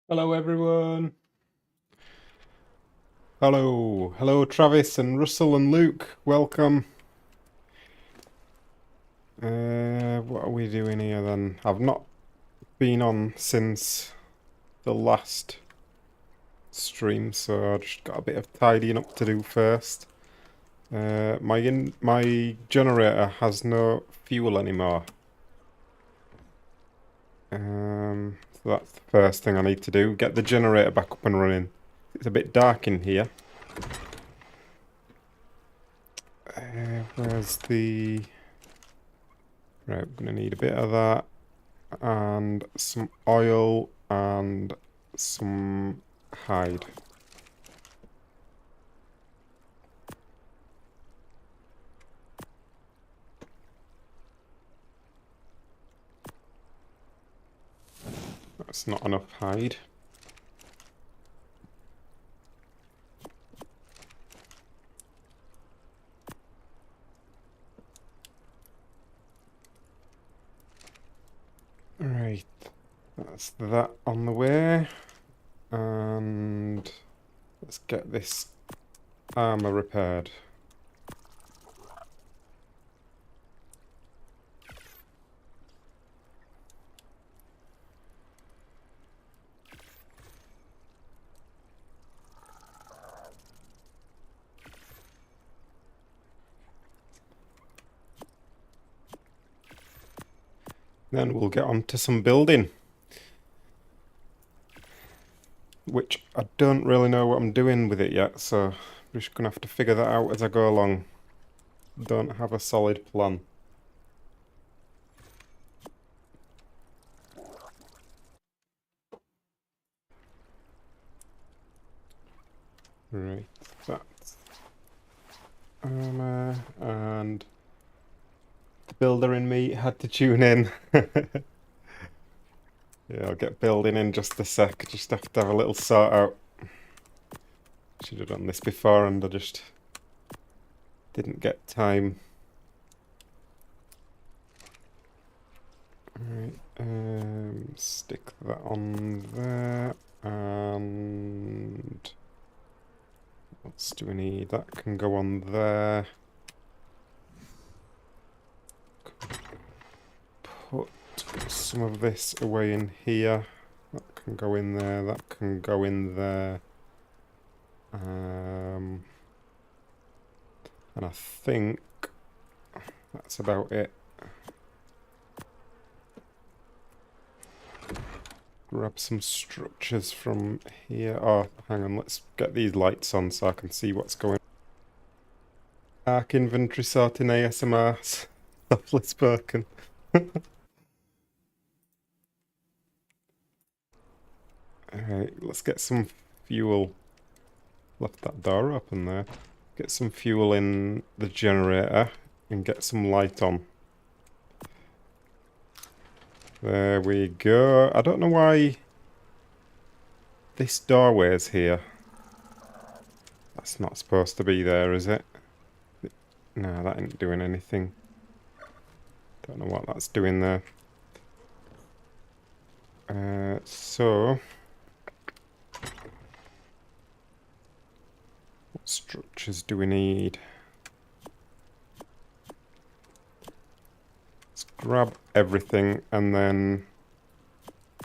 Hello everyone. Hello Travis and Russell and Luke. Welcome. What are we doing here then? I've not been on since the last stream, so I just got a bit of tidying up to do first. My generator has no fuel anymore. So that's the first thing I need to do. Get the generator back up and running. It's a bit dark in here. Where's the... Right, we're going to need a bit of that. And some oil and some hide. That's not enough hide. Right, that's that on the way. And let's get this armor repaired. Then we'll get on to some building. Which I don't really know what I'm doing with it yet, so I'm just going to have to figure that out as I go along. Don't have a solid plan. Right, that's armor, and the builder in me had to tune in. Yeah, I'll get building in just a sec. Just have to have a little sort out. Should have done this before and I just didn't get time. Alright, stick that on there. And what else do we need? That can go on there. Put some of this away in here. That can go in there. That can go in there. And I think that's about it. Grab some structures from here. Oh, hang on, let's get these lights on so I can see what's going on. Dark inventory sorting ASMR. Softly spoken. Alright, let's get some fuel. Left that door open there. Get some fuel in the generator and get some light on. There we go. I don't know why this doorway is here. That's not supposed to be there, is it? No, that ain't doing anything. Don't know what that's doing there. So... what structures do we need? Let's grab everything and then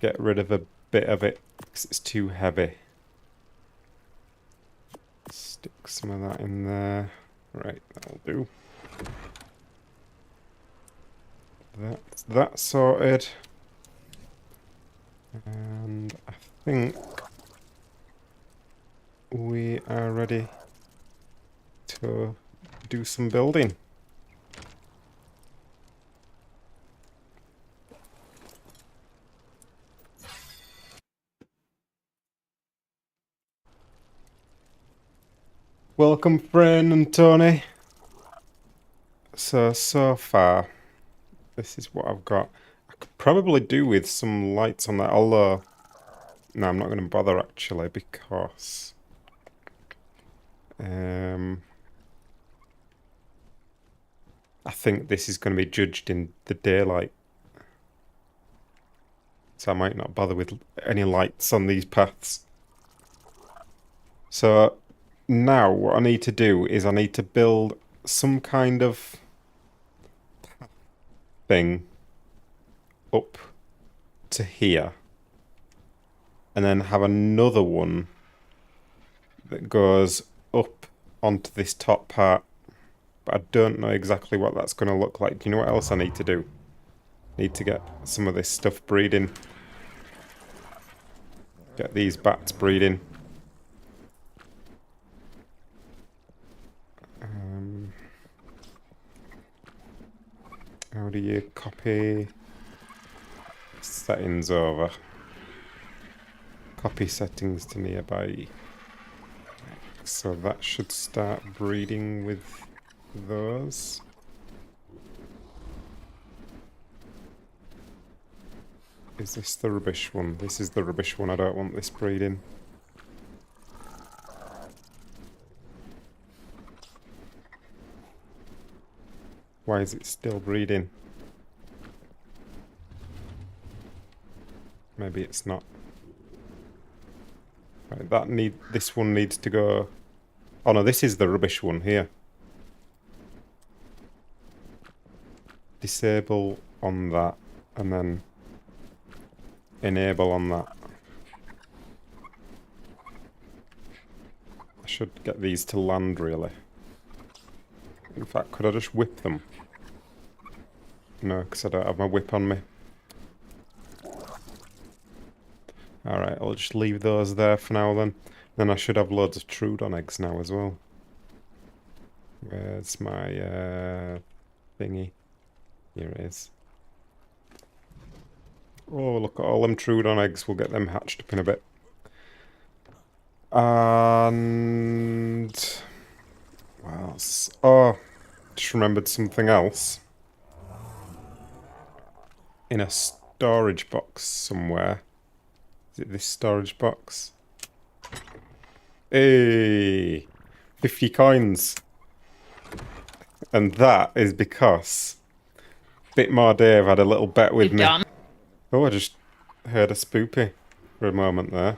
get rid of a bit of it because it's too heavy. Stick some of that in there. Right, that'll do. That's that sorted. And I think we are ready to do some building. Welcome, Fran and Tony. So far, this is what I've got. I could probably do with some lights on that, although... no, I'm not going to bother actually, because... I think this is going to be judged in the daylight. So I might not bother with any lights on these paths. So now what I need to do is I need to build some kind of thing up to here. And then have another one that goes up onto this top part. But I don't know exactly what that's going to look like. Do you know what else I need to do? Need to get some of this stuff breeding. Get these bats breeding. How do you copy settings over? Copy settings to nearby. So that should start breeding with those. Is this the rubbish one? This is the rubbish one. I don't want this breeding. Why is it still breeding? Maybe it's not. Right, this one needs to go. Oh no, this is the rubbish one here. Disable on that, and then enable on that. I should get these to land, really. In fact, could I just whip them? No, because I don't have my whip on me. Alright, I'll just leave those there for now then. Then I should have loads of Troudon eggs now as well. Where's my thingy? Here it is. Oh, look at all them Troudon eggs. We'll get them hatched up in a bit. And what else? Oh, just remembered something else. In a storage box somewhere. Is it this storage box? Hey! 50 coins! And that is because Bitmore Dave had a little bet with me. Oh, I just heard a spoopy for a moment there.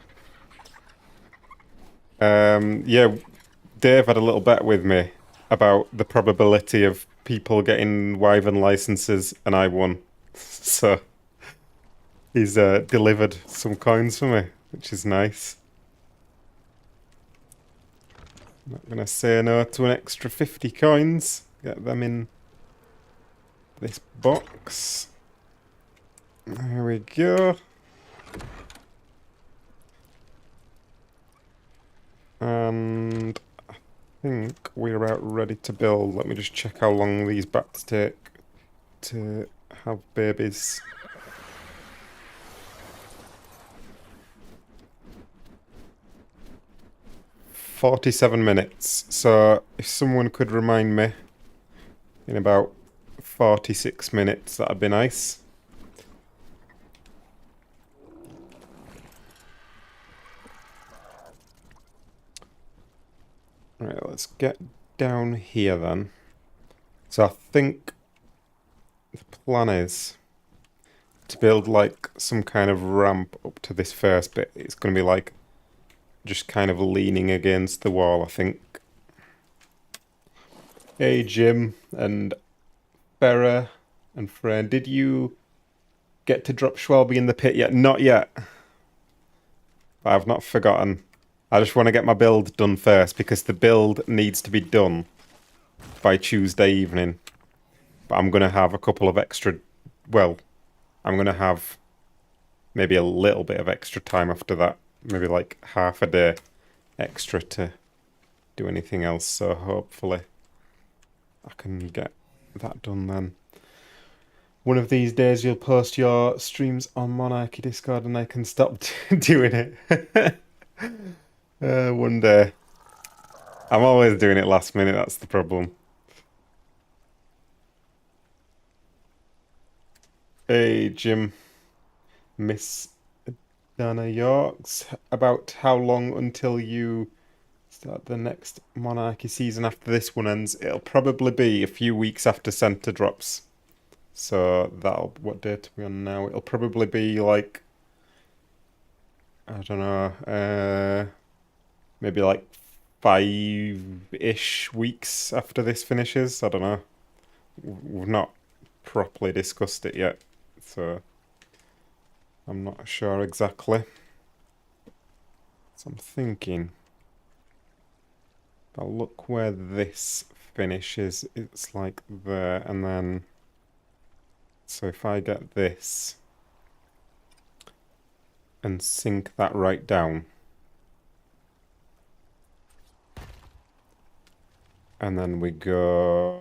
Yeah, Dave had a little bet with me about the probability of people getting Wyvern licenses, and I won. So he's delivered some coins for me, which is nice. Not gonna say no to an extra 50 coins. Get them in this box. There we go. And I think we're about ready to build. Let me just check how long these bats take to have babies. "47 minutes. So if someone could remind me in about 46 minutes, that'd be nice. Right, let's get down here then. So I think the plan is to build like some kind of ramp up to this first bit. It's going to be like just kind of leaning against the wall, I think. Hey Jim and Farah and Fran, did you get to drop Schwalbe in the pit yet? Not yet. But I've not forgotten. I just want to get my build done first because the build needs to be done by Tuesday evening. But I'm going to have a couple of extra... Well, I'm going to have maybe a little bit of extra time after that. Maybe like half a day extra to do anything else. So hopefully I can get that done then. One of these days you'll post your streams on Monarchy Discord and I can stop doing it. One day. I'm always doing it last minute, that's the problem. Hey Jim. Miss Dana Yorks. About how long until you start the next Monarchy season after this one ends? It'll probably be a few weeks after Centre drops. So that'll... What date are we on now? It'll probably be like I don't know, maybe like 5-ish weeks after this finishes. I don't know. We've not properly discussed it yet, so I'm not sure exactly. So I'm thinking, if I look where this finishes, it's like there, and then, so if I get this and sink that right down, and then we go,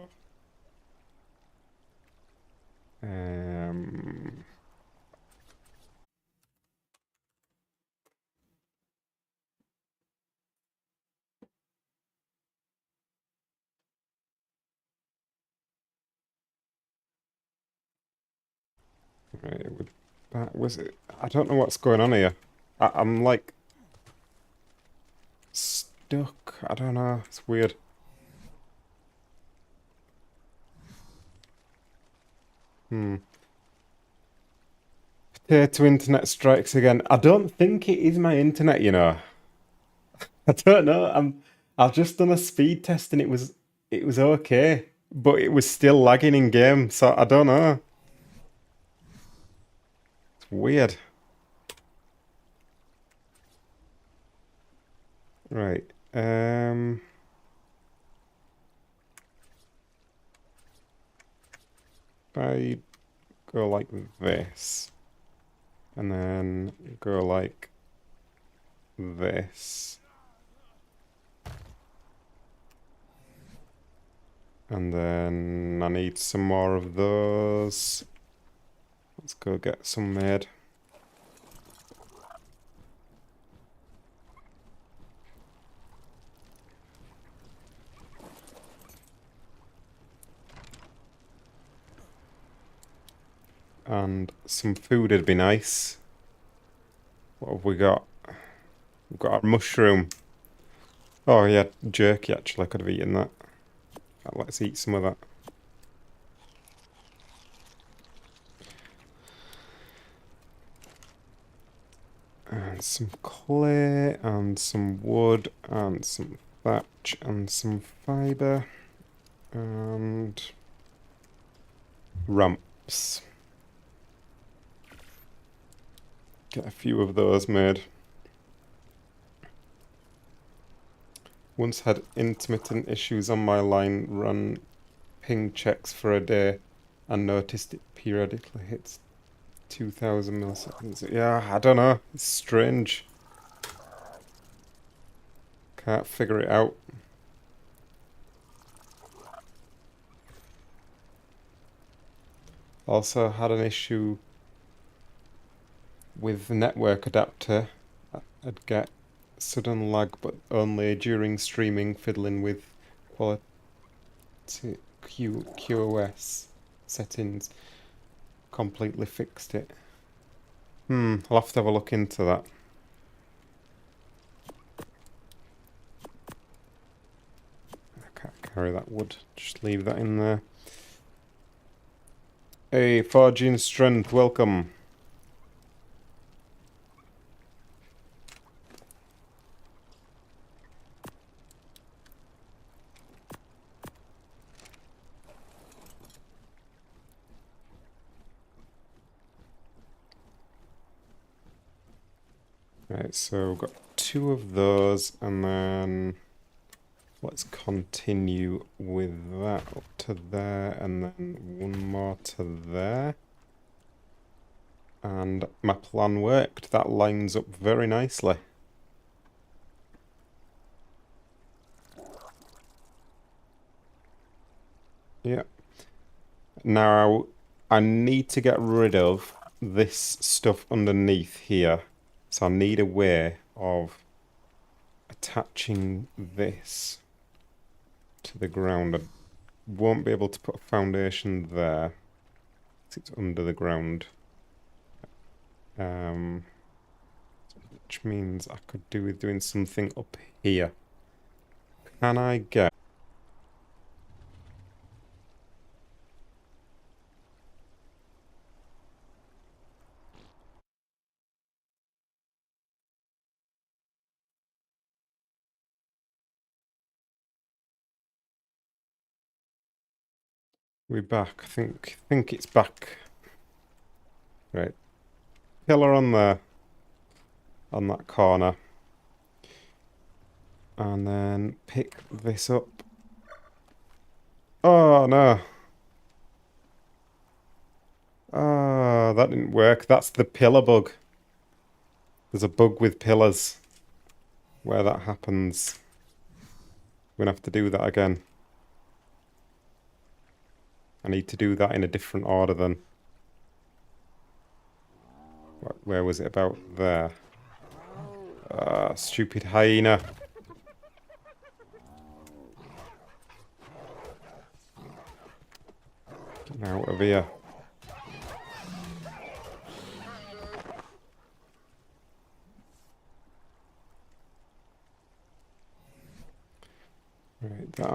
right, with that was it. I don't know what's going on here. I'm like stuck. I don't know. It's weird. Hmm. Potato internet strikes again. I don't think it is my internet, you know. I don't know. I've just done a speed test and it was okay, but it was still lagging in game, so I don't know. It's weird. Right. If I go like this and then go like this and then I need some more of those. Let's go get some made. And some food would be nice. What have we got? We've got our mushroom. Oh yeah, jerky actually. I could have eaten that. Let's eat some of that. And some clay, and some wood, and some thatch, and some fibre, and ramps. Get a few of those made. Once had intermittent issues on my line, run ping checks for a day, and noticed it periodically hits 2000 milliseconds. Yeah, I don't know. It's strange. Can't figure it out. Also had an issue with the network adapter. I'd get sudden lag, but only during streaming, fiddling with quality QoS settings. Completely fixed it. I'll have to have a look into that. I can't carry that wood. Just leave that in there. Hey, Forging Strength, welcome. Right, so we've got 2 of those, and then let's continue with that up to there, and then 1 more to there. And my plan worked. That lines up very nicely. Yeah. Now, I need to get rid of this stuff underneath here. So I need a way of attaching this to the ground. I won't be able to put a foundation there, 'cause it's under the ground. Which means I could do with doing something up here. Can I get We're back. I think it's back. Right. Pillar on there. On that corner. And then pick this up. Oh no. Ah, that didn't work. That's the pillar bug. There's a bug with pillars where that happens. We're gonna have to do that again. I need to do that in a different order then. Where was it about there? Ah, stupid hyena. Get out of here. Right, that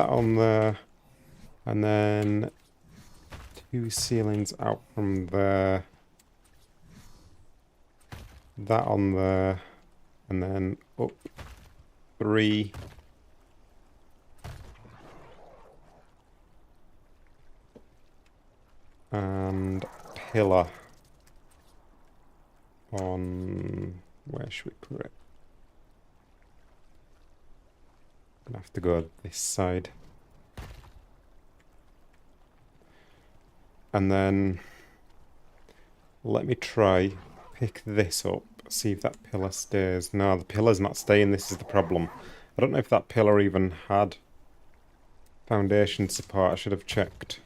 on there, and then 2 ceilings out from there. That on there, and then up 3. And pillar on, where should we put it? Gonna have to go this side. And then let me try pick this up, see if that pillar stays. No, the pillar's not staying, this is the problem. I don't know if that pillar even had foundation support, I should have checked.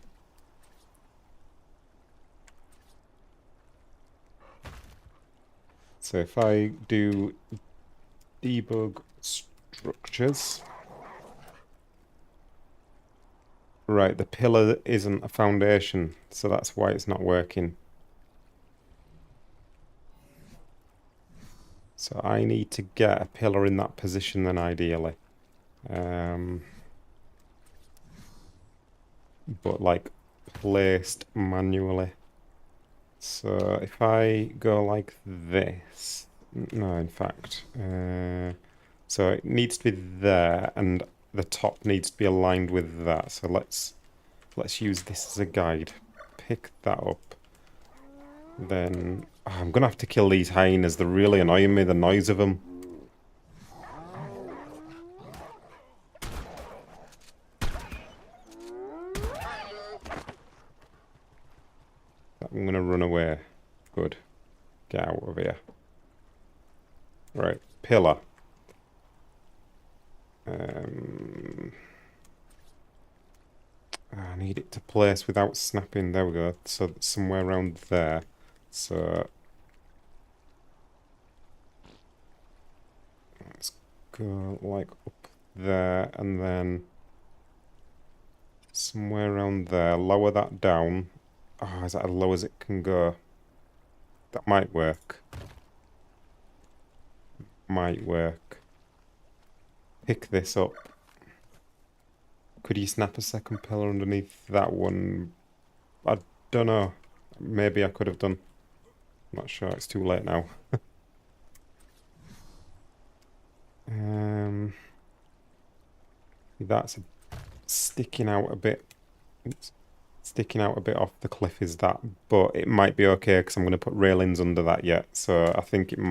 So if I do debug structures. Right, the pillar isn't a foundation, so that's why it's not working. So I need to get a pillar in that position then ideally. But like placed manually. So if I go like this, no, in fact, so it needs to be there, and the top needs to be aligned with that. So let's use this as a guide. Pick that up. Then I'm gonna have to kill these hyenas. They're really annoying me. The noise of them. I'm gonna run away. Good. Get out of here. Right, pillar. I need it to place without snapping. There we go. So somewhere around there. So let's go like up there and then somewhere around there. Lower that down. Oh, is that as low as it can go? That might work. Might work. Pick this up. Could you snap a second pillar underneath that one? I don't know. Maybe I could have done. I'm not sure. It's too late now. That's sticking out a bit. Oops. Sticking out a bit off the cliff is that, but it might be okay because I'm going to put railings under that yet. So I think we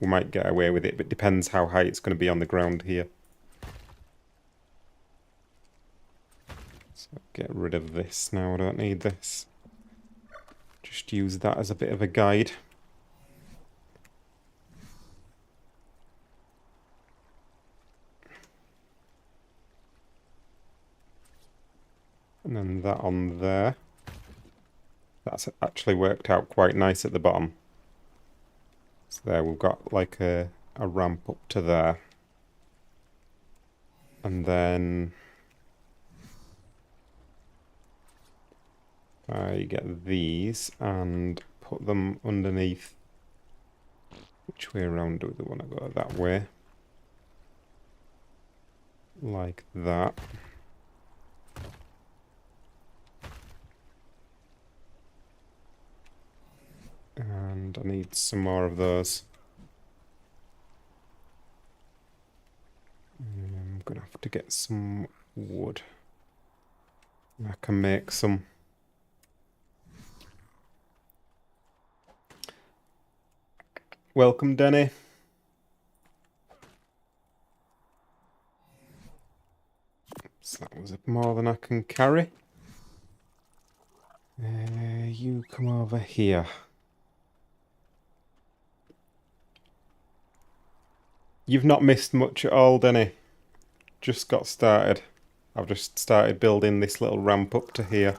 might get away with it, but it depends how high it's going to be on the ground here. So get rid of this now, I don't need this. Just use that as a bit of a guide. And then that on there. That's actually worked out quite nice at the bottom. So there we've got like a ramp up to there. And then I get these and put them underneath. Which way around do they want to go? That way. Like that. And I need some more of those. I'm gonna have to get some wood. I can make some. Welcome, Denny. So that was more than I can carry. You come over here. You've not missed much at all, Denny. Just got started. I've just started building this little ramp up to here.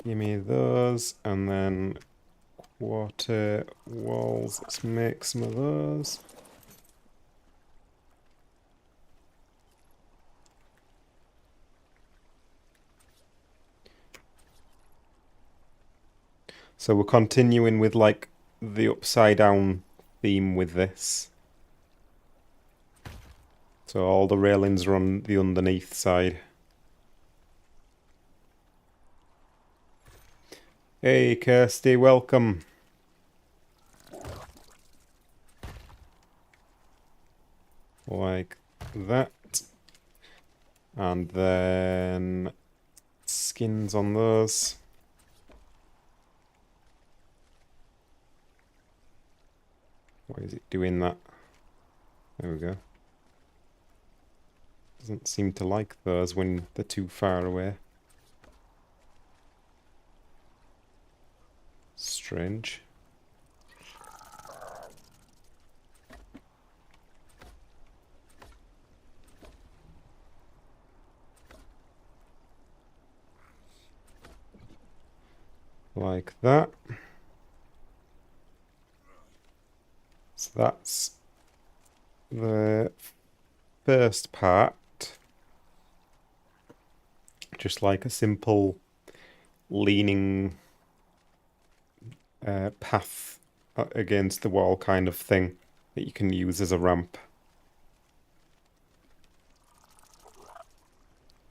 Give me those, and then quarter walls. Let's make some of those. So we're continuing with like the upside down theme with this. So all the railings are on the underneath side. Hey Kirsty, welcome. Like that. And then skins on those. Why is it doing that? There we go. Doesn't seem to like those when they're too far away. Strange. Like that. So that's the first part. Just like a simple leaning path against the wall kind of thing that you can use as a ramp.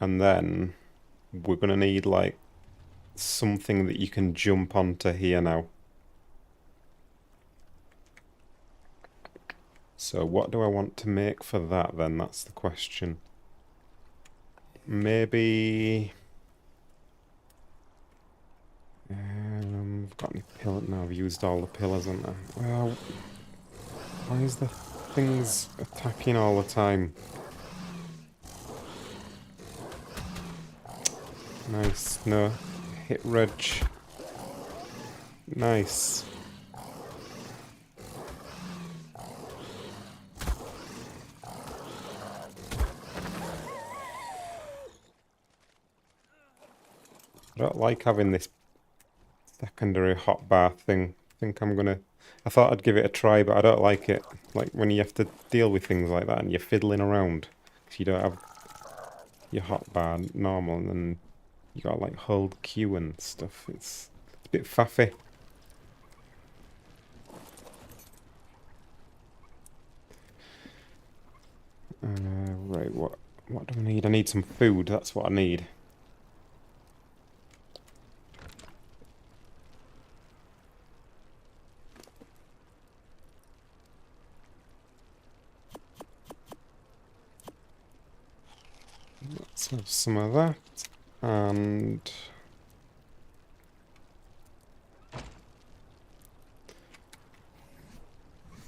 And then we're going to need like something that you can jump onto here now. So what do I want to make for that then? That's the question. Maybe... I've got any pillars? No, I've used all the pillars, haven't I? Well, why is the things attacking all the time? Nice, no. Hit reg. Nice. I don't like having this secondary hotbar thing. I think I'm gonna... I thought I'd give it a try, but I don't like it. Like when you have to deal with things like that and you're fiddling around. Because you don't have your hotbar normal and then you gotta like hold Q and stuff. It's a bit faffy. Right, what do I need? I need some food, that's what I need. Let's have some of that, and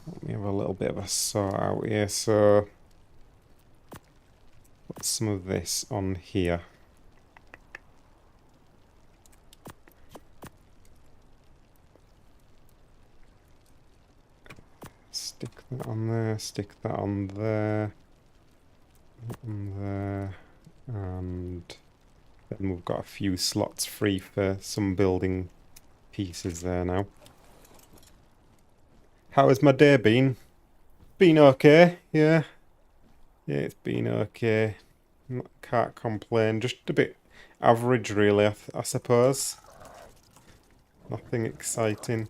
let me have a little bit of a sort out here. So put some of this on here. Stick that on there, stick that on there, on there, and then we've got a few slots free for some building pieces there now. How has my day been? Been okay, yeah. Yeah, it's been okay. Can't complain. Just a bit average, really, I suppose. Nothing exciting.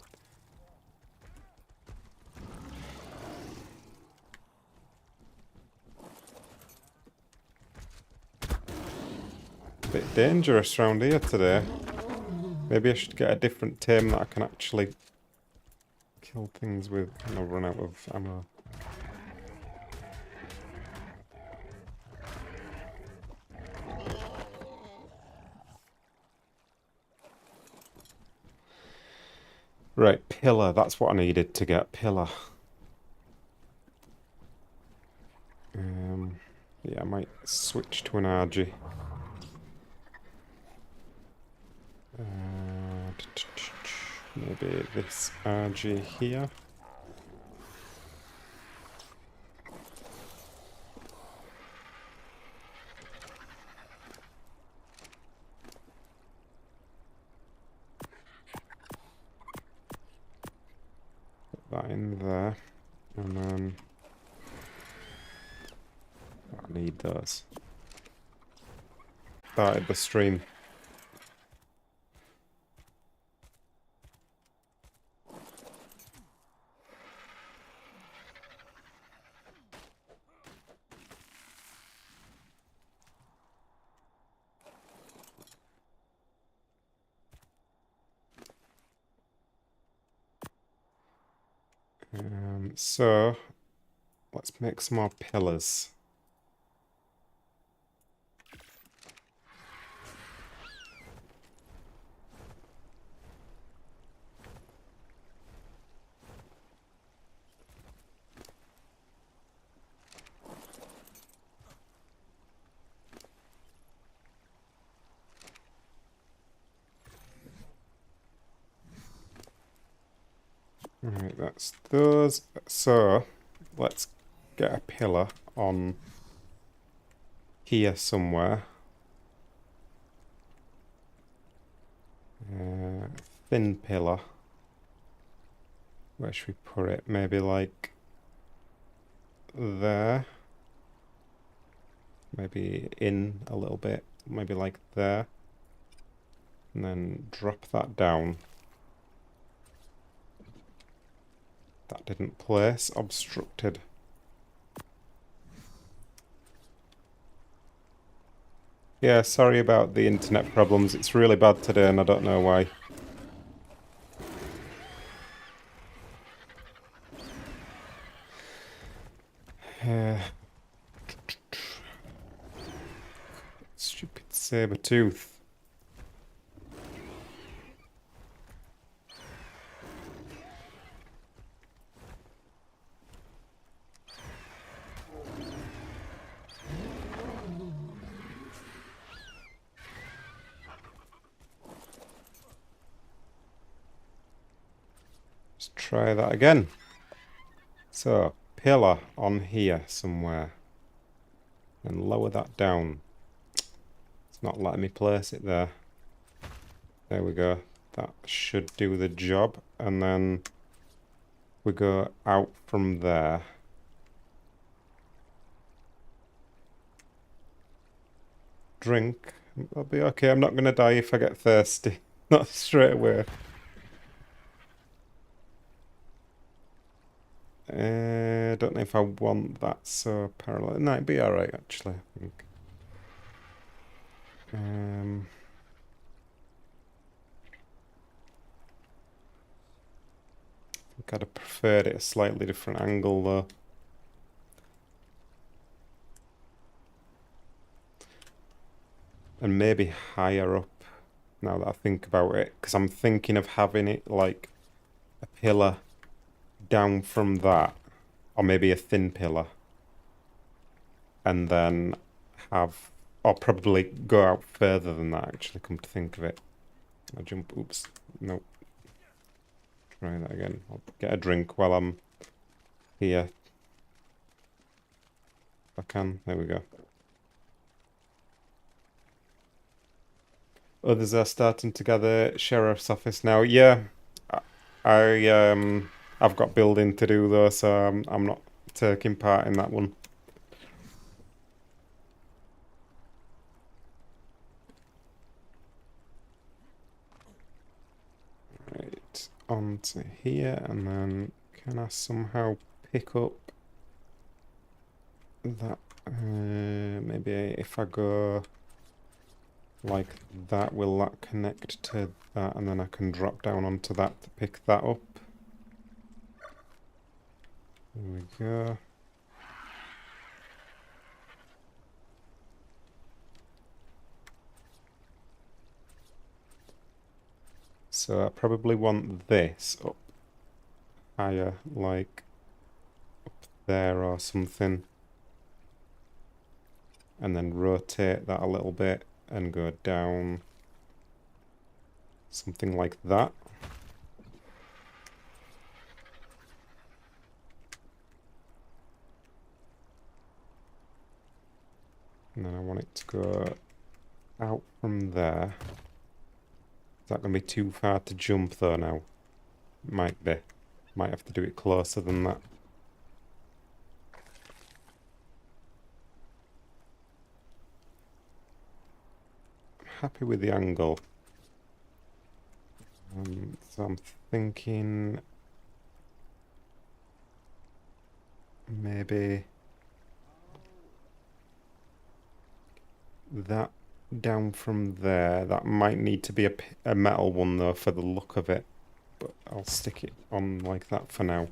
A bit dangerous around here today. Maybe I should get a different tame that I can actually kill things with. And I'll run out of ammo. Right, pillar. That's what I needed to get. Pillar. Yeah, I might switch to an RG. Maybe this RG here. Put that in there. And then I need those. Started the stream. So let's make some more pillars. Alright, that's those. So let's get a pillar on here somewhere. Thin pillar. Where should we put it? Maybe like there. Maybe in a little bit. Maybe like there. And then drop that down. That didn't place. Obstructed. Yeah, sorry about the internet problems. It's really bad today and I don't know why. Stupid saber tooth. Let's try that again. So, pillar on here somewhere. And lower that down. It's not letting me place it there. There we go. That should do the job. And then we go out from there. Drink. I'll be okay. I'm not going to die if I get thirsty. Not straight away. I don't know if I want that so parallel. No, it'd be alright actually, I think. I think I'd have preferred it a slightly different angle though. And maybe higher up now that I think about it, because I'm thinking of having it like a pillar down from that, or maybe a thin pillar, and then have, or probably go out further than that actually, come to think of it. I jump, oops, nope. Try that again. I'll get a drink while I'm here. If I can, there we go. Others are starting to gather sheriff's office now. Yeah, I've got building to do though, so I'm not taking part in that one. Right, on to here, and then can I somehow pick up that? Maybe if I go like that, will that connect to that, and then I can drop down onto that to pick that up. There we go. So I probably want this up higher, like up there or something. And then rotate that a little bit and go down. Something like that. And then I want it to go out from there. Is that going to be too far to jump though now? Might be. Might have to do it closer than that. I'm happy with the angle. So I'm thinking maybe that down from there. That might need to be a metal one though for the look of it, but I'll stick it on like that for now.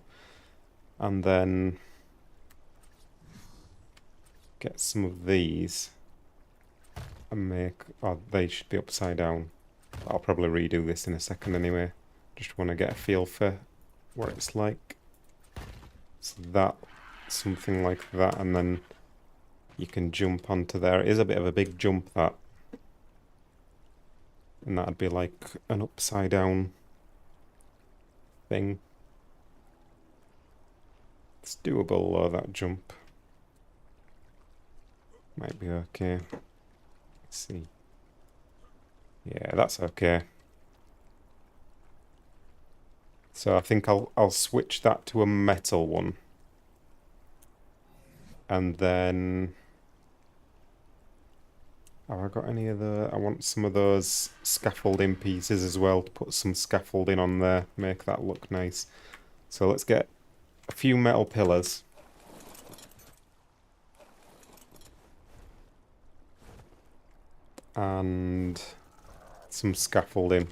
And then get some of these and make, oh, they should be upside down. I'll probably redo this in a second anyway. Just want to get a feel for what it's like. So that, something like that, and then you can jump onto there. It is a bit of a big jump, that. And that'd be like an upside down thing. It's doable though, that jump. Might be okay. Let's see. Yeah, that's okay. So I think I'll switch that to a metal one. And then have I got any other? I want some of those scaffolding pieces as well to put some scaffolding on there, make that look nice. So let's get a few metal pillars. And some scaffolding.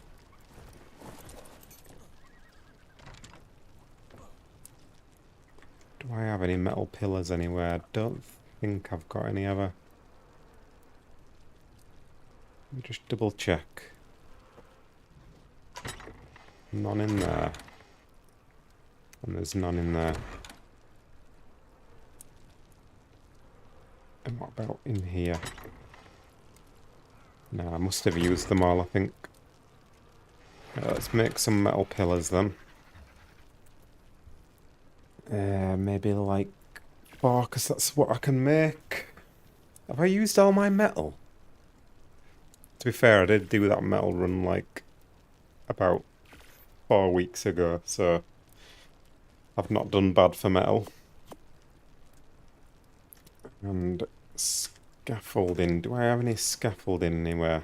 Do I have any metal pillars anywhere? I don't think I've got any ever. Let me just double check. None in there. And there's none in there. And what about in here? No, I must have used them all, I think. Let's make some metal pillars then. Maybe like 4, because that's what I can make. Have I used all my metal? To be fair, I did do that metal run like about 4 weeks ago, so I've not done bad for metal. And scaffolding. Do I have any scaffolding anywhere?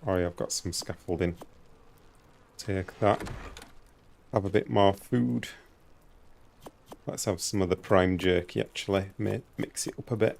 Oh yeah, I've got some scaffolding. Take that. Have a bit more food. Let's have some of the prime jerky actually. Mix it up a bit.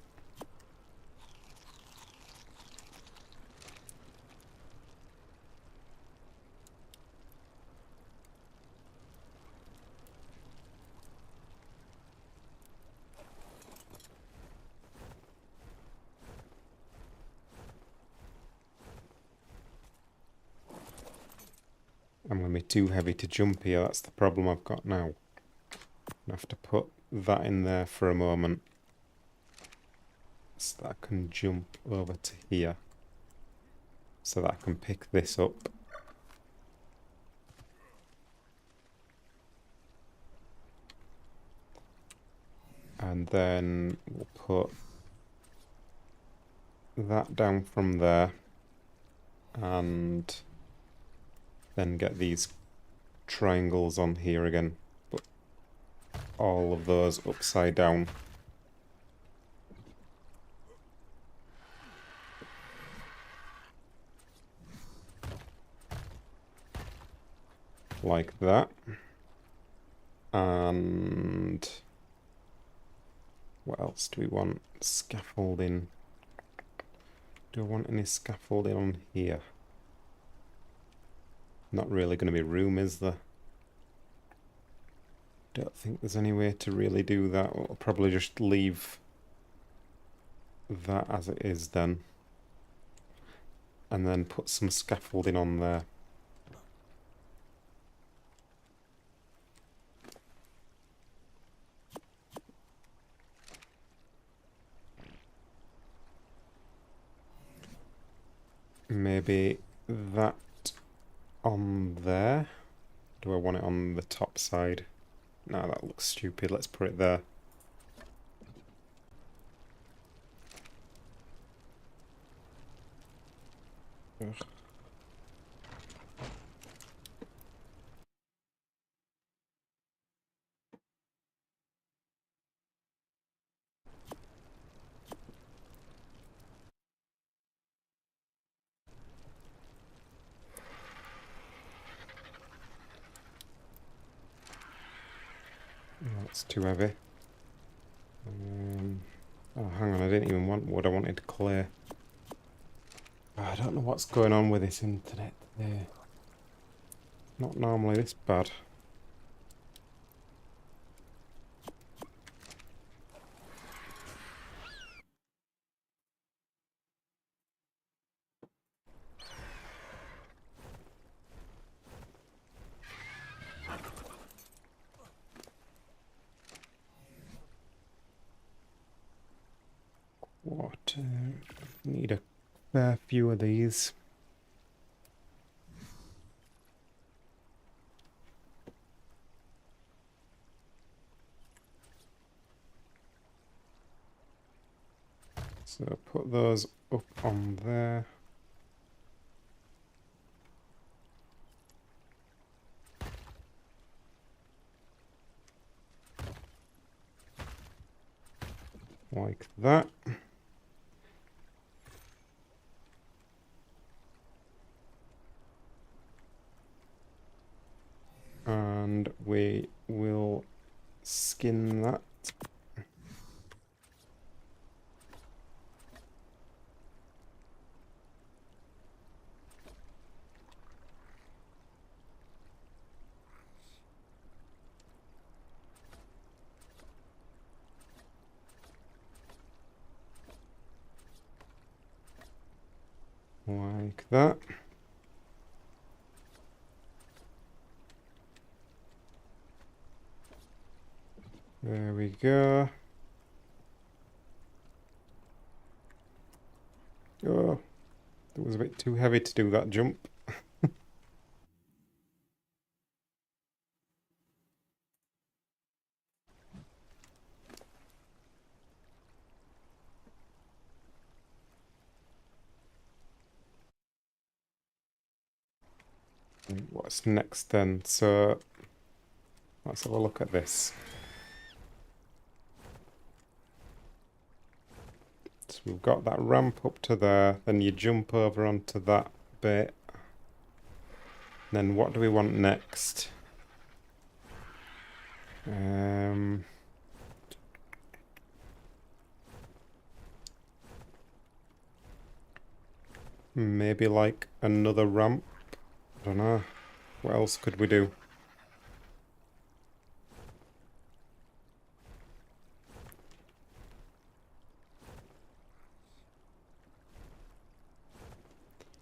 I'm going to be too heavy to jump here, that's the problem I've got now. I have to put that in there for a moment. So that I can jump over to here. So that I can pick this up. And then we'll put that down from there. And then get these triangles on here again. Put all of those upside down. Like that. And what else do we want? Scaffolding. Do I want any scaffolding on here? Not really going to be room, is there? Don't think there's any way to really do that. I'll probably just leave that as it is then. and then put some scaffolding on there. Maybe that on there. Do I want it on the top side? No, that looks stupid. Let's put it there. Ugh. That's too heavy. Oh, hang on, I didn't even want wood, I wanted clay. I don't know what's going on with this internet today. Not normally this bad. Water. Need a fair few of these. So put those up on there. Like that. And we will skin that. Like that. There we go. Oh, it was a bit too heavy to do that jump. What's next then? So let's have a look at this. So we've got that ramp up to there, then you jump over onto that bit. Then what do we want next? Maybe like another ramp. I don't know. What else could we do?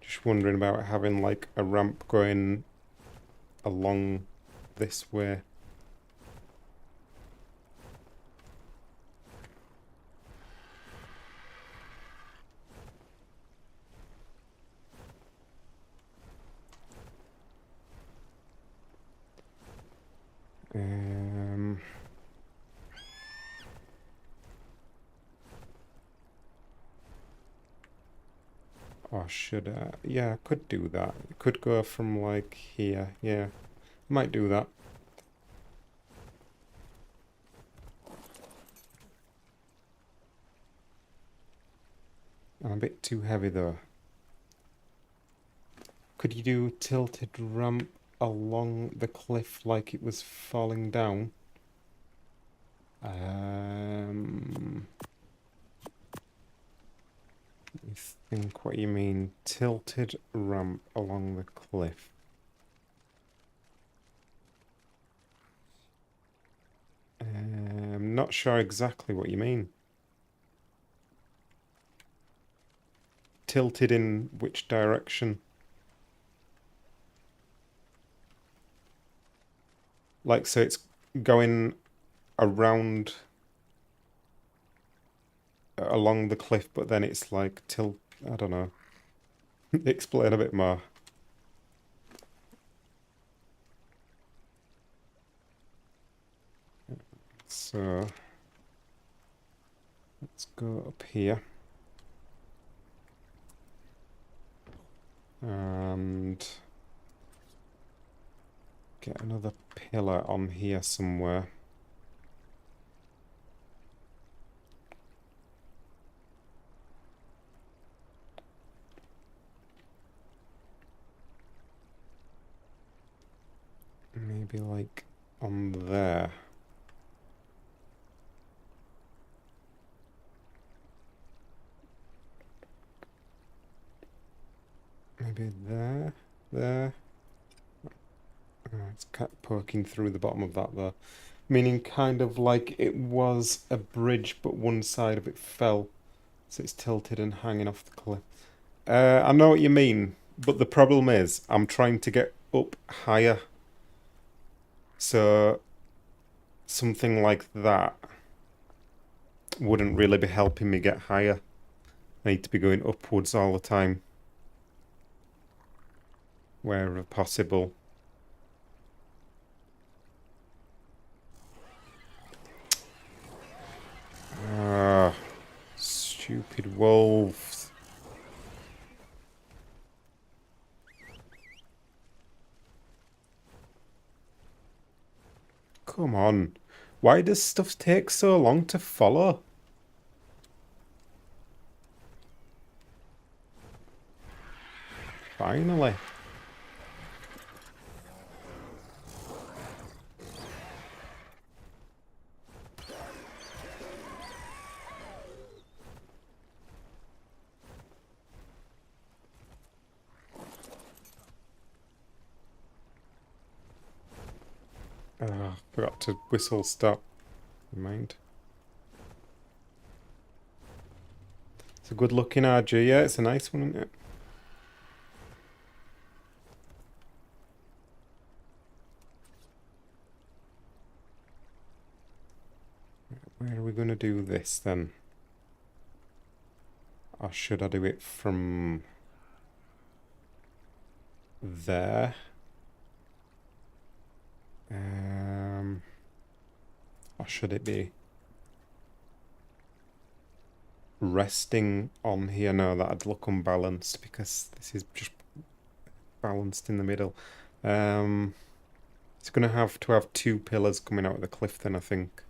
Just wondering about having like a ramp going along this way. Or should I? Yeah, I could do that. It could go from like here. Yeah, might do that. I'm a bit too heavy though. Could you do tilted ramp along the cliff like it was falling down? Let me think what you mean. Tilted ramp along the cliff. I'm not sure exactly what you mean. tilted in which direction? Like, so it's going around along the cliff, but then it's like I don't know. Explain a bit more. So let's go up here. And get another pillar on here somewhere. Maybe like on there. Maybe there. Oh, it's poking through the bottom of that there. Meaning kind of like it was a bridge, but one side of it fell. So it's tilted and hanging off the cliff. I know what you mean, but the problem is I'm trying to get up higher. So something like that wouldn't really be helping me get higher. I need to be going upwards all the time, wherever possible. Ah, stupid wolves. Come on. Why does stuff take so long to follow? Finally. Forgot to whistle stop. Never mind. It's a good looking RG, yeah, it's a nice one, isn't it? Where are we going to do this then? Or should I do it from there? Or should it be resting on here? No, that'd look unbalanced because this is just balanced in the middle. It's going to have two pillars coming out of the cliff then, I think.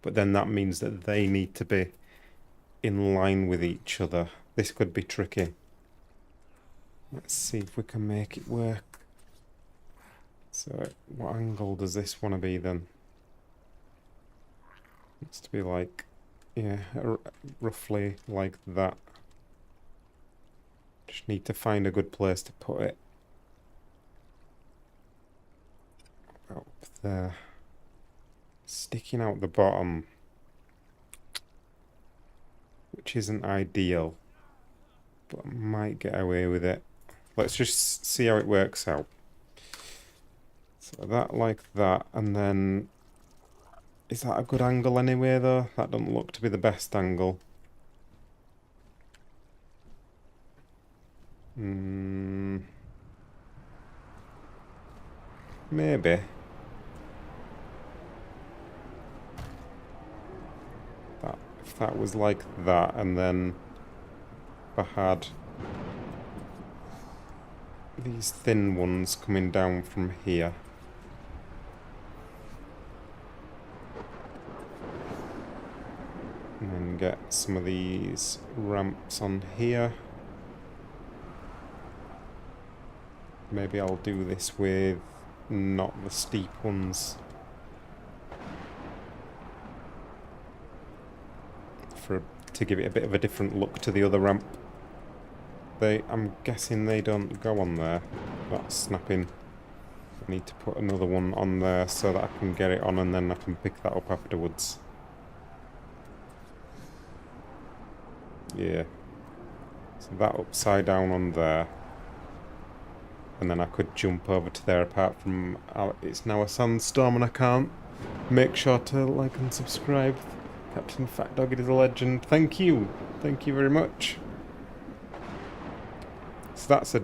But then that means that they need to be in line with each other. This could be tricky. Let's see if we can make it work. So, what angle does this want to be then? It's to be like, yeah, roughly like that. Just need to find a good place to put it. Up there. Sticking out the bottom, which isn't ideal, but I might get away with it. Let's just see how it works out. So that like that, and then is that a good angle anyway though? That doesn't look to be the best angle. Maybe. If that was like that, and then if I had these thin ones coming down from here. And then get some of these ramps on here. Maybe I'll do this with not the steep ones. To give it a bit of a different look to the other ramp. I'm guessing they don't go on there. That's snapping. I need to put another one on there so that I can get it on and then I can pick that up afterwards. Yeah. So that upside down on there. And then I could jump over to there, apart from it's now a Sandstorm and I can't. Make sure to like and subscribe. Captain Fat Dog, it is a legend. Thank you. Thank you very much. So that's a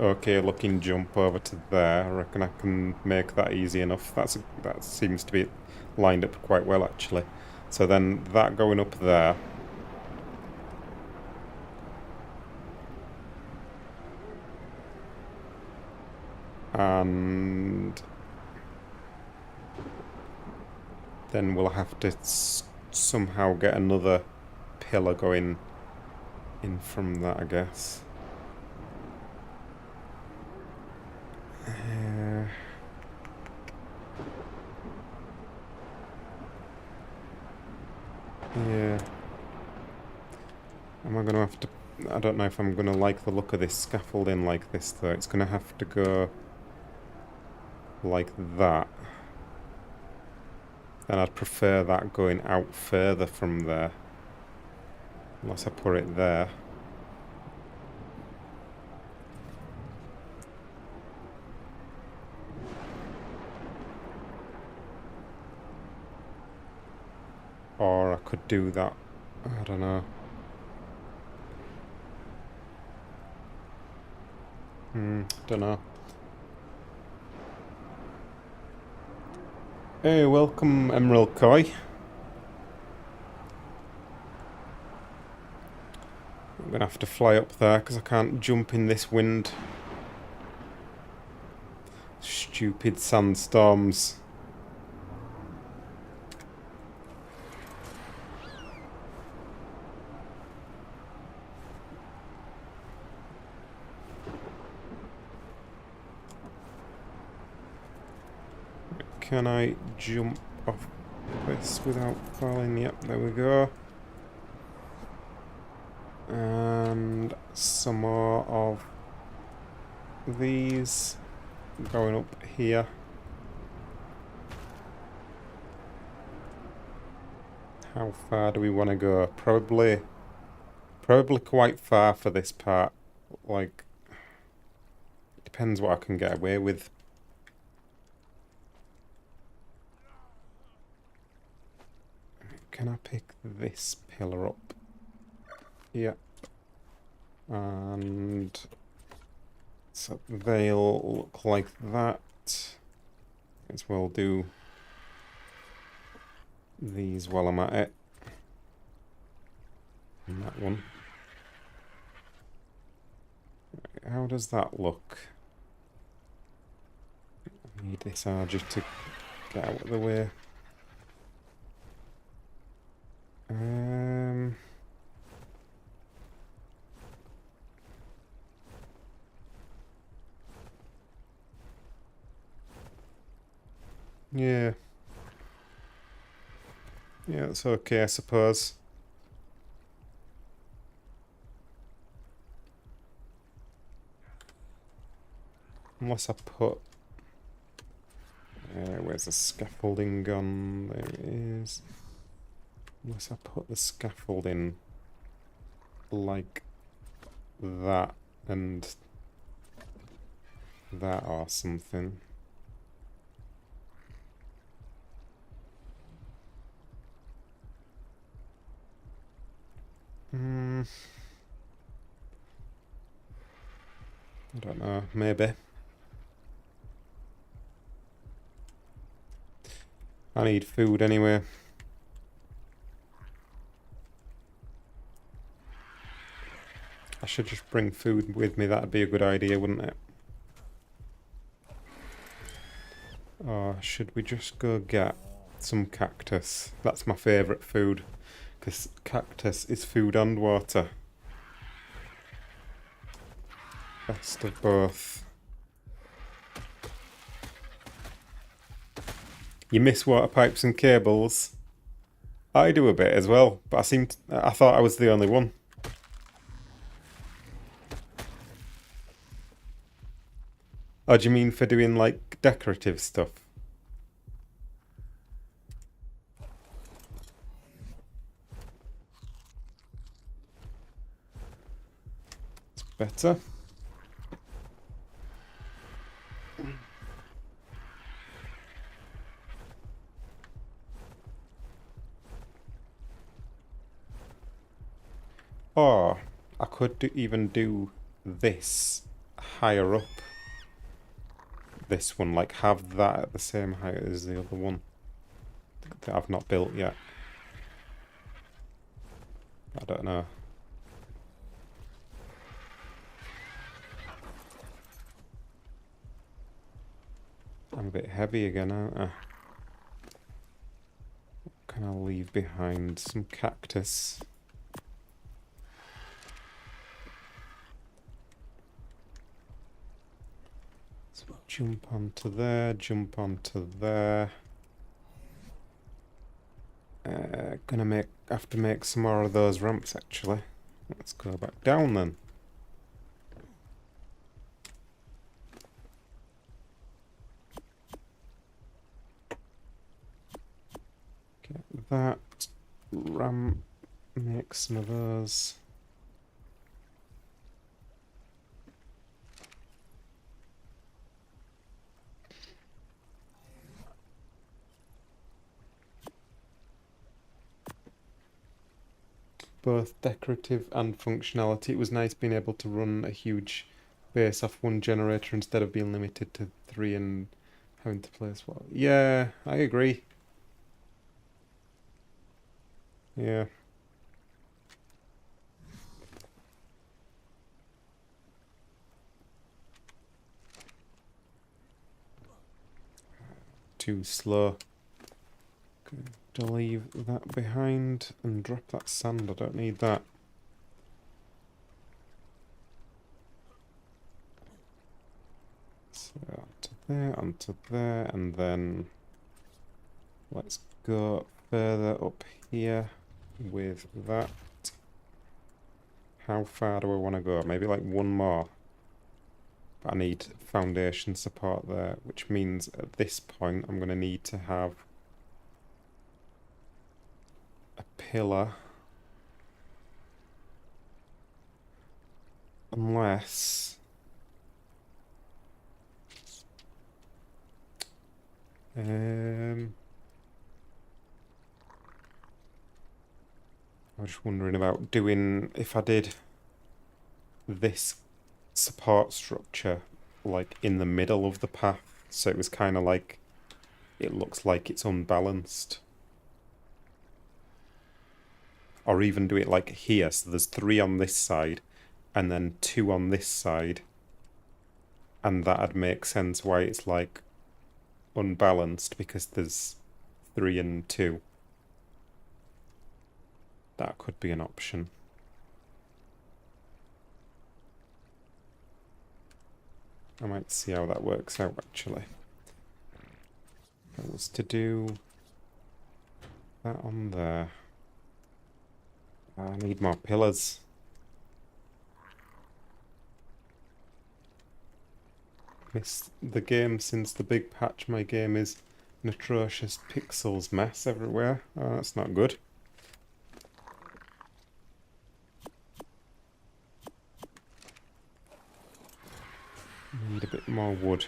okay looking jump over to there. I reckon I can make that easy enough. That seems to be lined up quite well actually. So then that going up there. And then we'll have to somehow get another pillar going in from that, I guess. Yeah. Am I going to have to... I don't know if I'm going to like the look of this scaffolding like this, though. It's going to have to go like that. And I'd prefer that going out further from there. Unless I put it there. Or I could do that. I don't know. Don't know. Hey, welcome, Emerald Koi. I'm gonna have to fly up there because I can't jump in this wind. Stupid sandstorms. Can I jump off this without falling? Yep, there we go. And some more of these going up here. How far do we want to go? Probably quite far for this part. Like, it depends what I can get away with. Can I pick this pillar up? Yeah. And so they'll look like that. As well do these while I'm at it. And that one. How does that look? I need this Argy to get out of the way. Yeah. Yeah, it's okay, I suppose. Unless I put... where's the scaffolding gone? There it is. Unless I put the scaffolding like that and that or something. I don't know, maybe. I need food anyway. I should just bring food with me, that'd be a good idea, wouldn't it? Or should we just go get some cactus? That's my favourite food, because cactus is food and water. Best of both. You miss water pipes and cables? I do a bit as well, but I thought I was the only one. Oh, do you mean for doing like decorative stuff? better. Or I could even do this higher up. This one, like have that at the same height as the other one that I've not built yet. I don't know. I'm a bit heavy again, aren't I? What can I leave behind? Some cactus. So jump onto there, jump onto there. Gonna have to make some more of those ramps actually. Let's go back down then. Get that ramp, make some of those. Both decorative and functionality. It was nice being able to run a huge base off one generator instead of being limited to 3 and having to place what. Yeah, I agree. Yeah. Too slow. Okay, to leave that behind and drop that sand. I don't need that. So onto there, and then let's go further up here with that. How far do I want to go? Maybe like one more. But I need foundation support there, which means at this point I'm going to need to have a pillar. Unless... I was just wondering about doing, if I did this support structure like in the middle of the path, so it was kind of like, it looks like it's unbalanced. Or even do it like here, so there's 3 on this side and then 2 on this side, and that'd make sense why it's like unbalanced, because there's 3 and 2. That could be an option. I might see how that works out actually. That was to do that on there. I need more pillars. Missed the game since the big patch. My game is an atrocious pixels mess everywhere. Oh, that's not good. Need a bit more wood.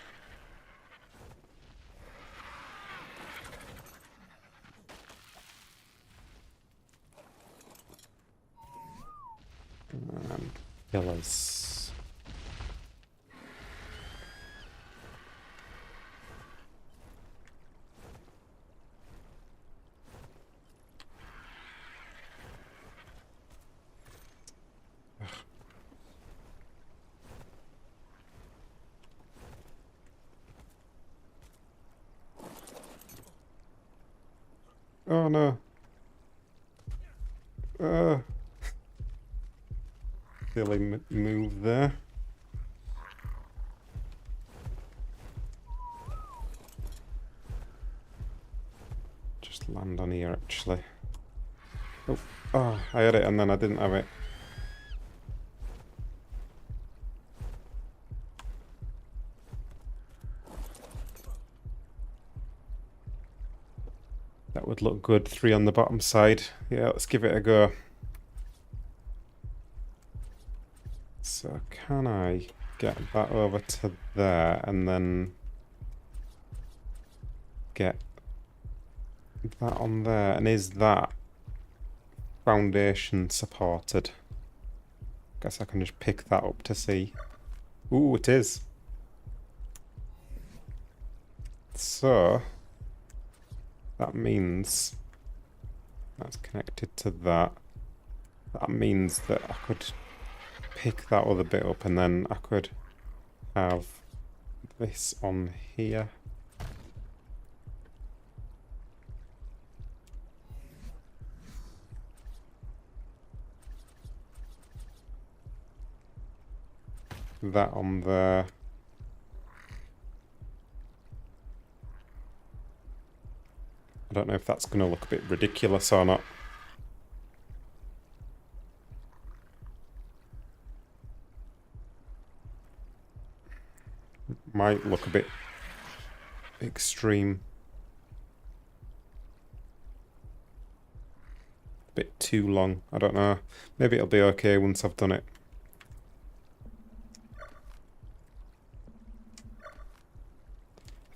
And pillars. Oh no. Silly move there. Just land on here actually. Oh, I had it and then I didn't have it. That would look good. 3 on the bottom side. Yeah, let's give it a go. So can I get that over to there and then get that on there? And is that foundation supported? Guess I can just pick that up to see. Ooh, it is. So that means that's connected to that. That means that I could pick that other bit up and then I could have this on here. That on there. I don't know if that's going to look a bit ridiculous or not. Might look a bit extreme. A bit too long. I don't know. Maybe it'll be okay once I've done it.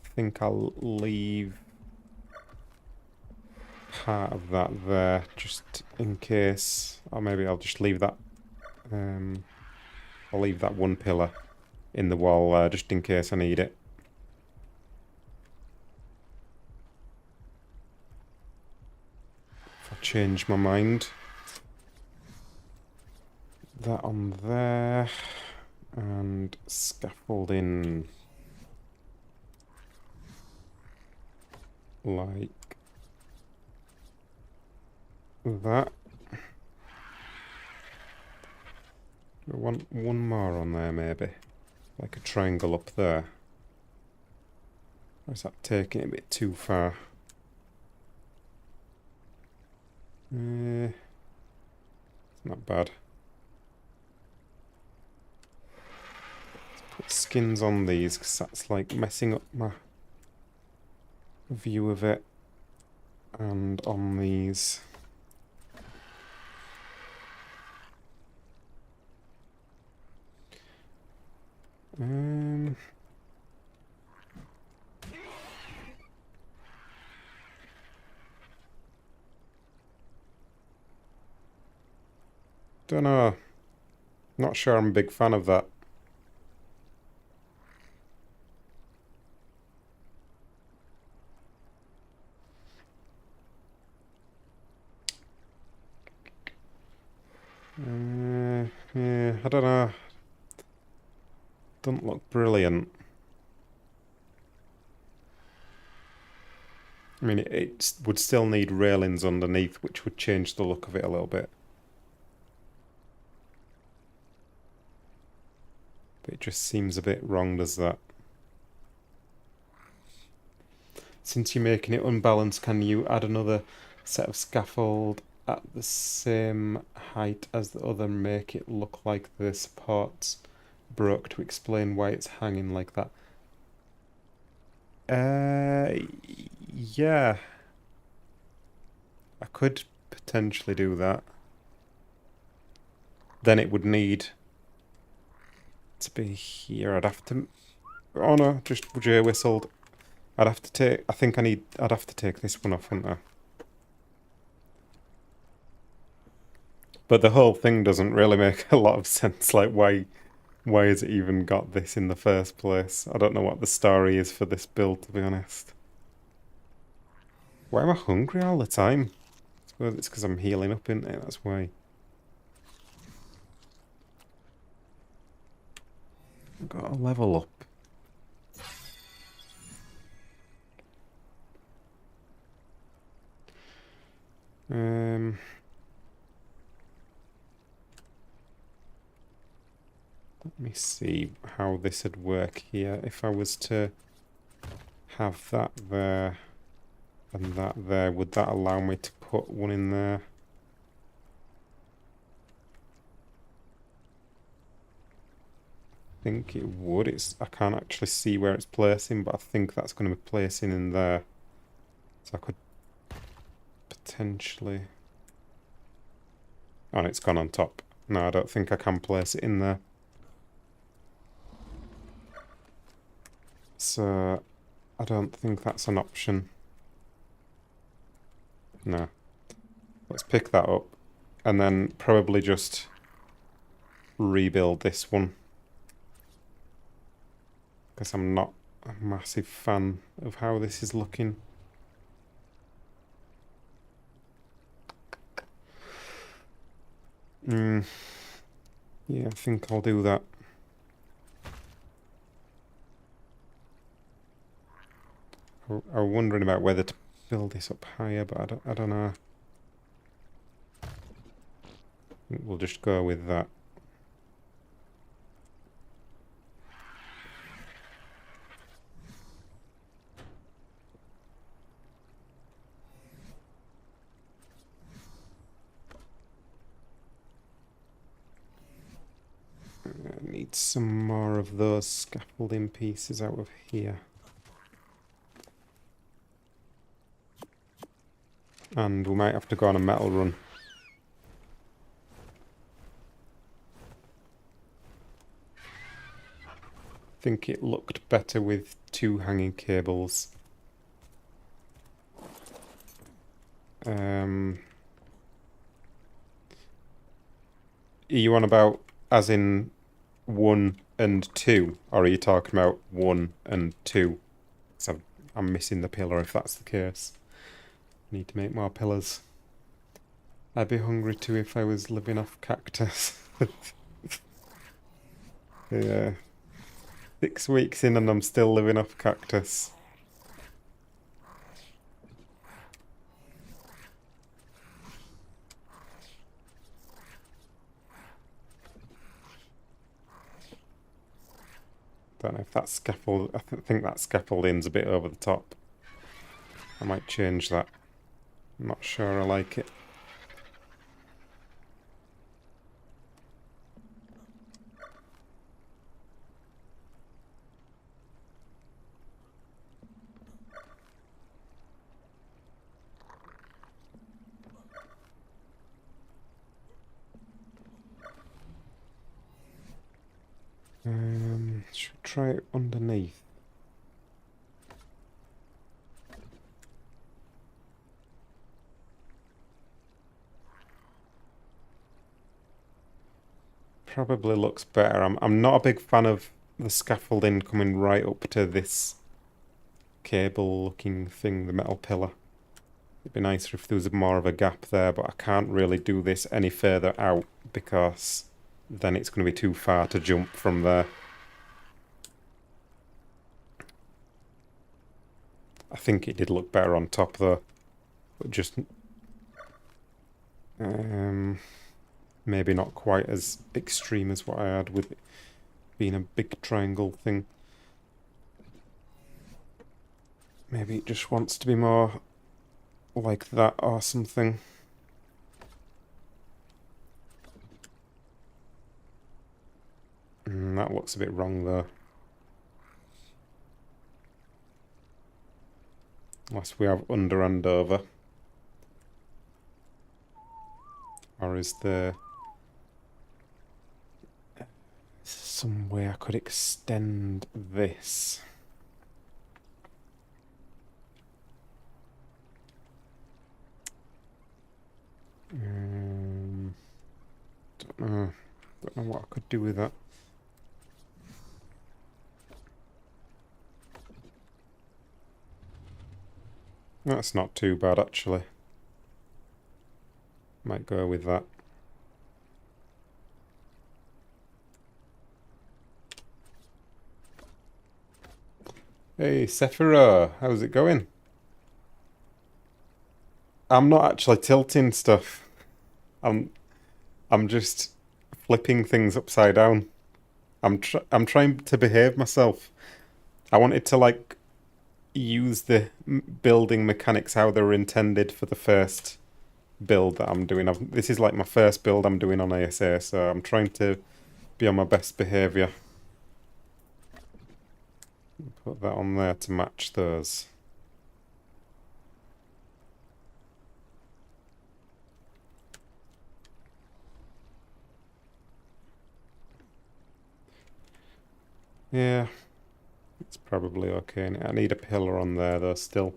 I think I'll leave part of that there just in case, or maybe I'll just leave that. I'll leave that one pillar in the wall there just in case I need it. If I change my mind. That on there and scaffolding like that. I want one more on there maybe, like a triangle up there. Or is that taking it a bit too far? It's not bad. Let's put skins on these because that's like messing up my view of it. And on these. Don't know. Not sure I'm a big fan of that. Yeah, I don't know. Doesn't look brilliant. I mean, it would still need railings underneath, which would change the look of it a little bit. But it just seems a bit wrong, does that? Since you're making it unbalanced, can you add another set of scaffold at the same height as the other, make it look like the supports broke to explain why it's hanging like that? Yeah. I could potentially do that. Then it would need to be here. I'd have to... Oh no, just Jay whistled. I'd have to take... I'd have to take this one off, wouldn't I? But the whole thing doesn't really make a lot of sense. Like, why has it even got this in the first place? I don't know what the story is for this build, to be honest. Why am I hungry all the time? I suppose it's because I'm healing up, isn't it? That's why. I've got to level up. Let me see how this would work here. If I was to have that there and that there, would that allow me to put one in there? I think it would. I can't actually see where it's placing, but I think that's going to be placing in there. So I could potentially... Oh, and it's gone on top. No, I don't think I can place it in there. So I don't think that's an option. No. Let's pick that up and then probably just rebuild this one. Because I'm not a massive fan of how this is looking. Yeah, I think I'll do that. I was wondering about whether to build this up higher, but I don't know. I think we'll just go with that. I need some more of those scaffolding pieces out of here. And we might have to go on a metal run. I think it looked better with 2 hanging cables. Are you on about as in 1 and 2, or are you talking about 1 and 2? So I'm missing the pillar if that's the case. Need to make more pillars. I'd be hungry too if I was living off cactus. Yeah. 6 weeks in and I'm still living off cactus. Don't know if that scaffold... I think that scaffolding's a bit over the top. I might change that. I'm not sure I like it. Should we try it underneath? Probably looks better. I'm not a big fan of the scaffolding coming right up to this cable-looking thing, the metal pillar. It'd be nicer if there was more of a gap there, but I can't really do this any further out because then it's going to be too far to jump from there. I think it did look better on top though, but just maybe not quite as extreme as what I had with it being a big triangle thing. Maybe it just wants to be more like that or something. That looks a bit wrong though. Unless we have under and over. Or is there some way I could extend this? Don't know what I could do with that. That's not too bad actually. Might go with that. Hey Sephira, how's it going? I'm not actually tilting stuff. I'm just flipping things upside down. I'm trying to behave myself. I wanted to like use the building mechanics how they were intended for the first build that I'm doing. This is like my first build I'm doing on ASA, so I'm trying to be on my best behaviour. Put that on there to match those. Yeah, it's probably okay. I need a pillar on there though still.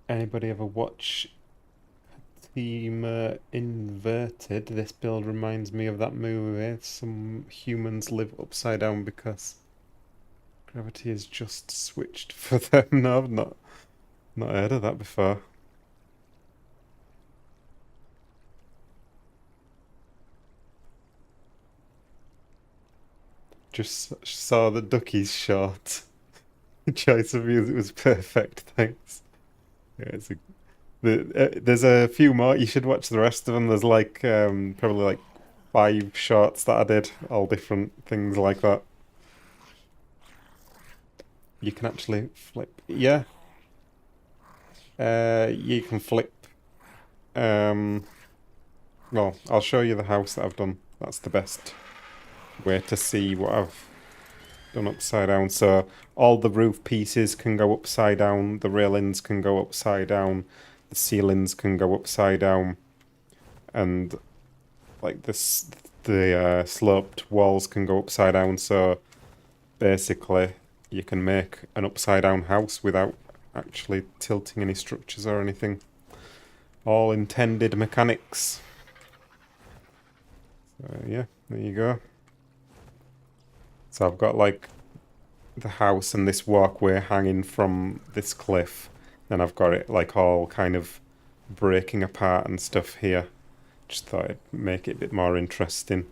Anybody ever watch Team Inverted? This build reminds me of that movie. Some humans live upside down because gravity has just switched for them. No, I've not heard of that before. Just saw the duckies short. Choice of music was perfect, thanks. Yeah, there's a few more. You should watch the rest of them. There's like probably like 5 shorts that I did, all different things like that. You can actually flip. Yeah, you can flip. Well, I'll show you the house that I've done. That's the best way to see what I've done upside down. So all the roof pieces can go upside down, the railings can go upside down, the ceilings can go upside down, and like this, the sloped walls can go upside down. So basically, you can make an upside down house without actually tilting any structures or anything. All intended mechanics. So yeah, there you go. So I've got like the house and this walkway hanging from this cliff. Then I've got it like all kind of breaking apart and stuff here. Just thought I'd make it a bit more interesting.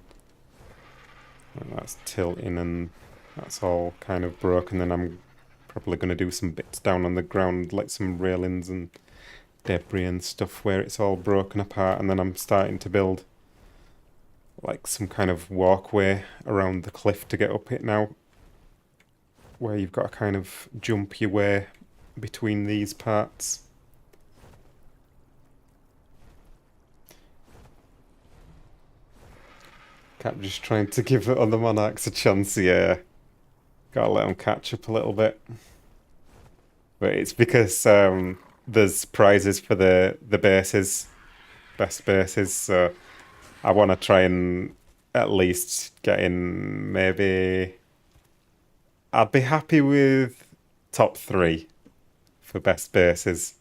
And that's tilting and that's all kind of broken. Then I'm probably going to do some bits down on the ground, like some railings and debris and stuff where it's all broken apart. And then I'm starting to build like some kind of walkway around the cliff to get up it now, where you've got to kind of jump your way between these parts. Cat just trying to give it on the Monarks a chance, yeah. Gotta let them catch up a little bit. But it's because there's prizes for the bases, best bases, so I want to try and at least get in maybe... I'd be happy with top 3 for best bases.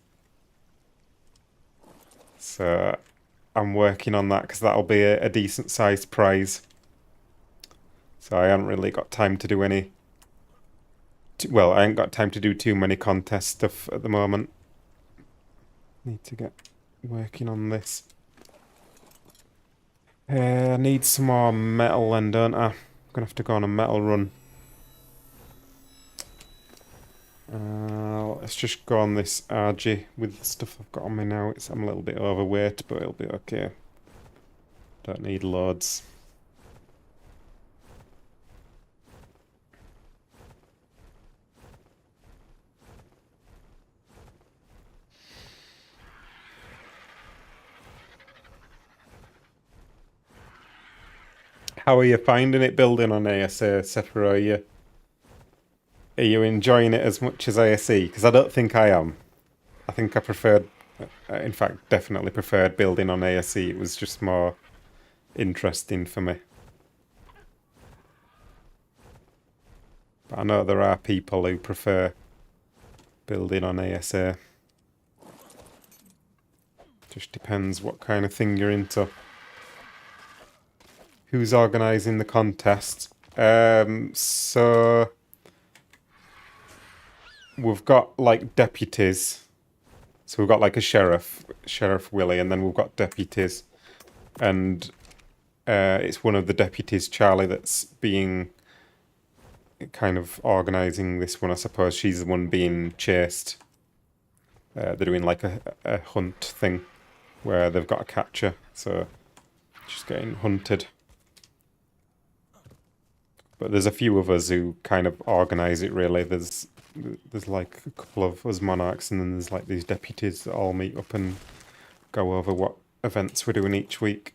So I'm working on that because that'll be a decent sized prize. So I haven't really got time to do any... Well, I ain't got time to do too many contest stuff at the moment. Need to get working on this. I need some more metal then, don't I? I'm gonna have to go on a metal run. Let's just go on this RG with the stuff I've got on me now. I'm a little bit overweight, but it'll be okay. Don't need loads. How are you finding it building on ASA, Sephiroth? Are you enjoying it as much as ASE? Because I don't think I am. I think I preferred, in fact, definitely preferred building on ASE. It was just more interesting for me. But I know there are people who prefer building on ASA. Just depends what kind of thing you're into. Who's organising the contest? So we've got like deputies. So we've got like a sheriff, Sheriff Willie, and then we've got deputies. And it's one of the deputies, Charlie, that's being kind of organising this one, I suppose. She's the one being chased. They're doing like a hunt thing where they've got a catcher, so she's getting hunted. But there's a few of us who kind of organise it, really. There's like a couple of us Monarchs, and then there's like these deputies that all meet up and go over what events we're doing each week.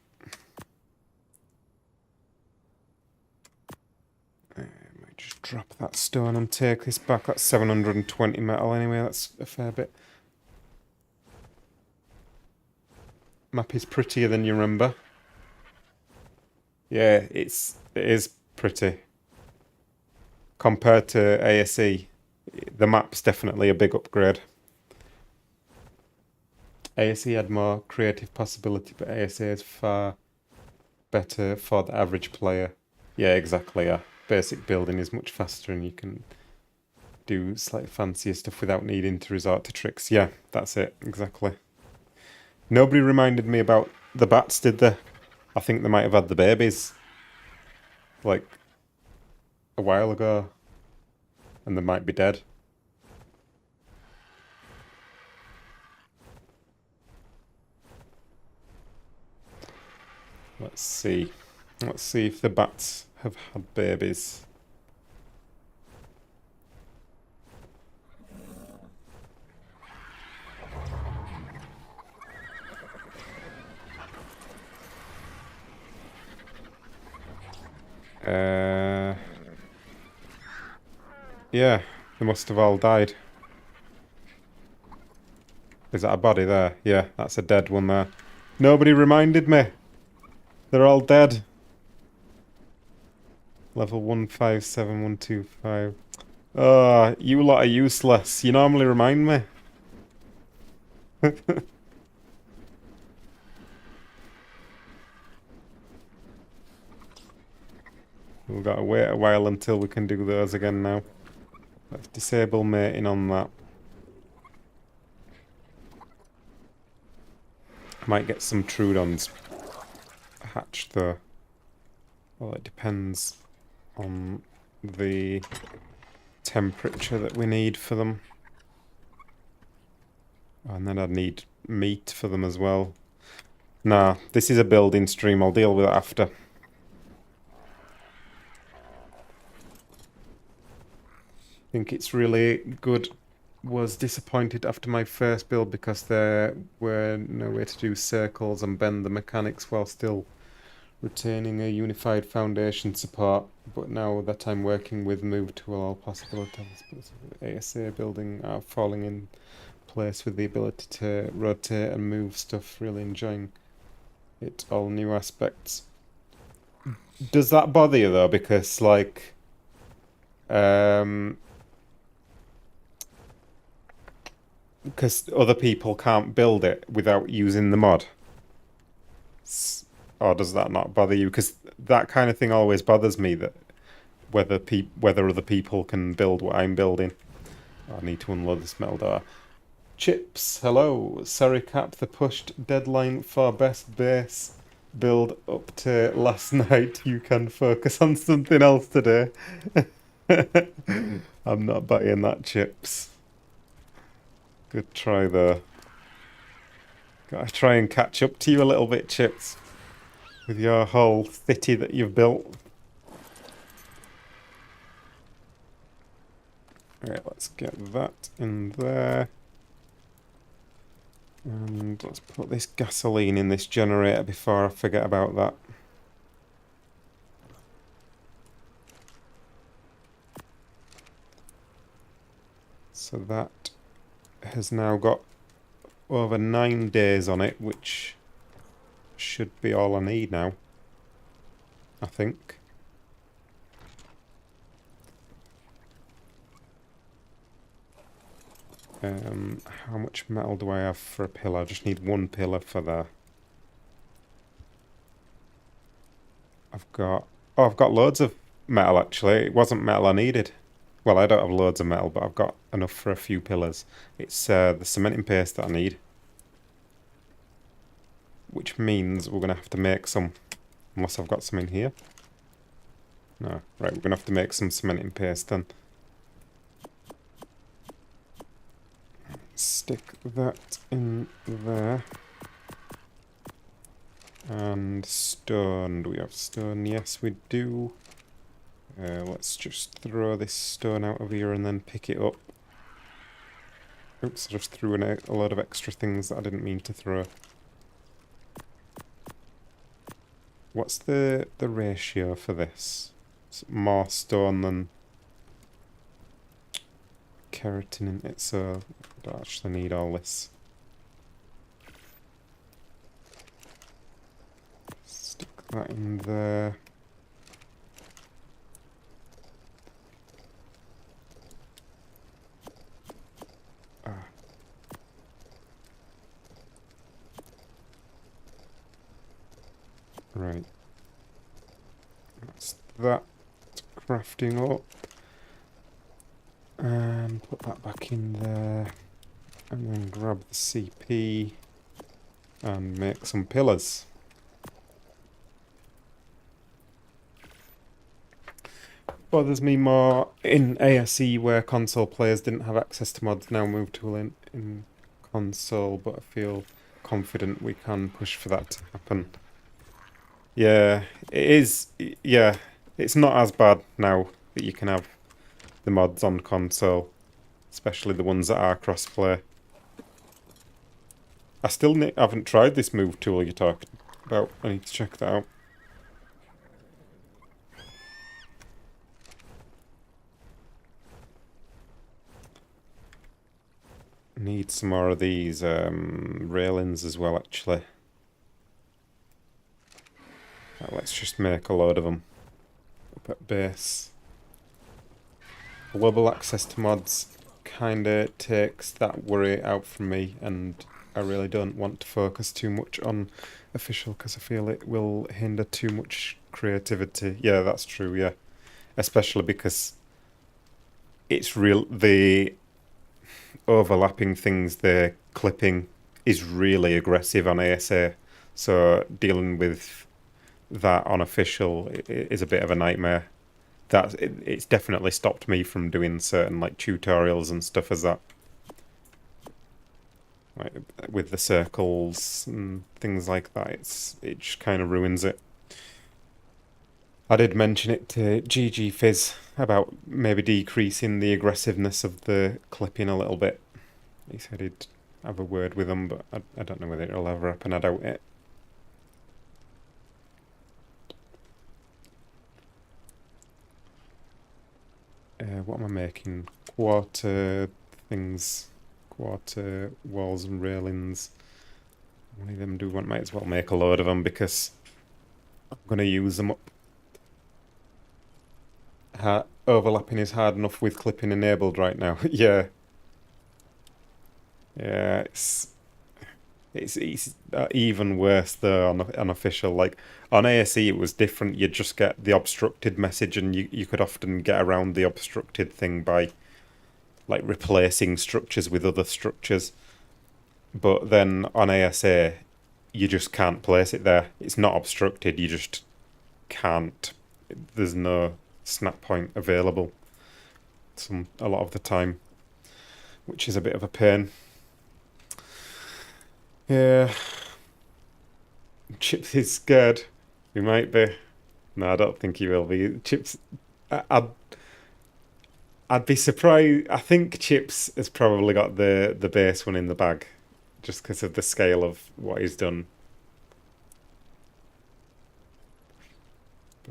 I might just drop that stone and take this back. That's 720 metal anyway, that's a fair bit. Map is prettier than you remember. Yeah, it is pretty. compared to ASE, the map's definitely a big upgrade. ASE had more creative possibility, but ASA is far better for the average player. Yeah, exactly, yeah. Basic building is much faster and you can do slightly fancier stuff without needing to resort to tricks. Yeah, that's it, exactly. Nobody reminded me about the bats, did they? I think they might have had the babies, like, a while ago. And they might be dead. Let's see. Let's see if the bats have had babies. Yeah, they must have all died. Is that a body there? Yeah, that's a dead one there. Nobody reminded me. They're all dead. Level 157125. Oh, you lot are useless. You normally remind me. We've got to wait a while until we can do those again now. Let's disable mating on that. Might get some Trudons hatched though. Well, it depends on the temperature that we need for them. Oh, and then I'd need meat for them as well. Nah, this is a building stream. I'll deal with it after. I think it's really good. Was disappointed after my first build because there were no way to do circles and bend the mechanics while still retaining a unified foundation support. But now that I'm working with move to all possibilities, ASA building are falling in place with the ability to rotate and move stuff, really enjoying it, all new aspects. Does that bother you though? Because like because other people can't build it without using the mod. Or does that not bother you? Because that kind of thing always bothers me, that whether other people can build what I'm building. I need to unload this metal door. Chips, hello. Sorry, Cap, the pushed deadline for best base build up to last night. You can focus on something else today. I'm not buying that, Chips. Good try though. Gotta try and catch up to you a little bit, Chips, with your whole city that you've built. Right, let's get that in there. And let's put this gasoline in this generator before I forget about that. So that has now got over 9 days on it, which should be all I need now, I think. How much metal do I have for a pillar? I just need one pillar for there. I've got loads of metal actually. It wasn't metal I needed. Well, I don't have loads of metal, but I've got enough for a few pillars. It's the cementing paste that I need. Which means we're going to have to make some, unless I've got some in here. No, right, we're going to have to make some cementing paste then. Stick that in there. And stone. Do we have stone? Yes, we do. Let's just throw this stone out of here and then pick it up. Oops, I just threw in a load of extra things that I didn't mean to throw. What's the ratio for this? It's more stone than keratin in it, so I don't actually need all this. Stick that in there. Right. That's that crafting up. And put that back in there. And then grab the CP and make some pillars. Bothers me more in ASE where console players didn't have access to mods, now moved to in console, but I feel confident we can push for that to happen. Yeah, it is. Yeah, it's not as bad now that you can have the mods on console, especially the ones that are crossplay. I still haven't tried this move tool you're talking about. I need to check that out. Need some more of these railings as well, actually. Let's just make a load of them up at base. Global access to mods kinda takes that worry out from me, and I really don't want to focus too much on official because I feel it will hinder too much creativity. Yeah, that's true, yeah. Especially because it's real, the overlapping things they're clipping is really aggressive on ASA, so dealing with that on official is a bit of a nightmare. It's definitely stopped me from doing certain like tutorials and stuff as that, like with the circles and things like that. It just kind of ruins it. I did mention it to GG Fizz about maybe decreasing the aggressiveness of the clipping a little bit. He said he'd have a word with them, but I don't know whether it'll ever happen. I doubt it. What am I making? Quarter things, quarter walls and railings. One of them might as well make a load of them because I'm going to use them up. Overlapping is hard enough with clipping enabled right now. Yeah. Yeah, it's even worse though on unofficial. Like on ASE it was different. You'd just get the obstructed message, and you could often get around the obstructed thing by like replacing structures with other structures. But then on ASA you just can't place it there. It's not obstructed, you just can't. There's no snap point available a lot of the time, which is a bit of a pain. Yeah. Chips is scared. He might be. No, I don't think he will be. Chips, I'd be surprised. I think Chips has probably got the base one in the bag, just because of the scale of what he's done.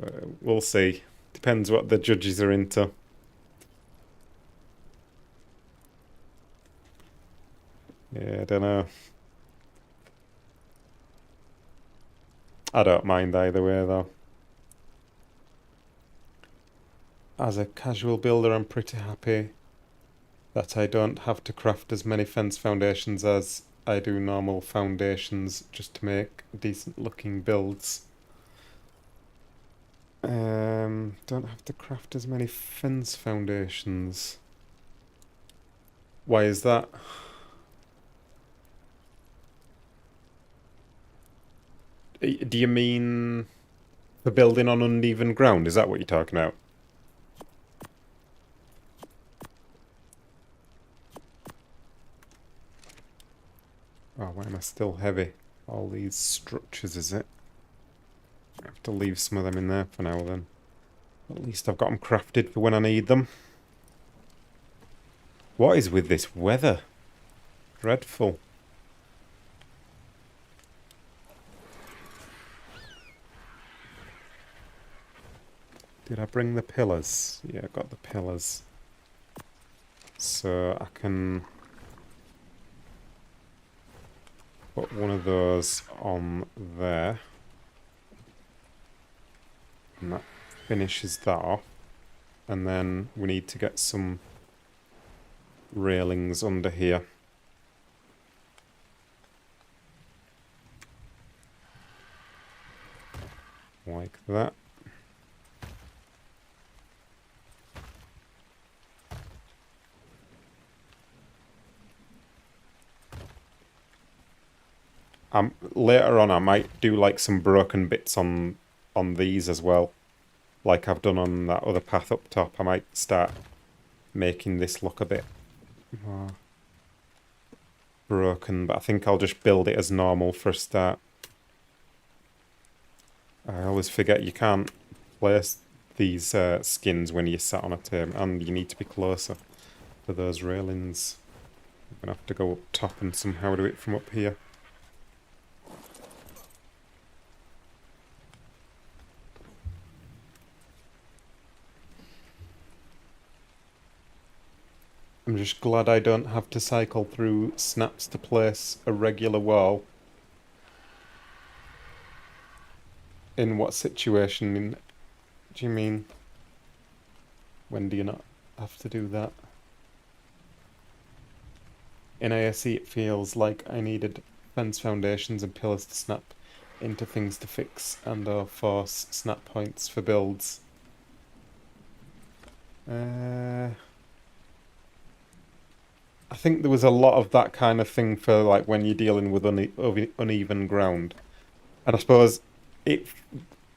But we'll see. Depends what the judges are into. Yeah, I don't know. I don't mind either way though. As a casual builder, I'm pretty happy that I don't have to craft as many fence foundations as I do normal foundations just to make decent looking builds. Don't have to craft as many fence foundations. Why is that? Do you mean for building on uneven ground? Is that what you're talking about? Oh, why am I still heavy? All these structures, is it? I have to leave some of them in there for now then. At least I've got them crafted for when I need them. What is with this weather? Dreadful. Did I bring the pillars? Yeah, I got the pillars. So I can put one of those on there. And that finishes that off. And then we need to get some railings under here. Like that. Later on I might do like some broken bits on these as well. Like I've done on that other path up top. I might start making this look a bit more broken, but I think I'll just build it as normal for a start. I always forget you can't place these skins when you're sat on a table, and you need to be closer to those railings. I'm gonna have to go up top and somehow do it from up here. I'm just glad I don't have to cycle through snaps to place a regular wall. In what situation do you mean? When do you not have to do that? In ASE it feels like I needed fence foundations and pillars to snap into things to fix and or force snap points for builds. I think there was a lot of that kind of thing for like when you're dealing with uneven ground. And I suppose it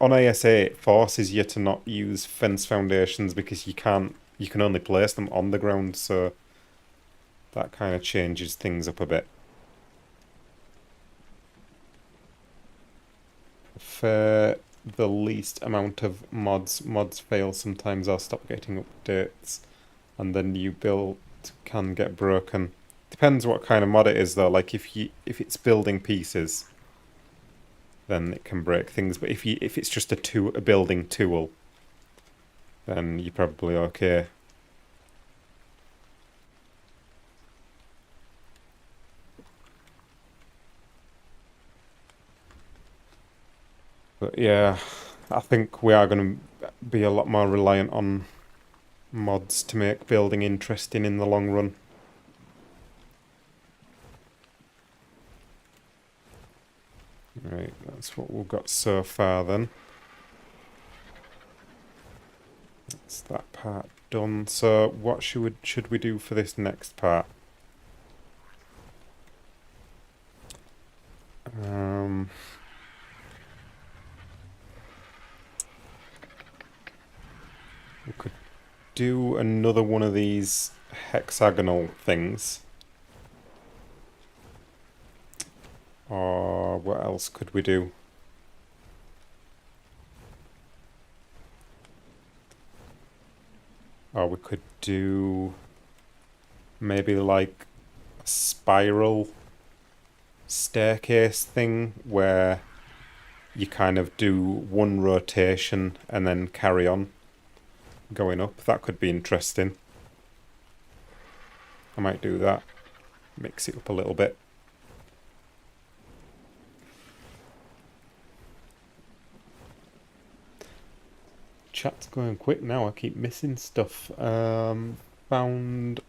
on ASA it forces you to not use fence foundations because you can only place them on the ground, so that kind of changes things up a bit. For the least amount of mods fail sometimes or stop getting updates, and the new build can get broken. Depends what kind of mod it is though. Like if it's building pieces, then it can break things. But if it's just a building tool, then you're probably okay. But yeah, I think we are going to be a lot more reliant on mods to make building interesting in the long run. Right, that's what we've got so far then. That's that part done. So what should we do for this next part? We could do another one of these hexagonal things. Or what else could we do? Or we could do maybe like a spiral staircase thing where you kind of do one rotation and then carry on going up. That could be interesting. I might do that. Mix it up a little bit. Chat's going quick now. I keep missing stuff. Found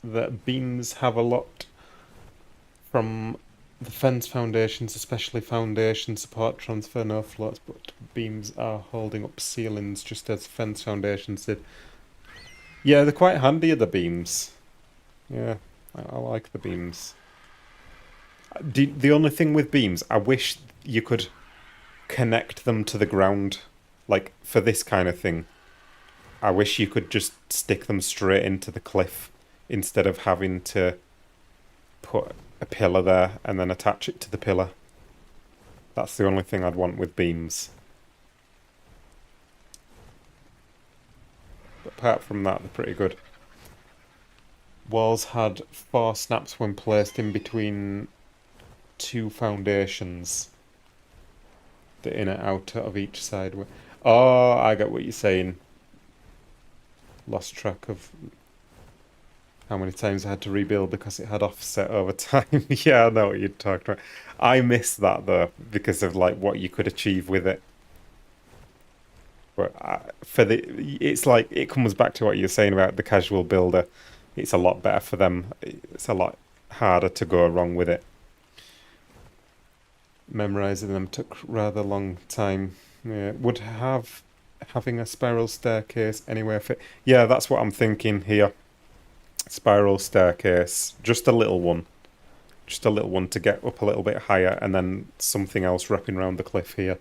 that beams have a lot from the fence foundations, especially foundation support transfer, no floats, but beams are holding up ceilings just as fence foundations did. Yeah, they're quite handy, the beams. Yeah, I like the beams. The only thing with beams, I wish you could connect them to the ground. Like, for this kind of thing, I wish you could just stick them straight into the cliff instead of having to put a pillar there and then attach it to the pillar. That's the only thing I'd want with beams. But apart from that, they're pretty good. Walls had 4 snaps when placed in between 2 foundations. The inner outer of each side. Oh, I get what you're saying. Lost track of how many times I had to rebuild because it had offset over time. Yeah, I know what you're talking about. I miss that though because of like what you could achieve with it. But it's like it comes back to what you're saying about the casual builder. It's a lot better for them. It's a lot harder to go wrong with it. Memorizing them took rather long time. Yeah, would having a spiral staircase anywhere fit? Yeah, that's what I'm thinking here. Spiral staircase, just a little one. Just a little one to get up a little bit higher, and then something else wrapping around the cliff here.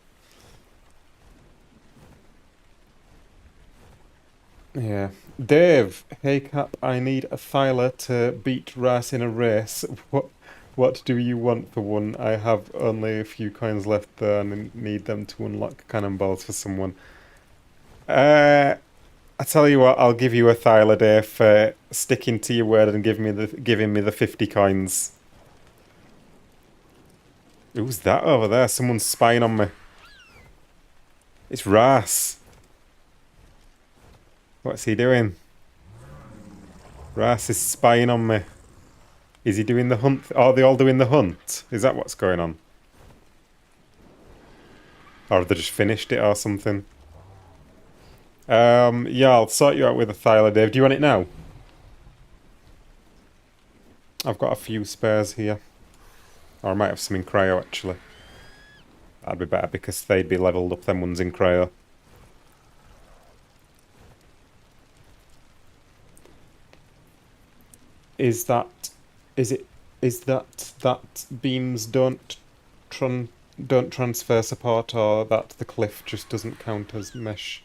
Yeah. Dave, hey Cap, I need a Thyla to beat Ras in a race. What do you want for one? I have only a few coins left there and need them to unlock cannonballs for someone. I tell you what, I'll give you a Thyla, Dave, for sticking to your word and giving me the 50 coins. Who's that over there? Someone's spying on me. It's Ras. What's he doing? Ras is spying on me. Is he doing the hunt? Are they all doing the hunt? Is that what's going on? Or have they just finished it or something? Yeah, I'll sort you out with a Thyla, Dave. Do you want it now? I've got a few spares here. Or I might have some in cryo, actually. That'd be better because they'd be leveled up, them ones in cryo. Is that beams don't transfer support, or that the cliff just doesn't count as mesh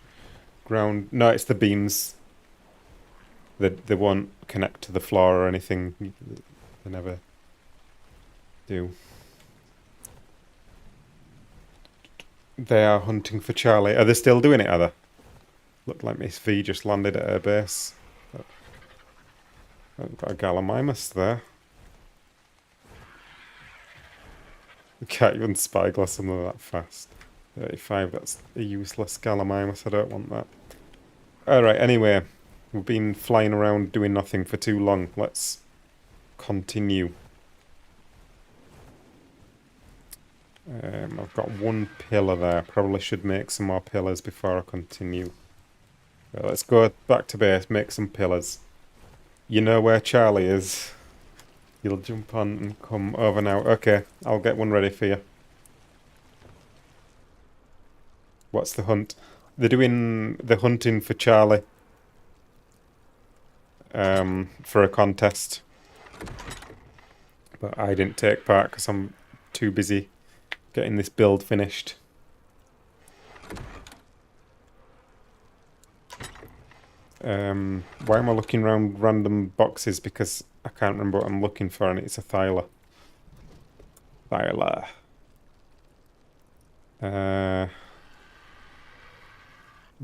ground? No, it's the beams. They won't connect to the floor or anything. They never do. They are hunting for Charlie. Are they still doing it, are they? Looked like Miss V just landed at her base. I've got a Gallimimus there. Can't even spyglass something that fast. 35, that's a useless Gallimimus. I don't want that. Alright, anyway. We've been flying around doing nothing for too long. Let's continue. I've got one pillar there. Probably should make some more pillars before I continue. Let's go back to base, make some pillars. You know where Charlie is. You'll jump on and come over now. Okay, I'll get one ready for you. What's the hunt? They're doing the hunting for Charlie. For a contest. But I didn't take part because I'm too busy getting this build finished. Why am I looking around random boxes? Because I can't remember what I'm looking for, and it's a Thyla. Thyla.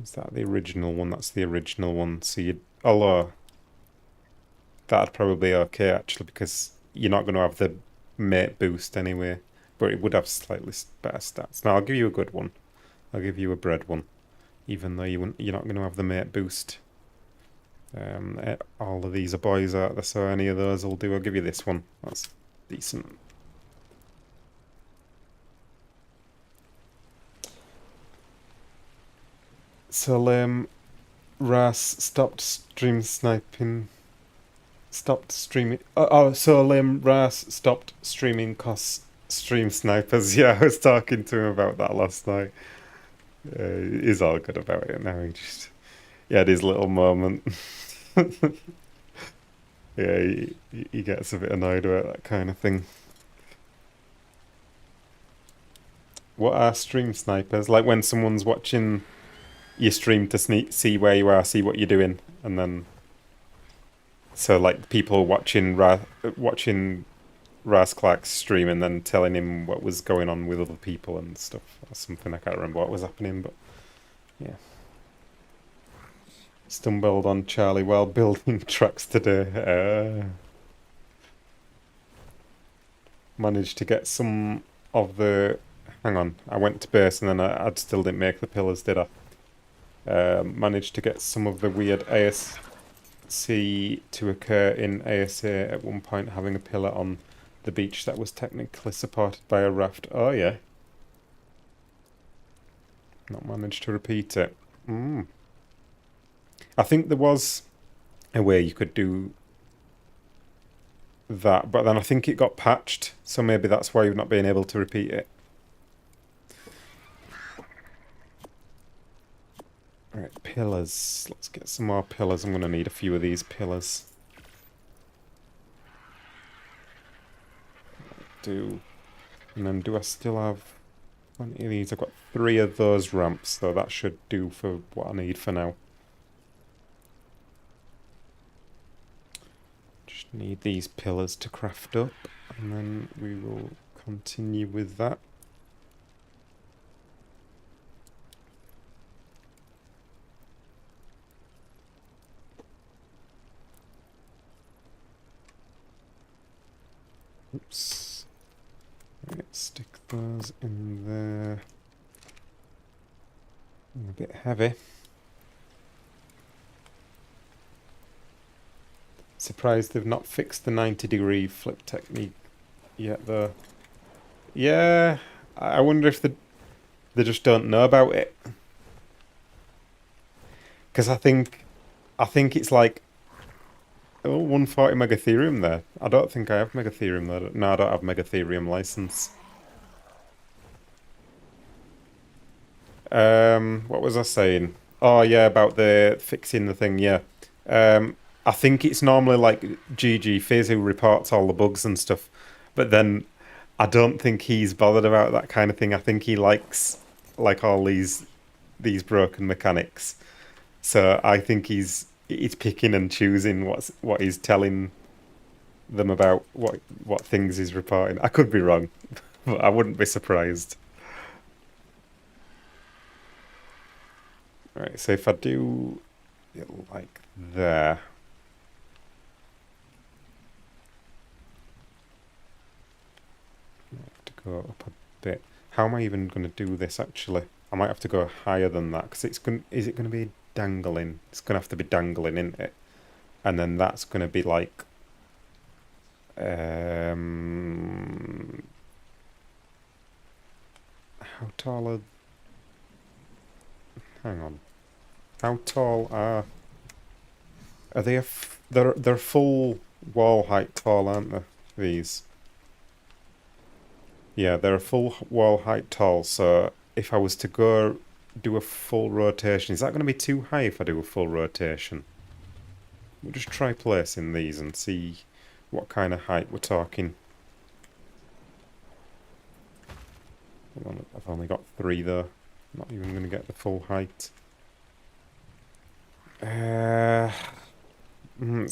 Is that the original one? That's the original one. So you'd... Although... That'd probably be okay, actually, because you're not going to have the mate boost anyway. But it would have slightly better stats. Now, I'll give you a good one. I'll give you a bread one. Even though you're not going to have the mate boost. All of these are boys out there, so any of those will do. I'll give you this one. That's decent. So, Ras stopped stream sniping. Stopped streaming. So Ras stopped streaming cause stream snipers. Yeah, I was talking to him about that last night. He's all good about it now. He had his little moment. Yeah, he gets a bit annoyed about that kind of thing. What are stream snipers? Like when someone's watching your stream to see where you are, see what you're doing, and then... So like people watching Ras Clark's stream and then telling him what was going on with other people and stuff or something. I can't remember what was happening, but yeah. Stumbled on Charlie while building tracks today. Managed to get some of the... Hang on, I went to base and then I still didn't make the pillars, did I? Managed to get some of the weird ASC to occur in ASA at one point, having a pillar on the beach that was technically supported by a raft. Oh yeah. Not managed to repeat it. I think there was a way you could do that, but then I think it got patched, so maybe that's why you've not been able to repeat it. Right, pillars. Let's get some more pillars. I'm going to need a few of these pillars. And then do I still have plenty of these? I've got 3 of those ramps, so that should do for what I need for now. Just need these pillars to craft up, and then we will continue with that. Oops. Right, stick those in there. A bit heavy. Surprised they've not fixed the 90-degree flip technique yet, though. Yeah, I wonder if they just don't know about it. Because I think it's like 140 megatherium there. I don't think I have megatherium there. No, I don't have megatherium license. What was I saying? Oh yeah, about the fixing the thing. Yeah. I think it's normally like GG Fizz who reports all the bugs and stuff, but then I don't think he's bothered about that kind of thing. I think he likes like all these broken mechanics. So I think he's picking and choosing what he's telling them about, what things he's reporting. I could be wrong, but I wouldn't be surprised. All right, so if I do it like there. I have to go up a bit. How am I even going to do this actually? I might have to go higher than that because is it going to be dangling? It's going to have to be dangling, isn't it? And then that's going to be like how tall are... Hang on. How tall are they? They're full wall height tall, aren't they? These. Yeah, they're a full wall height tall, so if I was to go do a full rotation, is that going to be too high if I do a full rotation? We'll just try placing these and see what kind of height we're talking. I've only got 3 though. Not even going to get the full height. It's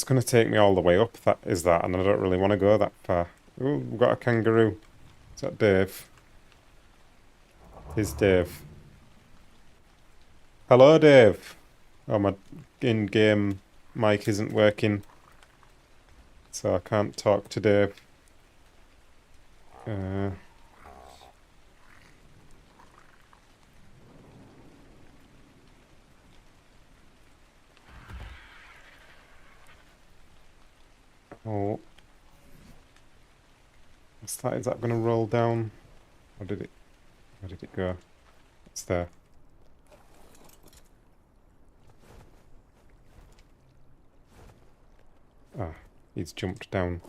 going to take me all the way up, and I don't really want to go that far. Oh, we've got a kangaroo. Is that Dave? It is Dave. Hello, Dave. Oh, my in-game mic isn't working, so I can't talk to Dave. Oh. Is that going to roll down? Or where did it go? It's there. Ah, he's jumped down.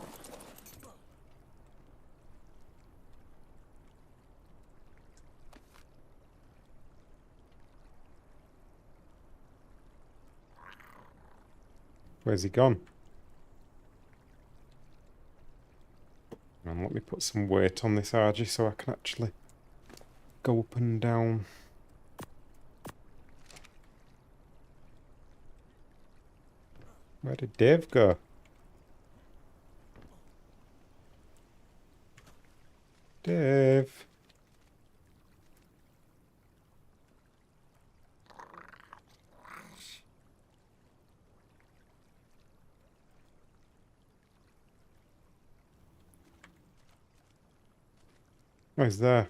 Where's he gone? And let me put some weight on this RG so I can actually go up and down. Where did Dave go? Dave. Oh, he's there.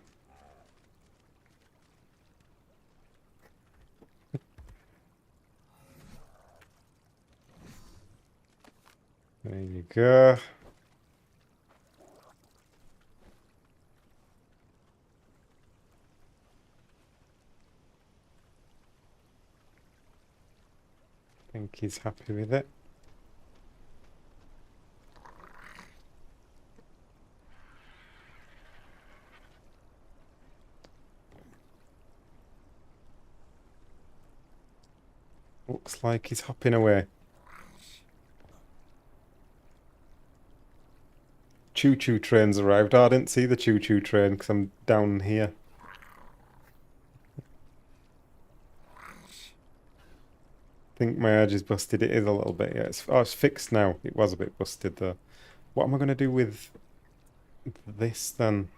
There you go. I think he's happy with it. Looks like he's hopping away. Choo-choo train's arrived. Oh, I didn't see the choo-choo train because I'm down here. I think my edge is busted. It is a little bit, yeah. It's fixed now. It was a bit busted though. What am I going to do with this then?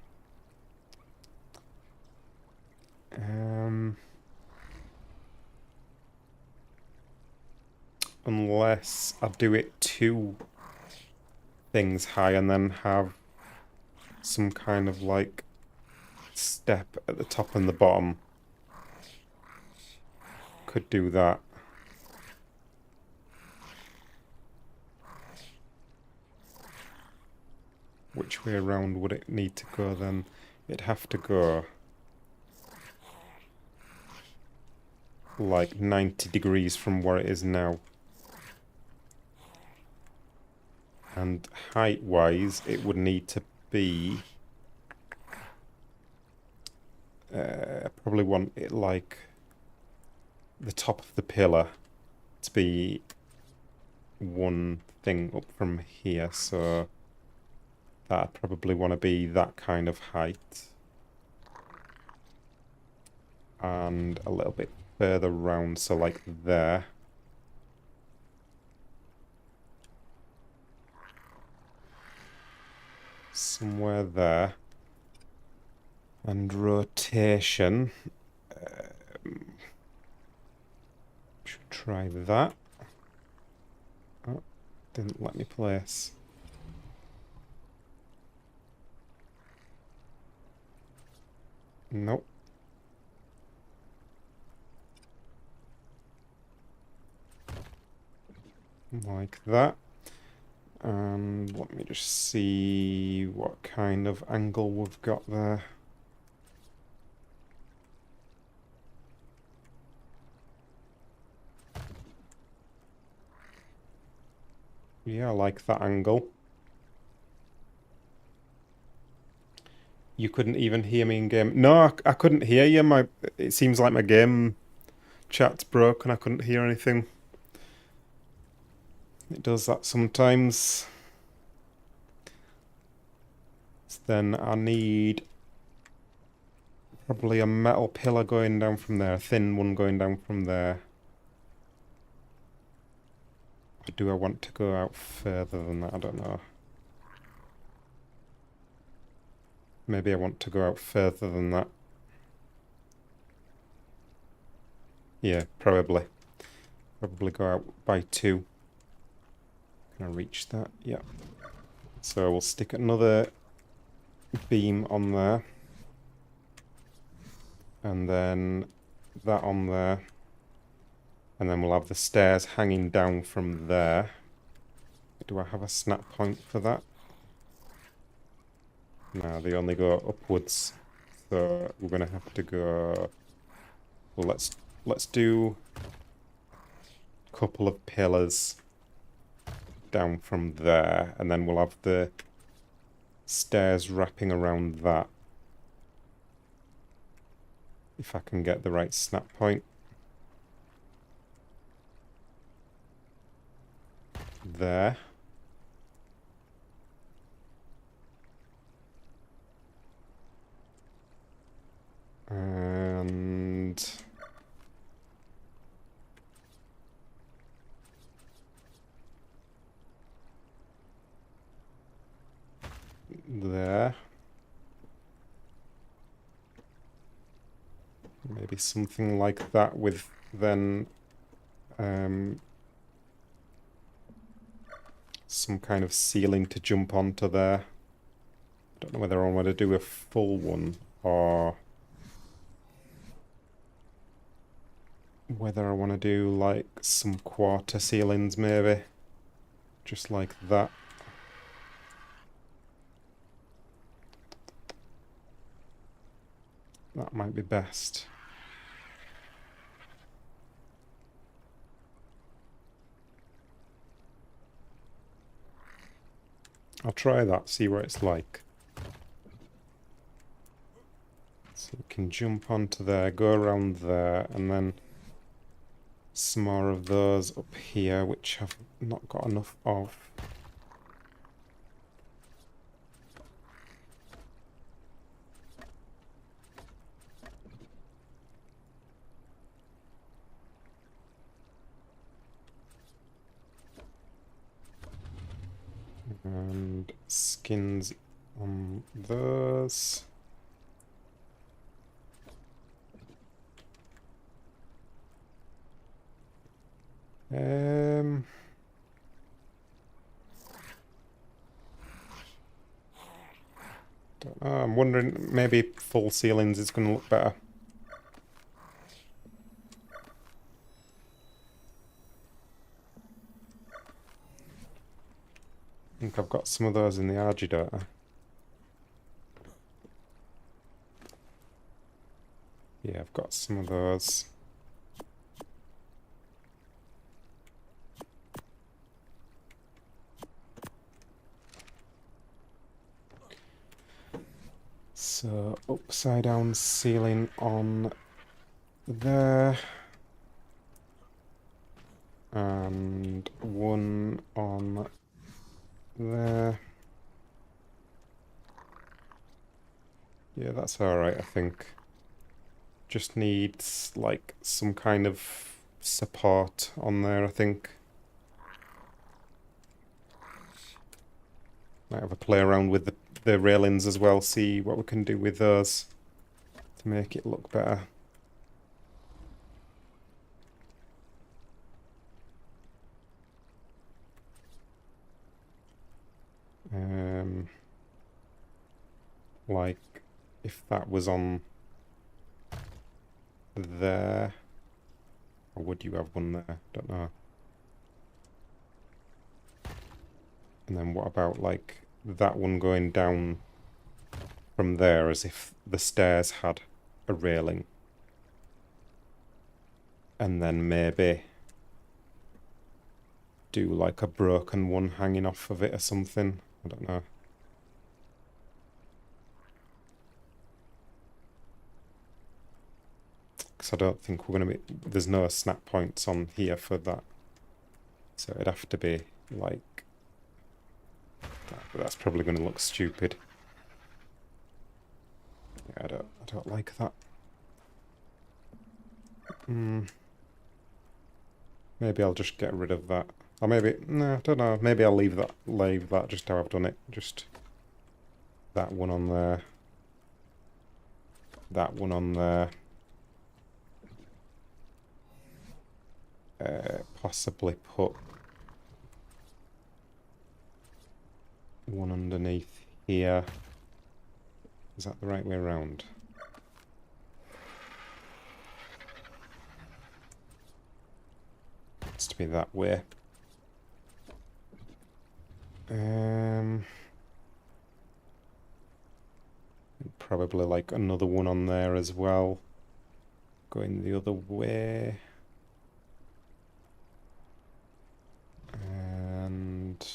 Unless I do it 2 things high and then have some kind of like step at the top and the bottom. Could do that. Which way around would it need to go then? It'd have to go like 90 degrees from where it is now. And height-wise, it would need to be... probably want it like the top of the pillar to be 1 thing up from here, so that'd probably want to be that kind of height. And a little bit further round, so like there. Somewhere there. And rotation. Should try that. Oh, didn't let me place. Nope. Like that. And let me just see what kind of angle we've got there. Yeah, I like that angle. You couldn't even hear me in game. No, I couldn't hear you. It seems like my game chat's broken. I couldn't hear anything. It does that sometimes. So then I need probably a metal pillar going down from there, a thin one going down from there. Or do I want to go out further than that? I don't know. Maybe I want to go out further than that. Yeah, probably. Probably go out by 2. Can I reach that? Yeah. So we'll stick another beam on there. And then that on there. And then we'll have the stairs hanging down from there. Do I have a snap point for that? No, they only go upwards. So we're gonna have to go... Well, let's do a couple of pillars down from there, and then we'll have the stairs wrapping around that. If I can get the right snap point. There. And there. Maybe something like that with then some kind of ceiling to jump onto there. I don't know whether I want to do a full one or whether I want to do like some quarter ceilings maybe. Just like that. That might be best. I'll try that, see what it's like. So we can jump onto there, go around there, and then some more of those up here, which I've not got enough of. And skins on those. Don't know, I'm wondering maybe full ceilings is going to look better. I think I've got some of those in the agitator. Yeah, I've got some of those. So, upside down ceiling on there. And one on there. Yeah, that's alright, I think. Just needs, like, some kind of support on there, I think. Might have a play around with the railings as well, see what we can do with those to make it look better. Like, if that was on there, or would you have one there? Don't know. And then what about, like, that one going down from there as if the stairs had a railing? And then maybe do, like, a broken one hanging off of it or something. I don't know. Because I don't think we're going to be... There's no snap points on here for that. So it'd have to be, like... But that's probably going to look stupid. Yeah, I don't like that. Maybe I'll just get rid of that. Or maybe... No, I don't know. Maybe I'll leave that just how I've done it. Just that one on there. That one on there. Possibly put one underneath here. Is that the right way around? It's to be that way. Probably like another one on there as well. Going the other way. And...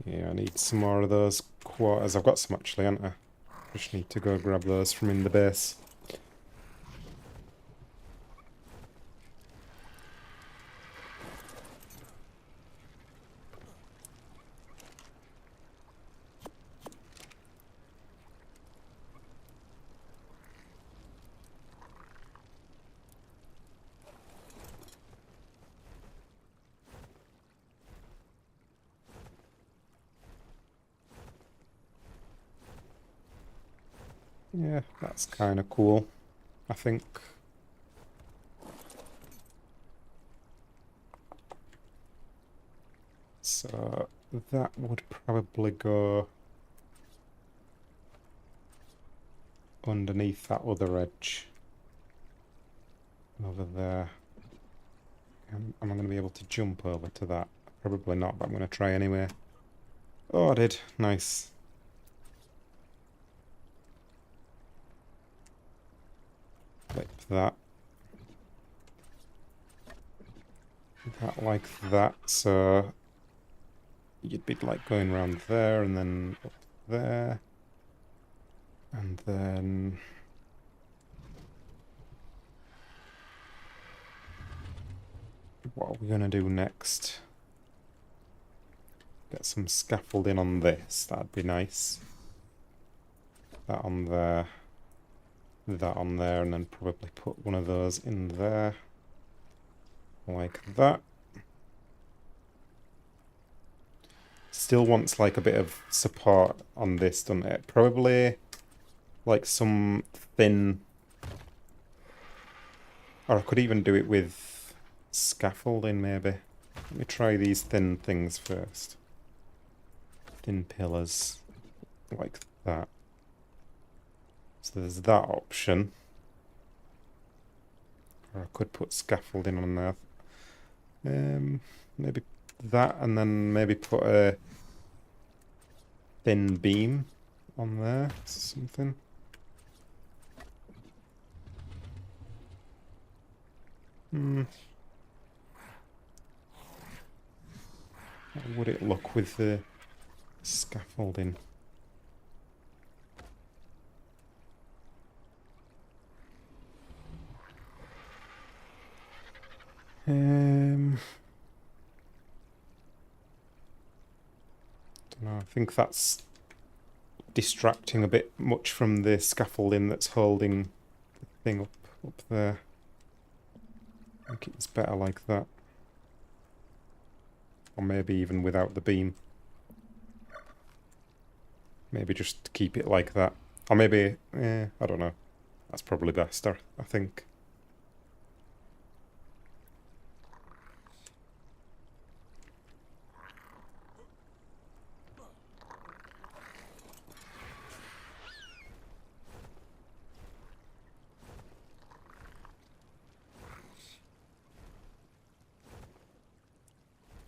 yeah, I need some more of those quarters. I've got some actually, haven't I? Just need to go grab those from in the base. Yeah, that's kind of cool, I think. So that would probably go underneath that other edge over there. Am I going to be able to jump over to that? Probably not, but I'm going to try anyway. Oh, I did. Nice. Flip that. That like that, so you'd be like going around there and then up there. And then... what are we going to do next? Get some scaffolding on this, that'd be nice. That on there. That on there, and then probably put one of those in there. Like that. Still wants like a bit of support on this, doesn't it? Probably like some thin... or I could even do it with scaffolding, maybe. Let me try these thin things first. Thin pillars. Like that. So there's that option. Or I could put scaffolding on there. Maybe that, and then maybe put a thin beam on there, something. How would it look with the scaffolding? Don't know, I think that's distracting a bit much from the scaffolding that's holding the thing up there. I think it's better like that. Or maybe even without the beam. Maybe just keep it like that. Or maybe, I don't know. That's probably best, I think.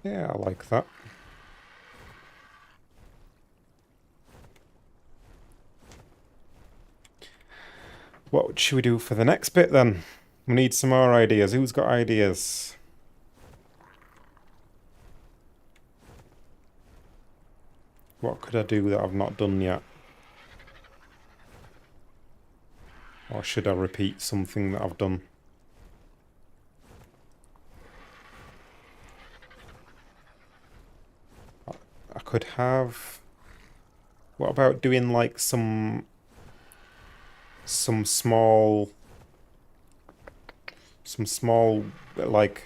Yeah, I like that. What should we do for the next bit then? We need some more ideas. Who's got ideas? What could I do that I've not done yet? Or should I repeat something that I've done? I could have... what about doing like some small like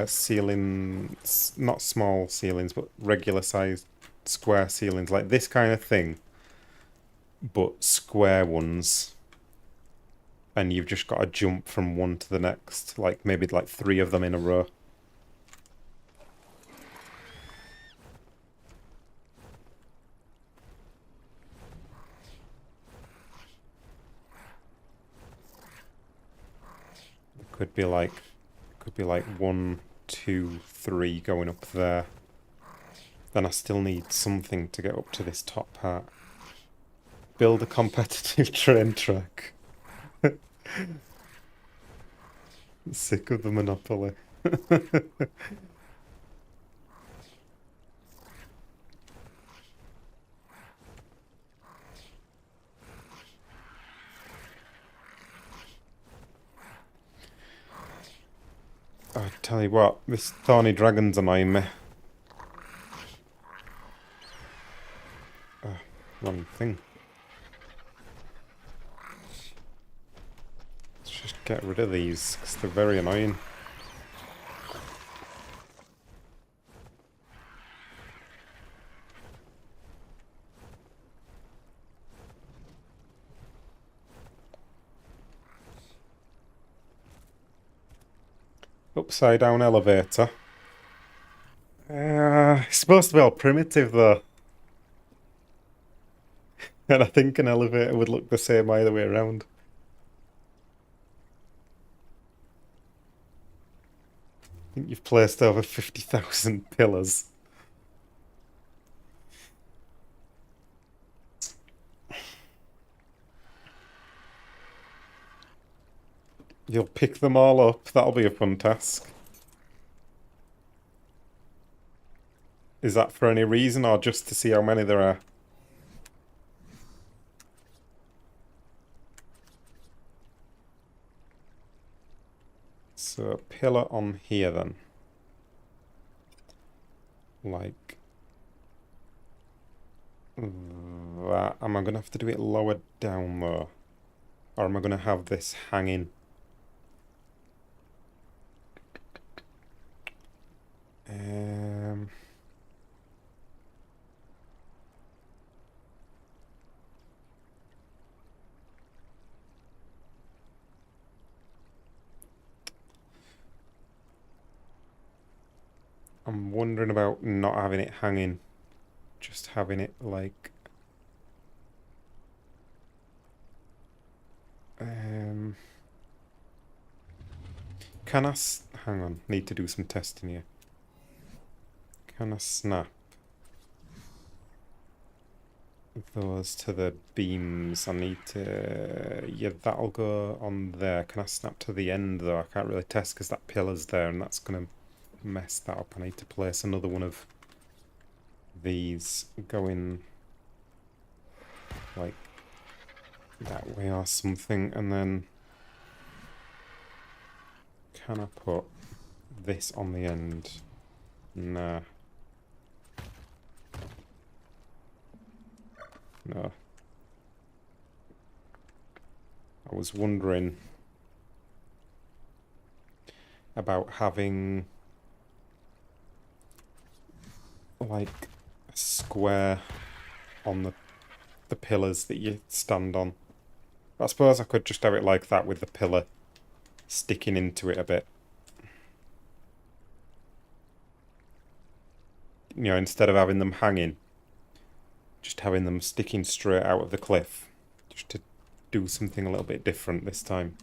ceilings, not small ceilings, but regular sized square ceilings, like this kind of thing, but square ones, and you've just got to jump from one to the next, like maybe like 3 of them in a row. Could be like 1, 2, 3 going up there. Then I still need something to get up to this top part. Build a competitive train track. Sick of the monopoly. I tell you what, this thorny dragon's annoying me. Wrong thing. Let's just get rid of these, because they're very annoying. Upside down elevator. It's supposed to be all primitive though. And I think an elevator would look the same either way around. I think you've placed over 50,000 pillars. You'll pick them all up. That'll be a fun task. Is that for any reason or just to see how many there are? So pillar on here then. Like that. Am I going to have to do it lower down though? Or am I going to have this hanging? I'm wondering about not having it hanging, just having it like can I hang on, need to do some testing here. Can I snap those to the beams? I need to, yeah, that'll go on there. Can I snap to the end though? I can't really test because that pillar's there and that's gonna mess that up. I need to place another one of these going like that way or something, and then can I put this on the end? Nah. No. I was wondering about having like a square on the pillars that you stand on. I suppose I could just have it like that with the pillar sticking into it a bit. You know, instead of having them hanging, just having them sticking straight out of the cliff. Just to do something a little bit different this time.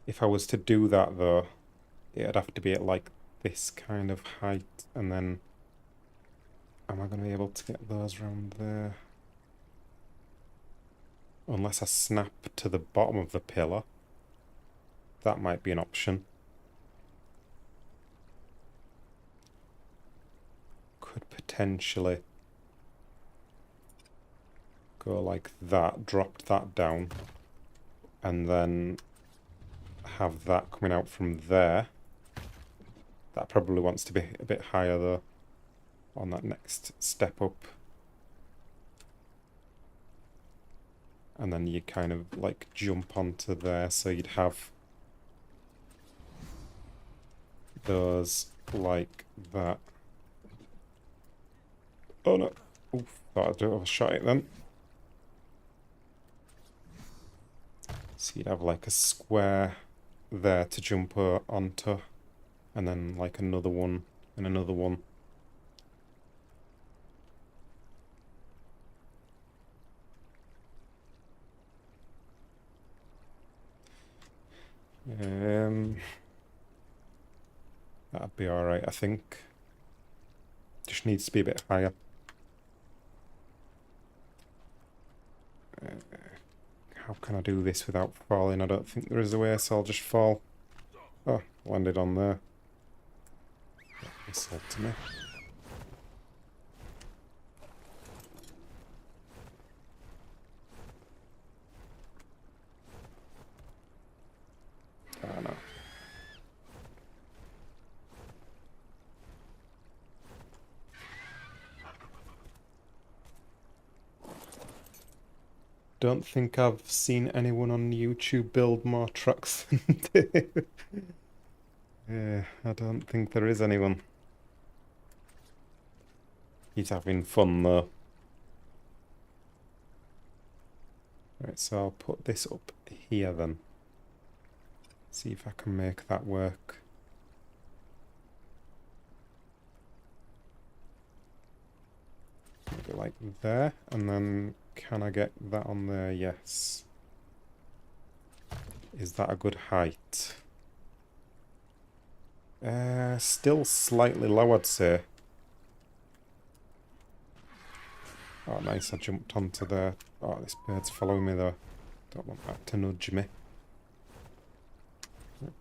If I was to do that though, it'd have to be at like this kind of height, and then am I going to be able to get those around there? Unless I snap to the bottom of the pillar. That might be an option. Could potentially go like that, drop that down, and then have that coming out from there. That probably wants to be a bit higher though, on that next step up. And then you kind of like jump onto there, so you'd have those like that. Oh no! Oof, thought I'd overshot it then. So you'd have like a square there to jump onto, and then like another one and another one. That'd be alright, I think. Just needs to be a bit higher. How can I do this without falling? I don't think there is a way, so I'll just fall. Oh, landed on there. Missile to me. Ah, no. Don't think I've seen anyone on YouTube build more trucks than Dave. Yeah, I don't think there is anyone. He's having fun though. Right, so I'll put this up here then. See if I can make that work. Maybe like there, and then can I get that on there? Yes. Is that a good height? Still slightly low, I'd say. Oh, nice, I jumped onto there. Oh, this bird's following me though. Don't want that to nudge me.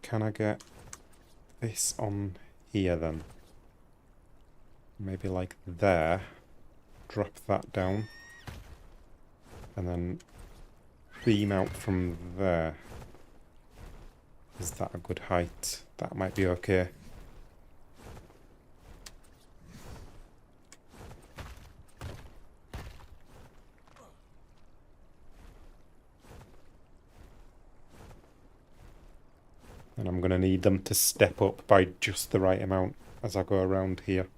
Can I get this on here then? Maybe like there. Drop that down. And then beam out from there. Is that a good height? That might be okay. And I'm going to need them to step up by just the right amount as I go around here.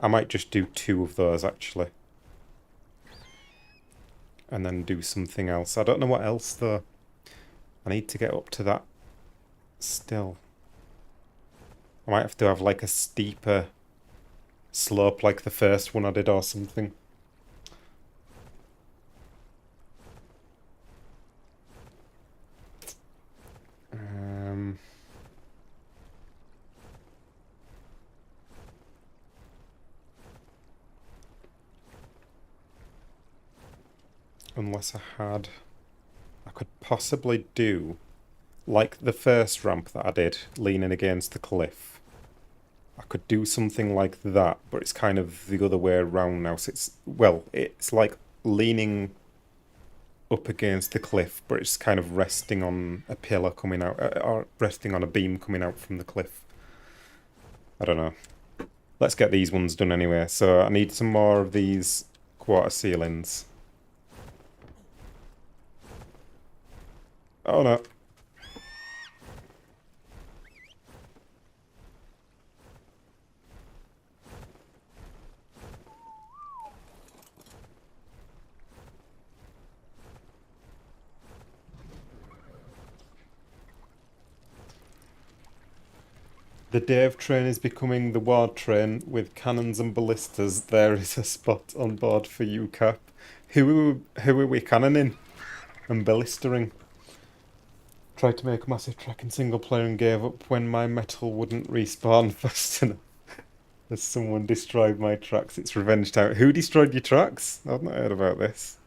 I might just do 2 of those actually. And then do something else. I don't know what else though. I need to get up to that still. I might have to have like a steeper slope like the first one I did or something. Unless I could possibly do like the first ramp that I did, leaning against the cliff. I could do something like that, but it's kind of the other way around now. So it's like leaning up against the cliff, but it's kind of resting on a pillar coming out, or resting on a beam coming out from the cliff. I don't know. Let's get these ones done anyway. So I need some more of these quarter ceilings. Oh no. The Dave train is becoming the Ward train with cannons and ballistas. There is a spot on board for you, Cap. Who are we cannoning and ballistering? Tried to make a massive track in single player and gave up when my metal wouldn't respawn fast enough. As someone destroyed my tracks, it's revenge time. Who destroyed your tracks? I've not heard about this.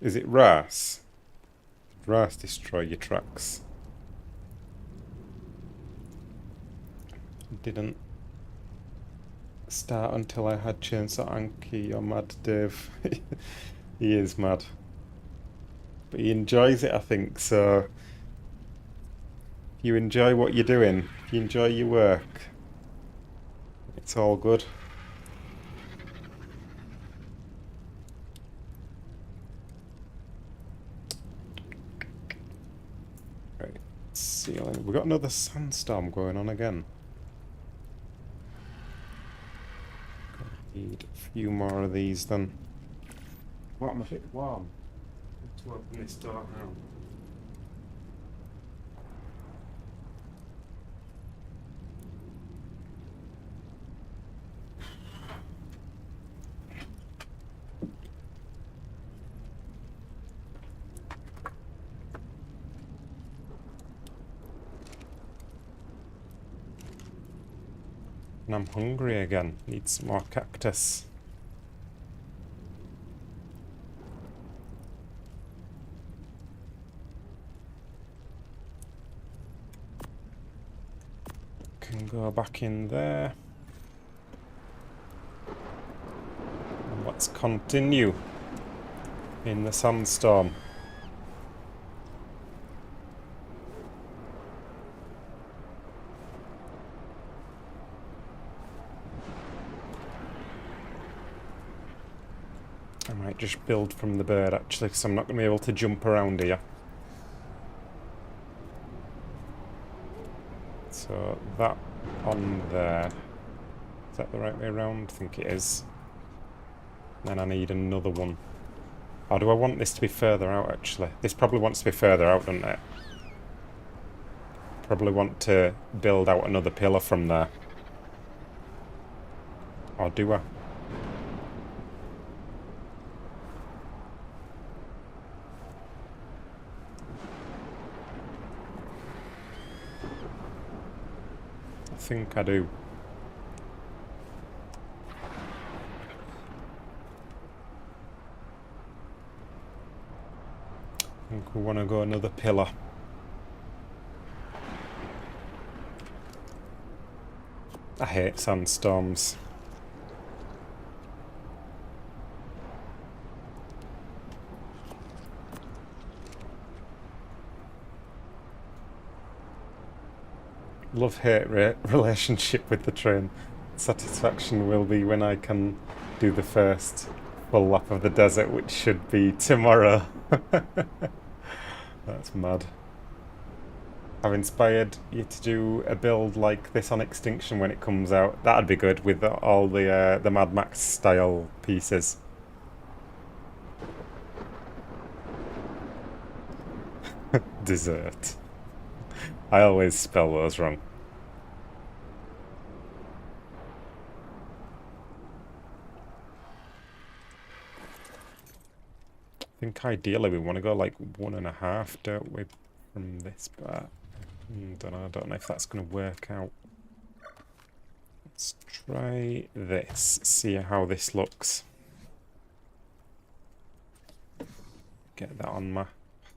Is it Ras? Did Ras destroy your tracks? Didn't start until I had Chainsaw Anki. You're mad, Dave. He is mad. But he enjoys it, I think, so... If you enjoy what you're doing, if you enjoy your work, it's all good. Right, ceiling. We've got another sandstorm going on again. Need a few more of these then. What, I'm a bit warm. To open this door now. And I'm hungry again. Need some more cactus. Can go back in there. And let's continue in the sandstorm. I might just build from the bird actually, because I'm not going to be able to jump around here. So that on there. Is that the right way around? I think it is. Then I need another one. Or do I want this to be further out actually? This probably wants to be further out, doesn't it? Probably want to build out another pillar from there. Or do I? think I do. I think we want to go another pillar. I hate sandstorms. Love-hate relationship with the train. Satisfaction will be when I can do the first full lap of the desert, which should be tomorrow. That's mad. I've inspired you to do a build like this on Extinction when it comes out. That'd be good with all the Mad Max style pieces. Dessert. I always spell those wrong. I think ideally we want to go like 1.5, don't we, from this part? I don't know if that's going to work out. Let's try this, see how this looks. Get that on my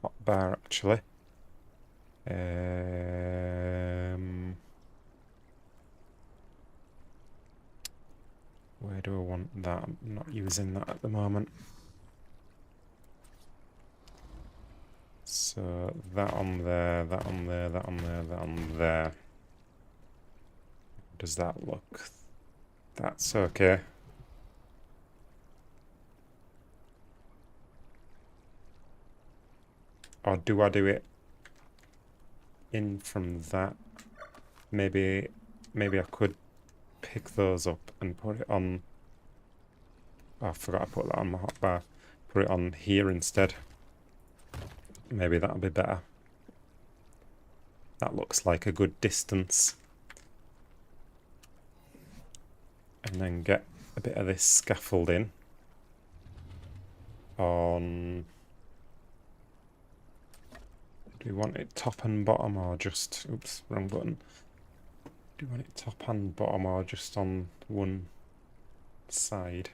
hotbar actually. Where do I want that? I'm not using that at the moment. So that on there, that on there, that on there, that on there. How does that look? That's okay. Or do I do it in from that? Maybe I could pick those up and put it on. Oh, I forgot to put that on my hotbar. Put it on here instead. Maybe that'll be better. That looks like a good distance. And then get a bit of this scaffolding on. Do we want it top and bottom or just, oops, wrong button. Do we want it top and bottom or just on one side?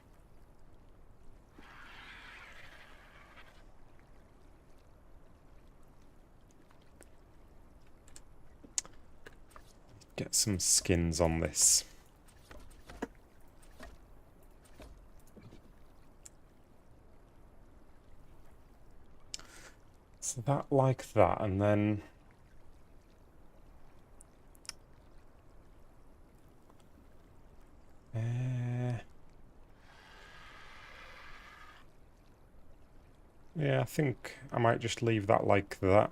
Get some skins on this. So that like that, and then yeah, I think I might just leave that like that,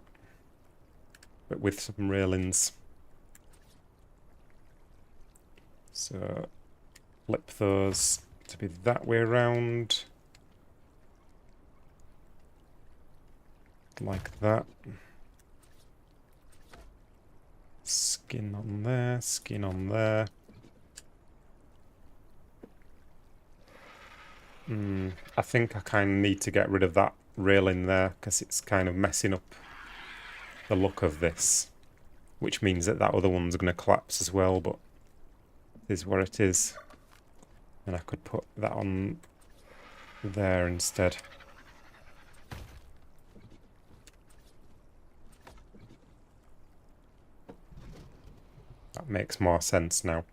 but with some railings. So flip those to be that way around. Like that. Skin on there, skin on there. I think I kind of need to get rid of that railing there because it's kind of messing up the look of this, which means that that other one's going to collapse as well, but it is what it is. And I could put that on there instead. That makes more sense now.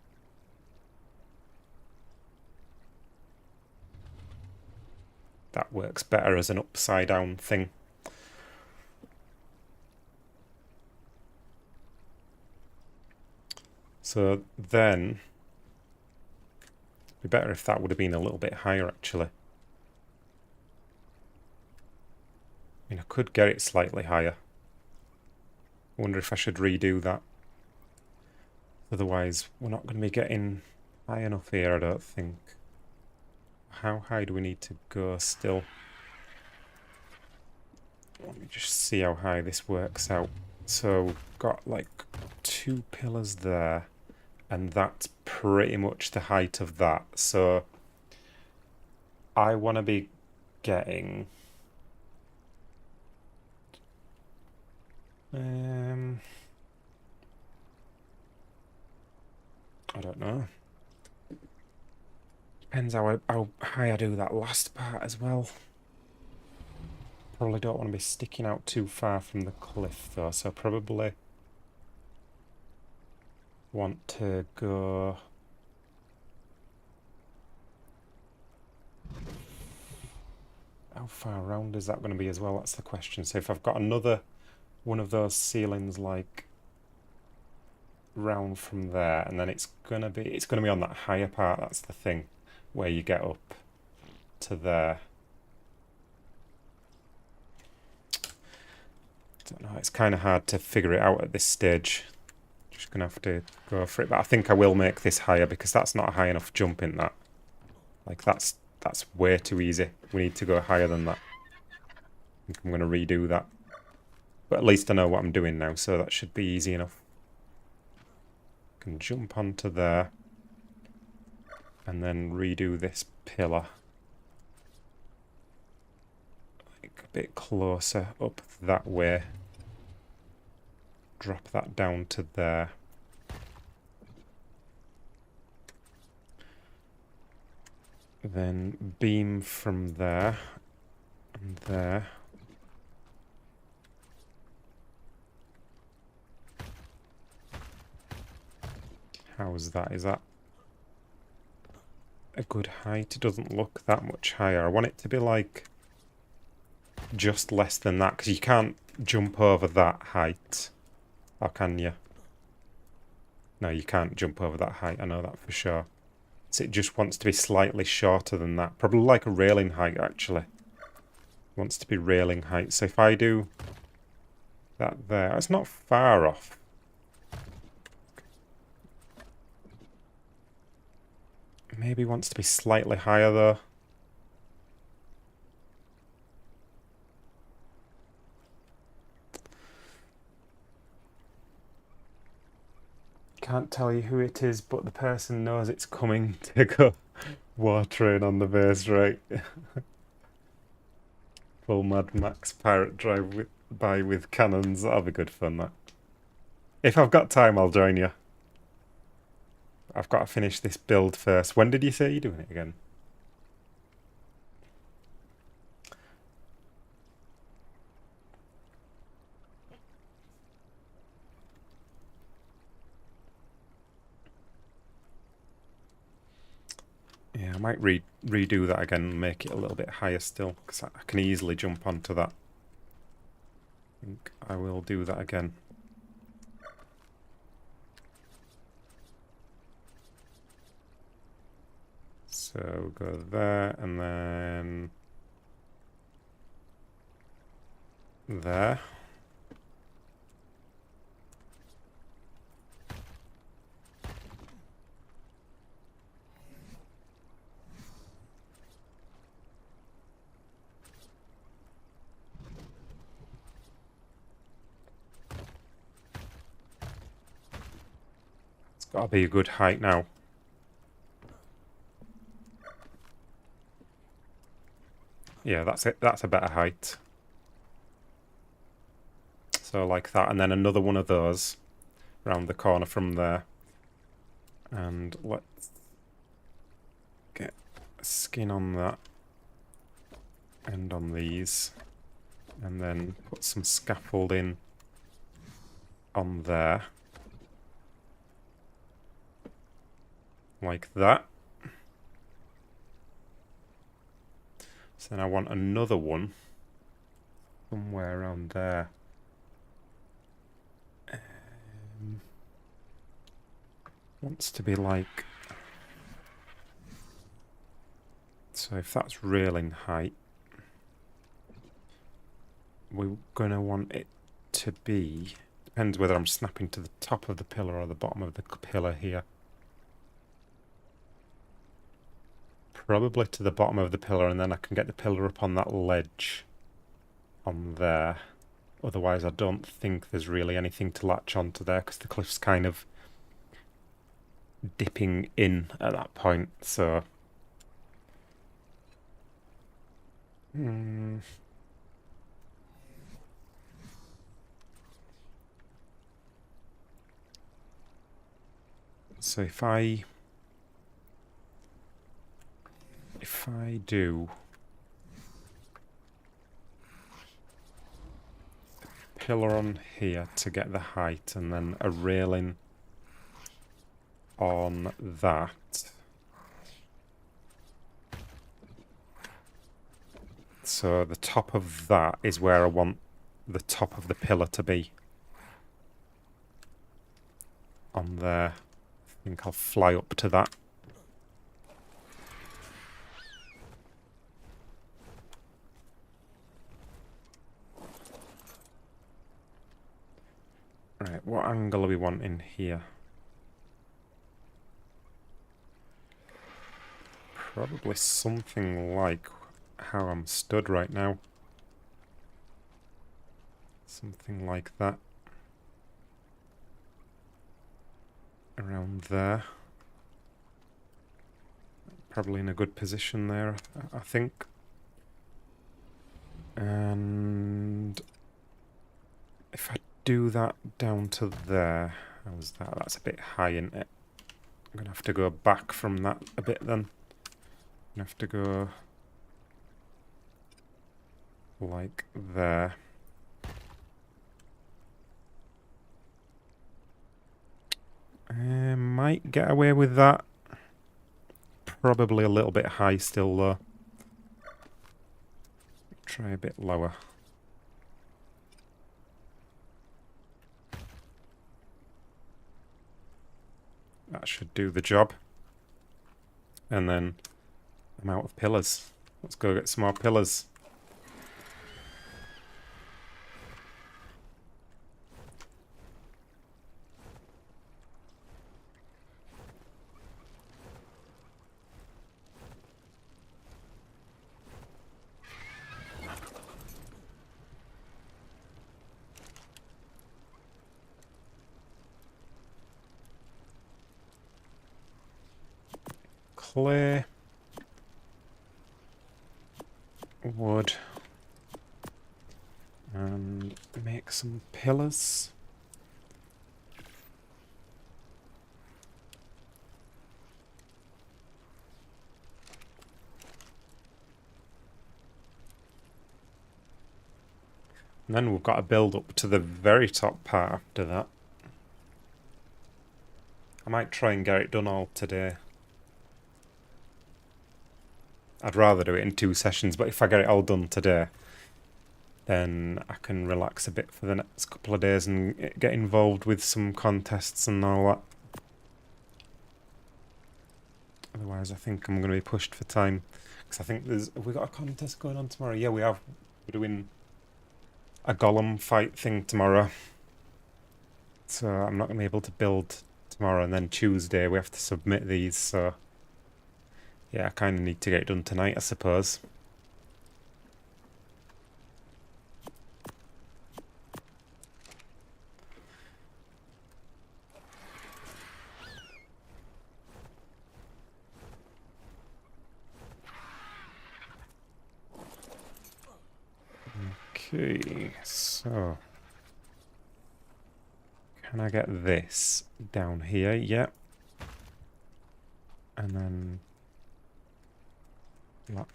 That works better as an upside down thing. So then, it'd be better if that would have been a little bit higher actually. I mean, I could get it slightly higher. I wonder if I should redo that. Otherwise, we're not going to be getting high enough here, I don't think. How high do we need to go still? Let me just see how high this works out. So we've got like 2 pillars there, and that's pretty much the height of that. So I want to be getting I don't know. Depends how high I do that last part as well. Probably don't want to be sticking out too far from the cliff though, so probably want to go... How far around is that going to be as well? That's the question. So if I've got another one of those ceilings like round from there, and then it's gonna be on that higher part, that's the thing, where you get up to there. Don't know, it's kind of hard to figure it out at this stage. Just gonna have to go for it, but I think I will make this higher because that's not a high enough jump in that. Like that's way too easy. We need to go higher than that. I think I'm gonna redo that. But at least I know what I'm doing now, so that should be easy enough. Can jump onto there and then redo this pillar. Like a bit closer up that way. Drop that down to there. Then beam from there and there. How's that? Is that a good height? It doesn't look that much higher. I want it to be like just less than that, because you can't jump over that height. Or can you? No, you can't jump over that height. I know that for sure. So it just wants to be slightly shorter than that. Probably like a railing height, actually. Wants to be railing height. So if I do that there, it's not far off. Maybe wants to be slightly higher though. Can't tell you who it is, but the person knows it's coming to go watering on the base, right? Full Mad Max pirate drive by with cannons. That'll be good fun, that. If I've got time, I'll join you. I've got to finish this build first. When did you say you're doing it again? Yeah, I might redo that again and make it a little bit higher still, because I can easily jump onto that. I think I will do that again. So go there and then there. It's got to be a good height now. Yeah, that's it. That's a better height. So like that, and then another one of those round the corner from there. And let's get skin on that and on these, and then put some scaffolding on there like that. So then I want another one somewhere around there. Wants to be like, so if that's railing height, we're gonna want it to be, depends whether I'm snapping to the top of the pillar or the bottom of the pillar here. Probably to the bottom of the pillar, and then I can get the pillar up on that ledge on there. Otherwise I don't think there's really anything to latch onto there, because the cliff's kind of dipping in at that point, so So if I do a pillar on here to get the height and then a railing on that, so the top of that is where I want the top of the pillar to be. On there. I think I'll fly up to that. Right, what angle are we wanting here? Probably something like how I'm stood right now. Something like that. Around there. Probably in a good position there, I think. And if I do that down to there, how's that? That's a bit high, isn't it? I'm gonna have to go back from that a bit then. I'm gonna have to go like there. I might get away with that. Probably a little bit high still though. Try a bit lower. That should do the job. And then I'm out of pillars. Let's go get some more pillars. Clay, wood, and make some pillars. And then we've got to build up to the very top part after that. I might try and get it done all today. I'd rather do it in 2 sessions, but if I get it all done today, then I can relax a bit for the next couple of days and get involved with some contests and all that. Otherwise, I think I'm going to be pushed for time. Because I think have we got a contest going on tomorrow? Yeah, we have. We're doing a golem fight thing tomorrow. So I'm not going to be able to build tomorrow, and then Tuesday we have to submit these, so yeah, I kind of need to get it done tonight, I suppose. Okay, so can I get this down here? Yep. And then that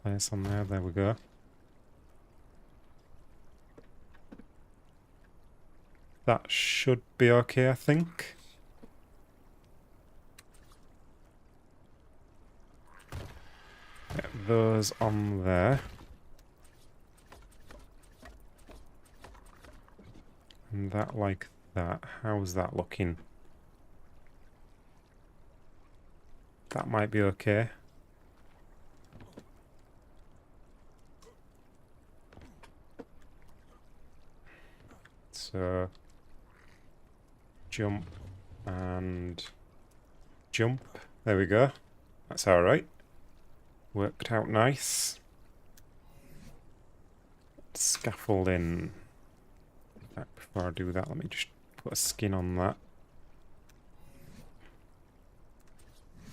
place on there, there we go. That should be okay, I think. Get those on there. And that like that. How's that looking? That might be okay. So jump and jump. There we go. That's alright. Worked out nice. Scaffolding. Before I do that, let me just put a skin on that.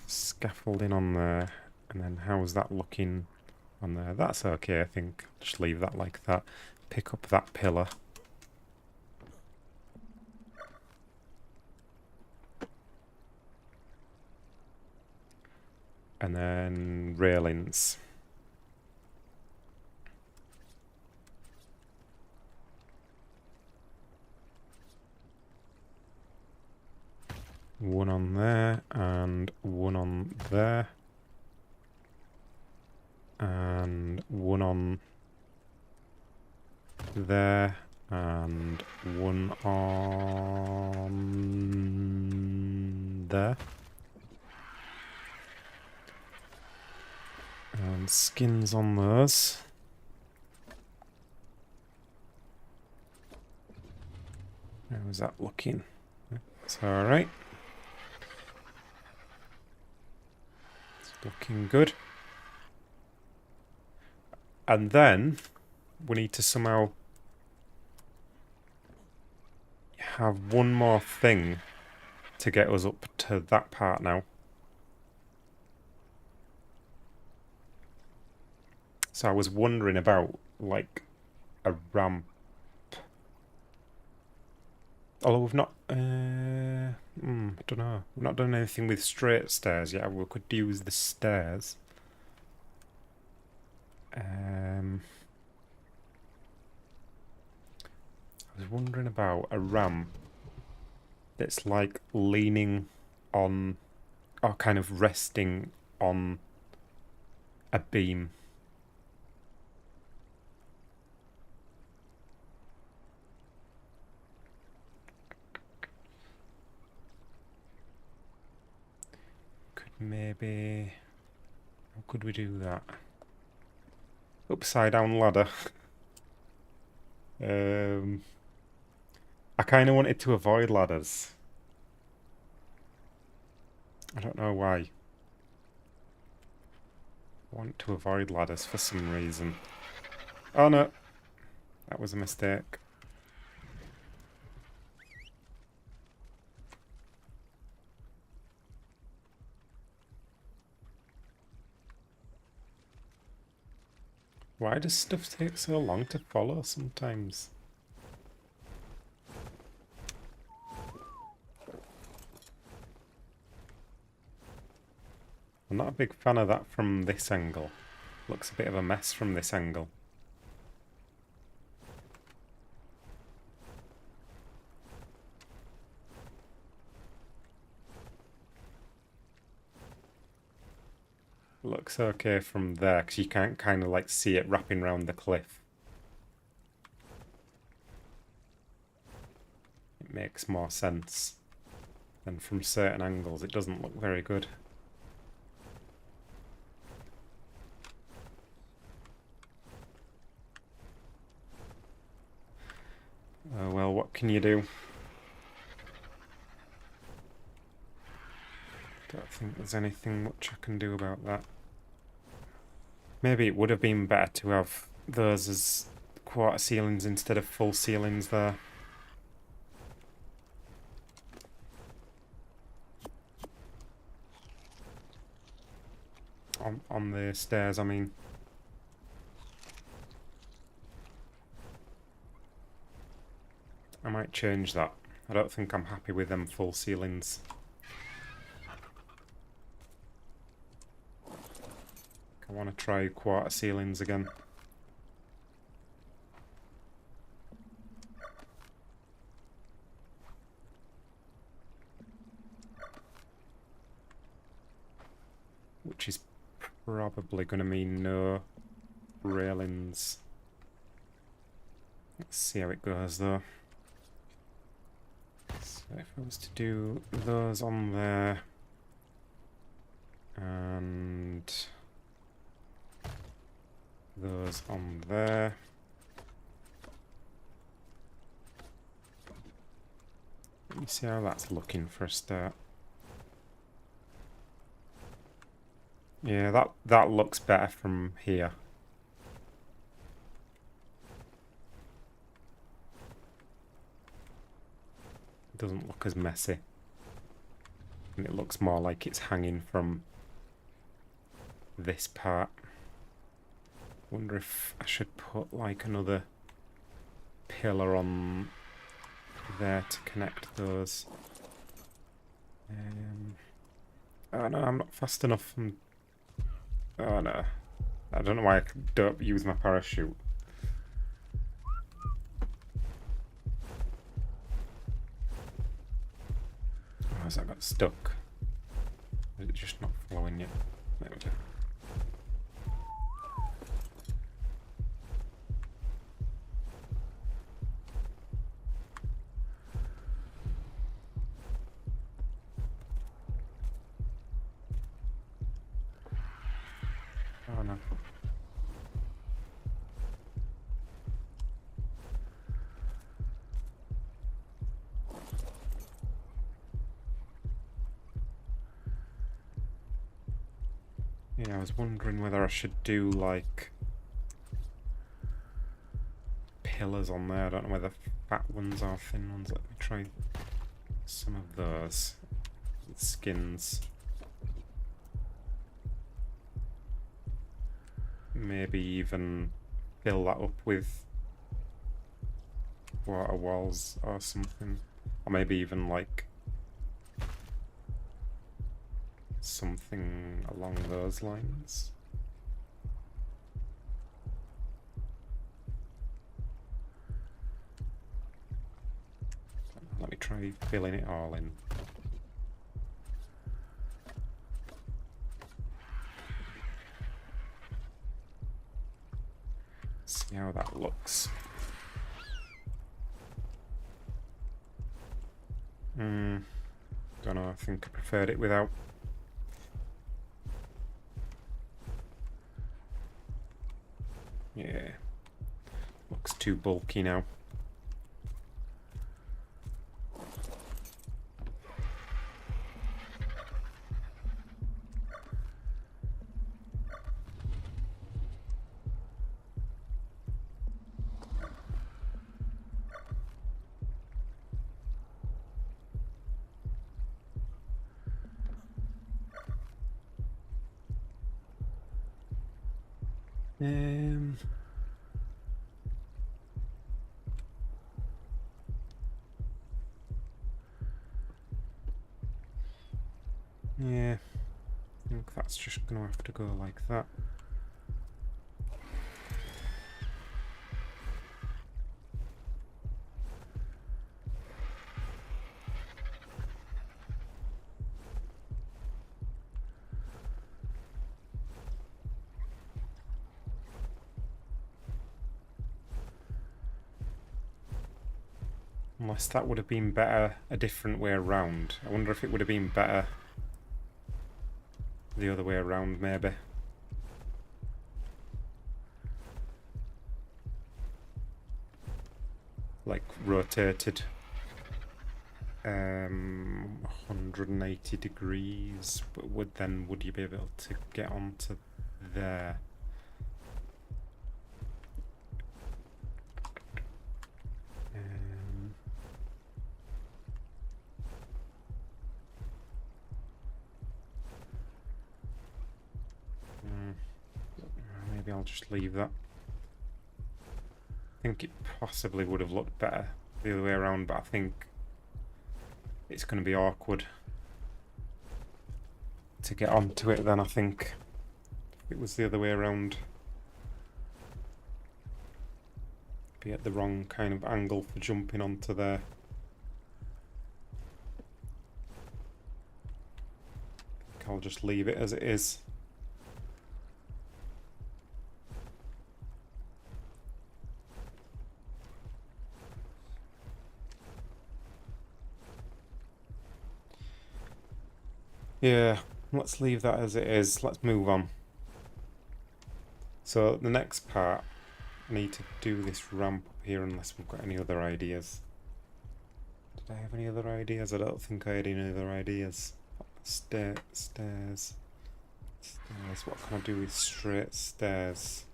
Scaffolding on there. And then how's that looking on there? That's okay, I think. Just leave that like that. Pick up that pillar. And then railings. One on there, and one on there. And one on there, and one on there. And skins on those. How's that looking? It's alright. It's looking good. And then we need to somehow have one more thing to get us up to that part now. So I was wondering about, like, a ramp. Although we've not, I don't know. We've not done anything with straight stairs yet. We could use the stairs. I was wondering about a ramp that's like leaning on, or kind of resting on a beam. Maybe, how could we do that? Upside down ladder. I kind of wanted to avoid ladders. I don't know why. I want to avoid ladders for some reason. Oh no, that was a mistake. Why does stuff take so long to follow sometimes? I'm not a big fan of that from this angle. Looks a bit of a mess from this angle. Looks okay from there, because you can't kind of like see it wrapping around the cliff. It makes more sense. And from certain angles it doesn't look very good. Oh well, what can you do? Don't think there's anything much I can do about that. Maybe it would have been better to have those as quarter ceilings instead of full ceilings there. On the stairs, I mean. I might change that. I don't think I'm happy with them full ceilings. I want to try quarter ceilings again. Which is probably going to mean no railings. Let's see how it goes though. So if I was to do those on there and those on there. Let me see how that's looking for a start. Yeah, that looks better from here. It doesn't look as messy. And it looks more like it's hanging from this part. Wonder if I should put like another pillar on there to connect those. Oh no, I'm not fast enough. I'm Oh no. I don't know why I don't use my parachute. Oh, has that got stuck? Is it just not flowing yet? There we go. Oh no. Yeah, I was wondering whether I should do like pillars on there. I don't know whether fat ones or thin ones. Let me try some of those with skins. Maybe even fill that up with water walls or something. Or maybe even like something along those lines. Let me try filling it all in. See how that looks. Don't know, I think I preferred it without. Yeah, looks too bulky now. Yeah, I think that's just gonna have to go like that. Unless that would have been better a different way around. I wonder if it would have been better the other way around, maybe. Like rotated 180 degrees, but would you be able to get onto there? Maybe I'll just leave that. I think it possibly would have looked better the other way around, but I think it's going to be awkward to get onto it then, I think. If it was the other way around. Be at the wrong kind of angle for jumping onto there. I think I'll just leave it as it is. Yeah, let's leave that as it is. Let's move on. So the next part, I need to do this ramp up here unless we've got any other ideas. Did I have any other ideas? I don't think I had any other ideas. Stairs. Stairs. What can I do with straight stairs?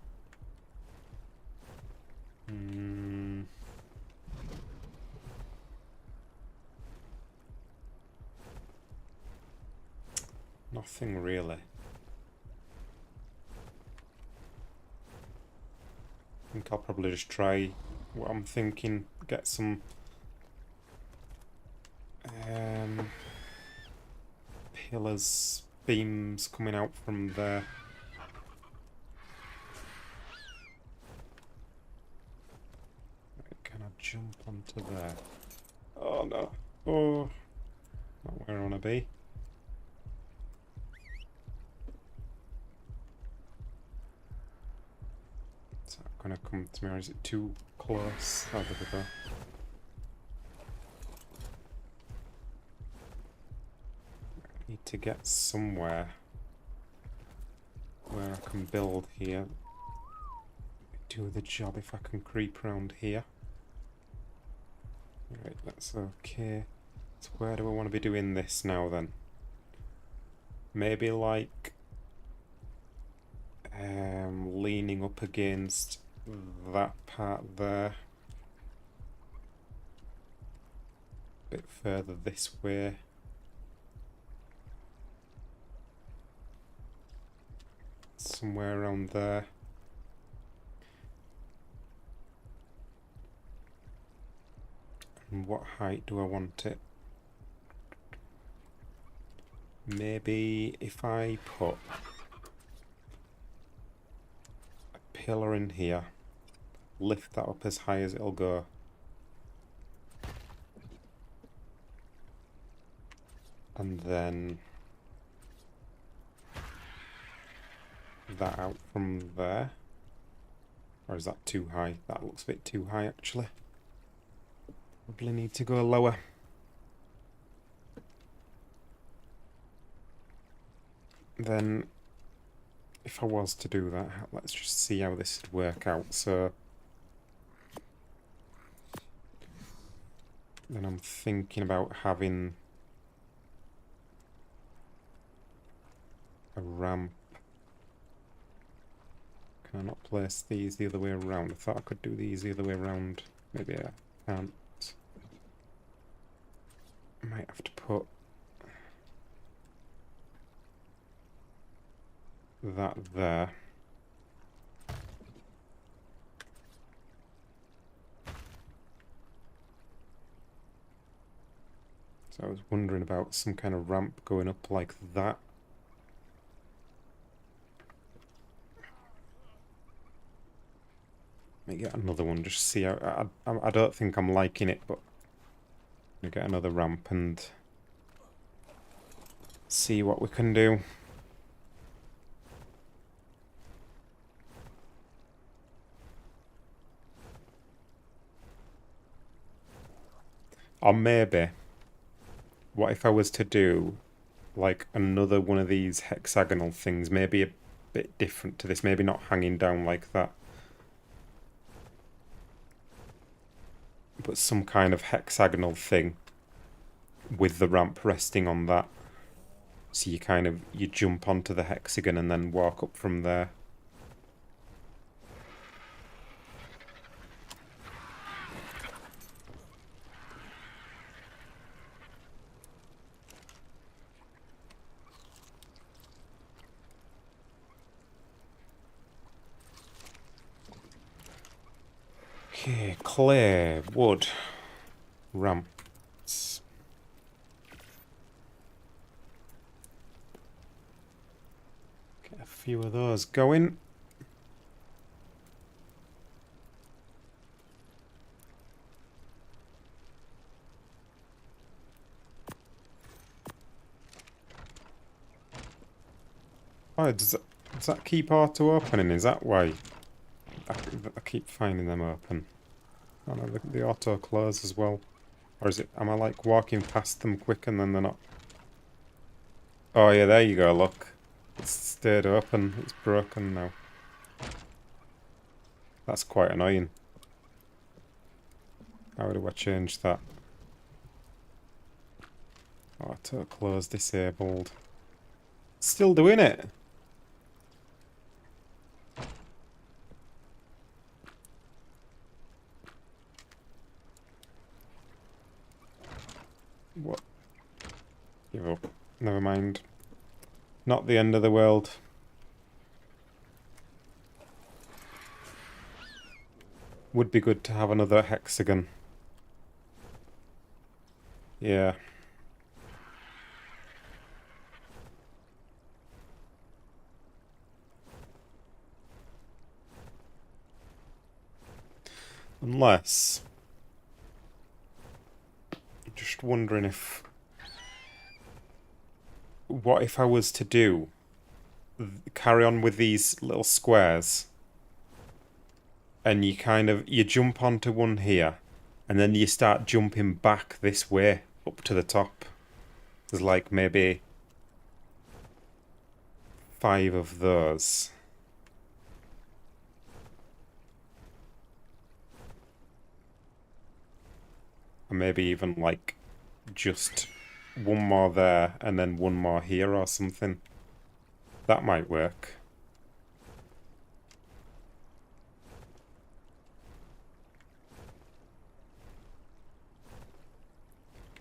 Nothing really. I think I'll probably just try what I'm thinking, get some pillars, beams coming out from there. jump onto there. Oh no. Oh, not where I want to be. Is that going to come to me, or is it too close? Oh, there we go. I need to get somewhere where I can build here. Do the job if I can creep around here. Right, that's okay. So where do I want to be doing this now then? Maybe like leaning up against that part there. A bit further this way. Somewhere around there. And what height do I want it? Maybe if I put a pillar in here, lift that up as high as it'll go. And then that out from there. Or is that too high? That looks a bit too high actually. Probably need to go lower. Then, if I was to do that, let's just see how this would work out. So, then I'm thinking about having a ramp. Can I not place these the other way around? I thought I could do these the other way around. Maybe I can't. I might have to put that there. So I was wondering about some kind of ramp going up like that. Might get another one, just see how... I don't think I'm liking it, but I'm gonna get another ramp and see what we can do. Or maybe, what if I was to do like another one of these hexagonal things, maybe a bit different to this, maybe not hanging down like that, but some kind of hexagonal thing with the ramp resting on that. So you jump onto the hexagon and then walk up from there. Okay, clay, wood, ramps. Get a few of those going. Oh, does that keep auto opening? Is that why I keep finding them open? Oh no, the auto close as well. Or is it, am I like walking past them quick and then they're not? Oh yeah, there you go, look. It's stayed open, it's broken now. That's quite annoying. How do I change that? Auto close disabled. Still doing it. What? Give up. Never mind. Not the end of the world. Would be good to have another hexagon. Yeah. Unless just wondering if... What if I was to do... Carry on with these little squares. And you kind of... You jump onto one here. And then you start jumping back this way up to the top. There's like maybe 5 of those. And maybe even like just one more there and then one more here or something. That might work.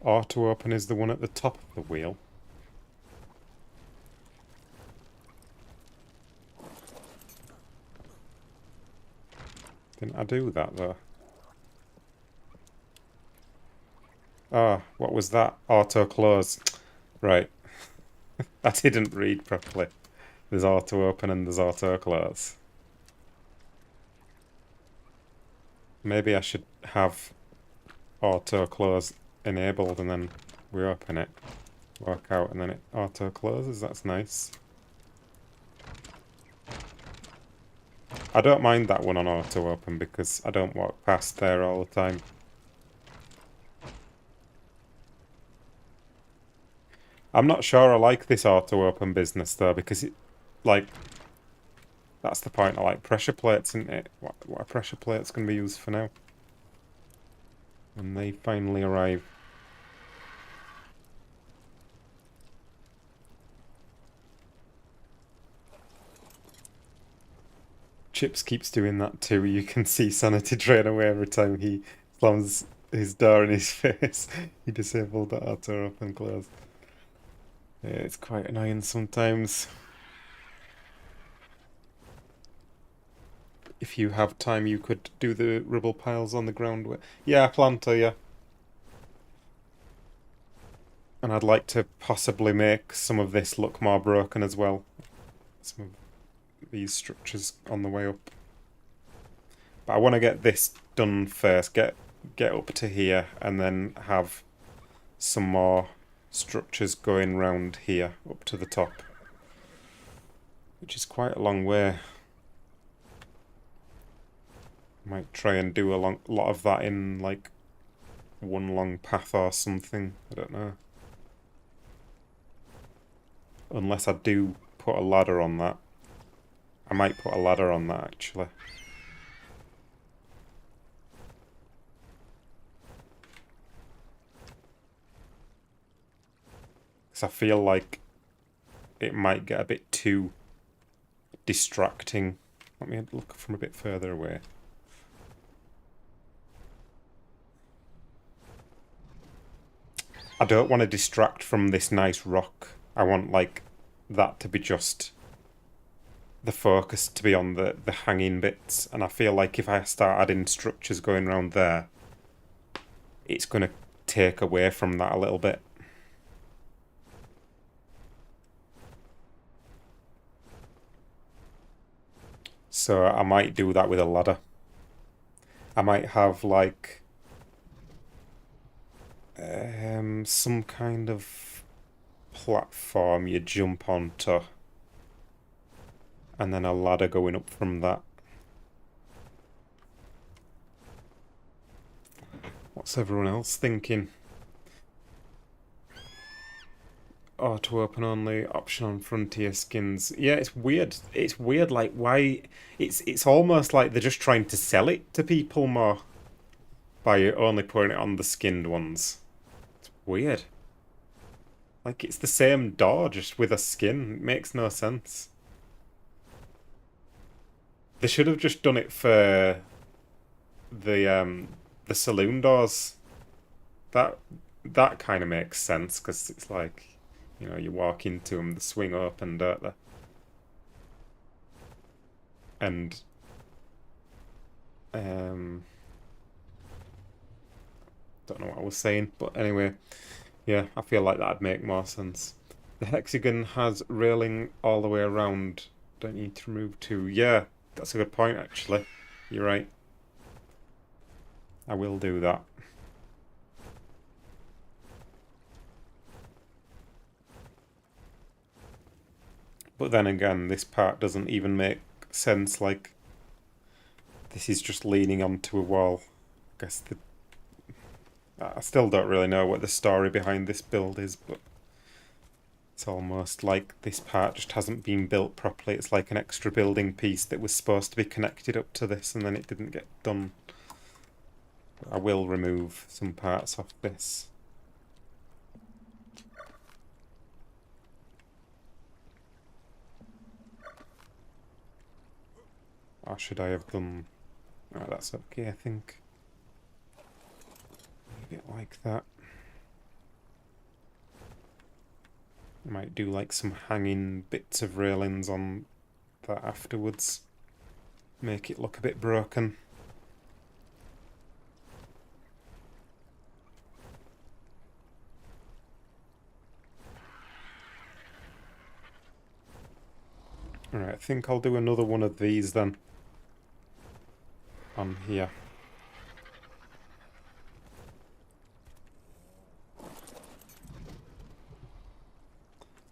Auto open is the one at the top of the wheel. Didn't I do that though? Ah, what was that? Auto close. Right. I didn't read properly. There's auto open and there's auto close. Maybe I should have auto close enabled and then we open it, work out, and then it auto closes. That's nice. I don't mind that one on auto open because I don't walk past there all the time. I'm not sure I like this auto open business though, because it, like, that's the point. I like pressure plates, isn't it? What are pressure plates going to be used for now? And they finally arrive. Chips keeps doing that too. You can see Sanity drain away every time he slams his door in his face. He disabled the auto open close. Yeah, it's quite annoying sometimes. If you have time, you could do the rubble piles on the ground. Yeah, I plan to, yeah. And I'd like to possibly make some of this look more broken as well. Some of these structures on the way up. But I want to get this done first. Get up to here and then have some more structures going round here up to the top. Which is quite a long way. Might try and do a lot of that in like one long path or something. I don't know. Unless I do put a ladder on that. I might put a ladder on that actually. Because I feel like it might get a bit too distracting. Let me look from a bit further away. I don't want to distract from this nice rock. I want like that to be just the focus, to be on the hanging bits. And I feel like if I start adding structures going around there, it's going to take away from that a little bit. So I might do that with a ladder. I might have like some kind of platform you jump onto and then a ladder going up from that. What's everyone else thinking? Auto open only, option on frontier skins. Yeah, it's weird. It's weird, like why it's almost like they're just trying to sell it to people more by only putting it on the skinned ones. It's weird. Like it's the same door just with a skin. It makes no sense. They should have just done it for the saloon doors. That kind of makes sense because it's like, you know, you walk into them, they swing open, don't they? And don't know what I was saying, but anyway, yeah, I feel like that'd make more sense. The hexagon has railing all the way around. Don't need to remove 2. Yeah, that's a good point actually. You're right. I will do that. But then again, this part doesn't even make sense, like, this is just leaning onto a wall. I still don't really know what the story behind this build is, but it's almost like this part just hasn't been built properly. It's like an extra building piece that was supposed to be connected up to this and then it didn't get done. But I will remove some parts off this. Or should I have done... Oh, that's okay, I think. Leave it like that. I might do like some hanging bits of railings on that afterwards. Make it look a bit broken. Alright, I think I'll do another one of these then. On here.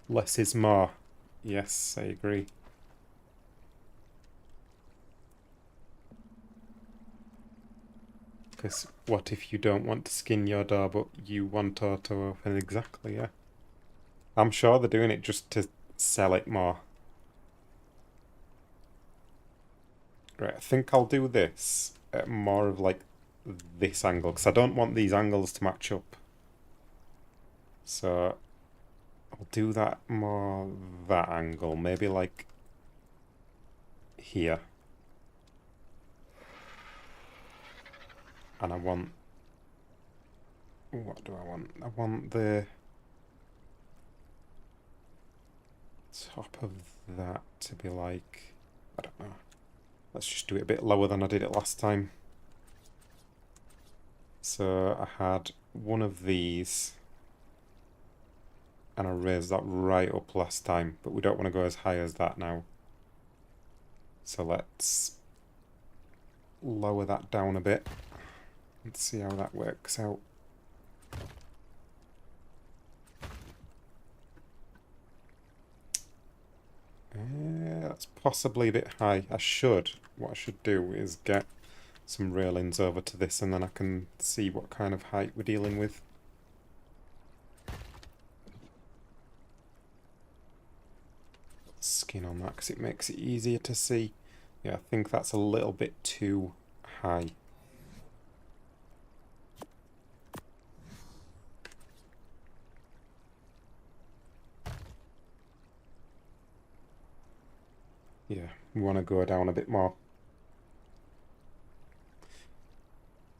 Less is more. Yes, I agree. Because what if you don't want to skin your door, but you want auto open? Exactly, yeah. I'm sure they're doing it just to sell it more. Right, I think I'll do this at more of like this angle, because I don't want these angles to match up. So I'll do that more that angle, maybe like here. And I want... What do I want? I want the top of that to be like... I don't know. Let's just do it a bit lower than I did it last time. So I had one of these and I raised that right up last time, but we don't want to go as high as that now. So let's lower that down a bit. Let's see how that works out. That's possibly a bit high. What I should do is get some railings over to this and then I can see what kind of height we're dealing with. Skin on that because it makes it easier to see. Yeah, I think that's a little bit too high. Yeah, we want to go down a bit more.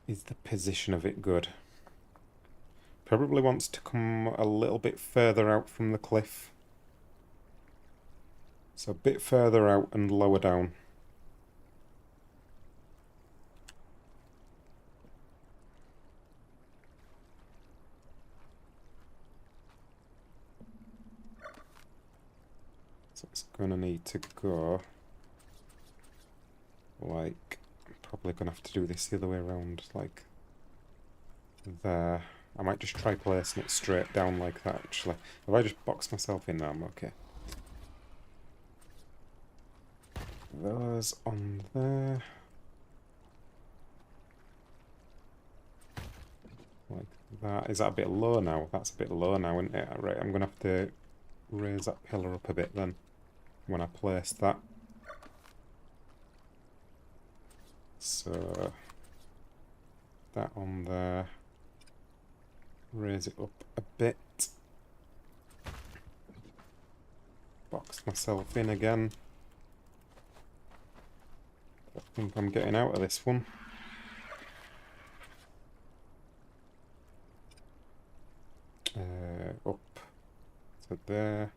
Is the position of it good? Probably wants to come a little bit further out from the cliff. So a bit further out and lower down. So it's going to need to go like... I'm probably going to have to do this the other way around, like there. I might just try placing it straight down like that, actually. If I just box myself in there, I'm okay. Those on there. Like that. Is that a bit low now? That's a bit low now, isn't it? Right, I'm going to have to raise that pillar up a bit then when I place that. So that on there. Raise it up a bit. Box myself in again. I think I'm getting out of this one. Up to there.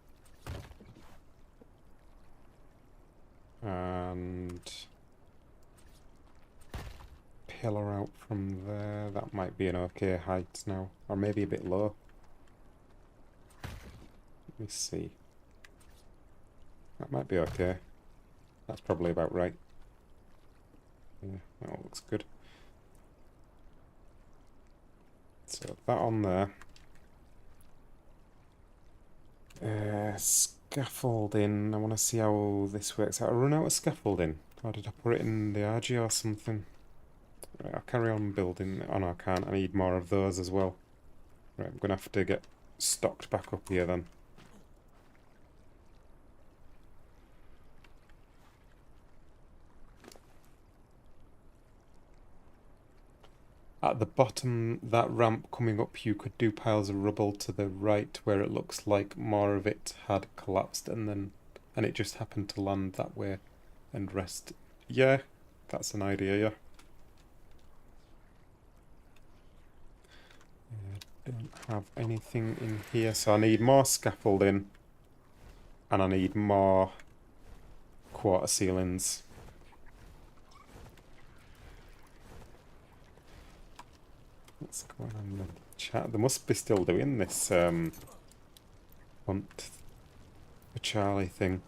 And pillar out from there. That might be an okay height now. Or maybe a bit low. Let me see. That might be okay. That's probably about right. Yeah, that all looks good. So that on there. scaffolding. I want to see how this works out. I run out of scaffolding. Or did I put it in the RG or something? Right, I'll carry on building. Oh no, I can't. I need more of those as well. Right, I'm going to have to get stocked back up here then. At the bottom, that ramp coming up, you could do piles of rubble to the right where it looks like more of it had collapsed and it just happened to land that way and rest. Yeah, that's an idea, yeah. Don't have anything in here, so I need more scaffolding and I need more quarter ceilings. What's going on in the chat? They must be still doing this hunt for Charlie thing.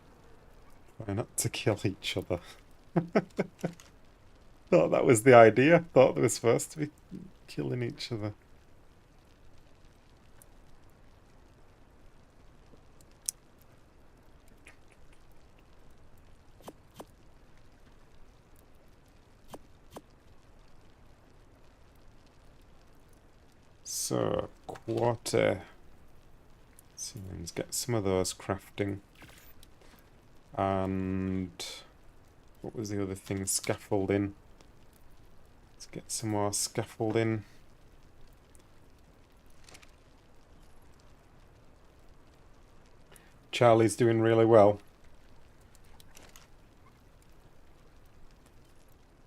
Try not to kill each other. Thought that was the idea. Thought they were supposed to be killing each other. So, quarter ceilings. Get some of those crafting. And what was the other thing? Scaffolding. Let's get some more scaffolding. Charlie's doing really well.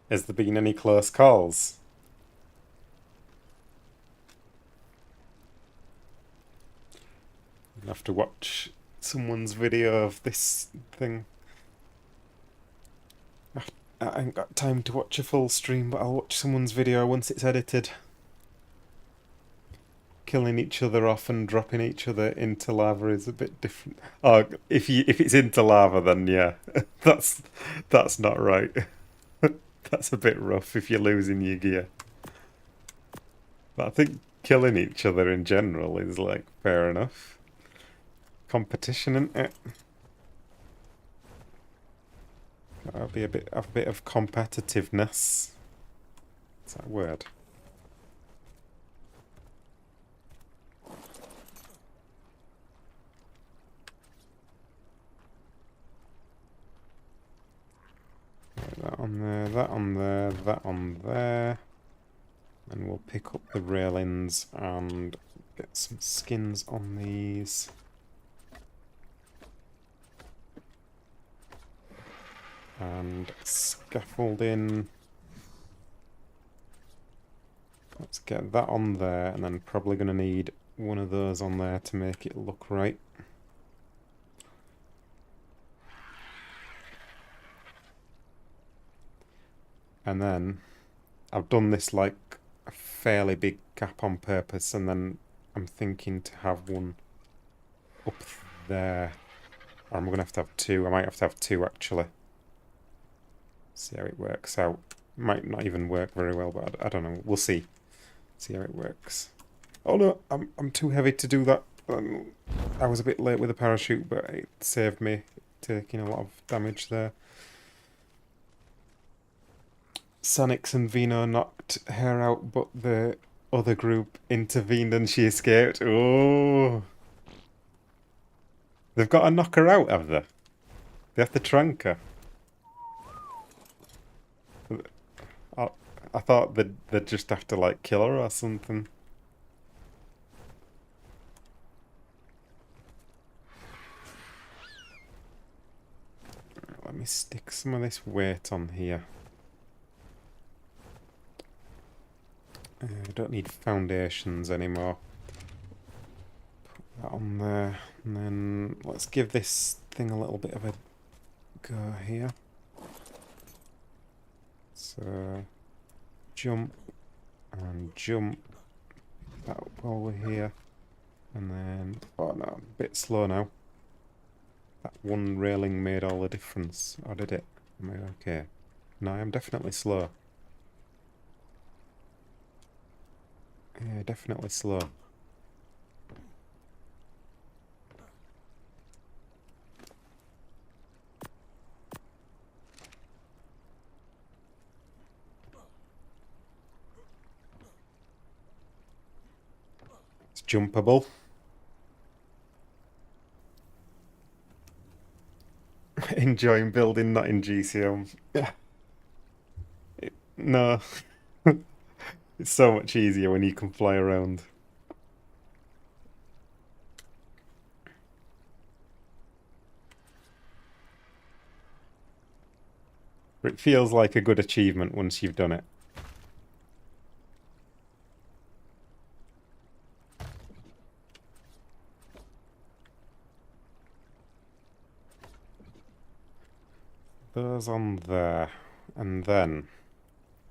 Has there been any close calls? I'll have to watch someone's video of this thing. I ain't got time to watch a full stream, but I'll watch someone's video once it's edited. Killing each other off and dropping each other into lava is a bit different. Oh, if it's into lava, then yeah, that's not right. That's a bit rough if you're losing your gear. But I think killing each other in general is like fair enough. Competition, isn't it? That'll be a bit of competitiveness. What's that word? That on there, that on there, that on there. And we'll pick up the railings and get some skins on these. And scaffolding. Let's get that on there, and then probably going to need one of those on there to make it look right. And then I've done this like a fairly big gap on purpose, and then I'm thinking to have one up there. Or I'm going to have two. I might have to have two actually. See how it works out. Might not even work very well, but I don't know. We'll see. See how it works. Oh no, I'm too heavy to do that. I was a bit late with the parachute, but it saved me taking a lot of damage there. Sanix and Vino knocked her out, but the other group intervened and she escaped. Oh. They've got to knock her out, have they? They have to trank her. I thought they'd just have to, like, kill her or something. Let me stick some of this weight on here. I don't need foundations anymore. Put that on there. And then let's give this thing a little bit of a go here. So jump and jump. That up while we're here. And then, oh no, I'm a bit slow now. That one railing made all the difference. Or did it? Am I okay? No, I'm definitely slow. Yeah, definitely slow. jumpable. Enjoying building, not in GCM. Yeah. No. It's so much easier when you can fly around. It feels like a good achievement once you've done it. Those on there, and then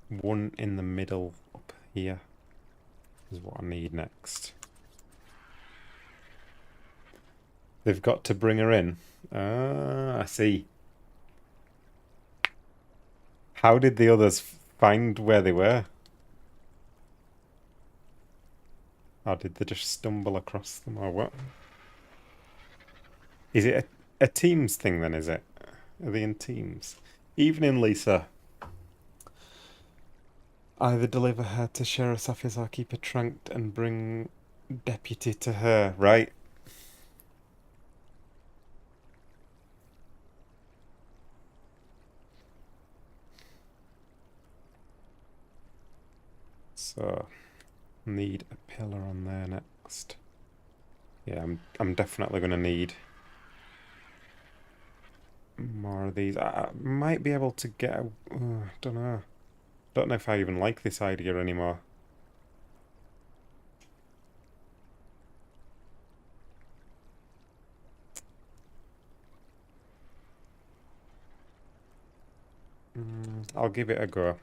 one in the middle up here is what I need next. They've got to bring her in. Ah, I see. How did the others find where they were? Or did they just stumble across them, or what? Is it a Teams thing then, is it? Are they in teams? Evening, Lisa. Either deliver her to Sheriff's office or keep her tranked and bring deputy to her, right? So, need a pillar on there next. Yeah, I'm definitely gonna need more of these. I might be able to get a, don't know. Don't know if I even like this idea anymore. I'll give it a go.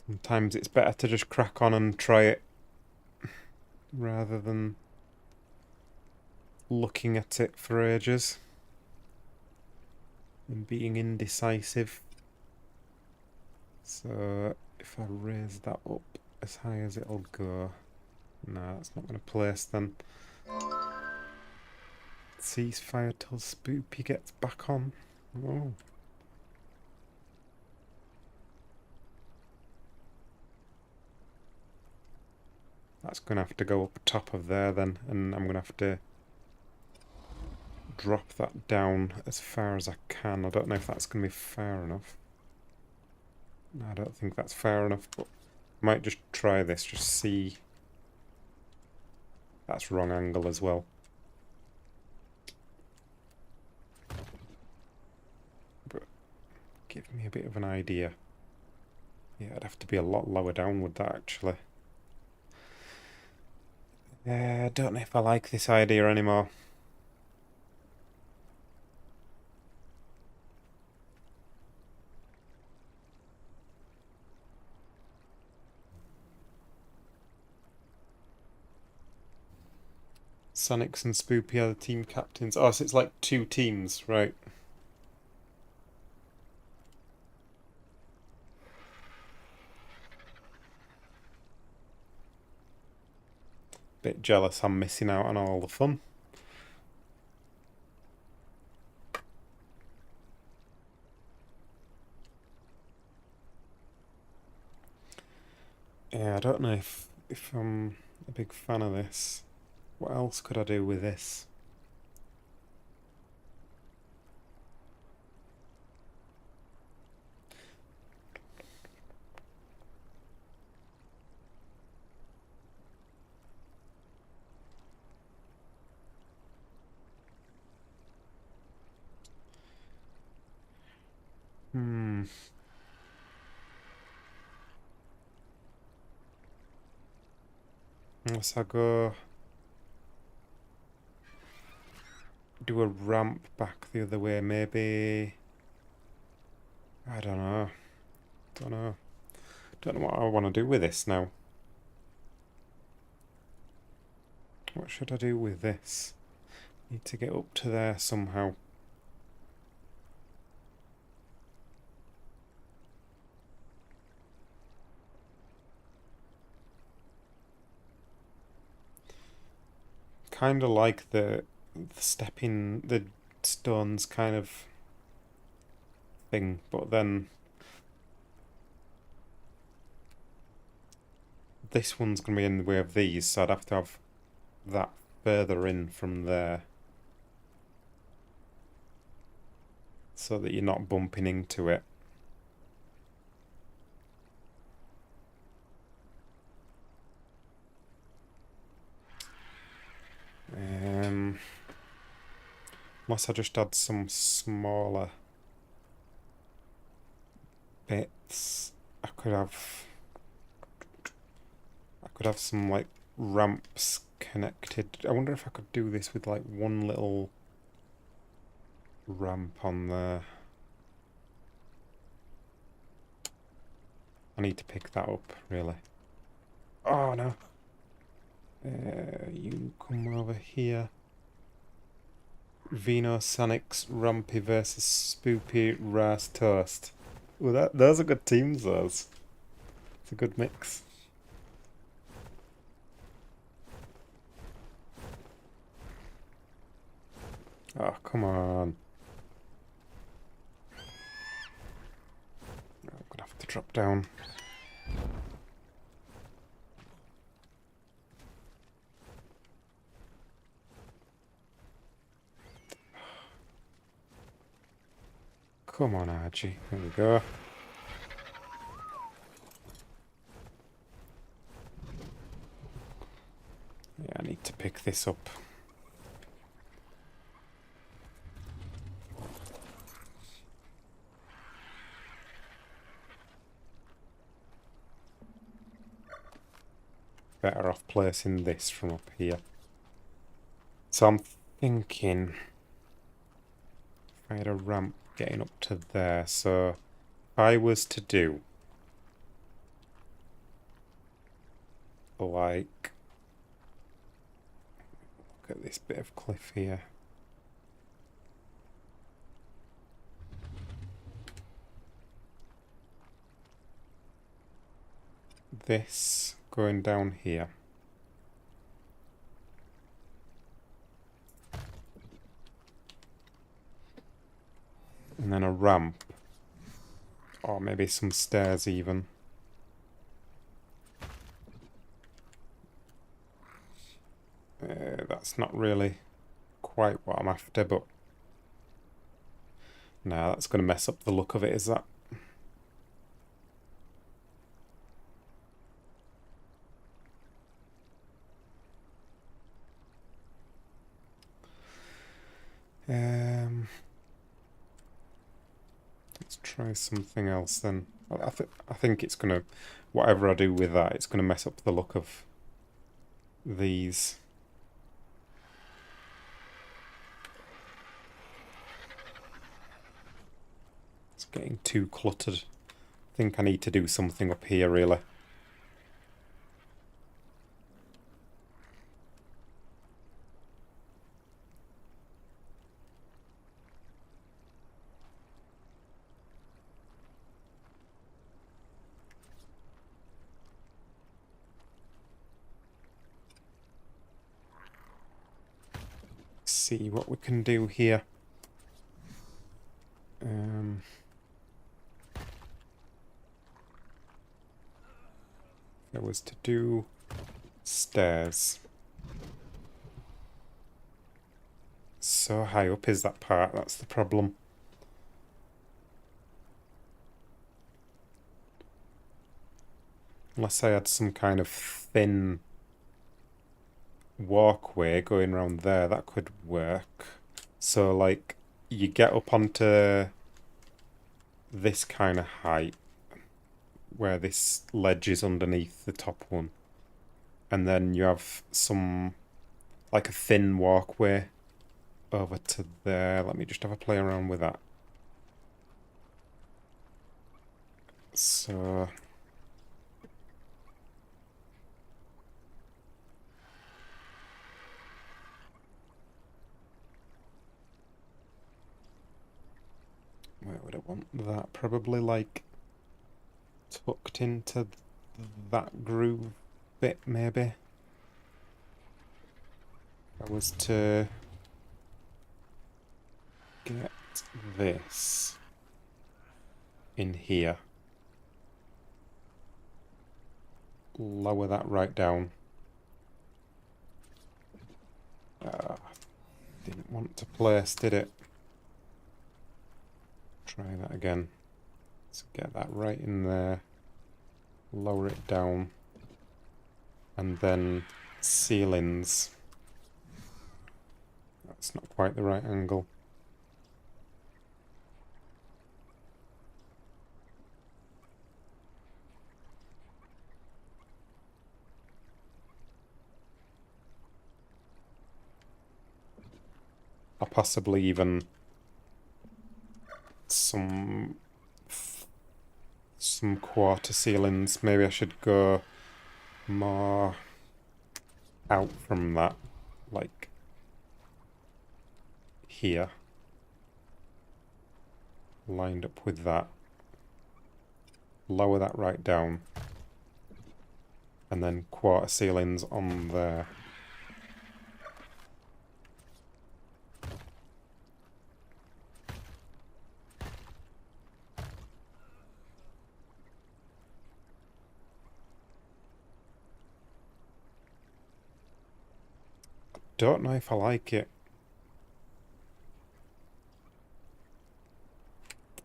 Sometimes it's better to just crack on and try it rather than looking at it for ages and being indecisive. So if I raise that up as high as it'll go, no, that's not going to place then. Ceasefire till Spoopy gets back on. Oh. That's going to have to go up top of there then, and I'm going to have to drop that down as far as I can. I don't know if that's going to be far enough. No, I don't think that's far enough, but I might just try this, just see. That's wrong angle as well. But give me a bit of an idea. Yeah, I'd have to be a lot lower down with that actually. I don't know if I like this idea anymore. Sonics and Spoopy are the team captains. Oh, so it's like two teams, right? Bit jealous I'm missing out on all the fun. Yeah, I don't know if I'm a big fan of this. What else could I do with this? Unless I go do a ramp back the other way, maybe. I don't know. Don't know. Don't know what I want to do with this now. What should I do with this? Need to get up to there somehow. Kind of like the stepping the stones kind of thing, but then this one's going to be in the way of these, so I'd have to have that further in from there. So that you're not bumping into it. Unless I just add some smaller bits, I could have some like ramps connected. I wonder if I could do this with like one little ramp on there. I need to pick that up, really. Oh no. You come over here. Vino Sanix Rampy versus Spoopy Ras Toast. Well, those are good teams, those. It's a good mix. Oh, come on. I'm gonna have to drop down. Come on, Archie. There we go. Yeah, I need to pick this up. Better off placing this from up here. So I'm thinking if I had a ramp getting up to there, so if I was to do like, look at this bit of cliff here. This going down here. And then a ramp. Or maybe some stairs even. That's not really quite what I'm after, but no, that's going to mess up the look of it, is that? Let's try something else then. I think it's going to, whatever I do with that, it's going to mess up the look of these. It's getting too cluttered. I think I need to do something up here, really. See what we can do here. If I was to do stairs. So high up is that part, that's the problem. Unless I had some kind of thin walkway going around there, that could work. So like you get up onto this kind of height where this ledge is underneath the top one, and then you have some like a thin walkway over to there. Let me just have a play around with that. So where would I want that? Probably like tucked into that groove bit, maybe. If I was to get this in here, lower that right down. Didn't want to place, did it? Try that again. Let's get that right in there. Lower it down. And then ceilings. That's not quite the right angle. Or possibly even some quarter ceilings. Maybe I should go more out from that, like here, lined up with that. Lower that right down, and then quarter ceilings on there. Don't know if I like it.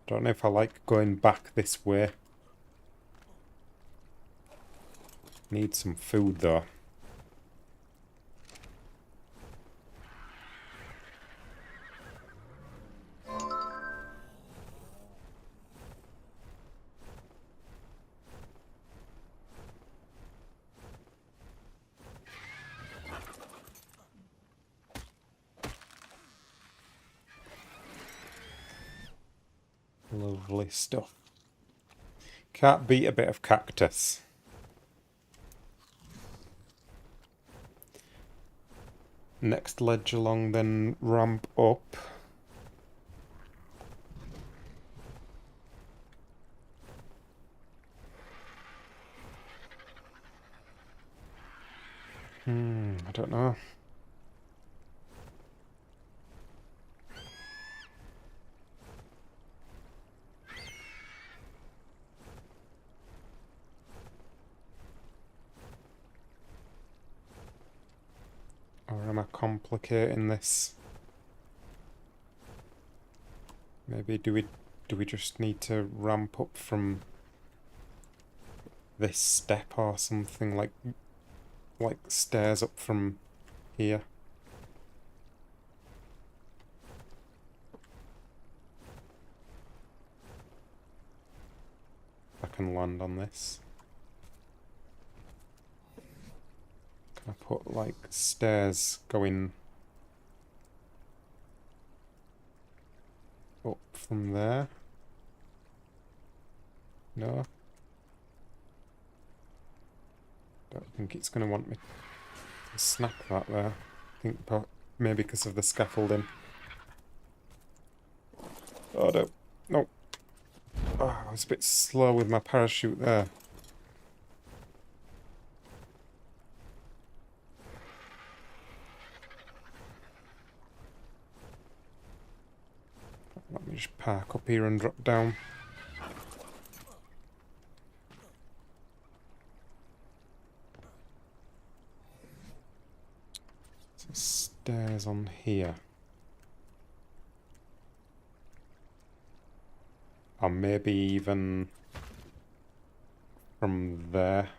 Don't know if I like going back this way. Need some food though. Lovely stuff. Can't beat a bit of cactus. Next ledge along, then ramp up. I don't know. Or am I complicating this? Maybe do we just need to ramp up from this step or something, like stairs up from here? I can land on this. Can I put like stairs going up from there? No? Don't think it's going to want me to snap that there. I think maybe because of the scaffolding. Oh no. No. Oh, I was a bit slow with my parachute there. Let me just park up here and drop down. So stairs on here. Or maybe even from there.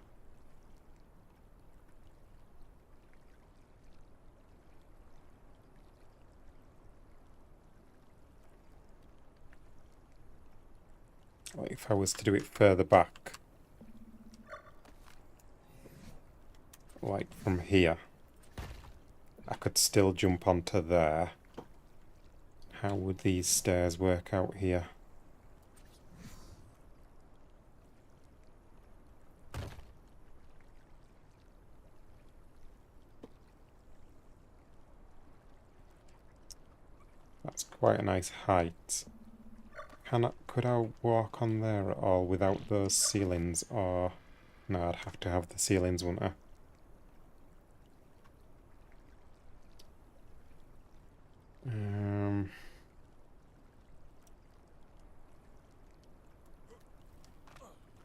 Like if I was to do it further back. Like from here. I could still jump onto there. How would these stairs work out here? That's quite a nice height. Could I walk on there at all without those ceilings, or... No, I'd have to have the ceilings, wouldn't I?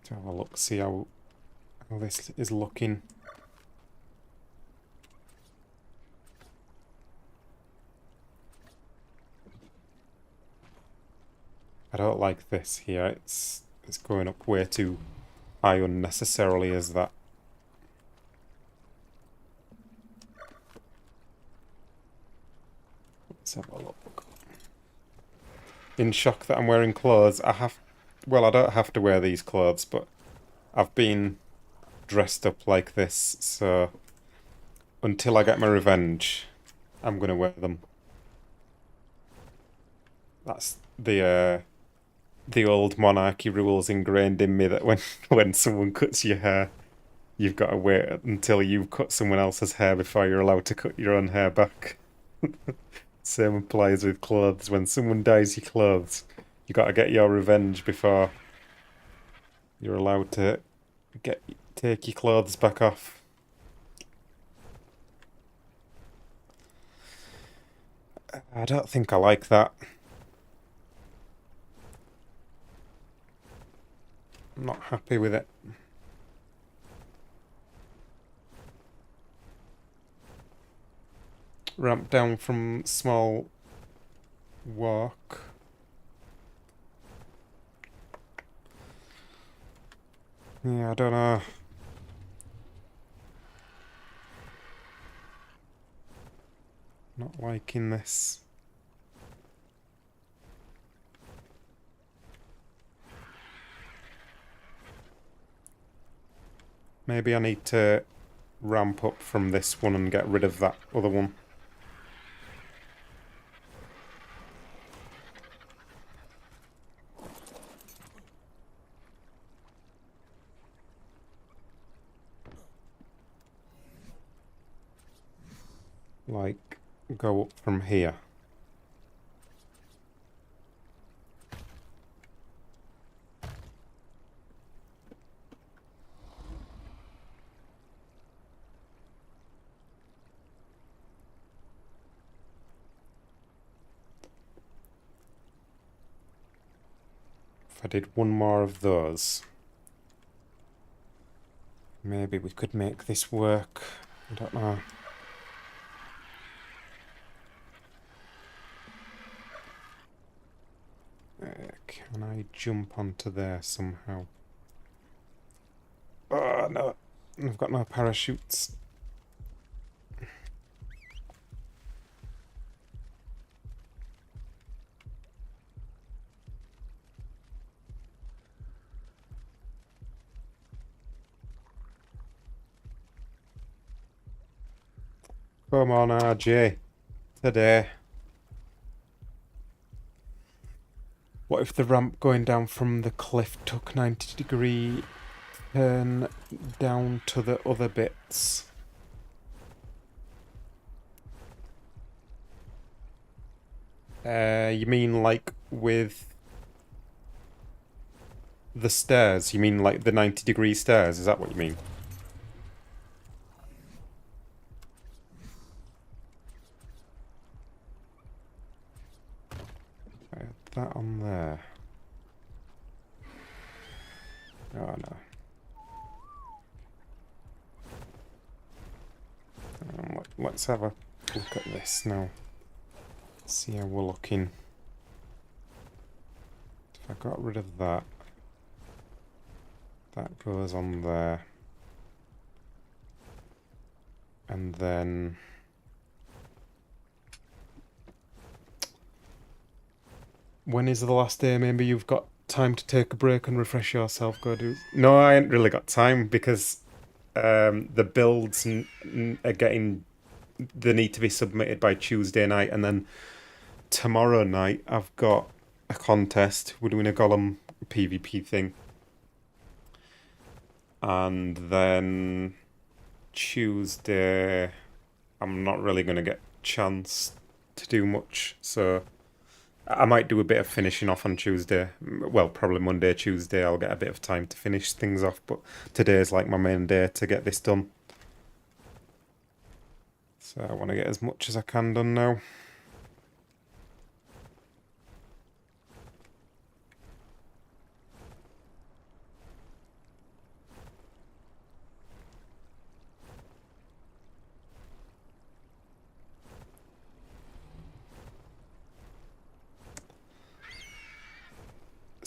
To have a look, see how... I how this is looking. I don't like this here. It's going up way too high unnecessarily as that. Let's have a look. In shock that I'm wearing clothes. Well, I don't have to wear these clothes, but I've been dressed up like this, so until I get my revenge, I'm gonna wear them. That's the old monarchy rules ingrained in me that when someone cuts your hair, you've got to wait until you've cut someone else's hair before you're allowed to cut your own hair back. Same applies with clothes. When someone dyes your clothes, you got to get your revenge before you're allowed to take your clothes back off. I don't think I like that. I'm not happy with it. Ramp down from small walk. Yeah, I don't know. Not liking this. Maybe I need to ramp up from this one and get rid of that other one. Like, go up from here. If I did one more of those, maybe we could make this work. I don't know. Can I jump onto there somehow? Oh, no. I've got no parachutes. Come on, RJ. Today. What if the ramp going down from the cliff took 90-degree turn down to the other bits? You mean like with the stairs? You mean like the 90-degree stairs? Is that what you mean? I had that on there. Oh no. Let's have a look at this now. See how we're looking. If I got rid of that, that goes on there. And then when is the last day? Maybe you've got time to take a break and refresh yourself. Go do. No, I ain't really got time because the builds are getting. They need to be submitted by Tuesday night, and then tomorrow night I've got a contest. We're doing a golem PvP thing, and then Tuesday I'm not really going to get a chance to do much, so I might do a bit of finishing off on Tuesday. Well, probably Monday, Tuesday I'll get a bit of time to finish things off, but today's like my main day to get this done. So I want to get as much as I can done now.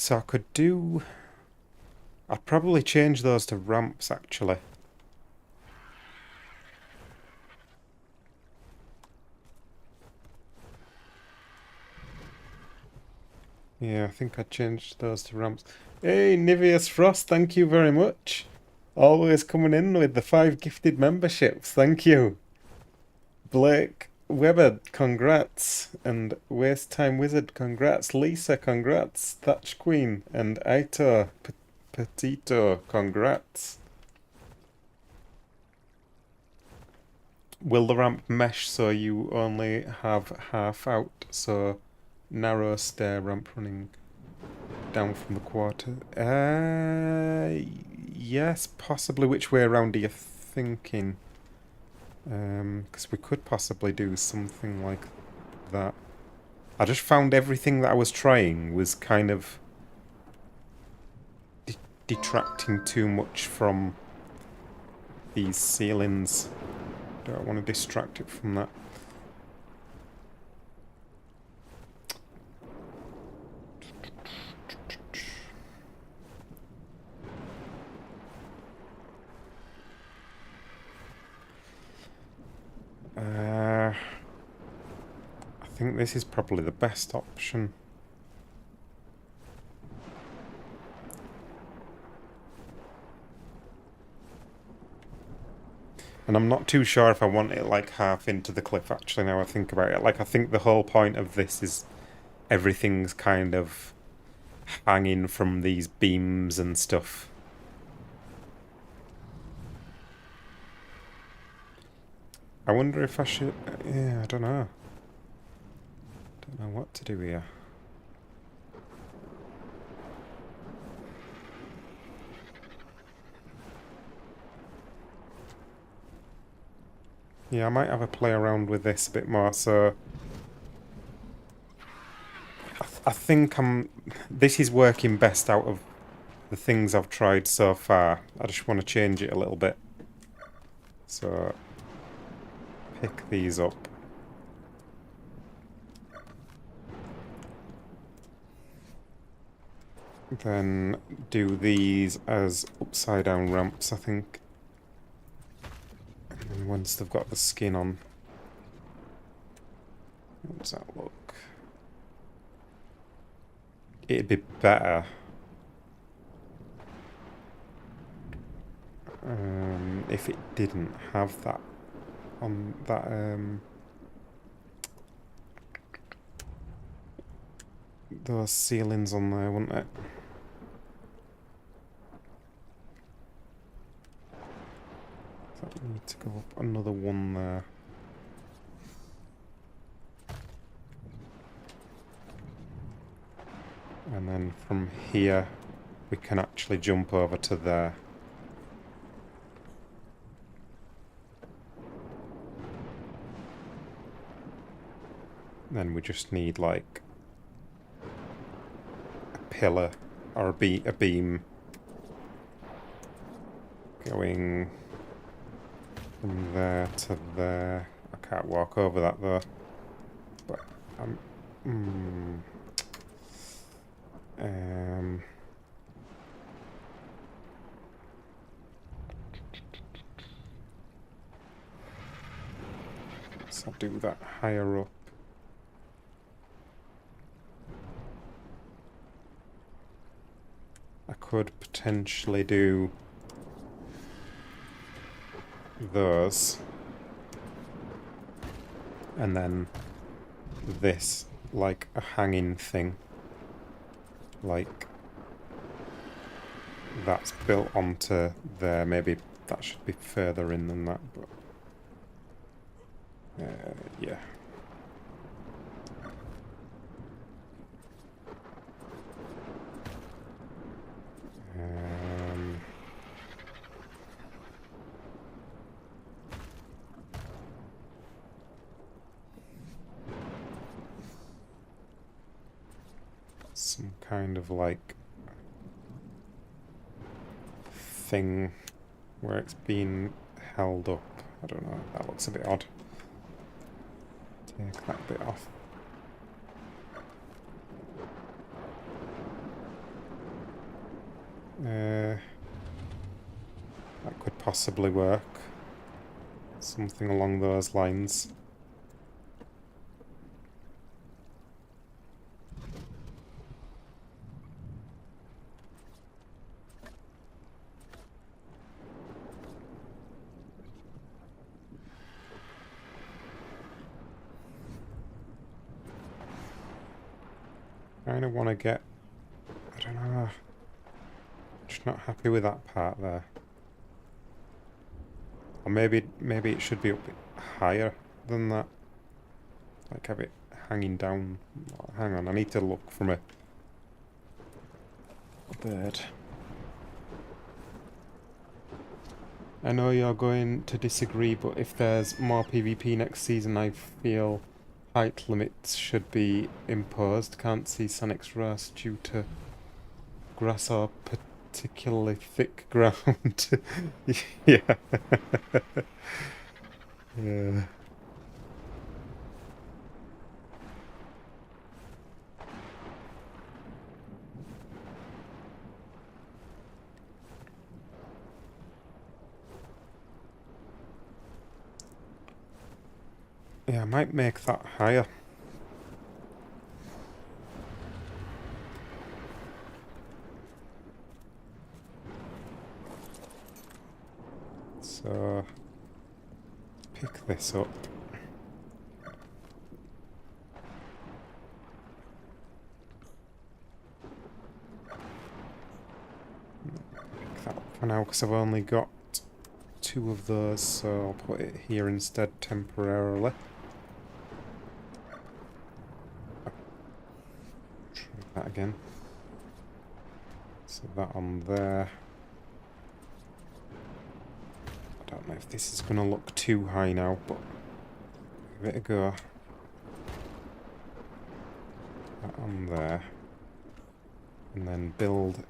So I could do... I'd probably change those to ramps, actually. Yeah, I think I'd change those to ramps. Hey, Niveus Frost, thank you very much. Always coming in with the 5 gifted memberships. Thank you. Blake Webber, congrats. And Waste Time Wizard, congrats. Lisa, congrats. Thatch Queen and Aito Petito, congrats. Will the ramp mesh so you only have half out? So narrow stair ramp running down from the quarter. Yes, possibly. Which way around are you thinking? Because we could possibly do something like that. I just found everything that I was trying was kind of detracting too much from these ceilings. Don't want to distract it from that. I think this is probably the best option. And I'm not too sure if I want it like half into the cliff, actually, now I think about it. Like, I think the whole point of this is everything's kind of hanging from these beams and stuff. I wonder if I should... yeah, I don't know. Don't know what to do here. Yeah, I might have a play around with this a bit more, so... I think this is working best out of the things I've tried so far. I just want to change it a little bit. So... pick these up. Then do these as upside down ramps, I think. And once they've got the skin on. How does that look? It'd be better. If it didn't have that on that those ceilings on there, wouldn't it? So we need to go up another one there. And then from here we can actually jump over to there. Then we just need like a pillar or a beam going from there to there. I can't walk over that though, but so I'll do that higher up. I could potentially do those and then this like a hanging thing, like that's built onto there. Maybe that should be further in than that, but yeah. Some kind of like thing where it's been held up. I don't know, that looks a bit odd. Take that bit off. That could possibly work. Something along those lines. Kind of want to get... I don't know. Just not happy with that part there. Or maybe it should be up higher than that. Like have it hanging down. Hang on, I need to look from a bird. I know you're going to disagree, but if there's more PvP next season, I feel height limits should be imposed. Can't see Sonic's Rust due to grass or particularly thick ground. Yeah. Yeah. Yeah, I might make that higher. So, pick this up. Pick that up for now because I've only got 2 of those, so I'll put it here instead temporarily. Try that again. So that on there. I don't know if this is going to look too high now, but give it a go. That on there. And then build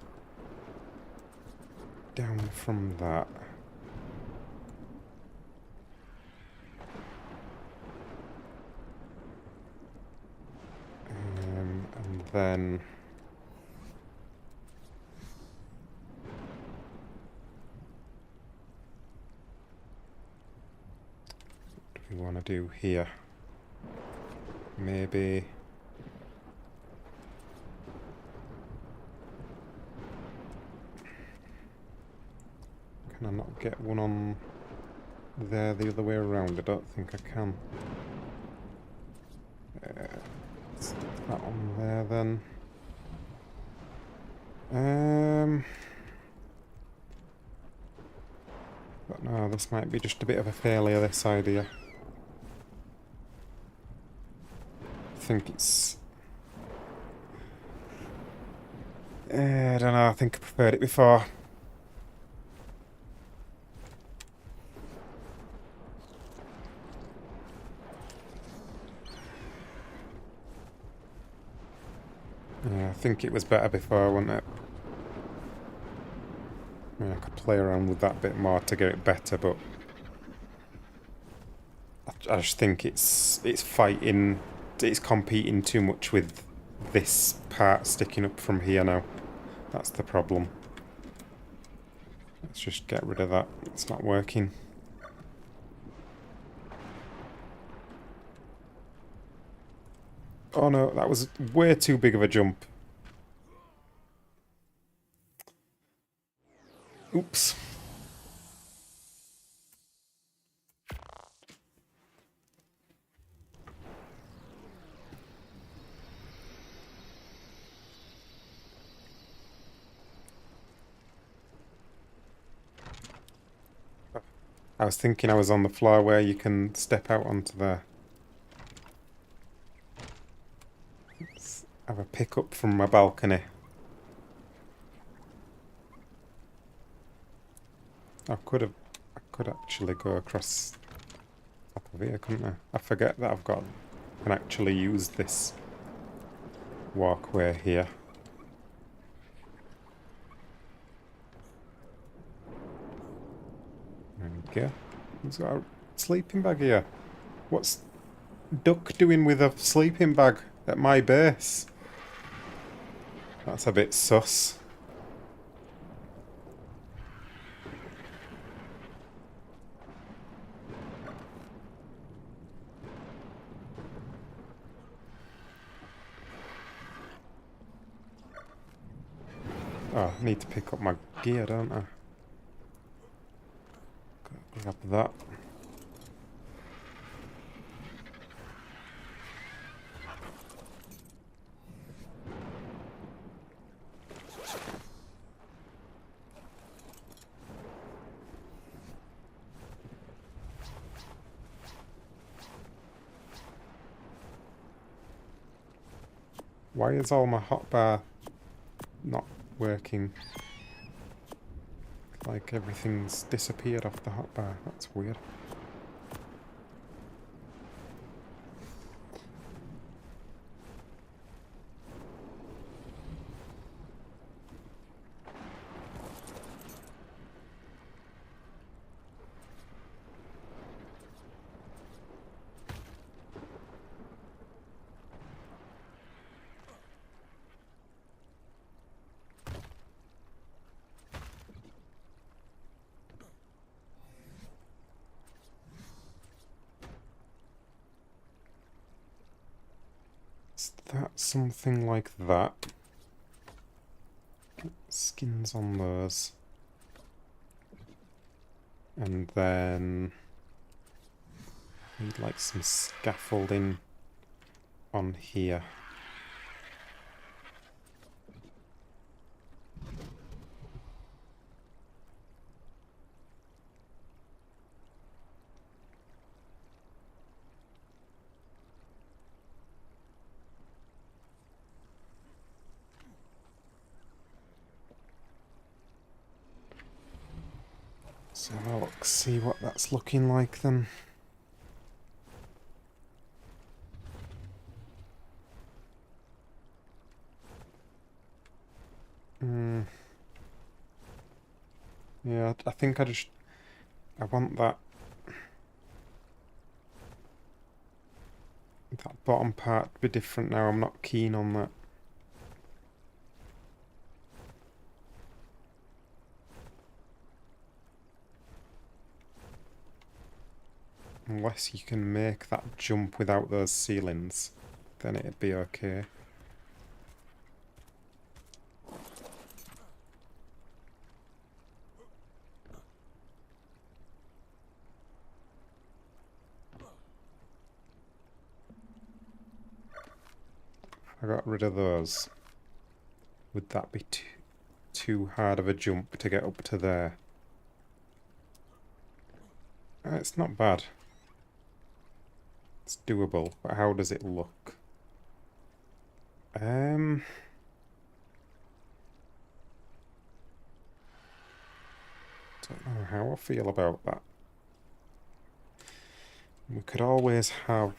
down from that. And then what do we want to do here? Maybe can I not get one on there the other way around? I don't think I can. Stick that on there then. But no, this might be just a bit of a failure, this idea. I think it's... I don't know, I think I preferred it before. Yeah, I think it was better before, wasn't it? I mean, I could play around with that a bit more to get it better, but I just think it's fighting, it's competing too much with this part sticking up from here now. That's the problem. Let's just get rid of that. It's not working. Oh no, that was way too big of a jump. Oops. I was thinking I was on the floor where you can step out onto there. Let's have a pick up from my balcony. I could actually go across top of here, couldn't I? I forget that I can actually use this walkway here. There we go. He's got a sleeping bag here. What's Duck doing with a sleeping bag at my base? That's a bit sus. Oh, I need to pick up my gear, don't I? Grab that. Why is all my hotbar not working? Like everything's disappeared off the hotbar. That's weird. Is that something like that? Skins on those. And then need like some scaffolding on here. So let's see what that's looking like then. Yeah, I think I want that bottom part to be different now. I'm not keen on that. Unless you can make that jump without those ceilings, then it'd be okay. If I got rid of those, would that be too hard of a jump to get up to there? It's not bad. It's doable, but how does it look? Don't know how I feel about that. We could always have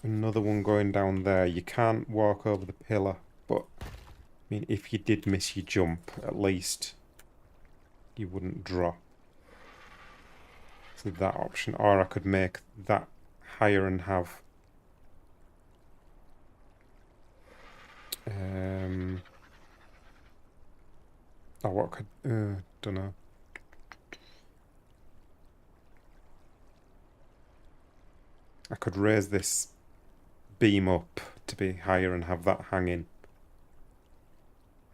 another one going down there. You can't walk over the pillar, but I mean, if you did miss your jump, at least you wouldn't drop. So that option, or I could make that higher and have oh, what could don't know. I could raise this beam up to be higher and have that hanging.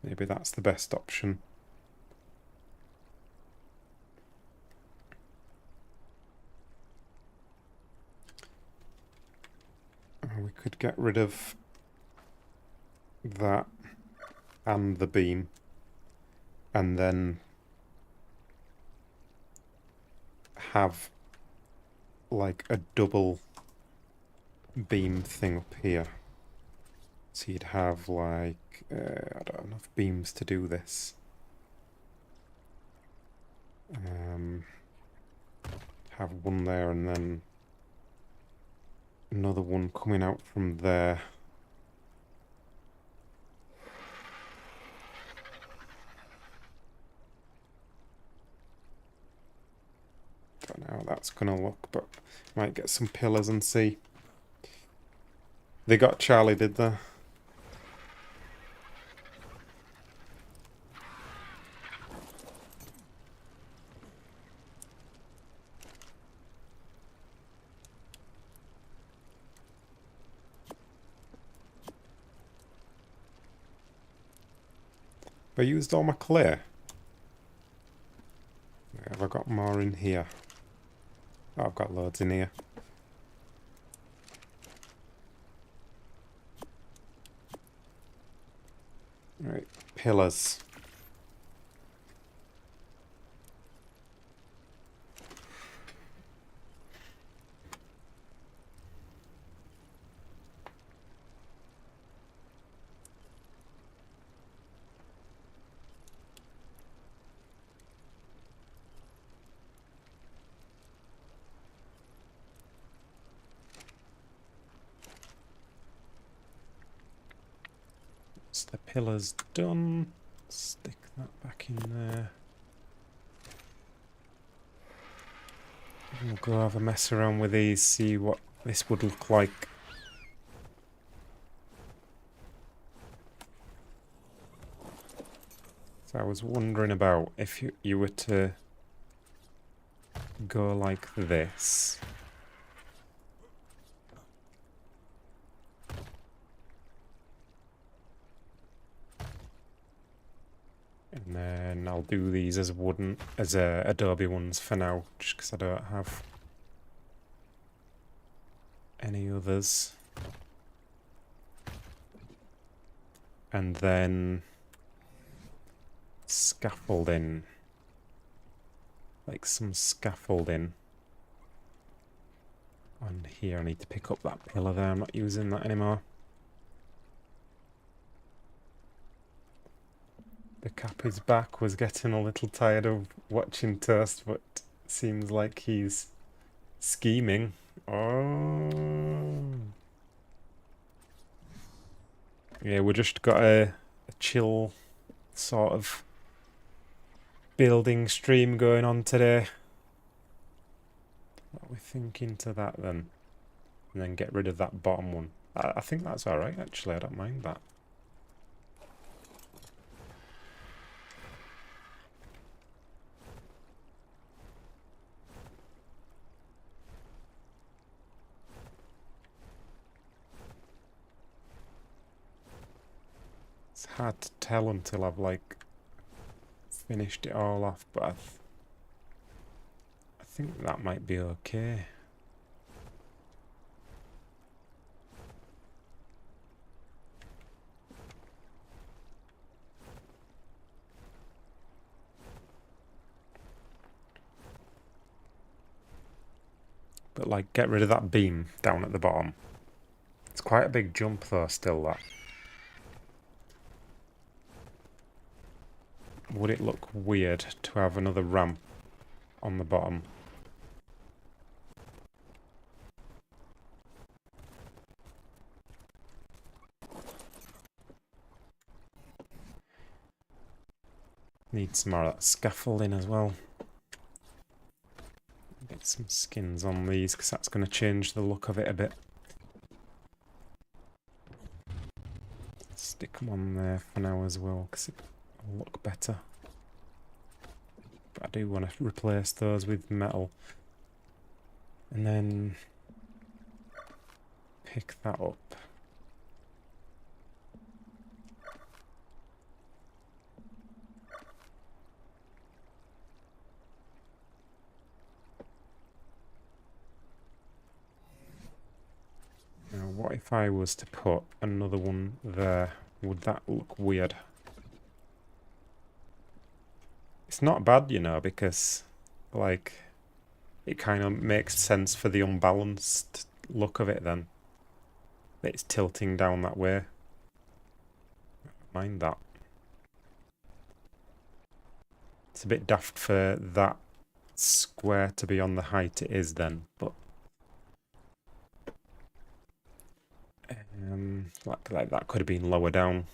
Maybe that's the best option. We could get rid of that and the beam, and then have like a double beam thing up here. So you'd have like, I don't have enough beams to do this. Have one there and then another one coming out from there. Don't know how that's gonna look, but might get some pillars and see. They got Charlie, did they? I used all my clay? Have I got more in here? Oh, I've got loads in here. Right, pillars. The pillars done. Stick that back in there. We'll go have a mess around with these, see what this would look like. So I was wondering about if you were to go like this. And then I'll do these as wooden, as adobe ones for now, just because I don't have any others. And then scaffolding. Like some scaffolding on here. I need to pick up that pillar there. I'm not using that anymore. The cap is back. Was getting a little tired of watching Toast, but seems like he's scheming. Oh. Yeah, we just got a chill sort of building stream going on today. What are we thinking to that then? And then get rid of that bottom one. I think that's alright actually, I don't mind that. It's hard to tell until I've like finished it all off, but I think that might be okay. But like, get rid of that beam down at the bottom. It's quite a big jump though, still, that. Would it look weird to have another ramp on the bottom? Need some more of that scaffolding as well. Get some skins on these because that's going to change the look of it a bit. Stick them on there for now as well because it will look better. But I do want to replace those with metal. And then pick that up. Now, what if I was to put another one there? Would that look weird? It's not bad, you know, because, like, it kind of makes sense for the unbalanced look of it then. It's tilting down that way. Mind that. It's a bit daft for that square to be on the height it is then, but like that could have been lower down.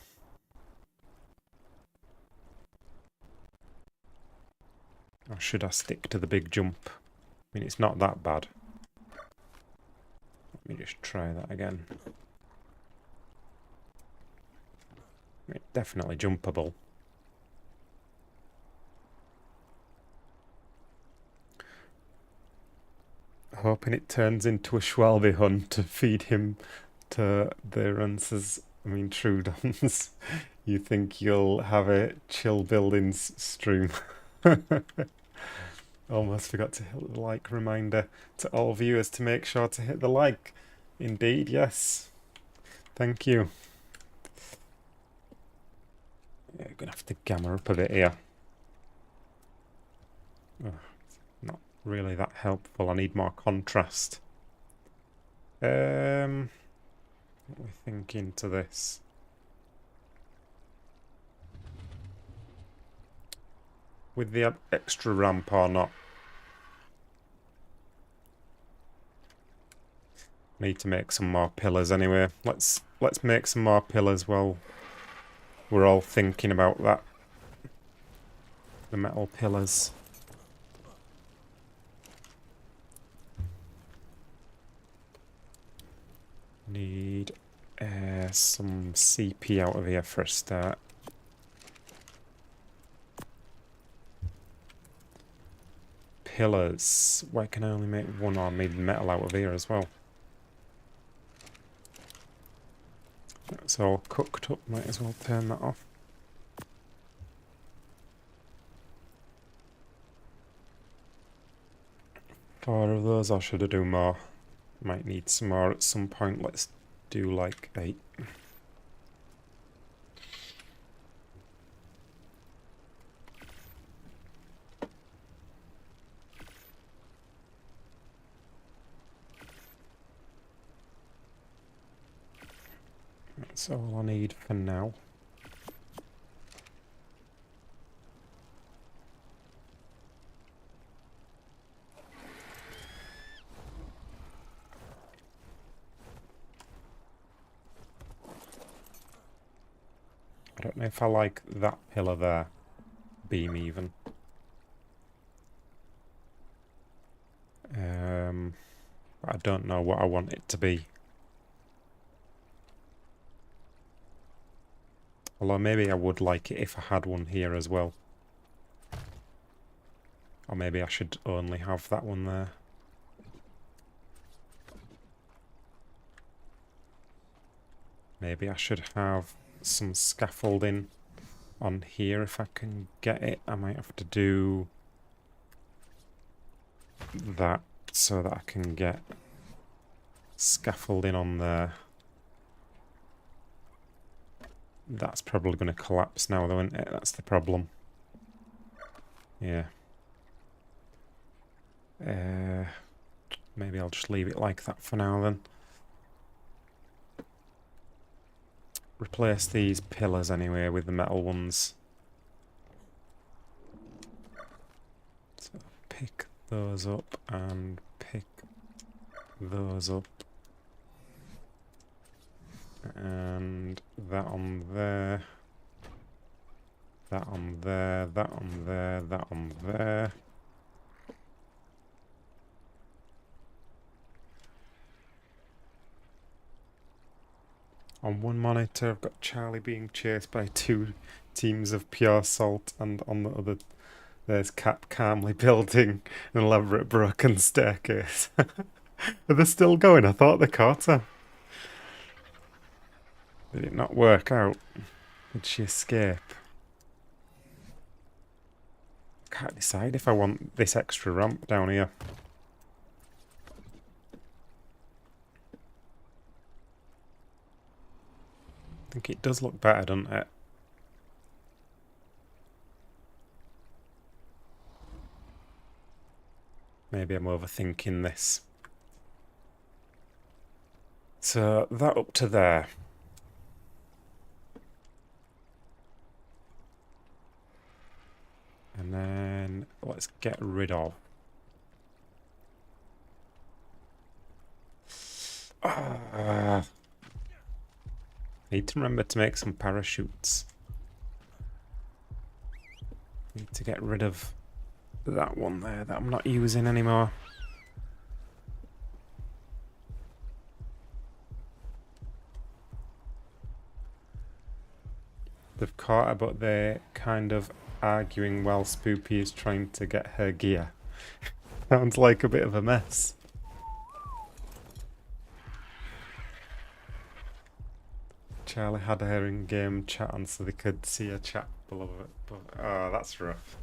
Or should I stick to the big jump? I mean, it's not that bad. Let me just try that again. It's definitely jumpable. Hoping it turns into a Schwalbe hunt to feed him to the Rance's I mean, true dons. You think you'll have a chill buildings stream. Almost forgot to hit the like reminder to all viewers to make sure to hit the like. Indeed, yes. Thank you. Yeah, gonna have to gamma up a bit here. Oh, not really that helpful. I need more contrast. What are we thinking to this? With the extra ramp or not? Need to make some more pillars anyway. Let's make some more pillars while we're all thinking about that. The metal pillars. Need some CP out of here for a start. Pillars. Why can I only make one? Or need metal out of here as well. That's all cooked up. Might as well turn that off. Four of those, or should I do more? Might need some more at some point. Let's do like 8. That's all I need for now. I don't know if I like that pillar there. Beam even. But I don't know what I want it to be. Although maybe I would like it if I had one here as well. Or maybe I should only have that one there. Maybe I should have some scaffolding on here if I can get it. I might have to do that so that I can get scaffolding on there. That's probably going to collapse now though, isn't it? That's the problem. Yeah. Maybe I'll just leave it like that for now then. Replace these pillars anyway with the metal ones. So pick those up and pick those up. And that on there. That on there, that on there, that on there. On one monitor I've got Charlie being chased by 2 teams of pure salt, and on the other there's Cat calmly building an elaborate broken staircase. Are they still going? I thought they caught her. Did it not work out? Did she escape? Can't decide if I want this extra ramp down here. I think it does look better, doesn't it? Maybe I'm overthinking this. So that up to there. And then let's get rid of. Need to remember to make some parachutes. Need to get rid of that one there that I'm not using anymore. They've caught her, but they're kind of arguing while Spoopy is trying to get her gear. Sounds like a bit of a mess. Charlie had her in-game chat on so they could see her chat below it, but oh, that's rough.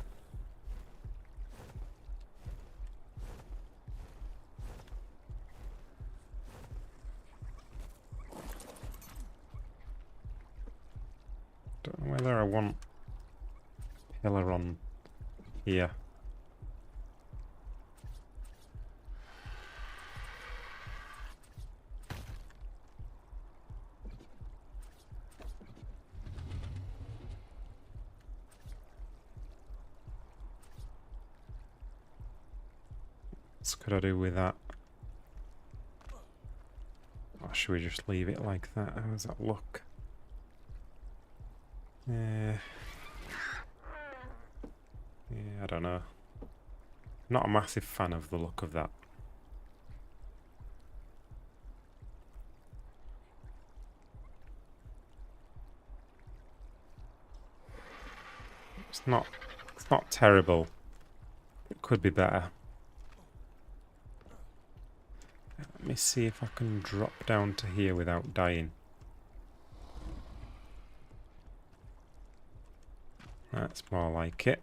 Don't know whether I want pillar on here. What could I do with that? Or should we just leave it like that? How does that look? Yeah, I don't know. Not a massive fan of the look of that. It's not terrible. It could be better. Let me see if I can drop down to here without dying. That's more like it.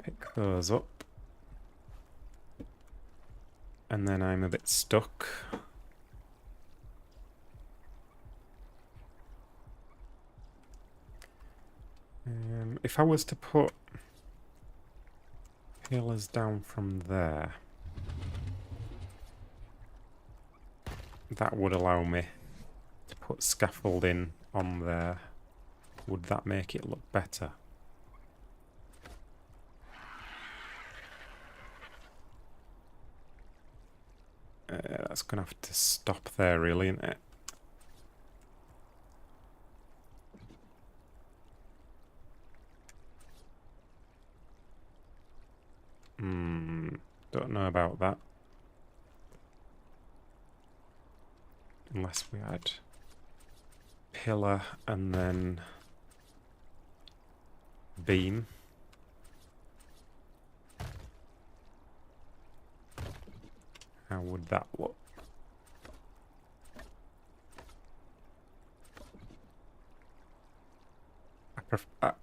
Pick those up. And then I'm a bit stuck. If I was to put pillars down from there, that would allow me to put scaffolding on there. Would that make it look better? That's gonna have to stop there, really, isn't it? Don't know about that. Unless we had pillar and then beam. How would that look?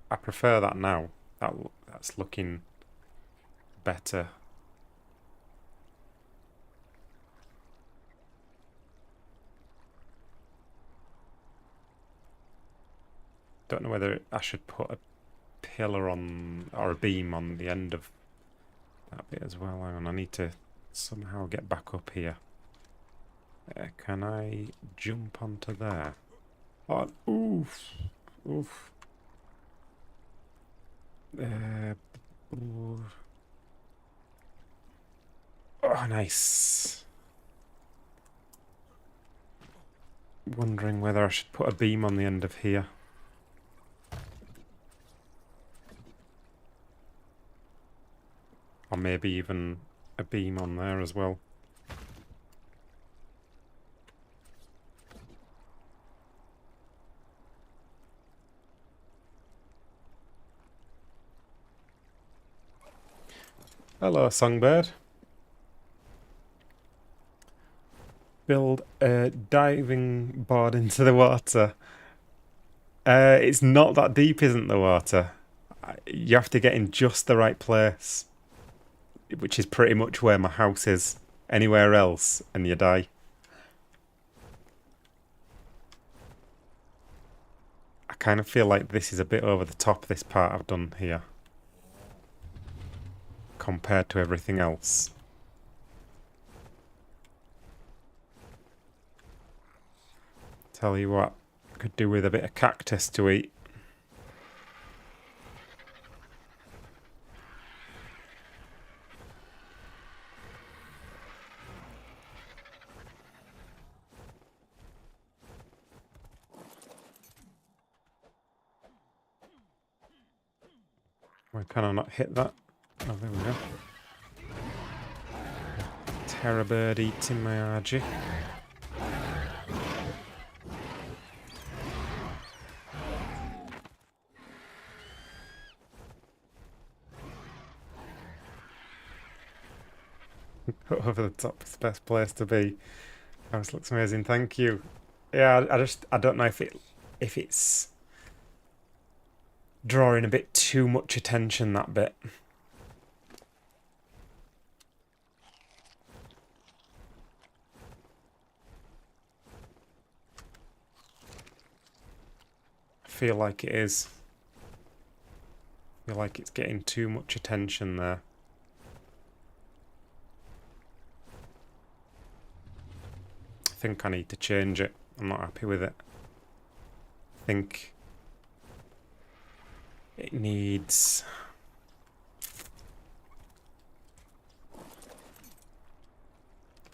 I prefer that now. That's looking better. Don't know whether I should put a pillar on or a beam on the end of that bit as well. Hang on, I need to somehow get back up here. Can I jump onto there? Oh, oof. Oof. Oh, nice. Wondering whether I should put a beam on the end of here. Or maybe even a beam on there as well. Hello, songbird. Build a diving board into the water. It's not that deep, isn't the water? You have to get in just the right place, which is pretty much where my house is. Anywhere else, and you die. I kind of feel like this is a bit over the top, this part I've done here, compared to everything else. Tell you what, could do with a bit of cactus to eat. Why can I not hit that? Oh, there we go. Terror bird eating my RG. Over the top is the best place to be. House looks amazing, thank you. Yeah, I don't know if it's drawing a bit too much attention, that bit. I feel like it is. I feel like it's getting too much attention there. I think I need to change it. I'm not happy with it. I think it needs...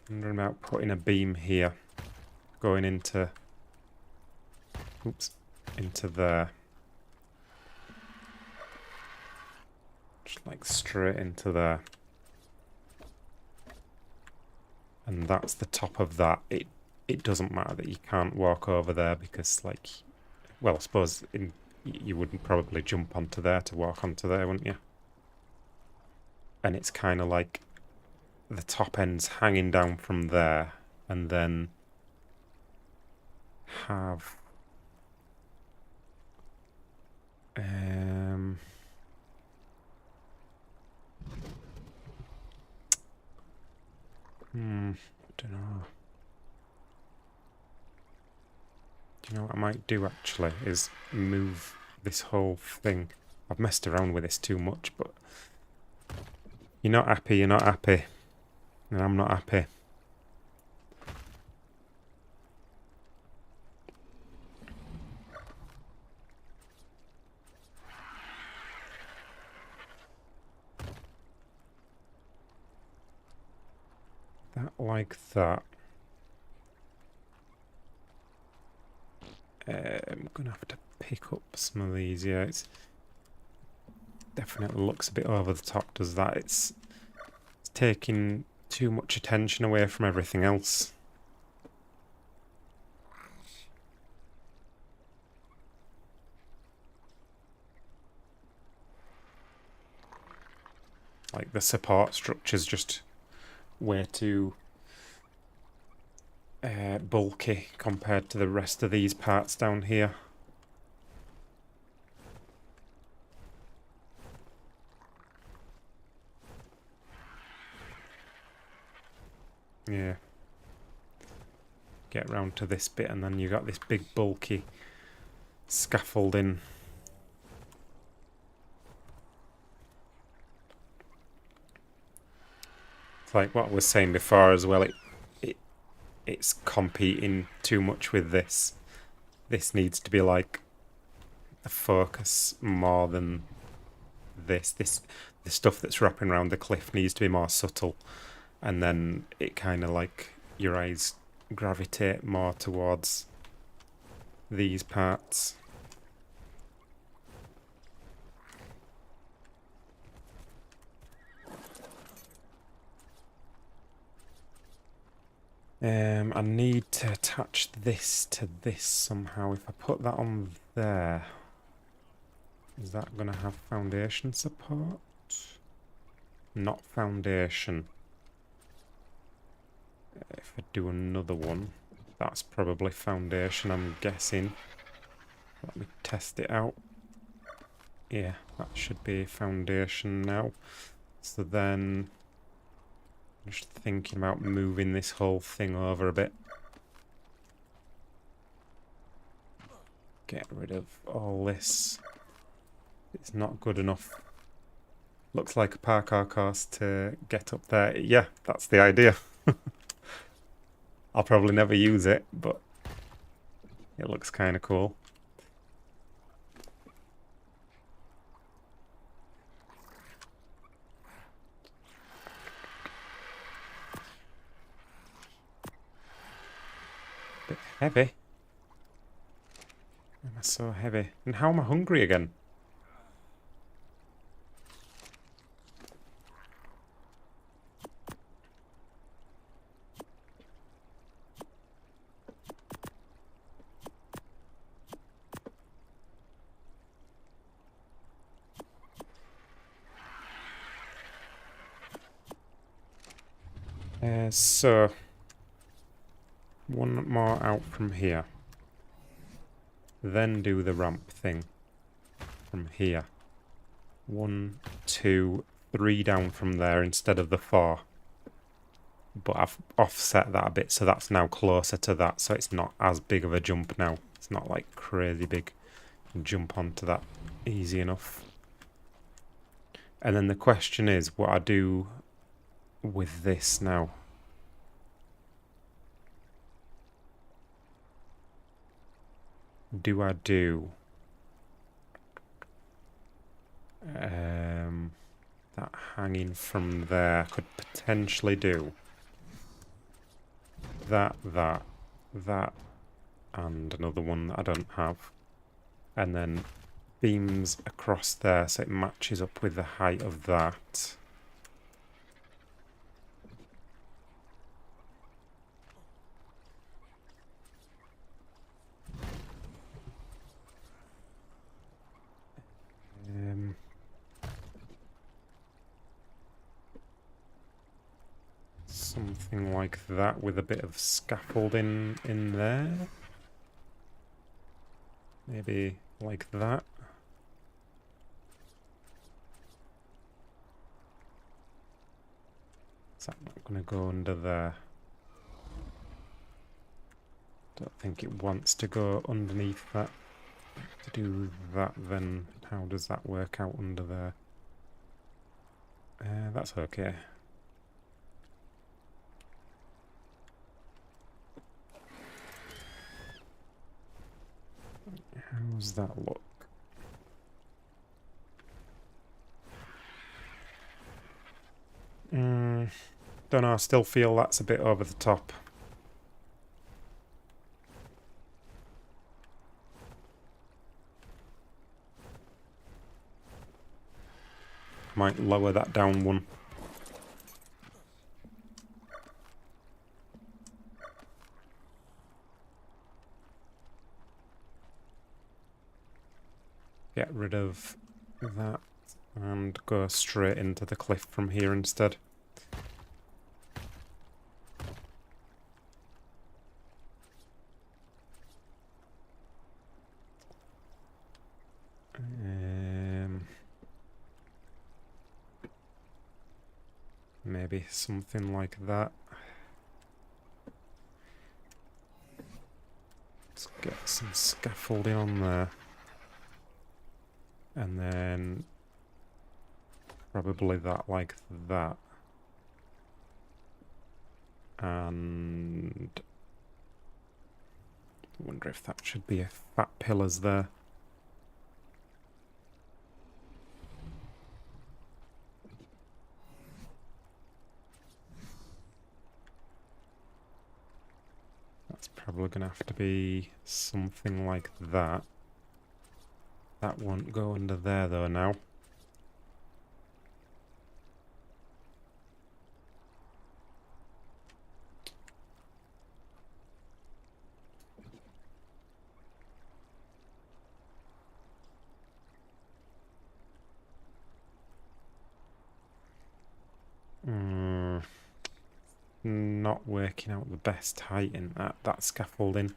I'm wondering about putting a beam here, going into... Oops, into there. Just like straight into there. And that's the top of that. It doesn't matter that you can't walk over there because, like, well, I suppose you wouldn't probably jump onto there to walk onto there, wouldn't you? And it's kind of like the top end's hanging down from there, and then have I don't know. Do you know what I might do actually is move this whole thing. I've messed around with this too much, but you're not happy, and I'm not happy. That like that. I'm gonna have to pick up some of these. Yeah, it's definitely looks a bit over the top, does that? It's taking too much attention away from everything else. Like the support structure's just way too bulky compared to the rest of these parts down here. Yeah. Get round to this bit and then you got this big bulky scaffolding. It's like what I was saying before as well, it's competing too much with this. This needs to be like a focus more than this. The stuff that's wrapping around the cliff needs to be more subtle, and then it kind of like your eyes gravitate more towards these parts. I need to attach this to this somehow. If I put that on there, is that going to have foundation support? Not foundation. If I do another one, that's probably foundation, I'm guessing. Let me test it out. Yeah, that should be foundation now. So then, I'm just thinking about moving this whole thing over a bit. Get rid of all this. It's not good enough. Looks like a parkour course to get up there. Yeah, that's the idea. I'll probably never use it, but it looks kind of cool. Bit heavy. Why am I so heavy? And how am I hungry again? So one more out from here. Then do the ramp thing from here. 1, 2, 3 down from there instead of the 4. But I've offset that a bit, so that's now closer to that, so it's not as big of a jump now. It's not like crazy big. You can jump onto that easy enough. And then the question is what I do with this now. Do I do that hanging from there? Could potentially do that, and another one that I don't have. And then beams across there so it matches up with the height of that. Something like that with a bit of scaffolding in there. Maybe like that. Is that not going to go under there? Don't think it wants to go underneath that. To do that, then how does that work out under there? That's okay. How does that look? Don't know, I still feel that's a bit over the top. Might lower that down one. Get rid of that and go straight into the cliff from here instead. Maybe something like that. Let's get some scaffolding on there. And then probably that like that. And I wonder if that should be a fat pillars there. That's probably going to have to be something like that. That won't go under there though now. Not working out the best height in that scaffolding.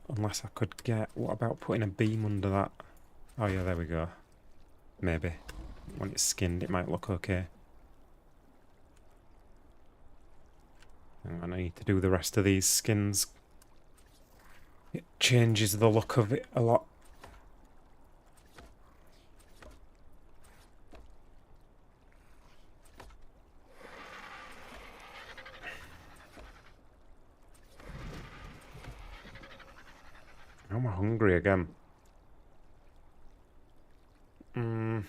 Unless I could get... What about putting a beam under that? Oh yeah, there we go. Maybe. When it's skinned it might look okay. And I need to do the rest of these skins. It changes the look of it a lot. I'm hungry again. Yeah,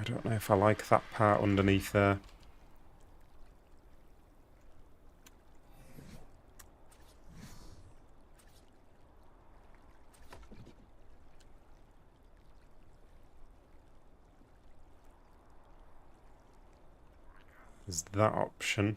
I don't know if I like that part underneath there. There's that option.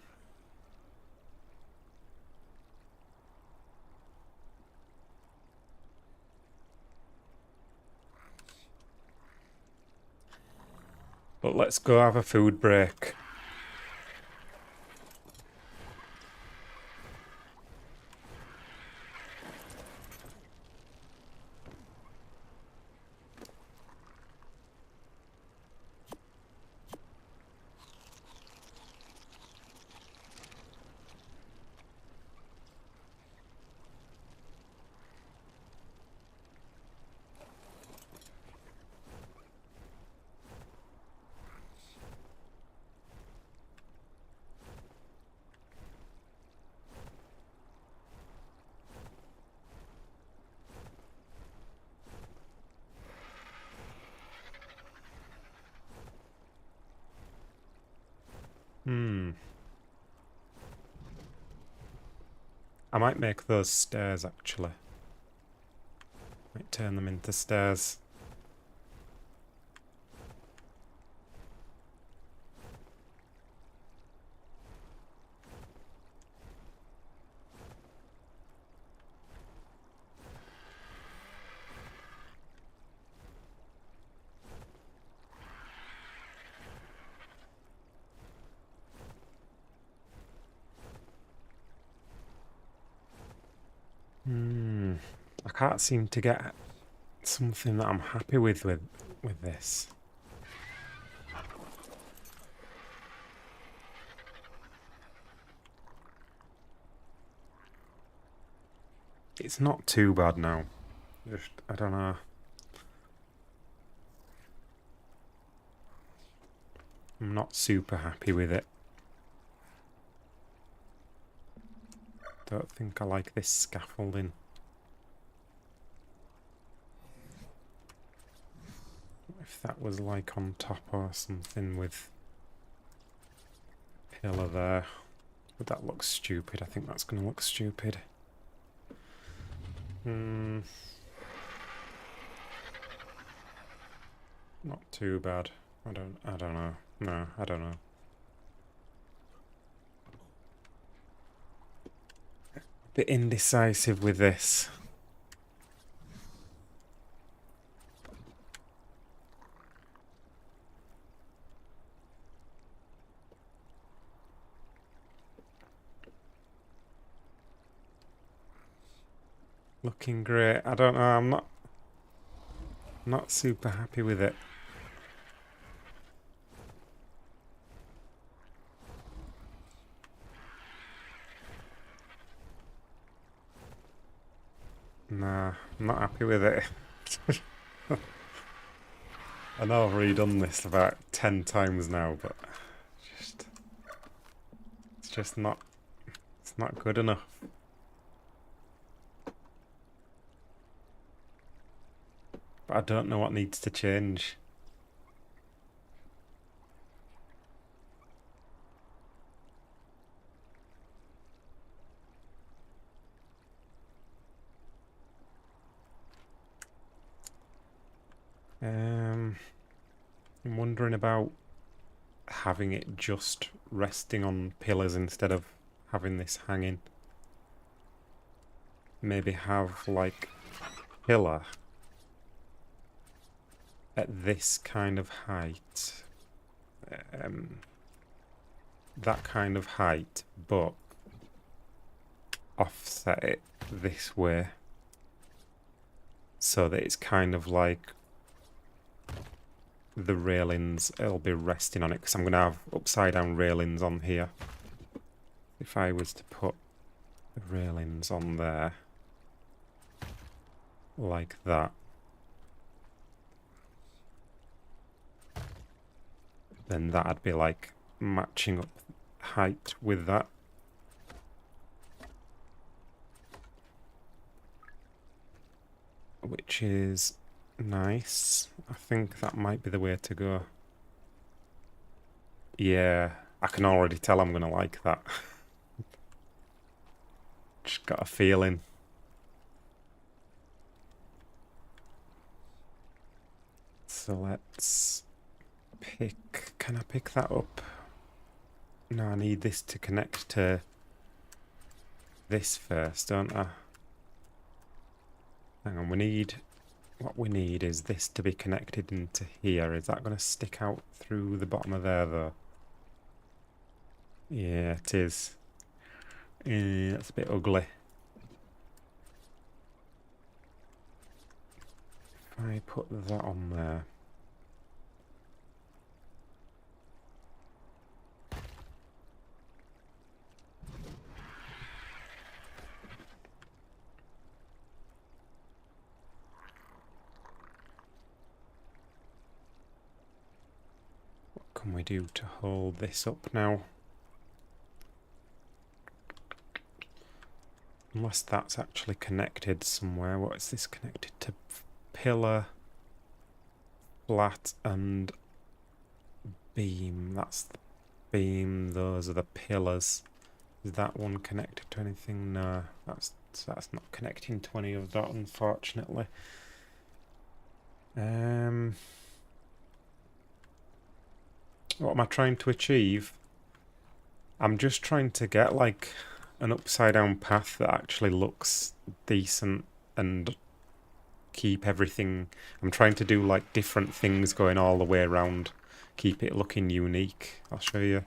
But let's go have a food break. I might make those stairs, actually. Might turn them into stairs. I can't seem to get something that I'm happy with this. It's not too bad now. Just, I don't know. I'm not super happy with it. Don't think I like this scaffolding. If that was like on top or something with pillar there, would that look stupid? I think that's going to look stupid. Not too bad. I don't know. No, I don't know. A bit indecisive with this. Looking great. I don't know, I'm not super happy with it. Nah, I'm not happy with it. I know I've redone this about 10 times now, but it's just not good enough. But I don't know what needs to change. I'm wondering about having it just resting on pillars instead of having this hanging. Maybe have like pillar at this kind of height. That kind of height, but offset it this way so that it's kind of like the railings, it'll be resting on it, because I'm going to have upside down railings on here. If I was to put the railings on there like that, then that'd be like matching up height with that. Which is nice. I think that might be the way to go. Yeah, I can already tell I'm gonna like that. Just got a feeling. So let's pick... Can I pick that up? No, I need this to connect to this first, don't I? Hang on, we need... What we need is this to be connected into here. Is that going to stick out through the bottom of there, though? Yeah, it is. That's a bit ugly. If I put that on there... What can we do to hold this up now? Unless that's actually connected somewhere. What is this connected to? Pillar, flat and beam. That's beam, those are the pillars. Is that one connected to anything? No, that's not connecting to any of that, unfortunately. What am I trying to achieve? I'm just trying to get like an upside down path that actually looks decent and keep everything. I'm trying to do like different things going all the way around, keep it looking unique. I'll show you.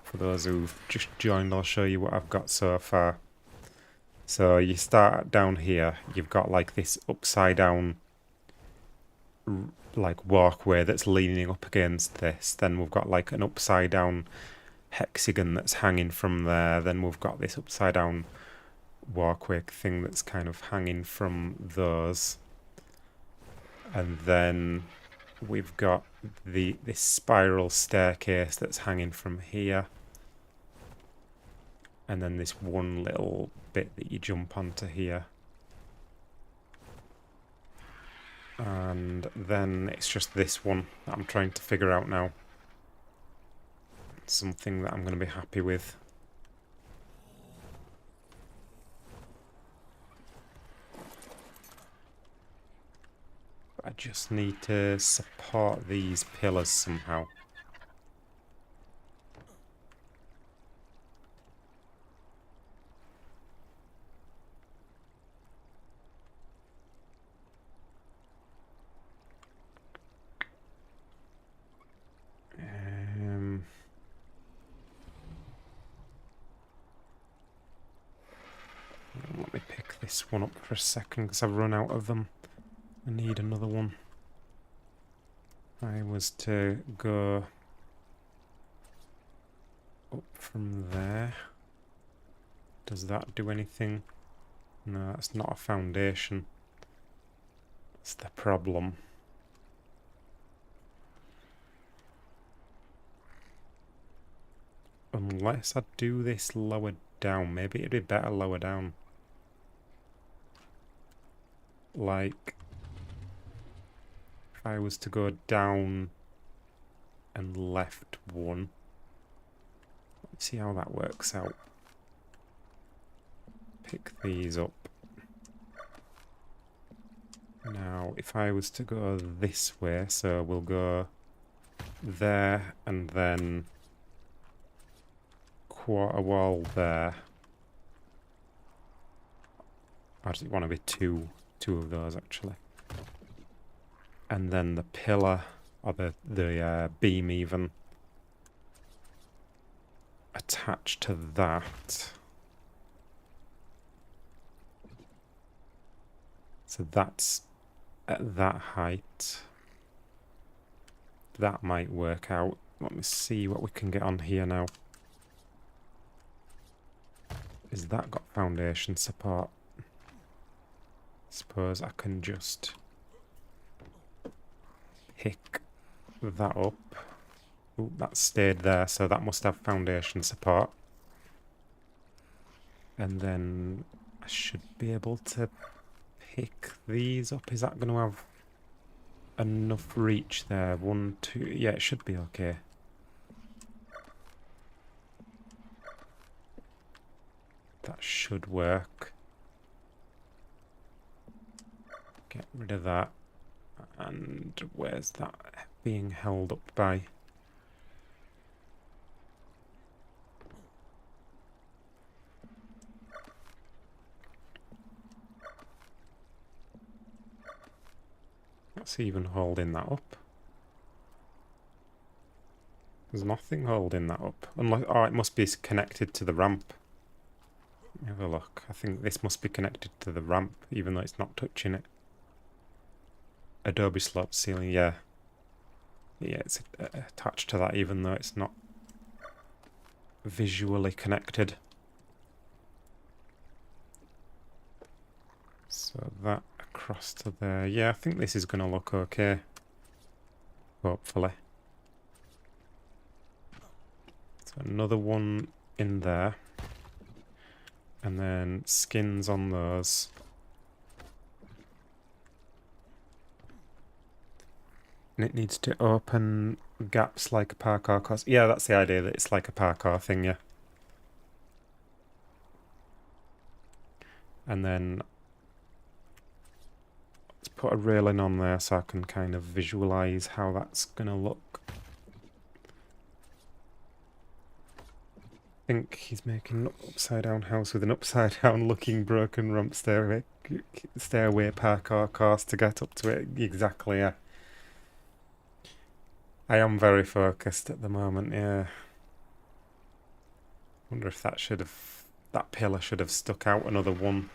For those who've just joined, I'll show you what I've got so far. So you start down here, you've got like this upside down like walkway that's leaning up against this. Then we've got like an upside down hexagon that's hanging from there. Then we've got this upside down walkway thing that's kind of hanging from those. And then we've got this spiral staircase that's hanging from here. And then this one little bit that you jump onto here. And then it's just this one that I'm trying to figure out now. Something that I'm going to be happy with. But I just need to support these pillars somehow. Let me pick this one up for a second because I've run out of them. I need another one. I was to go up from there. Does that do anything? No, that's not a foundation. That's the problem. Unless I do this lower down. Maybe it'd be better lower down. Like, if I was to go down and left one. Let's see how that works out. Pick these up. Now, if I was to go this way, so we'll go there and then quarter wall there. Or does it want to be two of those actually? And then the pillar, or the beam even, attached to that. So that's at that height. That might work out. Let me see what we can get on here now. Is that got foundation support? Suppose I can just pick that up. Ooh, that stayed there, so that must have foundation support. And then I should be able to pick these up. Is that going to have enough reach there? 1, 2... Yeah, it should be okay. That should work. Get rid of that. And where's that being held up by? What's even holding that up? There's nothing holding that up. Unless, oh, it must be connected to the ramp. Let me have a look. I think this must be connected to the ramp, even though it's not touching it. Adobe slope ceiling, yeah. Yeah, it's attached to that, even though it's not visually connected. So that across to there. Yeah, I think this is going to look okay. Hopefully. So another one in there. And then skins on those. And it needs to open gaps like a parkour course. Yeah, that's the idea, that it's like a parkour thing, yeah. And then let's put a railing on there so I can kind of visualize how that's gonna look. I think he's making an upside down house with an upside down looking broken ramp stairway parkour course to get up to it. Exactly, yeah. I am very focused at the moment, yeah. Wonder if that pillar should have stuck out another one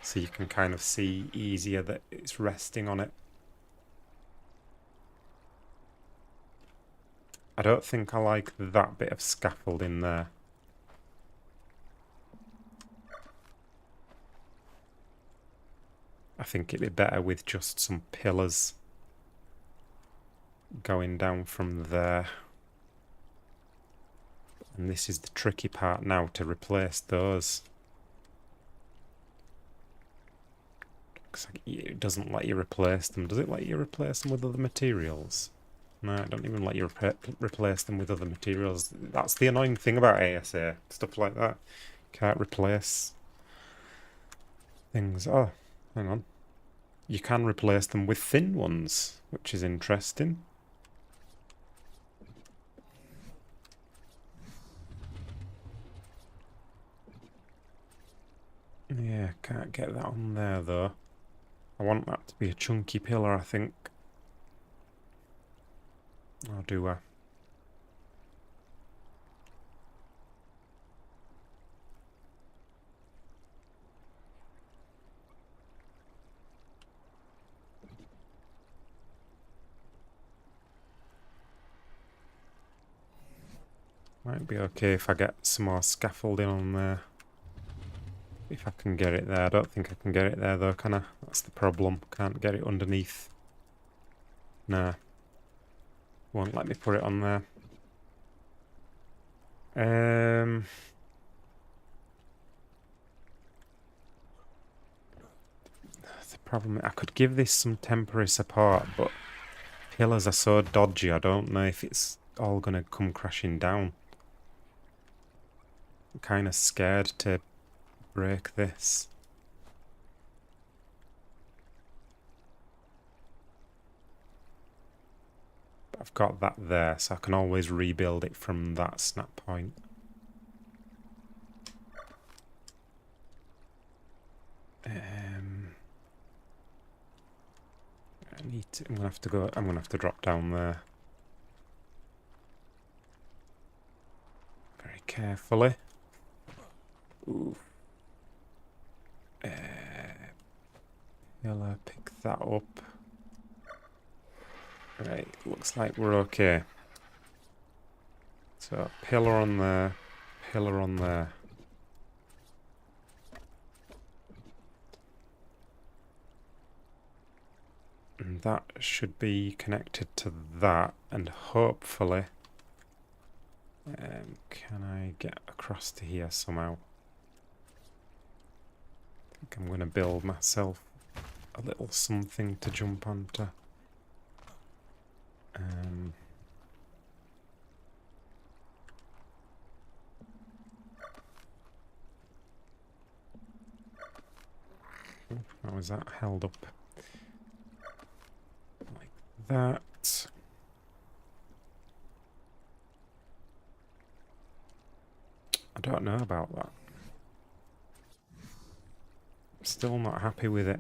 so you can kind of see easier that it's resting on it. I don't think I like that bit of scaffolding there. I think it'd be better with just some pillars going down from there. And this is the tricky part now, to replace those. It doesn't let you replace them. Does it let you replace them with other materials? No, it don't even let you replace them with other materials. That's the annoying thing about ASA, stuff like that. Can't replace things. Oh, hang on. You can replace them with thin ones, which is interesting. Yeah, can't get that on there though. I want that to be a chunky pillar, I think. Or do I? Might be okay if I get some more scaffolding on there. If I can get it there. I don't think I can get it there though, can I? That's the problem. Can't get it underneath. Nah. Won't let me put it on there. The problem, I could give this some temporary support, but pillars are so dodgy, I don't know if it's all gonna come crashing down. I'm kind of scared to break this. But I've got that there, so I can always rebuild it from that snap point. I'm gonna have to drop down there. Very carefully. Ooh. Pillar, pick that up. Right, looks like we're okay. So, pillar on there, pillar on there. And that should be connected to that, and hopefully... can I get across to here somehow? I think I'm going to build myself a little something to jump onto. How is that held up? Like that. I don't know about that. Still not happy with it.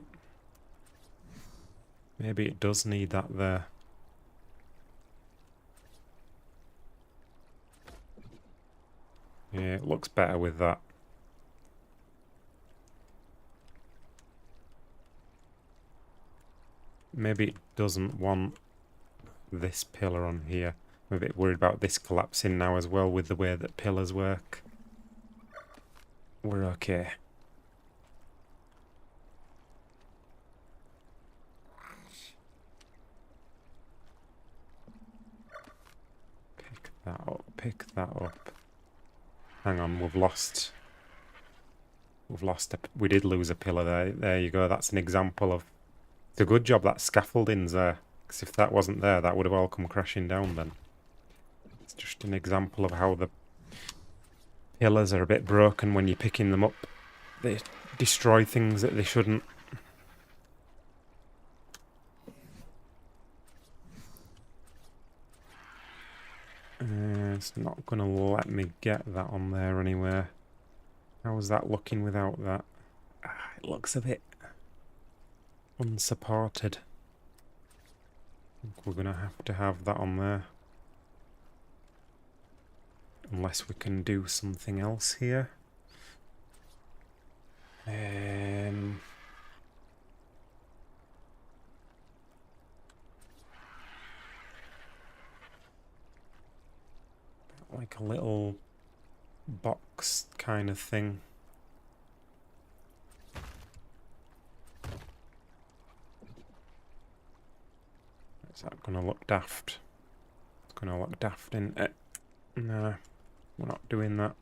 Maybe it does need that there. Yeah, it looks better with that. Maybe it doesn't want this pillar on here. I'm a bit worried about this collapsing now as well with the way that pillars work. We're okay. Pick that up, pick that up. Hang on, we've lost we did lose a pillar there. There you go, that's an example of... It's a good job that scaffolding's there. Because if that wasn't there, that would have all come crashing down then. It's just an example of how the pillars are a bit broken when you're picking them up. They destroy things that they shouldn't. It's not going to let me get that on there anywhere. How is that looking without that? It looks a bit unsupported. I think we're going to have that on there. Unless we can do something else here. Like a little box kind of thing. Is that going to look daft? It's going to look daft, isn't it? No, we're not doing that.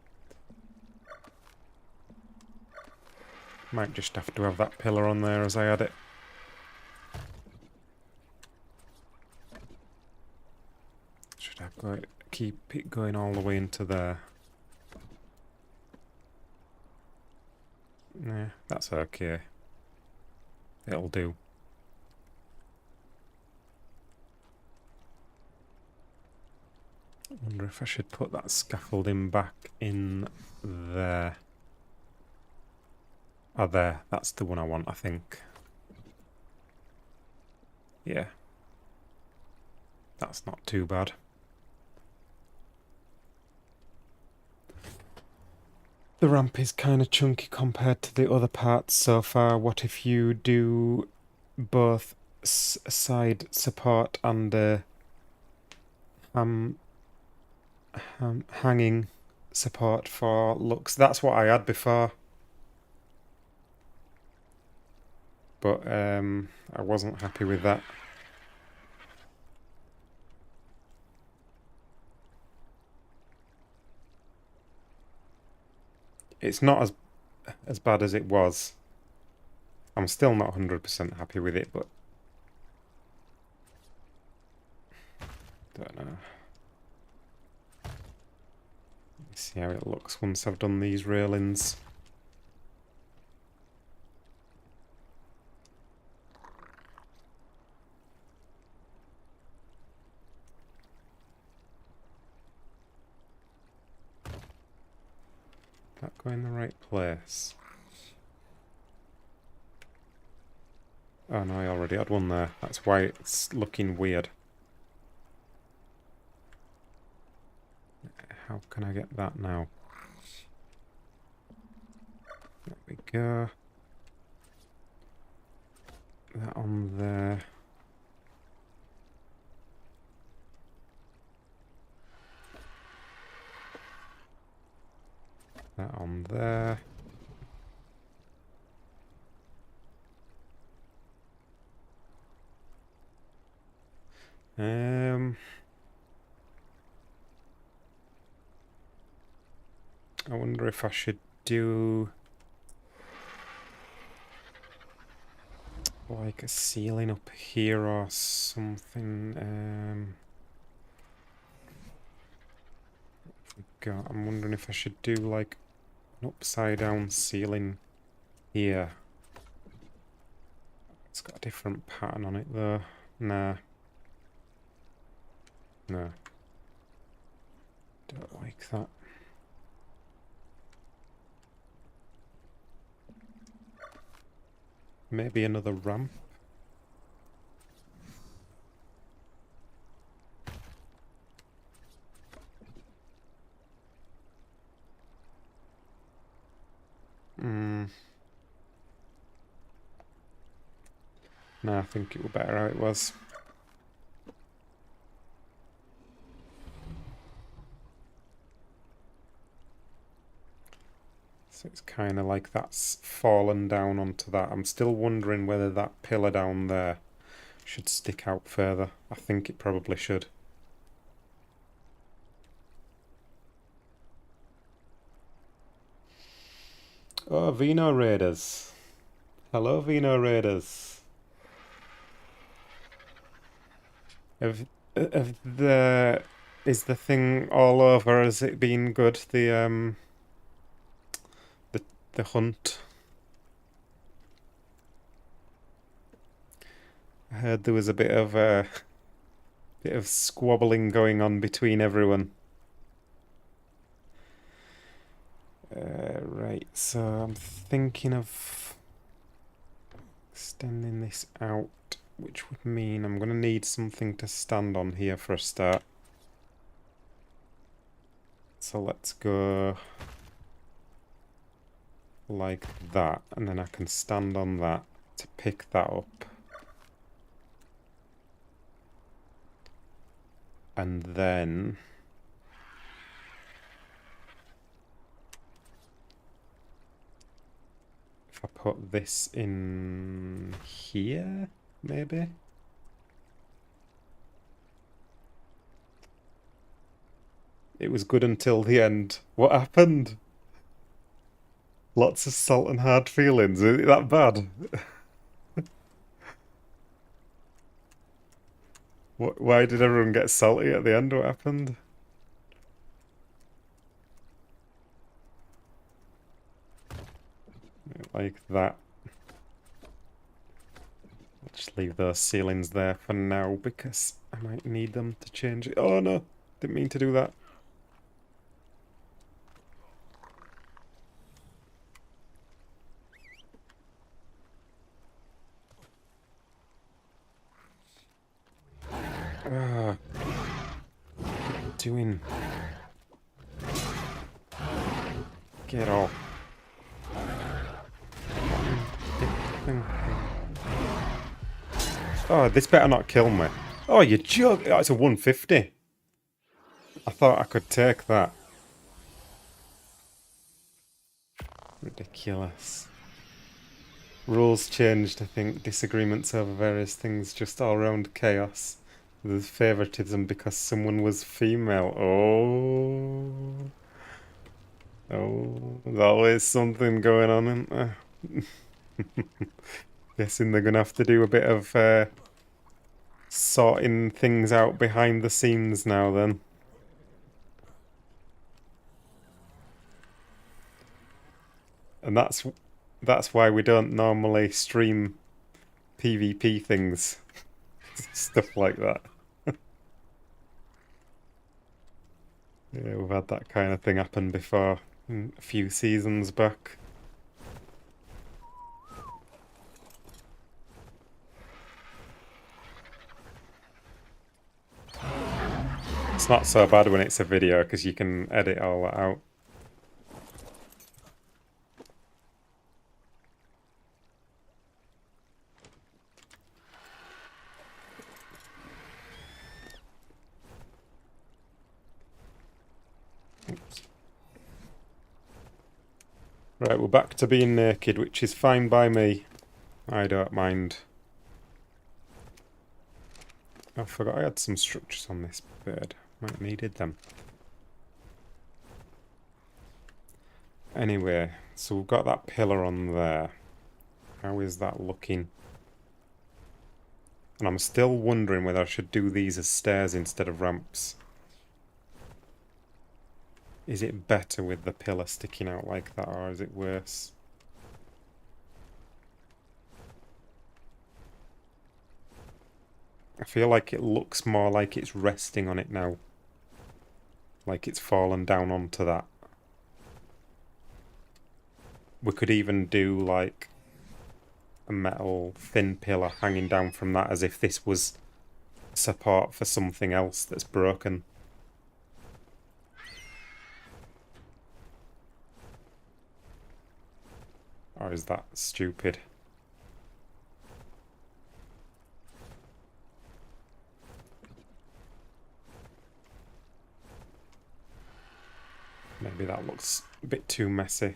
Might just have to have that pillar on there as I add it. Should I keep it going all the way into there? Nah, that's okay. It'll do. I wonder if I should put that scaffolding back in there. Oh, there. That's the one I want, I think. Yeah. That's not too bad. The ramp is kind of chunky compared to the other parts so far. What if you do both side support and hanging support for looks? That's what I had before. But I wasn't happy with that. It's not as bad as it was. I'm still not 100% happy with it, but don't know. Let's see how it looks once I've done these railings. That go in the right place? Oh no, I already had one there. That's why it's looking weird. How can I get that now? There we go. That on there. That on there. I wonder if I should do like a ceiling up here or something. I'm wondering if I should do like an upside down ceiling here. It's got a different pattern on it though. Nah. No. Don't like that. Maybe another ramp. No, I think it was better how it was. So it's kind of like that's fallen down onto that. I'm still wondering whether that pillar down there should stick out further. I think it probably should. Oh, Vino Raiders. Hello, Vino Raiders. Have, have the is the thing all over? Has it been good? The hunt. I heard there was a bit of squabbling going on between everyone. Right, so I'm thinking of extending this out, which would mean I'm going to need something to stand on here for a start. So let's go like that, and then I can stand on that to pick that up. And then if I put this in here, maybe? It was good until the end. What happened? Lots of salt and hard feelings. Is it that bad? Why did everyone get salty at the end? What happened? Like that. I'll just leave those ceilings there for now because I might need them to change it. Oh no, didn't mean to do that. Ah, what are you doing? Get off. Oh, this better not kill me. Oh, you joke. Oh, it's a 150. I thought I could take that. Ridiculous. Rules changed, I think. Disagreements over various things, just all round chaos. There's favoritism because someone was female. Oh. Oh, there's always something going on, isn't there? Guessing they're going to have to do a bit of sorting things out behind the scenes now then. And that's why we don't normally stream PvP things. Stuff like that. Yeah, we've had that kind of thing happen before, a few seasons back. It's not so bad when it's a video because you can edit all that out. Oops. Right, we're back to being naked, which is fine by me. I don't mind. I forgot I had some structures on this bird. Might have needed them. Anyway, so we've got that pillar on there. How is that looking? And I'm still wondering whether I should do these as stairs instead of ramps. Is it better with the pillar sticking out like that, or is it worse? I feel like it looks more like it's resting on it now. Like it's fallen down onto that. We could even do like a metal thin pillar hanging down from that as if this was support for something else that's broken. Or is that stupid? Maybe that looks a bit too messy.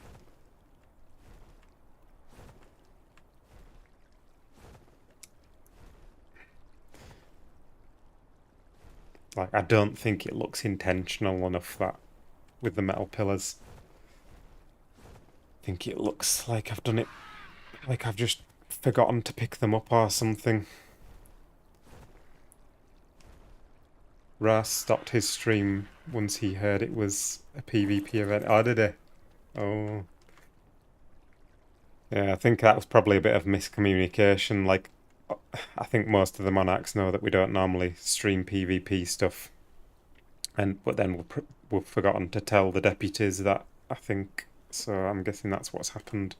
Like, I don't think it looks intentional enough, that, with the metal pillars. I think it looks like I've done it, like I've just forgotten to pick them up or something. Ras stopped his stream once he heard it was a PvP event. Oh, did he? Oh. Yeah, I think that was probably a bit of miscommunication. Like, I think most of the Monarchs know that we don't normally stream PvP stuff. But then we've forgotten to tell the deputies that, I think. So I'm guessing that's what's happened.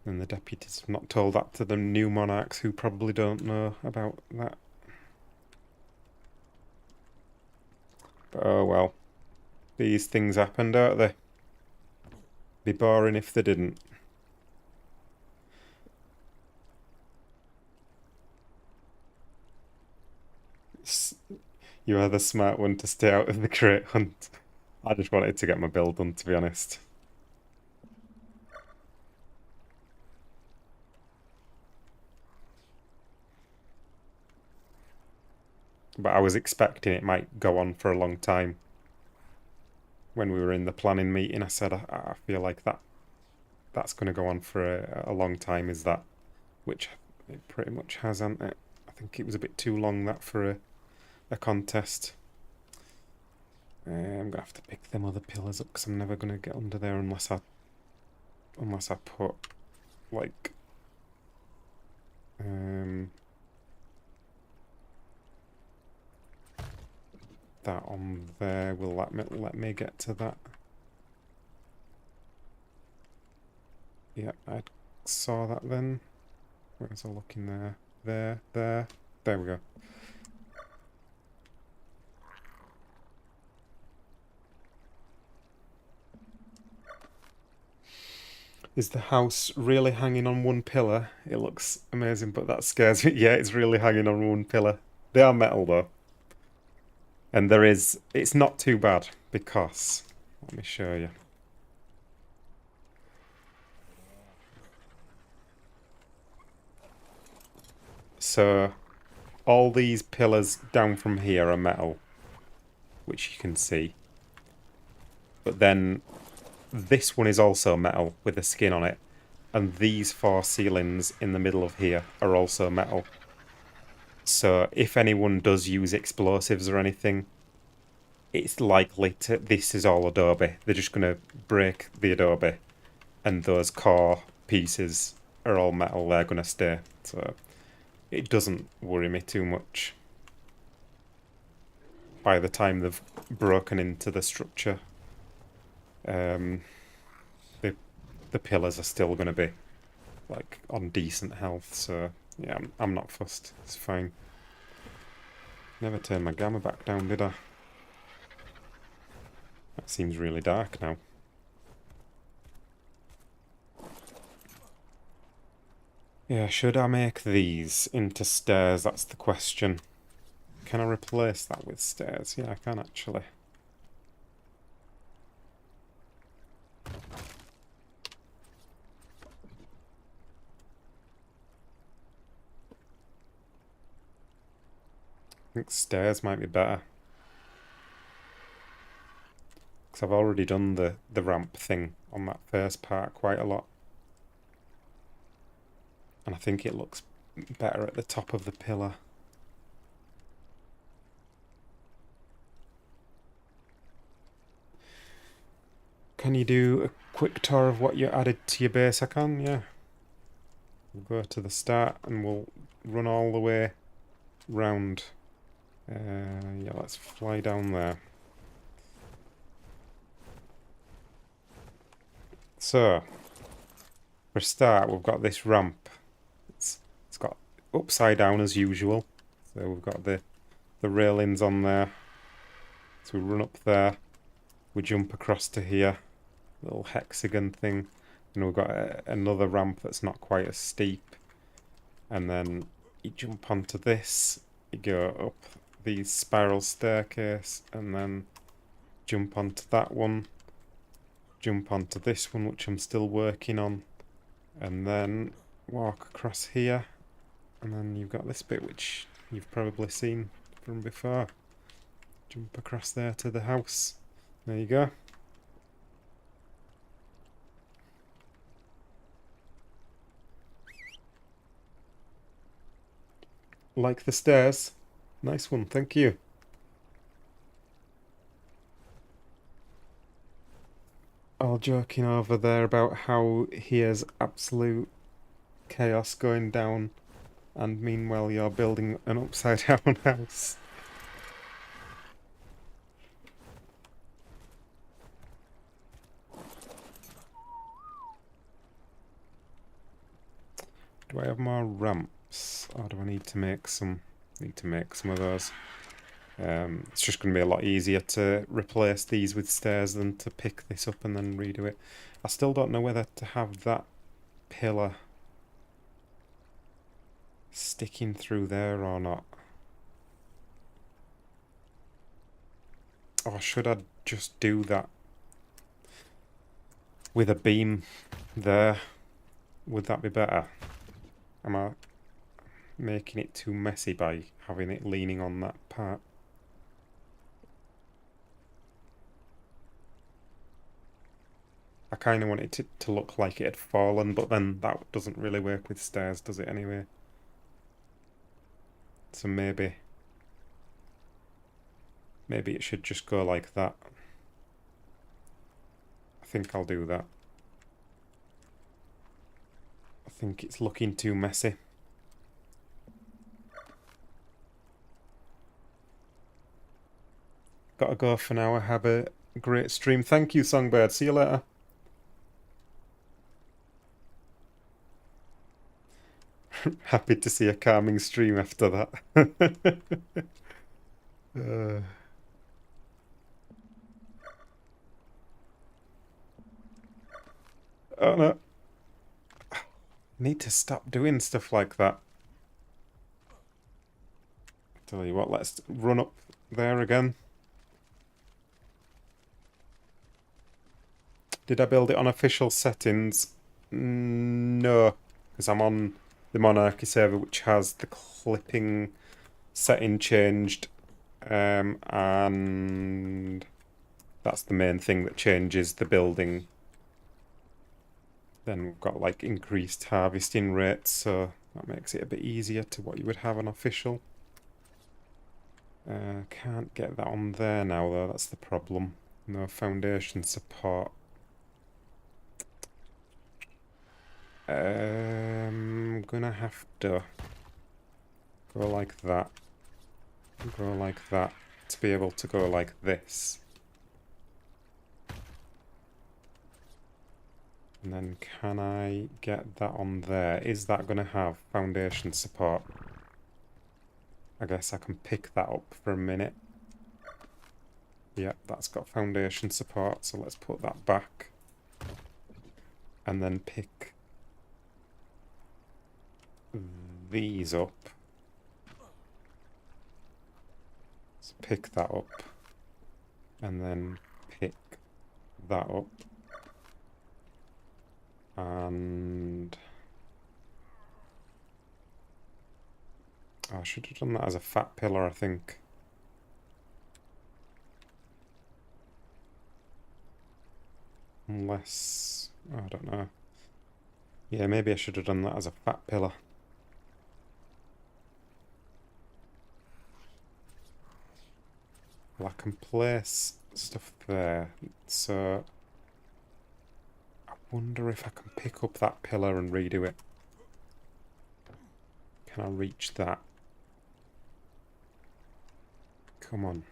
And the deputies have not told that to the new Monarchs who probably don't know about that. But oh well. These things happen, don't they? Be boring if they didn't. You are the smart one to stay out of the crate hunt. I just wanted to get my build done, to be honest. But I was expecting it might go on for a long time. When we were in the planning meeting, I said I feel like that's going to go on for a long time, is that? Which it pretty much has, hasn't it? I think it was a bit too long, that, for a contest. I'm gonna have to pick them other pillars up because I'm never gonna get under there unless I put like that on there. Will let me get to that? Yeah, I saw that then. Where was I looking there? There we go. Is the house really hanging on one pillar? It looks amazing, but that scares me. Yeah, it's really hanging on one pillar. They are metal though. And it's not too bad because, let me show you. So, all these pillars down from here are metal, which you can see. But then this one is also metal with a skin on it. And these 4 ceilings in the middle of here are also metal. So if anyone does use explosives or anything, it's likely to... This is all adobe. They're just going to break the adobe. And those core pieces are all metal. They're going to stay. So it doesn't worry me too much. By the time they've broken into the structure, the pillars are still going to be like on decent health. So yeah, I'm not fussed. It's fine. Never turned my gamma back down, did I? That seems really dark now. Yeah, should I make these into stairs? That's the question. Can I replace that with stairs? Yeah, I can actually. I think stairs might be better. Because I've already done the ramp thing on that first part quite a lot. And I think it looks better at the top of the pillar. Can you do a quick tour of what you added to your base? I can, yeah. We'll go to the start and we'll run all the way round. Yeah, let's fly down there. So, for a start, we've got this ramp. It's got upside down as usual. So we've got the railings on there. So we run up there. We jump across to here. Little hexagon thing. And we've got another ramp that's not quite as steep. And then you jump onto this. You go up the spiral staircase. And then jump onto that one. Jump onto this one, which I'm still working on. And then walk across here. And then you've got this bit, which you've probably seen from before. Jump across there to the house. There you go. Like the stairs. Nice one, thank you. all joking over there about how here's absolute chaos going down, and meanwhile you're building an upside down house. Do I have more ramps, or do I need to make some? Need to make some of those. It's just going to be a lot easier to replace these with stairs than to pick this up and then redo it. I still don't know whether to have that pillar sticking through there or not. Or should I just do that with a beam there? Would that be better? Am I making it too messy by having it leaning on that part? I kind of want it to look like it had fallen, but then that doesn't really work with stairs, does it anyway? So maybe it should just go like that. I think I'll do that. I think it's looking too messy. Gotta go for now. Have a great stream. Thank you, Songbird. See you later. Happy to see a calming stream after that. Oh no. Need to stop doing stuff like that. Tell you what, let's run up there again. Did I build it on official settings? No, because I'm on the Monarchy server, which has the clipping setting changed, and that's the main thing that changes the building. Then we've got like increased harvesting rates, so that makes it a bit easier to what you would have on official. Can't get that on there now though, that's the problem. No foundation support. Gonna have to go like that. Go like that to be able to go like this. And then can I get that on there? Is that going to have foundation support? I guess I can pick that up for a minute. Yep, that's got foundation support, so let's put that back. And then pick these up. Let's pick that up. And then pick that up. And I should have done that as a fat pillar, I think. Unless, I don't know. Yeah, maybe I should have done that as a fat pillar. Well, I can place stuff there, so I wonder if I can pick up that pillar and redo it. Can I reach that? Come on.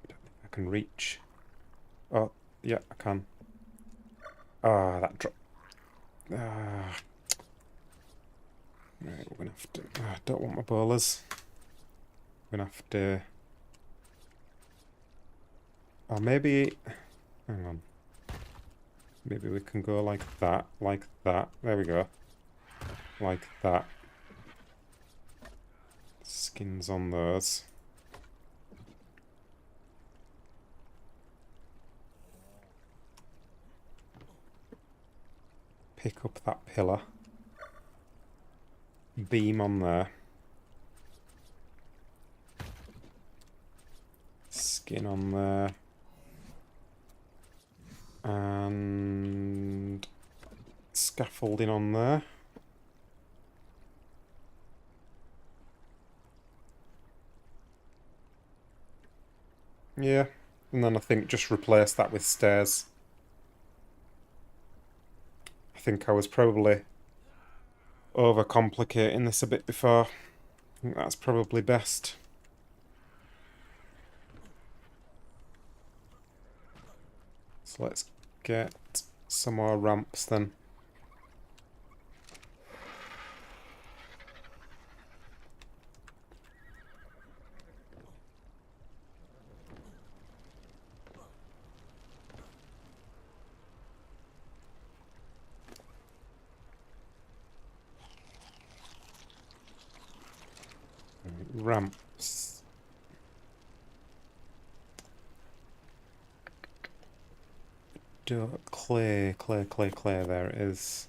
I don't think I can reach. Oh, yeah, I can. Ah, that dropped. Ah. Right, we're gonna have to... I don't want my bowlers. We're gonna have to... Or maybe... Hang on. Maybe we can go like that, like that. There we go. Like that. Skins on those. Pick up that pillar. Beam on there. Skin on there. And scaffolding on there. Yeah, And then I think just replace that with stairs. I think I was probably overcomplicating this a bit before. I think that's probably best. So let's get some more ramps then. Ramps. Clay, there it is.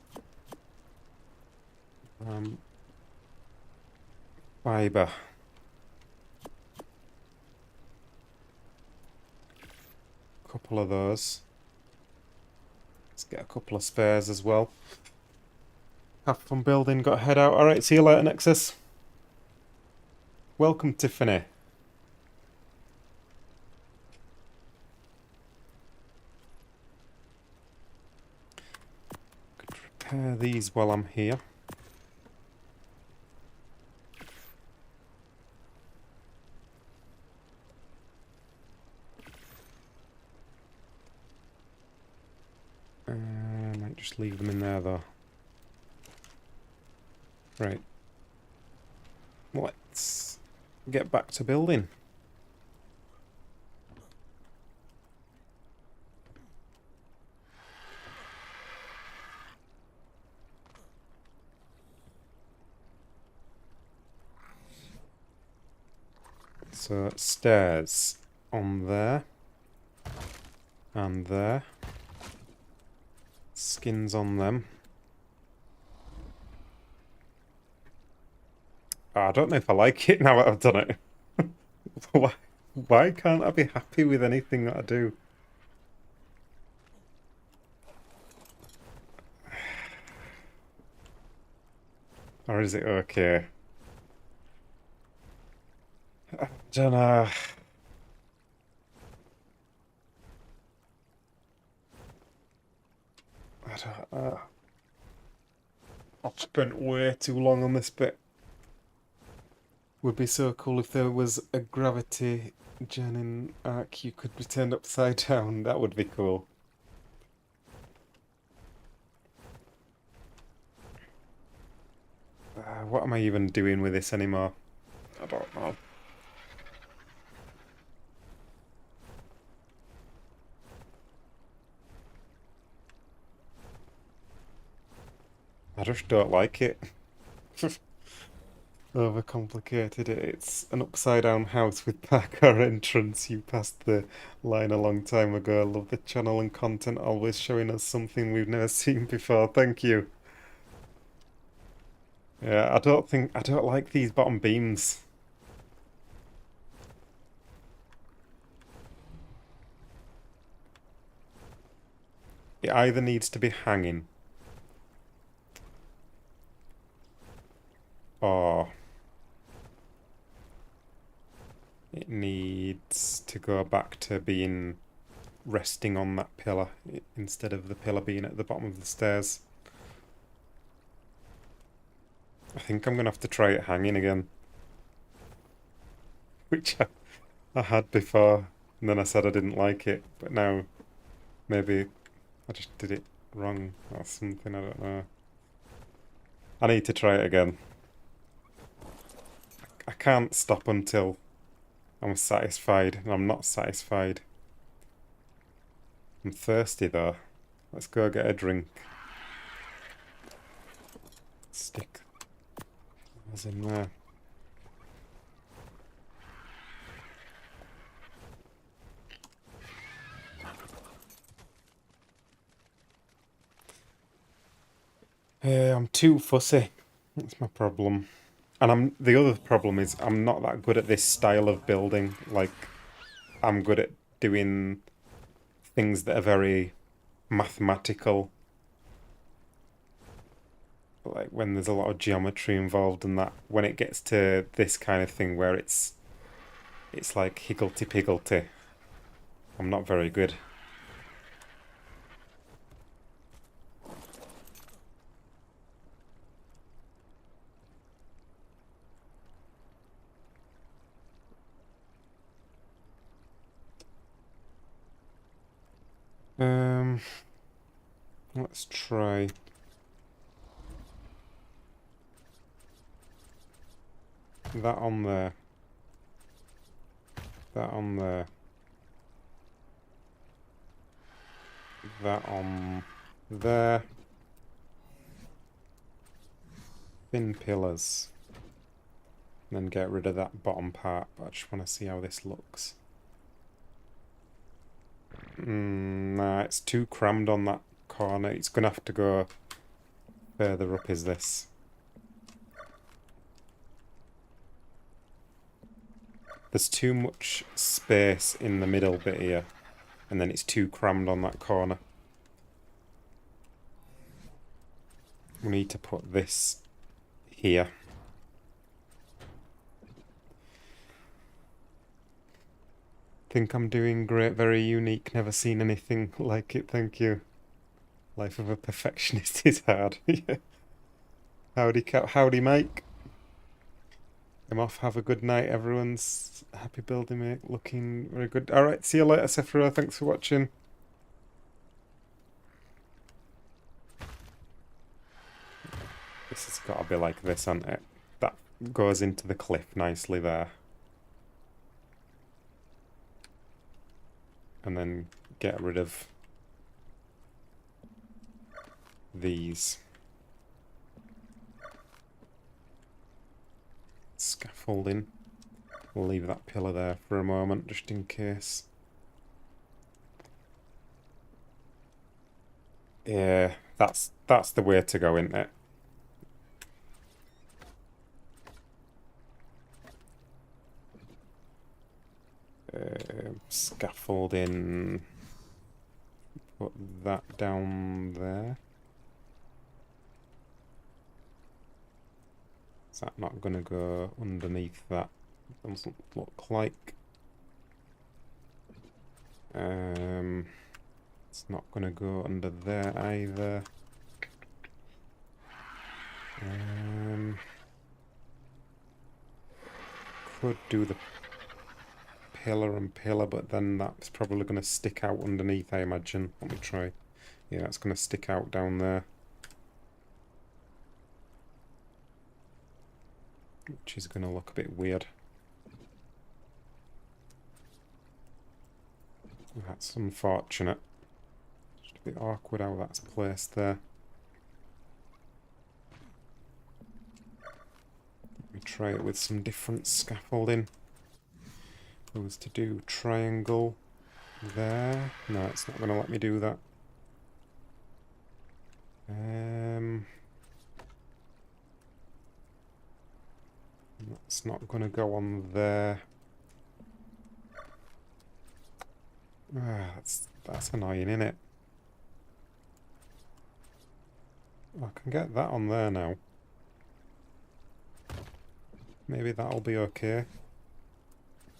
Fibre. Couple of those. Let's get a couple of spares as well. Have fun building, got to head out. Alright, see you later, Nexus. Welcome, Tiffany. Could repair these while I'm here. I might just leave them in there though. Right. Let's get back to building. So stairs on there and there. Skins on them. Oh, I don't know if I like it now that I've done it. Why can't I be happy with anything that I do? Or is it okay? I don't know. I don't know. I've spent way too long on this bit. Would be so cool if there was a gravity gen in Ark you could be turned upside down. That would be cool. What am I even doing with this anymore? I don't know. I just don't like it. Overcomplicated it. It's an upside down house with Parkour entrance. You passed the line a long time ago. I love the channel and content, always showing us something we've never seen before. Thank you. Yeah, I don't like these bottom beams. It either needs to be hanging or it needs to go back to being resting on that pillar instead of the pillar being at the bottom of the stairs. I think I'm gonna have to try it hanging again. Which I had before, and then I said I didn't like it, but now maybe I just did it wrong or something, I don't know. I need to try it again. I can't stop until I'm satisfied, and I'm not satisfied. I'm thirsty though. Let's go get a drink. Stick those in there. I'm too fussy. That's my problem. And the other problem is I'm not that good at this style of building. Like, I'm good at doing things that are very mathematical. Like when there's a lot of geometry involved and that. When it gets to this kind of thing where it's like higgledy-piggledy, I'm not very good. Let's try. That on there. That on there. That on there. Thin pillars. And then get rid of that bottom part, but I just want to see how this looks. Nah, it's too crammed on that corner. It's going to have to go further up, is this. There's too much space in the middle bit here, and then it's too crammed on that corner. We need to put this here. Think I'm doing great, very unique, never seen anything like it, thank you. Life of a perfectionist is hard. Yeah. Howdy Mike. I'm off, have a good night, everyone's happy building, mate, looking very good. Alright, see you later, Sephira, thanks for watching. This has got to be like this, hasn't it? That goes into the cliff nicely there. And then get rid of these. Scaffolding. We'll leave that pillar there for a moment, just in case. Yeah, that's the way to go, isn't it? Scaffolding. Put that down there. Is that not going to go underneath that? Doesn't look like. It's not going to go under there either. Could do the pillar and pillar, but then that's probably going to stick out underneath, I imagine. Let me try. Yeah, it's going to stick out down there. Which is going to look a bit weird. That's unfortunate. Just a bit awkward how that's placed there. Let me try it with some different scaffolding. If I was to do triangle there. No, it's not going to let me do that. That's not going to go on there. That's annoying, isn't it? I can get that on there now. Maybe that'll be okay.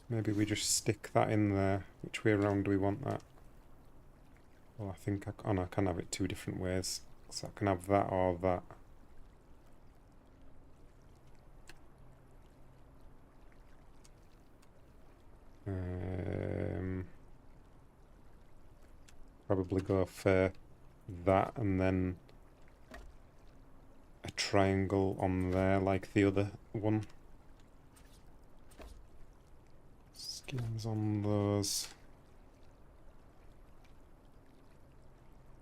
Maybe we just stick that in there. Which way around do we want that? Well, I think I can have it two different ways. So I can have that or that. Probably go for that and then a triangle on there like the other one. Skins on those.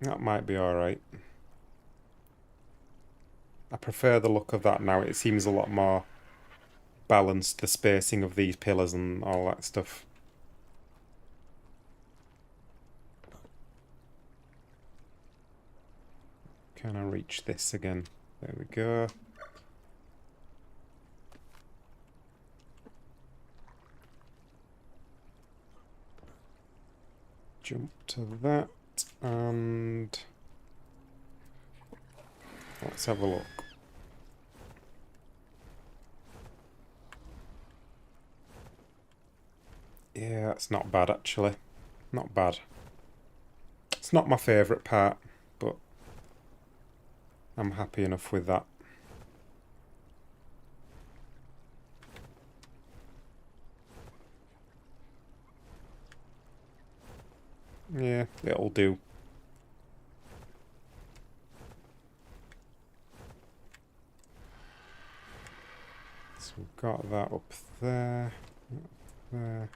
That might be alright. I prefer the look of that now. It seems a lot more balanced, the spacing of these pillars and all that stuff. Can I reach this again? There we go. Jump to that and let's have a look. Yeah, that's not bad actually. Not bad. It's not my favourite part, but I'm happy enough with that. Yeah, it'll do. So we've got that up there, there.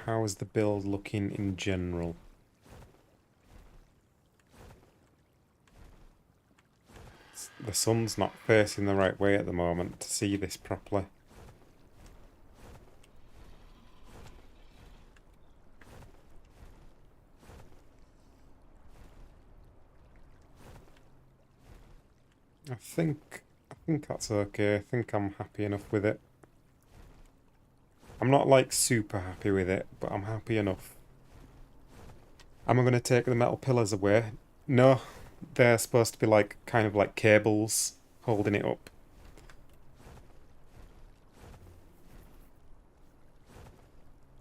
How is the build looking in general? The sun's not facing the right way at the moment to see this properly. I think that's okay. I think I'm happy enough with it. I'm not like super happy with it, but I'm happy enough. Am I going to take the metal pillars away? No, they're supposed to be like kind of like cables holding it up.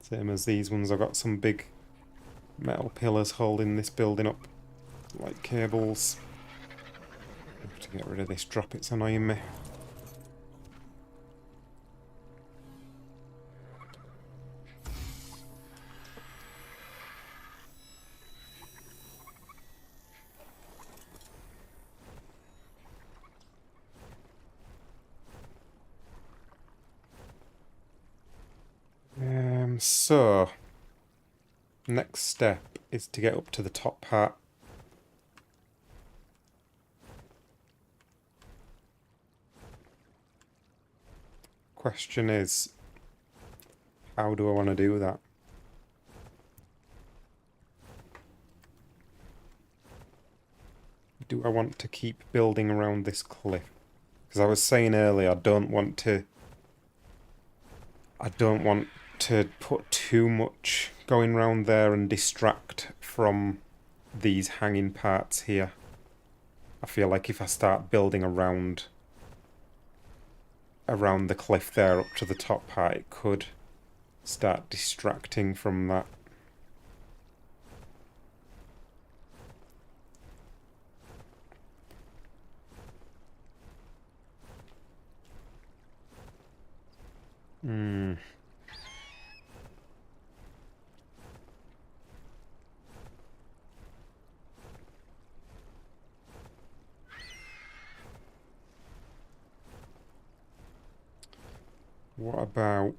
Same as these ones. I've got some big metal pillars holding this building up like cables. I have to get rid of this drop, it's annoying me. So next step is to get up to the top part. Question is, how do I want to do that? Do I want to keep building around this cliff? Because I was saying earlier, I don't want to put too much going round there and distract from these hanging parts here. I feel like if I start building around the cliff there up to the top part, it could start distracting from that. What about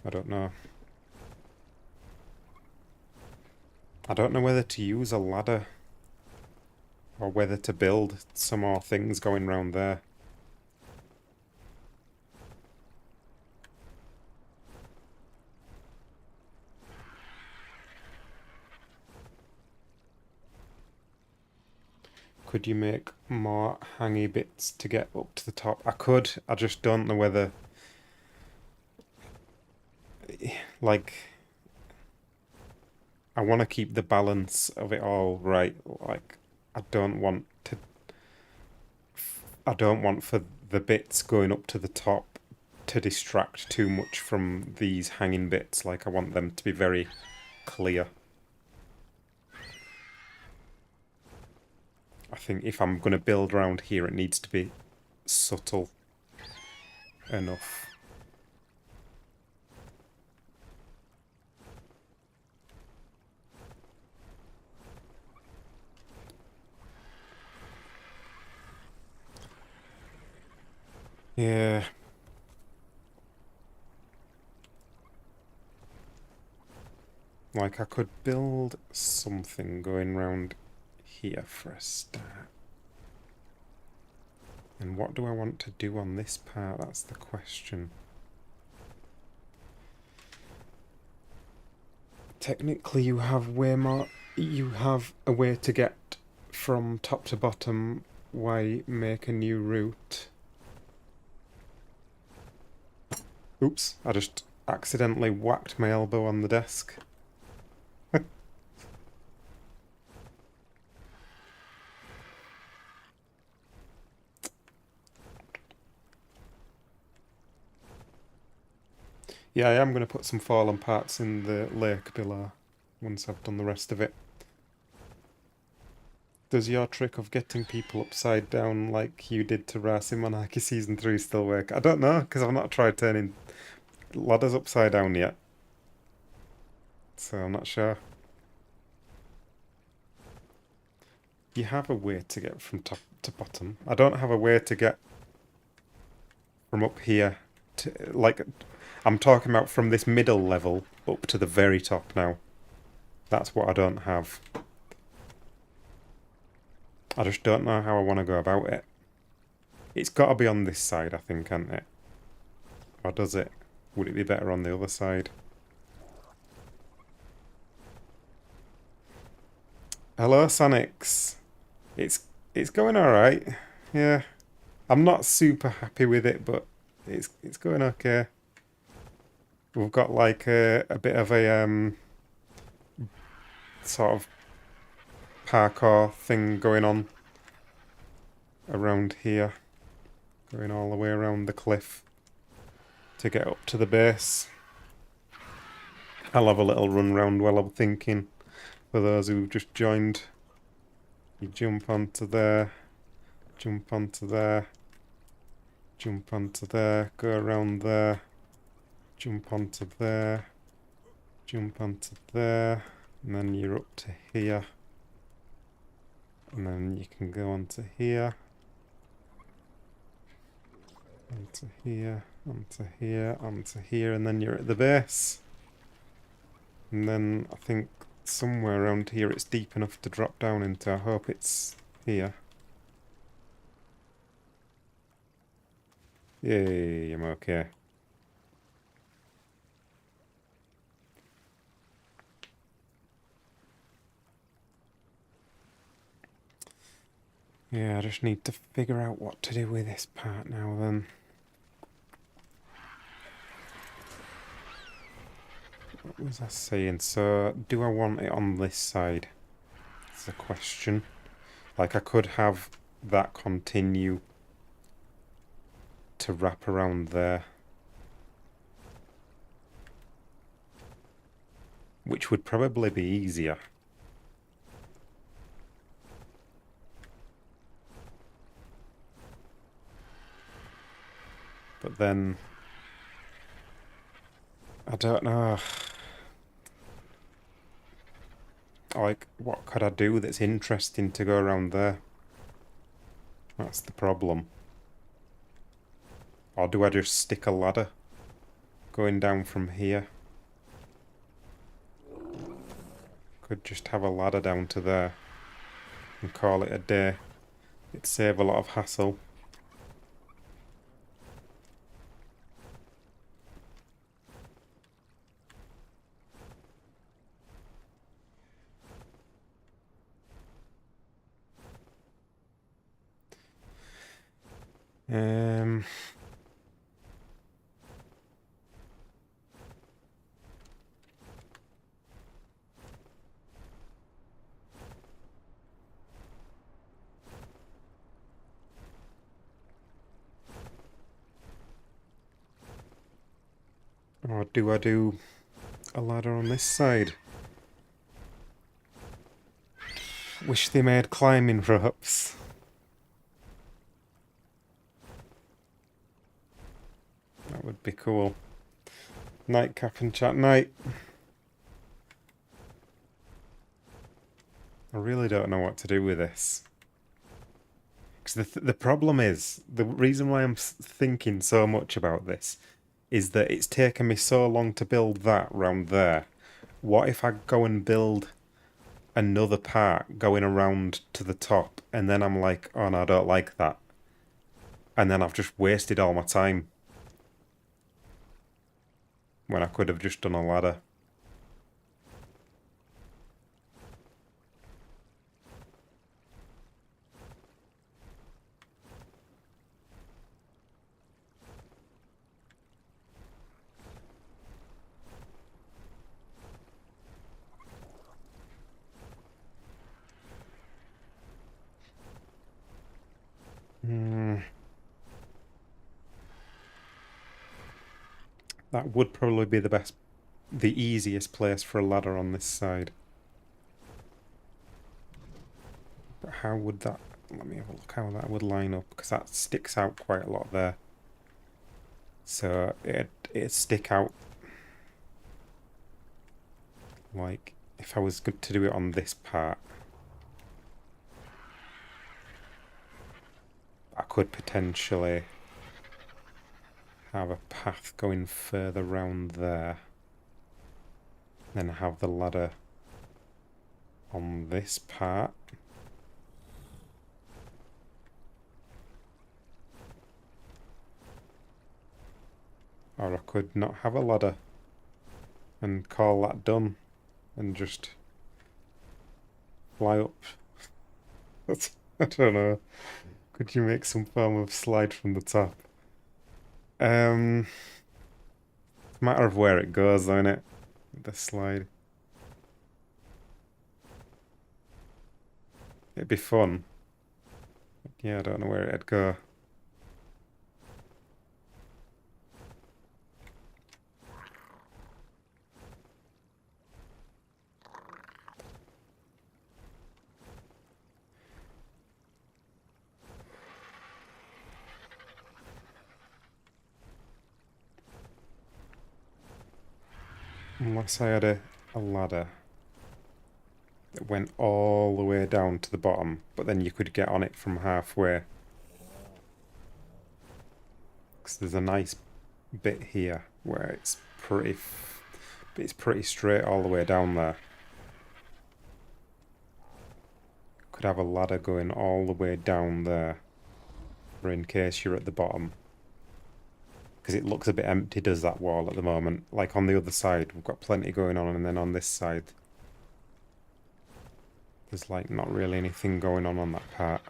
I don't know. I don't know whether to use a ladder or whether to build some more things going round there. Could you make more hangy bits to get up to the top? I could, I just don't know whether... Like... I want to keep the balance of it all right. Like, I don't want for the bits going up to the top to distract too much from these hanging bits. Like, I want them to be very clear. I think if I'm going to build around here, it needs to be subtle enough. Yeah. Like, I could build something going round here for a start. And what do I want to do on this part? That's the question. Technically, you have a way to get from top to bottom. Why make a new route? Oops, I just accidentally whacked my elbow on the desk. Yeah, I am going to put some fallen parts in the lake below once I've done the rest of it. Does your trick of getting people upside down like you did to Ras in Monarchy Season 3 still work? I don't know, because I've not tried turning ladders upside down yet. So I'm not sure. You have a way to get from top to bottom. I don't have a way to get from up here to, like, I'm talking about from this middle level up to the very top now. That's what I don't have. I just don't know how I want to go about it. It's got to be on this side, I think, hasn't it? Or does it? Would it be better on the other side? Hello, Sonics. It's going alright. Yeah. I'm not super happy with it, but it's going okay. We've got like a bit of a sort of parkour thing going on around here. Going all the way around the cliff to get up to the base. I'll have a little run round while I'm thinking. For those who've just joined, you jump onto there, jump onto there, jump onto there, go around there, jump onto there, jump onto there, and then you're up to here. And then you can go onto here, onto here, onto here, onto here, and then you're at the base. And then I think somewhere around here it's deep enough to drop down into. I hope it's here. Yay, I'm okay. Yeah, I just need to figure out what to do with this part now then. What was I saying? So, do I want it on this side? That's a question. Like, I could have that continue to wrap around there. Which would probably be easier. But then, I don't know. Like, what could I do that's interesting to go around there? That's the problem. Or do I just stick a ladder going down from here? Could just have a ladder down to there and call it a day. It'd save a lot of hassle. Um, or do I do a ladder on this side? Wish they made climbing ropes. That would be cool. Nightcap and chat night. I really don't know what to do with this. Because the problem is, the reason why I'm thinking so much about this is that it's taken me so long to build that round there. What if I go and build another part going around to the top and then I'm like, oh no, I don't like that. And then I've just wasted all my time. When I could have just done a ladder. That would probably be the easiest place for a ladder on this side. But how would that... Let me have a look how that would line up, because that sticks out quite a lot there. So it'd stick out like if I was good to do it on this part. I could potentially have a path going further round there, then have the ladder on this part. Or I could not have a ladder and call that done and just fly up. I don't know. Could you make some form of slide from the top? It's a matter of where it goes, isn't it? The slide. It'd be fun. Yeah, I don't know where it'd go. Unless I had a ladder that went all the way down to the bottom, but then you could get on it from halfway. Because there's a nice bit here where it's pretty straight all the way down there. Could have a ladder going all the way down there, for in case you're at the bottom. Because it looks a bit empty, does that wall at the moment? Like on the other side, we've got plenty going on, and then on this side, there's like not really anything going on that part.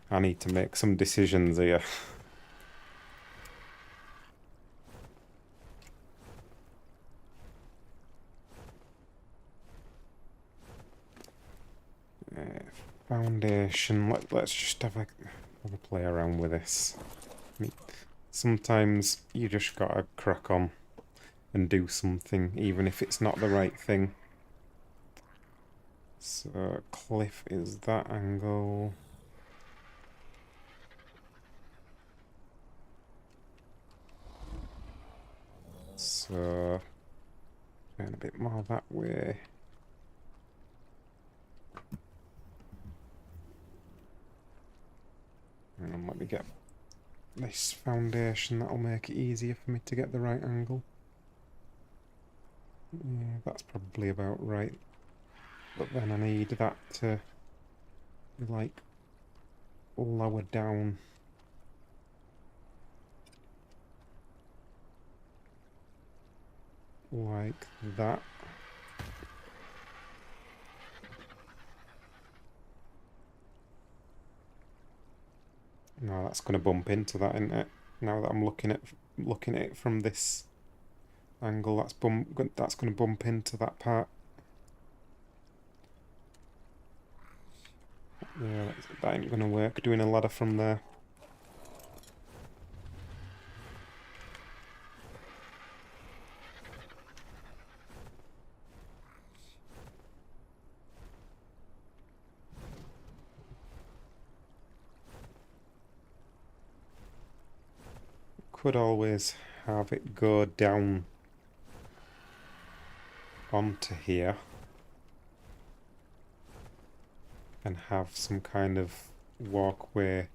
I need to make some decisions here. Foundation. Let's just have a play around with this. I mean, sometimes you just gotta crack on and do something, even if it's not the right thing. So cliff is that angle. So going a bit more that way. And let me get this foundation, that'll make it easier for me to get the right angle. Yeah, that's probably about right. But then I need that to be like lower down. Like that. No, that's going to bump into that, isn't it? Now that I'm looking at it from this angle, that's going to bump into that part. Yeah, that ain't going to work. Doing a ladder from there. Could always have it go down onto here and have some kind of walkway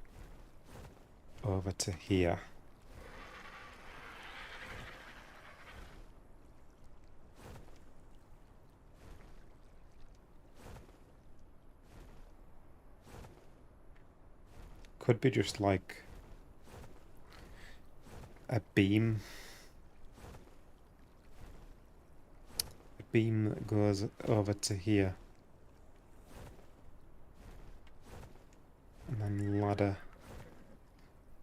over to here. Could be just like a beam. A beam that goes over to here. And then ladder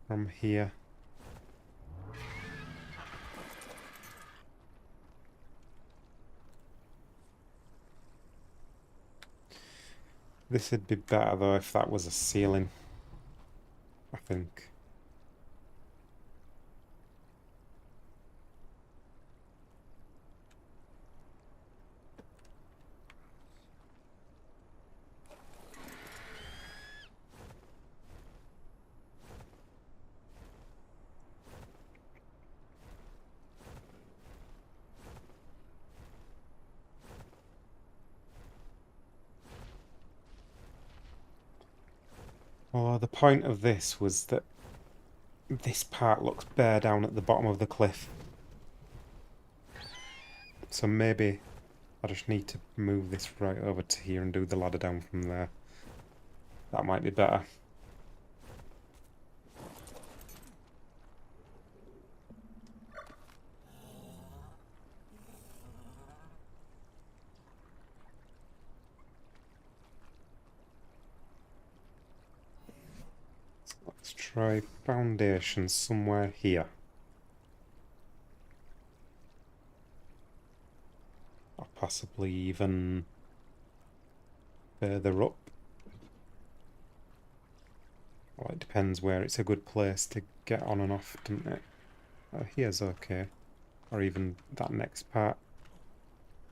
from here. This would be better though if that was a ceiling, I think. Oh, the point of this was that this part looks bare down at the bottom of the cliff. So maybe I just need to move this right over to here and do the ladder down from there. That might be better. Let's try foundation somewhere here. Or possibly even further up. Well, it depends where it's a good place to get on and off, doesn't it? Here's okay. Or even that next part.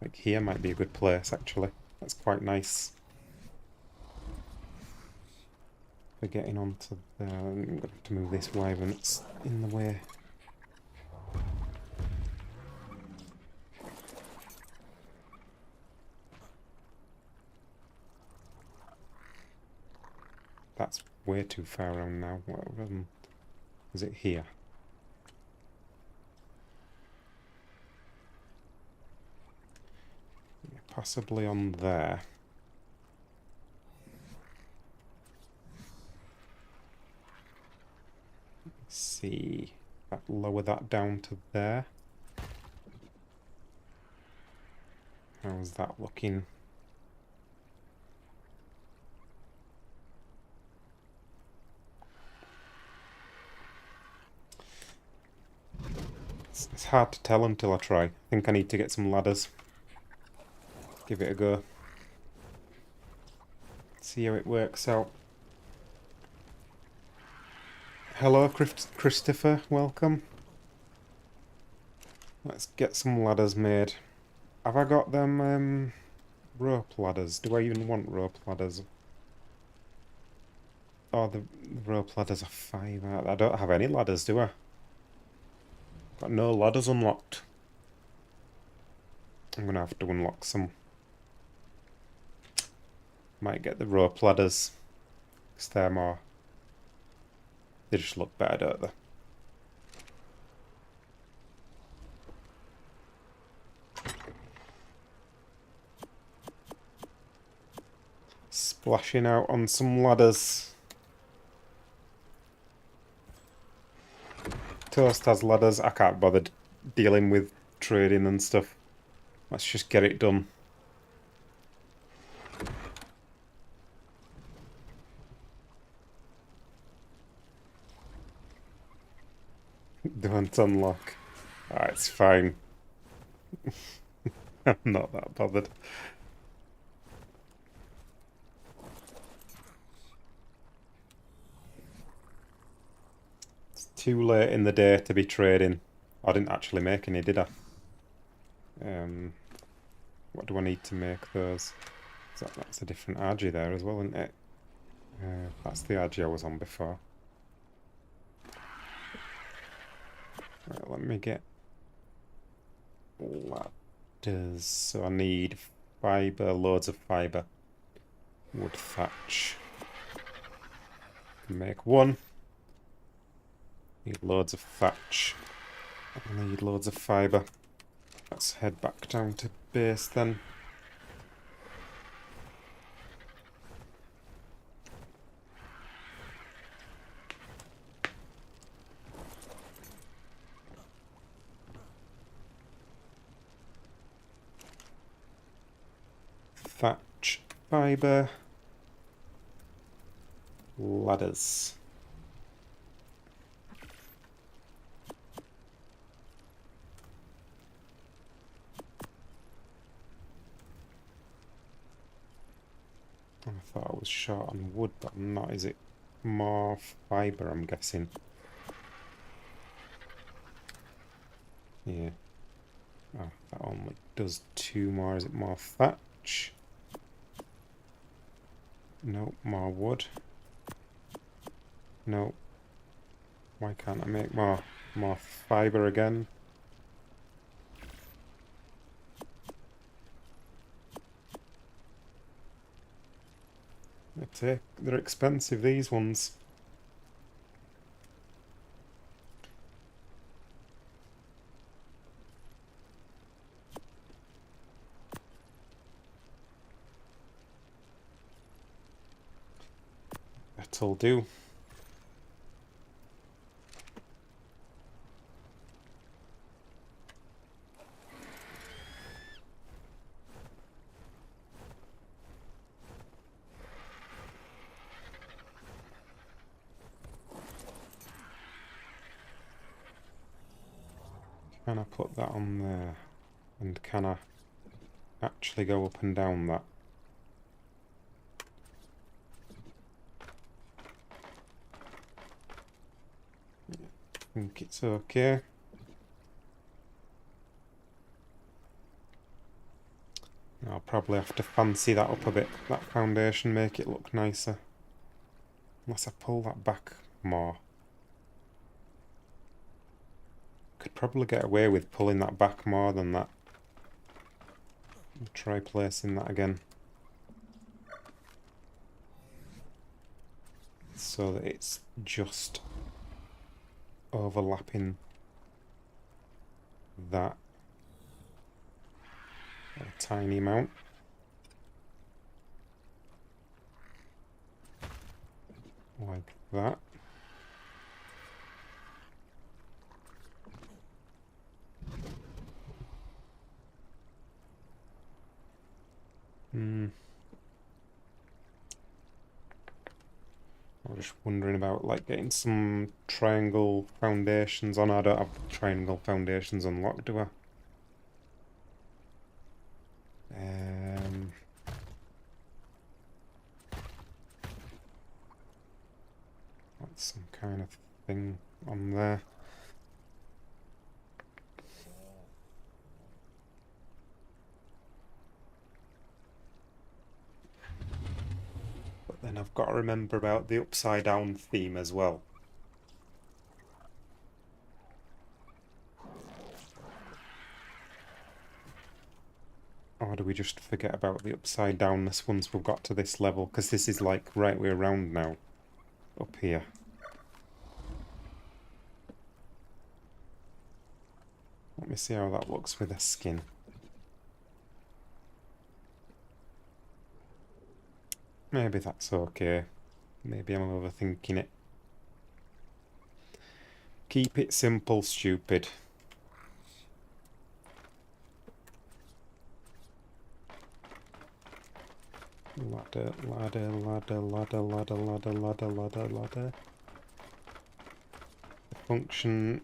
Like here might be a good place, actually. That's quite nice. For getting onto there. I'm going to have to move this way when it's in the way. That's way too far around now. What is it here? Possibly on there. Let's see. Lower that down to there. How's that looking? It's hard to tell until I try. I think I need to get some ladders. Give it a go. See how it works out. Hello, Christopher. Welcome. Let's get some ladders made. Have I got them rope ladders? Do I even want rope ladders? Oh, the rope ladders are 5. I don't have any ladders, do I? Got no ladders unlocked. I'm gonna have to unlock some. Might get the rope ladders. Because they're more... They just look better, don't they? Splashing out on some ladders. Toast has ladders. I can't bother dealing with trading and stuff. Let's just get it done. Don't unlock. Ah, it's fine. I'm not that bothered. It's too late in the day to be trading. I didn't actually make any, did I? What do I need to make those? That's a different RG there as well, isn't it? That's the RG I was on before. Right, let me get ladders. So I need fibre, loads of fibre. Wood thatch. Can make 1. Need loads of thatch. I need loads of fibre. Let's head back down to base then. Thatch, fibre, ladders. I thought I was short on wood, but I'm not. Is it more fibre, I'm guessing? Yeah. Oh, that only does 2 more. Is it more thatch? No, more wood. No. Why can't I make more fibre again? They're expensive, these ones. That'll do. Can I put that on there? And can I actually go up and down that? I think it's okay. I'll probably have to fancy that up a bit, that foundation, make it look nicer. Unless I pull that back more. Could probably get away with pulling that back more than that. I'll try placing that again. So that it's just overlapping that a tiny amount. Like that. I'm just wondering about like getting some triangle foundations on. I don't have triangle foundations unlocked, do I? That's some kind of thing on there. But then I've got to remember about the upside down theme as well. Or do we just forget about the upside downness once we've got to this level? Because this is like right way around now. Up here. Let me see how that looks with the skin. Maybe that's okay. Maybe I'm overthinking it. Keep it simple, stupid. Ladder, ladder, ladder, ladder, ladder, ladder, ladder, ladder, ladder. The function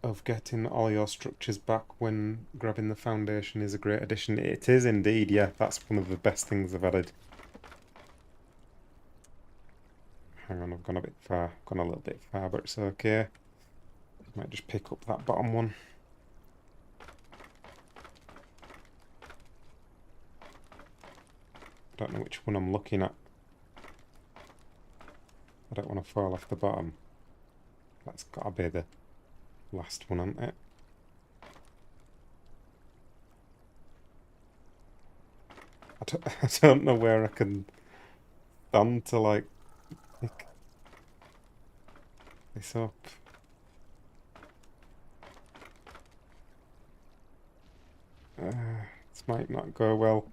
of getting all your structures back when grabbing the foundation is a great addition. It is indeed, yeah. That's one of the best things I've added. Hang on, I've gone a bit far. Gone a little bit far, but it's okay. Might just pick up that bottom one. Don't know which one I'm looking at. I don't want to fall off the bottom. That's got to be the last one, hasn't it? I don't know where I can stand to like pick this up. This might not go well.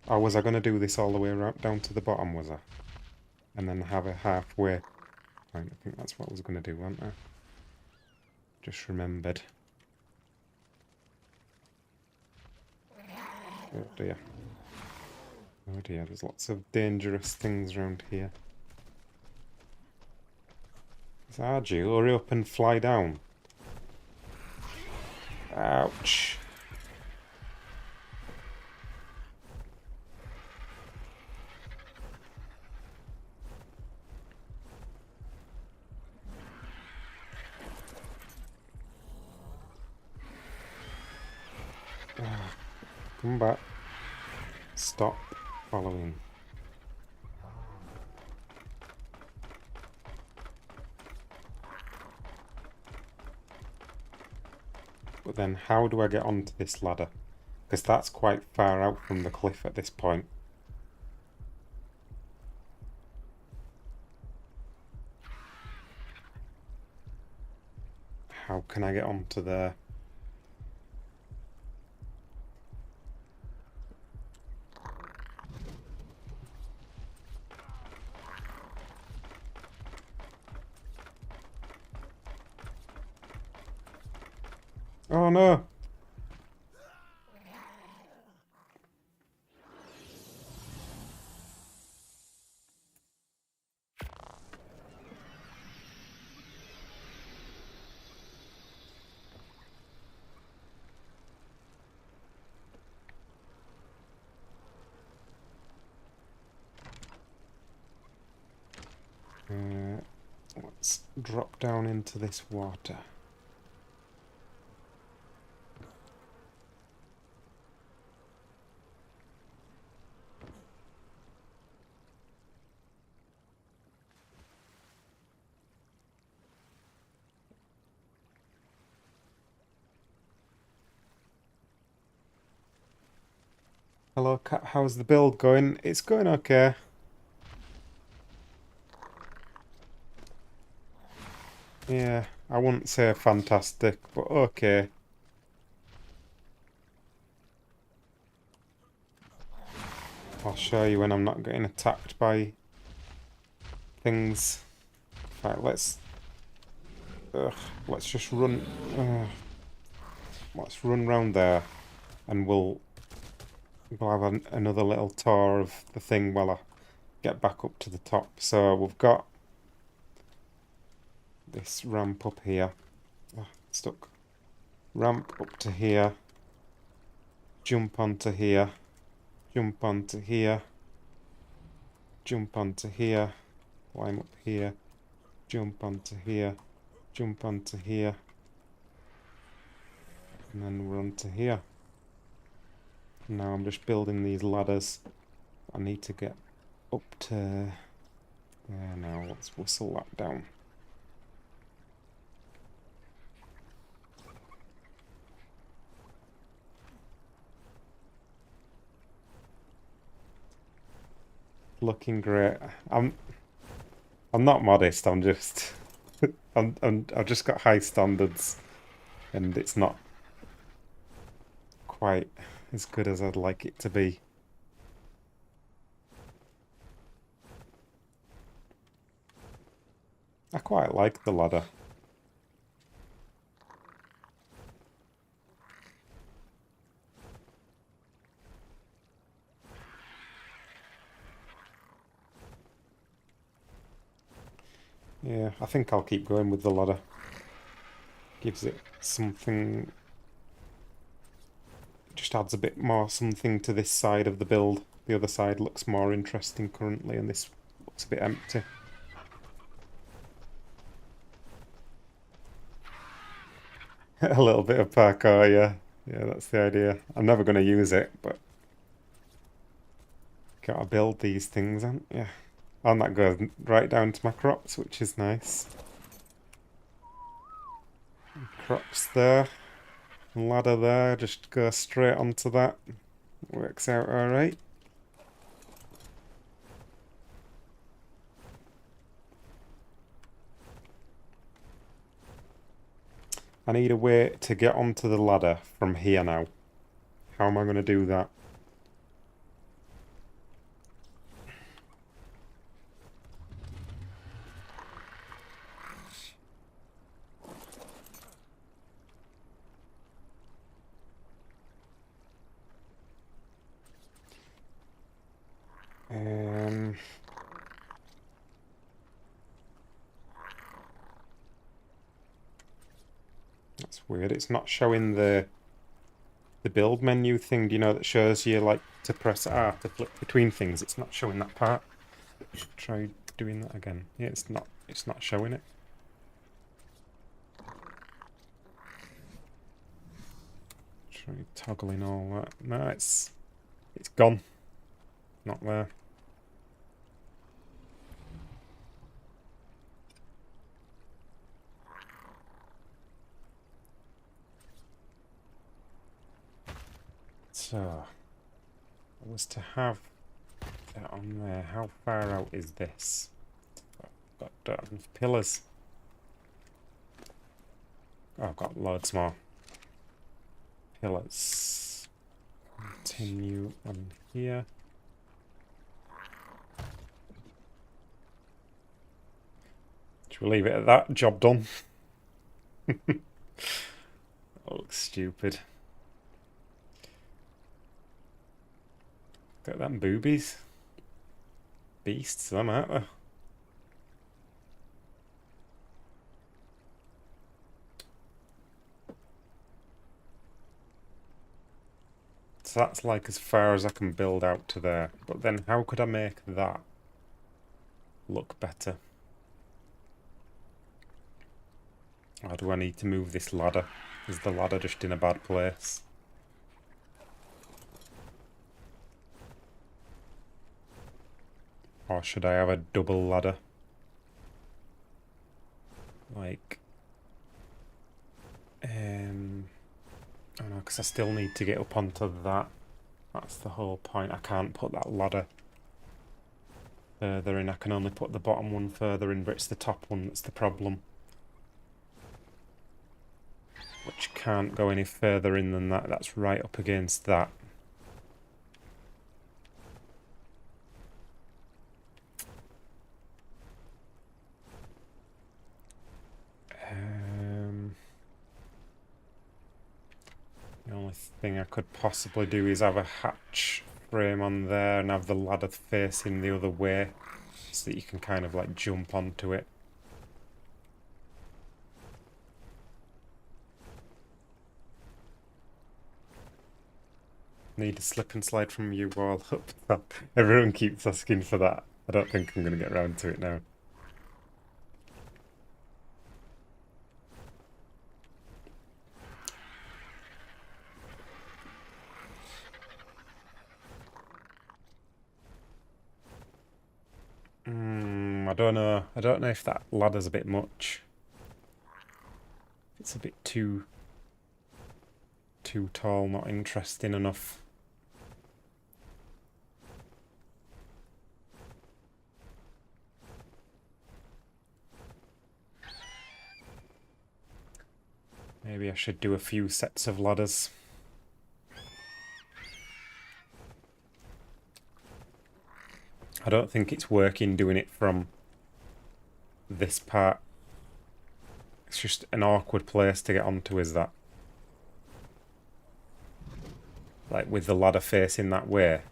Oh, was I going to do this all the way around down to the bottom, was I? And then have it halfway. Right, I think that's what I was going to do, wasn't I? Just remembered. Oh dear. Oh dear, there's lots of dangerous things around here. Arju, hurry up and fly down. Ouch. Come back. Stop following. But then how do I get onto this ladder? Because that's quite far out from the cliff at this point. How can I get onto there? Oh no! Let's drop down into this water. Hello, cat. How's the build going? It's going okay. Yeah, I wouldn't say fantastic, but okay. I'll show you when I'm not getting attacked by things. Right, let's just run. Let's run round there, and we'll have another little tour of the thing while I get back up to the top. So we've got this ramp up here. Stuck. Ramp up to here. Jump onto here. Jump onto here. Jump onto here. Climb up here. Jump onto here. Jump onto here. And then run to here. Now I'm just building these ladders. I need to get up to there now. Let's whistle that down. Looking great. I'm not modest. I'm just I've just got high standards, and it's not quite as good as I'd like it to be. I quite like the ladder. Yeah, I think I'll keep going with the ladder. Gives it something, just adds a bit more something to this side of the build. The other side looks more interesting currently, and this looks a bit empty. A little bit of parkour, yeah. Yeah, that's the idea. I'm never going to use it, but gotta build these things, aren't you? And that goes right down to my crops, which is nice. Crops there. Ladder there, just go straight onto that. Works out alright. I need a way to get onto the ladder from here now. How am I going to do that? Um, weird. It's not showing the build menu thing, you know, that shows you like to press R to flip between things. It's not showing that part. Try doing that again. Yeah, it's not showing it. Try toggling all that. No, it's gone. Not there. So, I was to have that on there. How far out is this? I've got enough pillars. Oh, I've got loads more pillars. Continue on here. Should we leave it at that? Job done. That looks stupid. Got them boobies. Beasts, them, aren't they? So that's like as far as I can build out to there. But then how could I make that look better? Or do I need to move this ladder? Is the ladder just in a bad place? Or should I have a double ladder? Like... Oh no, because I still need to get up onto that. That's the whole point. I can't put that ladder further in. I can only put the bottom one further in, but it's the top one that's the problem. Which can't go any further in than that. That's right up against that. The only thing I could possibly do is have a hatch frame on there and have the ladder facing the other way so that you can kind of like jump onto it. Need a slip and slide from you wall up top. Everyone keeps asking for that. I don't think I'm going to get around to it now. I don't know. I don't know if that ladder's a bit much. It's a bit too tall, not interesting enough. Maybe I should do a few sets of ladders. I don't think it's working doing it from this part. It's just an awkward place to get onto, is that? Like with the ladder facing that way.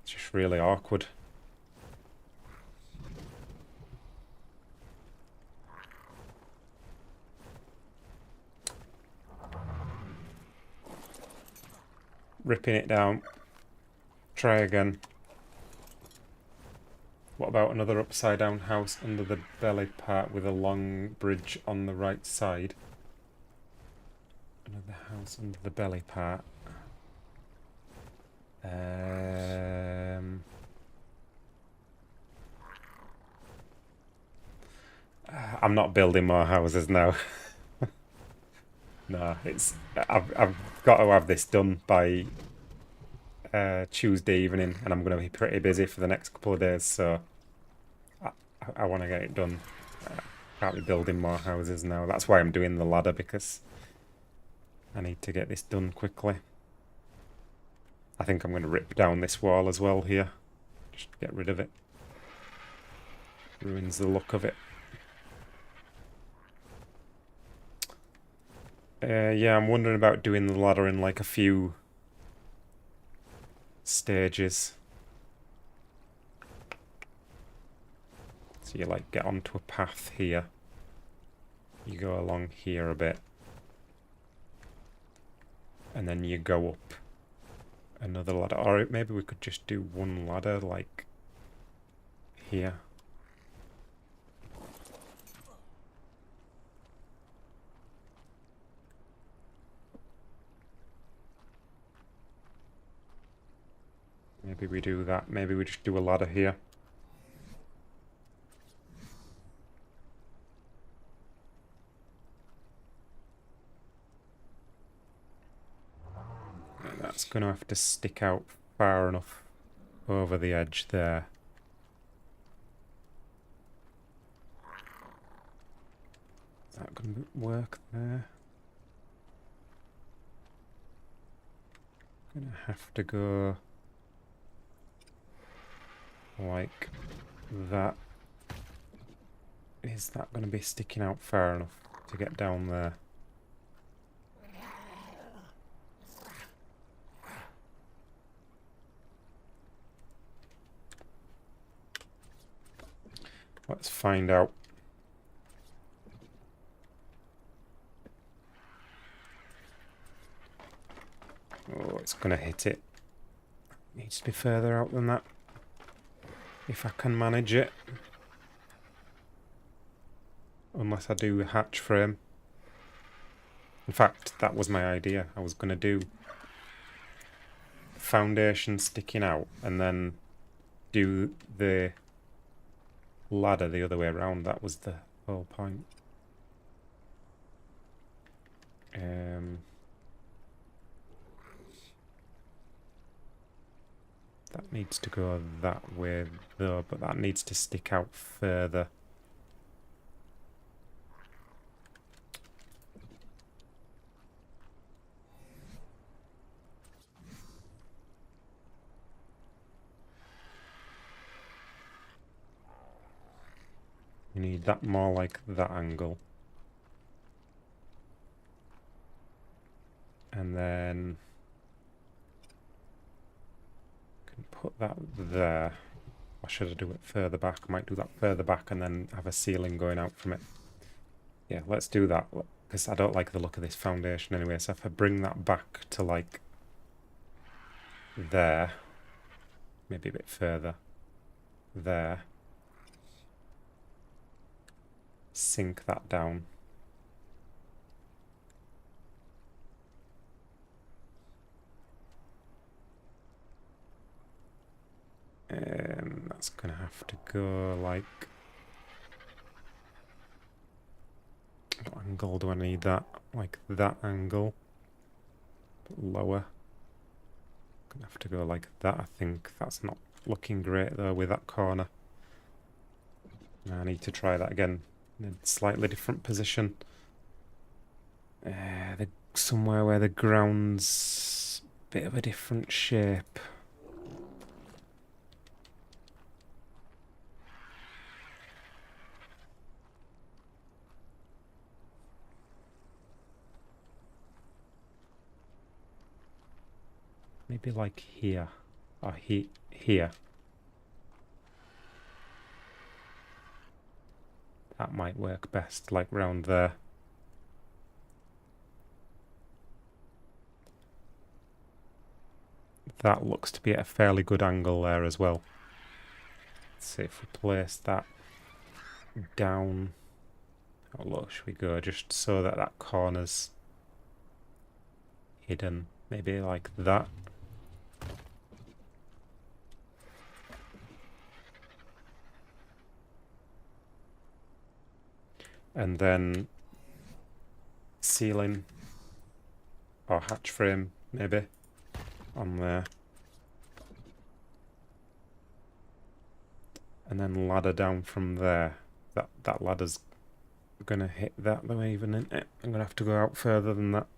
It's just really awkward. Ripping it down. Try again. What about another upside down house under the belly part with a long bridge on the right side? Another house under the belly part. I'm not building more houses now. No, I've got to have this done by Tuesday evening, and I'm going to be pretty busy for the next couple of days, so I want to get it done. Can't be building more houses now. That's why I'm doing the ladder, because I need to get this done quickly. I think I'm going to rip down this wall as well here. Just get rid of it. Ruins the look of it. Yeah, I'm wondering about doing the ladder in like a few stages. So you like get onto a path here. You go along here a bit. and then you go up another ladder. Or maybe we could just do one ladder, like here. Maybe we do that. Maybe we just do a ladder here. And that's going to have to stick out far enough over the edge there. Is that going to work there? Going to have to go like that. Is that going to be sticking out far enough to get down there? Let's find out. Oh, it's going to hit it. Needs to be further out than that. If I can manage it. Unless I do a hatch frame. In fact, that was my idea. I was going to do foundation sticking out and then do the ladder the other way around. That was the whole point. That needs to go that way though, but that needs to stick out further. You need that more like that angle. And then can put that there. Or should I do it further back? I might do that further back and then have a ceiling going out from it. Yeah, let's do that, because I don't like the look of this foundation anyway. So if I bring that back to like there, maybe a bit further, there, sink that down. That's gonna have to go like... What angle do I need that? Like that angle. But lower. Gonna have to go like that, I think. That's not looking great though with that corner. I need to try that again in a slightly different position. Somewhere where the ground's a bit of a different shape. Maybe like here, or here. That might work best, like round there. That looks to be at a fairly good angle there as well. Let's see if we place that down. How low should we go? Just so that that corner's hidden. Maybe like that. And then ceiling or hatch frame maybe on there. And then ladder down from there. That ladder's gonna hit that though, even in it. I'm gonna have to go out further than that.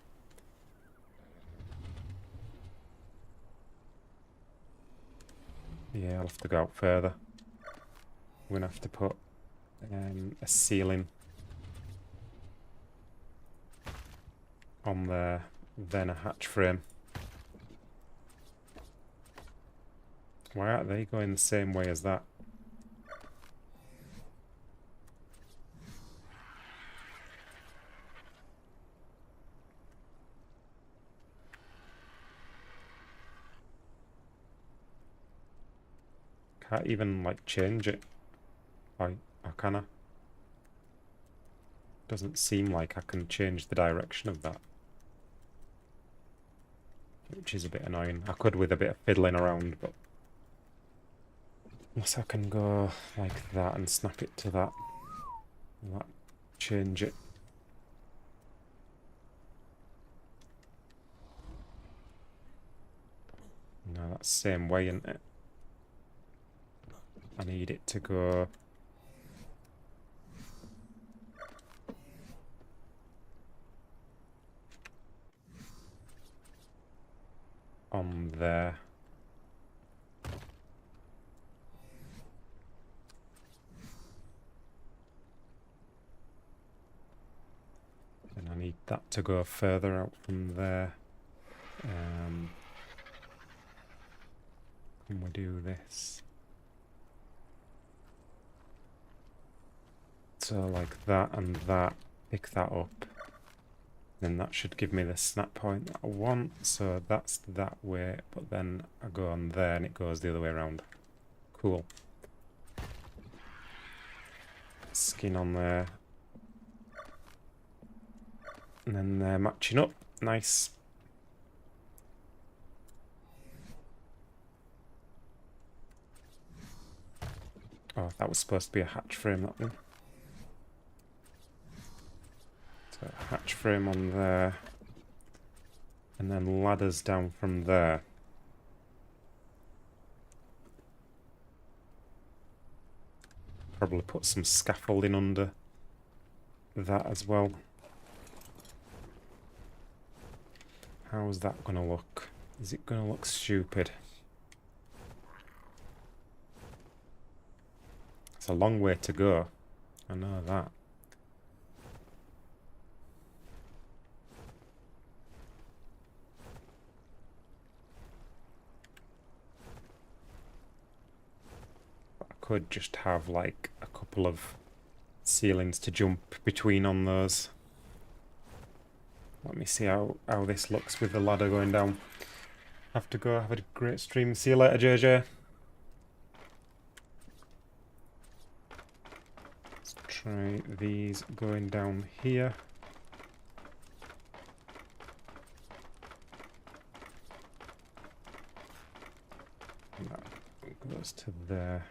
Yeah, I'll have to go out further. We're gonna have to put a ceiling on there, then a hatch frame. Why aren't they going the same way as that? can't even like change it. Or can I? Doesn't seem like I can change the direction of that. Which is a bit annoying. I could with a bit of fiddling around, but... Unless I can go like that and snap it to that. Will that change it? No, that's the same way, isn't it? I need it to go... on there. And I need that to go further out from there. Can we do this? So like that and that, pick that up. Then that should give me the snap point that I want. So that's that way, but then I go on there and it goes the other way around. Cool. Skin on there. And then they're matching up. Nice. Oh, that was supposed to be a hatch frame, that one. So hatch frame on there. And then ladders down from there. Probably put some scaffolding under that as well. How's that gonna look? Is it gonna look stupid? It's a long way to go. I know that. I could just have like a couple of ceilings to jump between on those. Let me see how this looks with the ladder going down. Have to go. Have a great stream. See you later, JJ. Let's try these going down here. And that goes to there.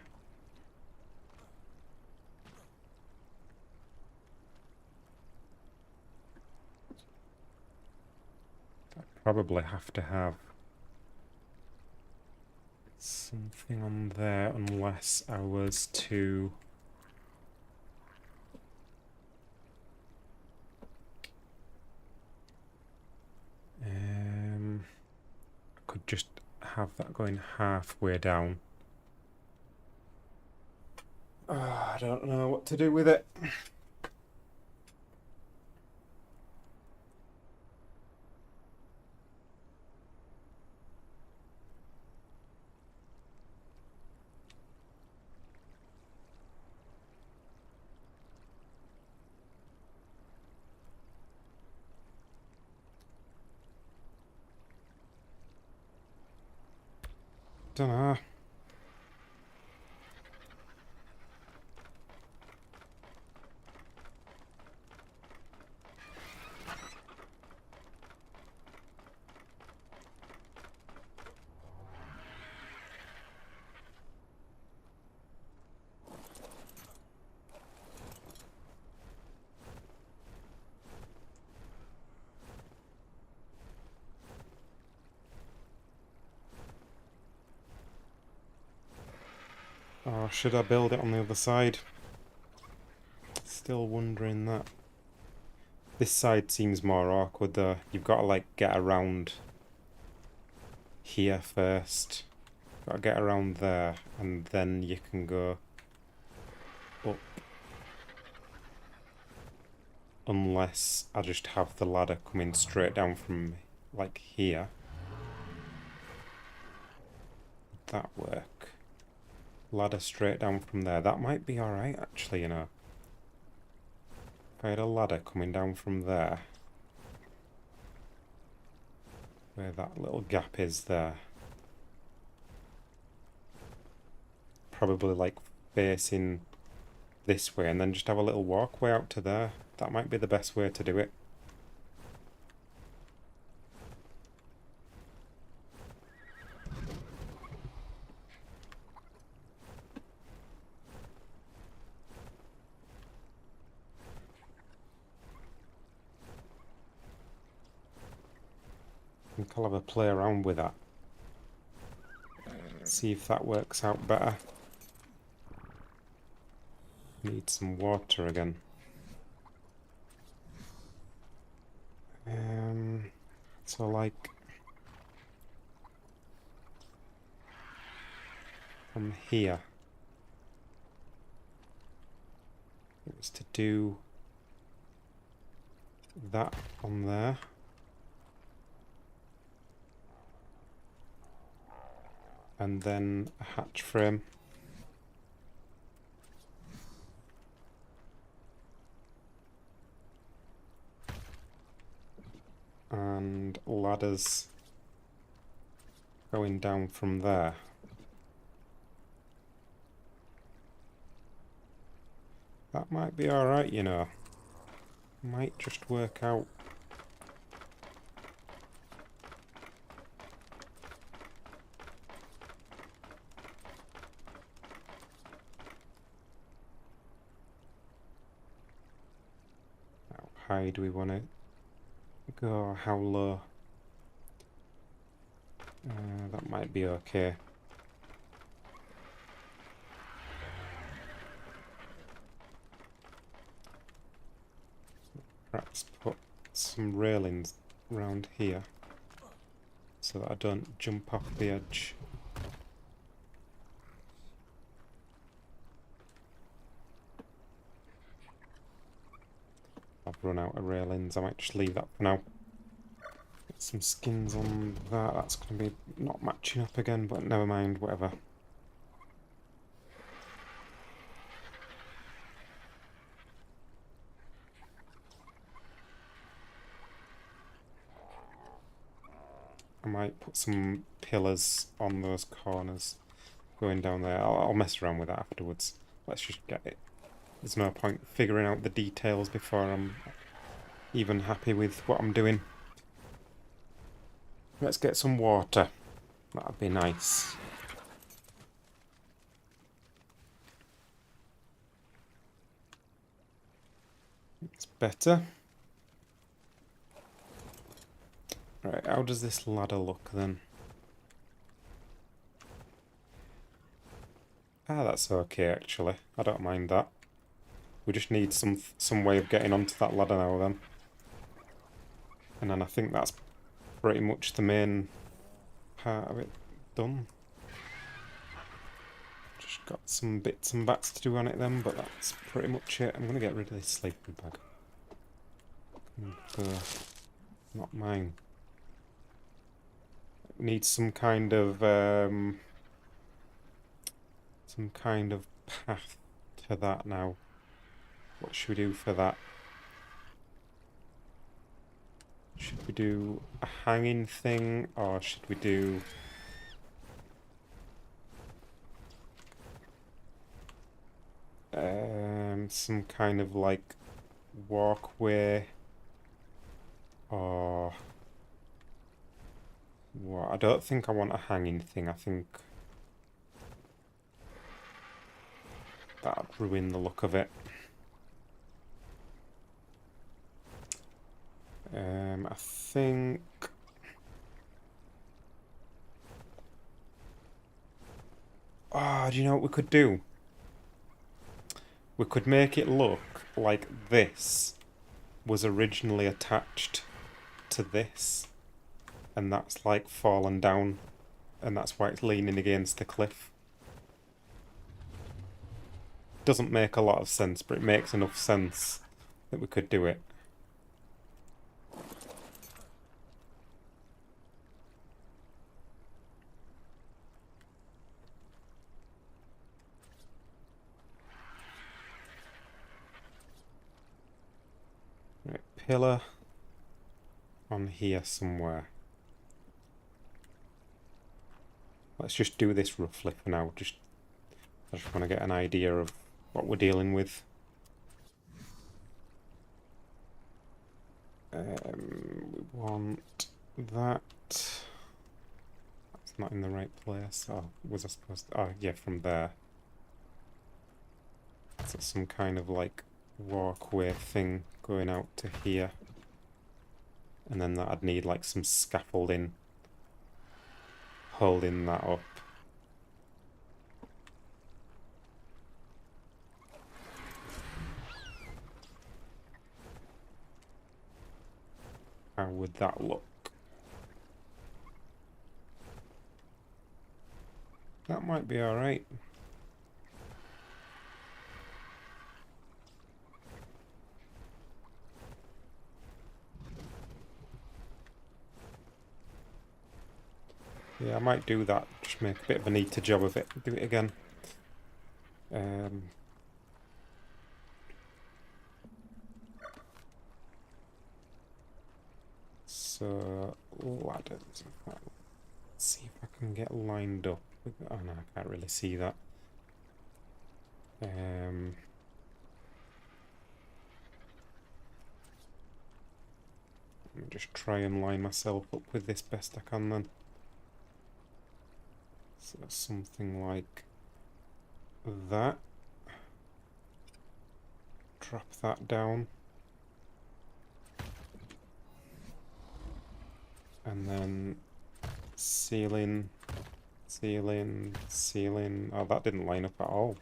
Probably have to have something on there unless I was to I could just have that going halfway down. I don't know what to do with it. Don't know. Or should I build it on the other side? Still wondering that. This side seems more awkward though. You've got to like get around here first. Got to get around there and then you can go up. Unless I just have the ladder coming straight down from like here. Would that work? Ladder straight down from there. That might be alright actually, you know. If I had a ladder coming down from there. Where that little gap is there. probably like facing this way and then just have a little walkway out to there. That might be the best way to do it. I think I'll have a play around with that. See if that works out better. Need some water again. So like from here, it was to do that on there. And then a hatch frame. And ladders going down from there. That might be alright, you know. Might just work out. How high do we want to go? How low? That might be okay. Perhaps put some railings around here so that I don't jump off the edge. I've run out of railings, I might just leave that for now. Get some skins on that, that's going to be not matching up again, but never mind, whatever. I might put some pillars on those corners going down there. I'll mess around with that afterwards. Let's just get it. There's no point figuring out the details before I'm even happy with what I'm doing. Let's get some water. That'd be nice. It's better. Right, how does this ladder look then? Ah, that's okay actually. I don't mind that. We just need some way of getting onto that ladder now then. And then I think that's pretty much the main part of it done. Just got some bits and bats to do on it then, but that's pretty much it. I'm gonna get rid of this sleeping bag. Not mine. Needs some kind of path to that now. What should we do for that? Should we do a hanging thing, or should we do some kind of like walkway, or what? I don't think I want a hanging thing. I think that'd ruin the look of it. I think do you know what we could do? We could make it look like this was originally attached to this, and that's like fallen down, and that's why it's leaning against the cliff. Doesn't make a lot of sense, but it makes enough sense that we could do it. Right, pillar on here somewhere. Let's just do this roughly for now. Just I just want to get an idea of what we're dealing with. We want that. That's not in the right place. Oh, was I supposed to? Oh, yeah, from there. So some kind of like walkway thing going out to here. And then I'd need like some scaffolding holding that up. How would that look? That might be alright. Yeah, I might do that. Just make a bit of a neater job of it. Do it again. So, ladders. Let's see if I can get lined up. Oh no, I can't really see that. Let me just try and line myself up with this best I can then. So something like that. Drop that down. And then ceiling, ceiling, ceiling. Oh, that didn't line up at all.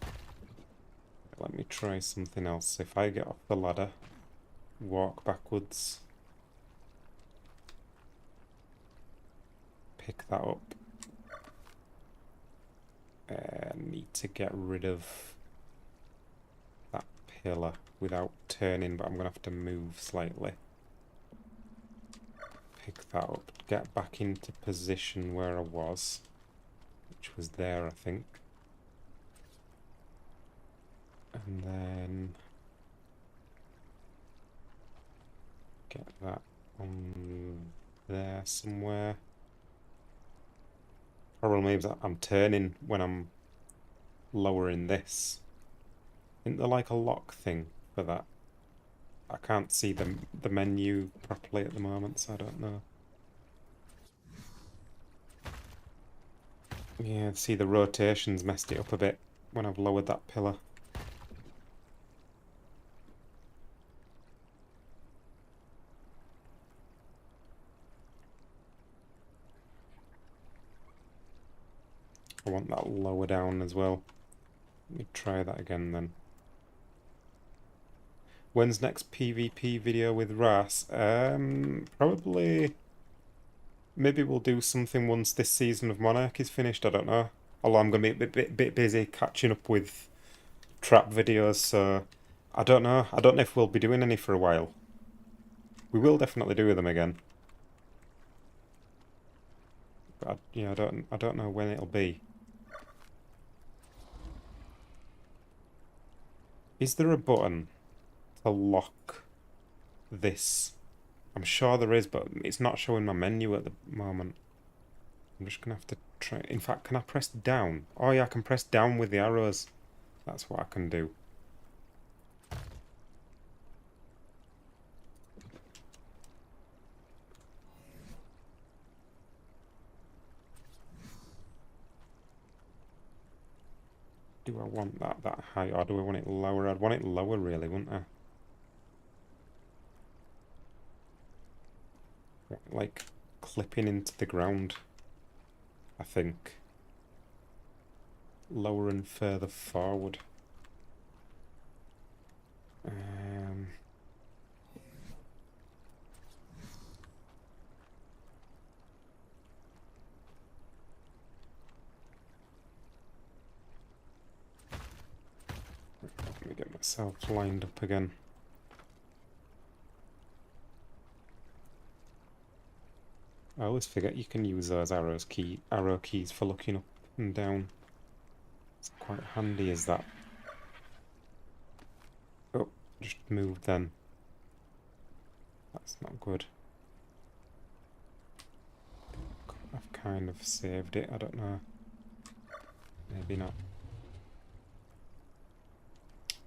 Let me try something else. If I get off the ladder, walk backwards, pick that up. Need to get rid of that pillar without turning, but I'm gonna have to move slightly. Pick that up, get back into position where I was, which was there, I think. And then get that on there somewhere. Problem is that I'm turning when I'm lowering this. Isn't there like a lock thing for that? I can't see the menu properly at the moment, so I don't know. Yeah, see the rotations messed it up a bit when I've lowered that pillar. I want that lower down as well. Let me try that again then. When's next PvP video with Ras? Probably... Maybe we'll do something once this season of Monarch is finished, I don't know. Although I'm going to be a bit busy catching up with trap videos, so... I don't know. I don't know if we'll be doing any for a while. We will definitely do them again. But yeah, I don't know when it'll be. Is there a button to lock this? I'm sure there is, but it's not showing my menu at the moment. I'm just gonna have to try. In fact, can I press down? Oh yeah, I can press down with the arrows. That's what I can do. Do I want that high, or do I want it lower? I'd want it lower, really, wouldn't I? Like clipping into the ground, I think. Lower and further forward. Let me get myself lined up again. I always forget you can use those arrow keys for looking up and down. It's quite handy, is that? Oh, just moved then. That's not good. I've kind of saved it, I don't know. Maybe not.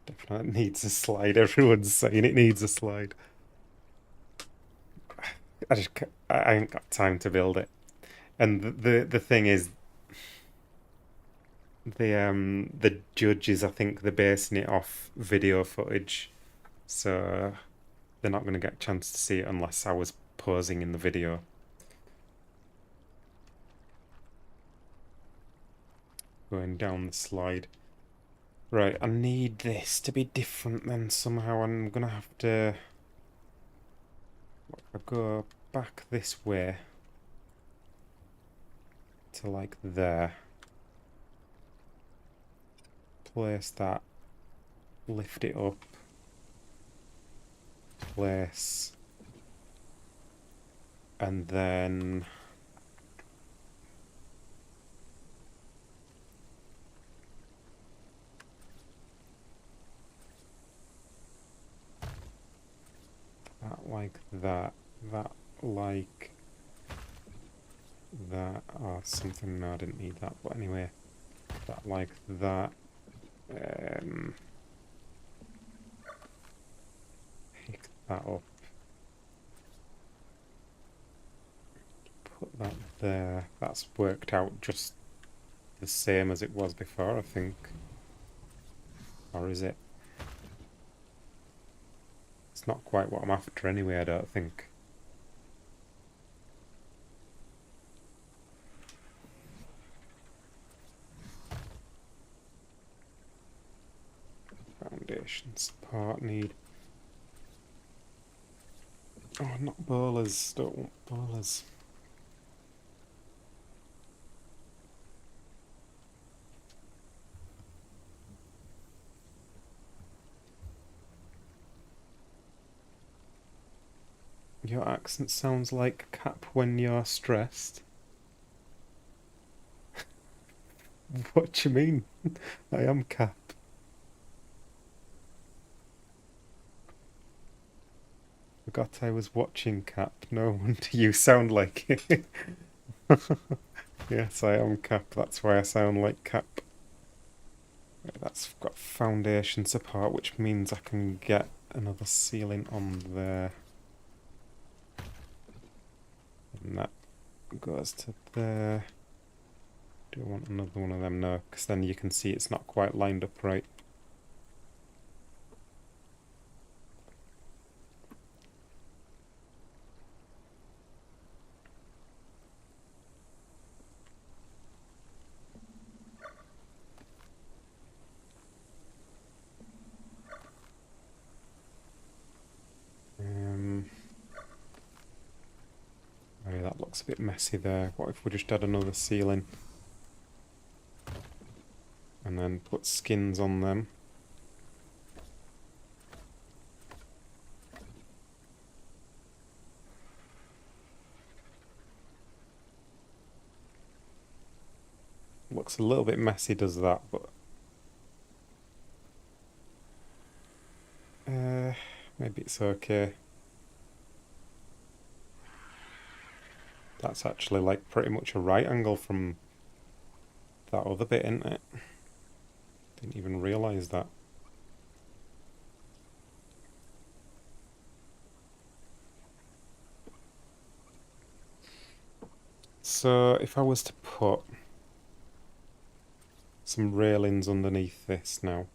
Definitely needs a slide. Everyone's saying it needs a slide. I ain't got time to build it. And the thing is, the judges, I think they're basing it off video footage, so they're not going to get a chance to see it unless I was posing in the video. Going down the slide. Right, I need this to be different then somehow. I'm gonna have to go back this way to like there. Place that. Lift it up. Place. And then that like that. That like that. Oh, something. No, I didn't need that. But anyway, that like that. Pick that up. Put that there. That's worked out just the same as it was before, I think. Or is it? It's not quite what I'm after anyway, I don't think. Foundation support need. Oh, not bowlers. Don't want bowlers. Your accent sounds like Cap when you're stressed. What do you mean? I am Cap. Forgot I was watching Cap. No wonder you sound like it. Yes, I am Cap. That's why I sound like Cap. Right, that's got foundation support, which means I can get another ceiling on there. And that goes to there. Do I want another one of them? No, because then you can see it's not quite lined up right. Oh, that looks a bit messy there. What if we just add another ceiling? And then put skins on them. Looks a little bit messy, does that, but maybe it's okay. That's actually like pretty much a right angle from that other bit, isn't it? Didn't even realise that. So if I was to put some railings underneath this now,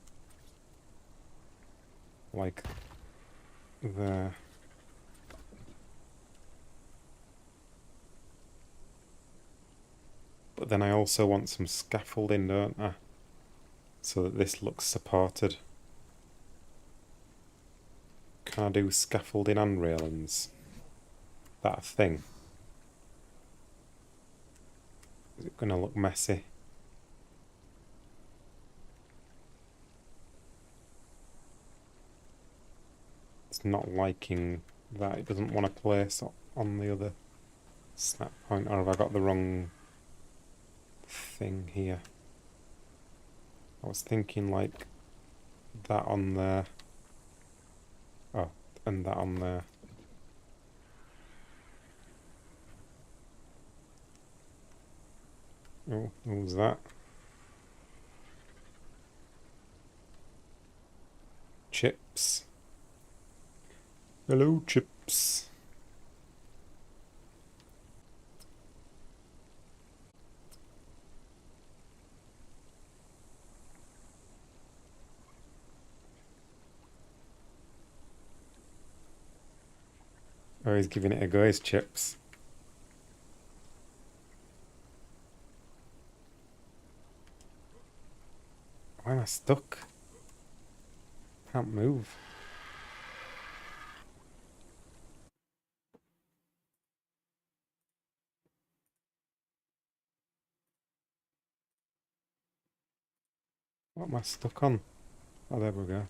like there. But then I also want some scaffolding, don't I? So that this looks supported. Can I do scaffolding and railings? That a thing? Is it going to look messy? It's not liking that. It doesn't want to place on the other snap point. Or have I got the wrong thing here? I was thinking like that on there. Oh, and that on there. Oh, what was that? Chips. Hello, Chips. Oh, he's giving it a go, his Chips. Why am I stuck? Can't move. What am I stuck on? Oh, there we go.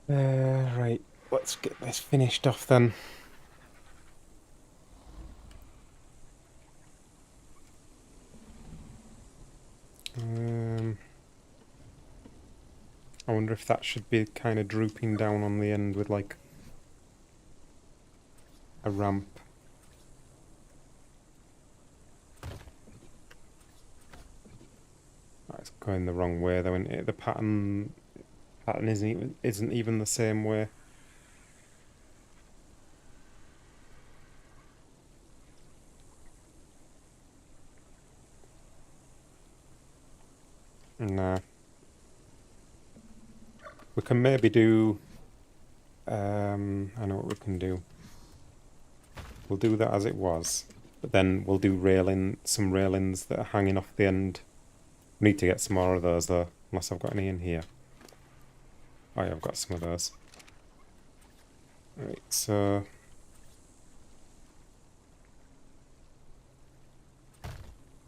Right, let's get this finished off then. I wonder if that should be kind of drooping down on the end with like a ramp. Oh, it's going the wrong way though, isn't it? The pattern isn't even the same way. Nah. We can maybe do... I know what we can do. We'll do that as it was, but then we'll do some railings that are hanging off the end. We need to get some more of those though, unless I've got any in here. Oh yeah, I've got some of those. Right, so...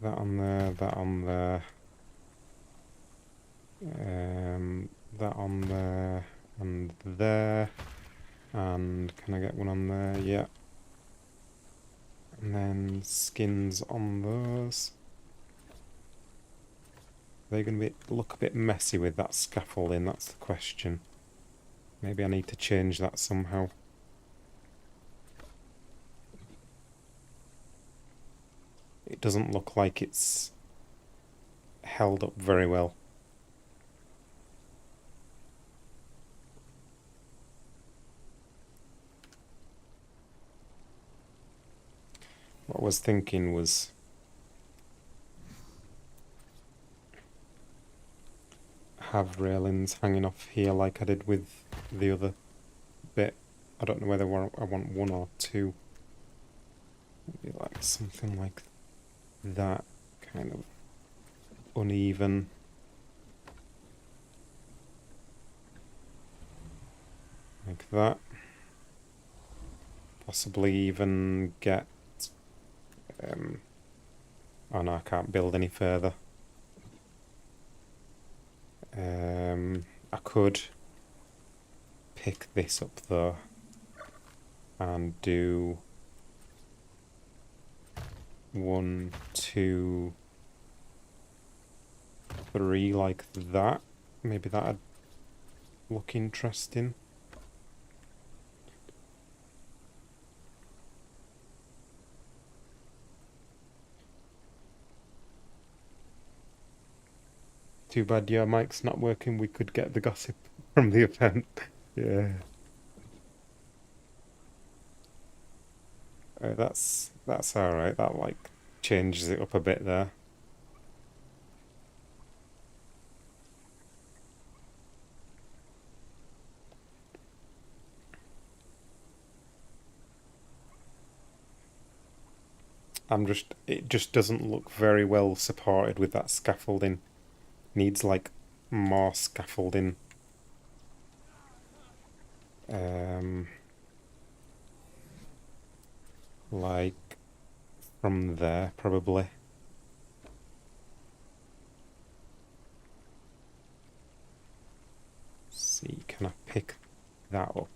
that on there, that on there. That on there, and there. And can I get one on there? Yeah. And then skins on those. They're going to look a bit messy with that scaffolding, that's the question. Maybe I need to change that somehow. It doesn't look like it's held up very well. What I was thinking was have railings hanging off here like I did with the other bit. I don't know whether I want one or two. Maybe like something like that, kind of uneven. Like that. Possibly even get... oh no, I can't build any further. I could pick this up though and do 1, 2, 3 like that. Maybe that'd look interesting. Too bad your mic's not working. We could get the gossip from the event. Yeah. That's alright. That like changes it up a bit there. It just doesn't look very well supported with that scaffolding. Needs like more scaffolding. Like from there, probably. See, can I pick that up?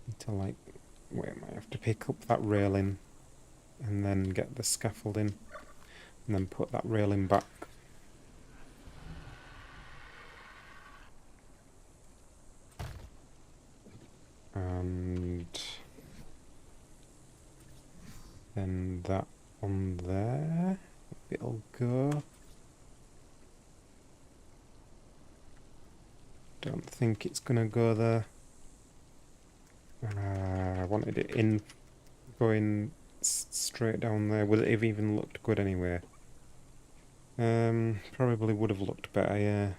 Need to like, wait, I might have to pick up that railing and then get the scaffolding and then put that railing back. And then that on there, it'll go. Don't think it's gonna go there. I wanted it in, going straight down there. Would it have even looked good anyway? Probably would have looked better, yeah.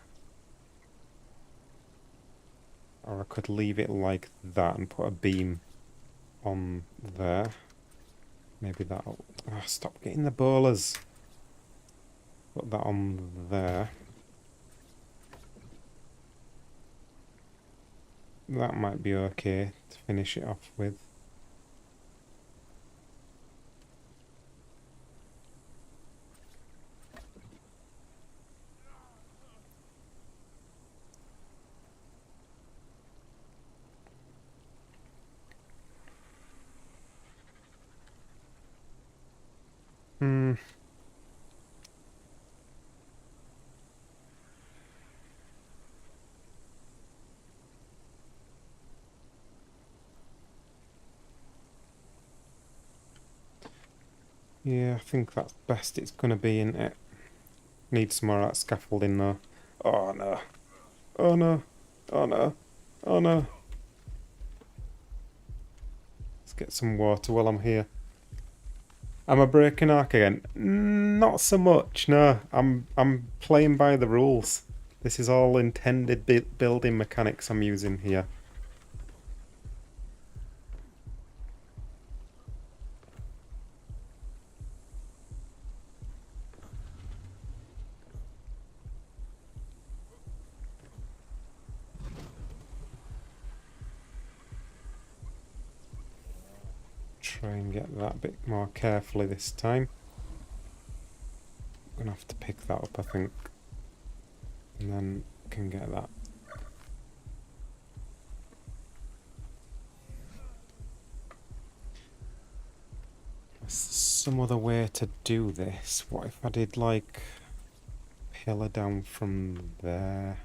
Or I could leave it like that and put a beam on there. Maybe that'll... Oh, stop getting the bowlers. Put that on there. That might be okay to finish it off with. Yeah, I think that's best it's gonna be, isn't it? Need some more of that scaffolding though. Oh no. Oh no. Oh no. Oh no. Let's get some water while I'm here. Am I breaking arc again? Not so much, no. I'm playing by the rules. This is all intended building mechanics I'm using here. Try and get that a bit more carefully this time. I'm gonna have to pick that up, I think. And then can get that. There's some other way to do this. What if I did like pillar down from there?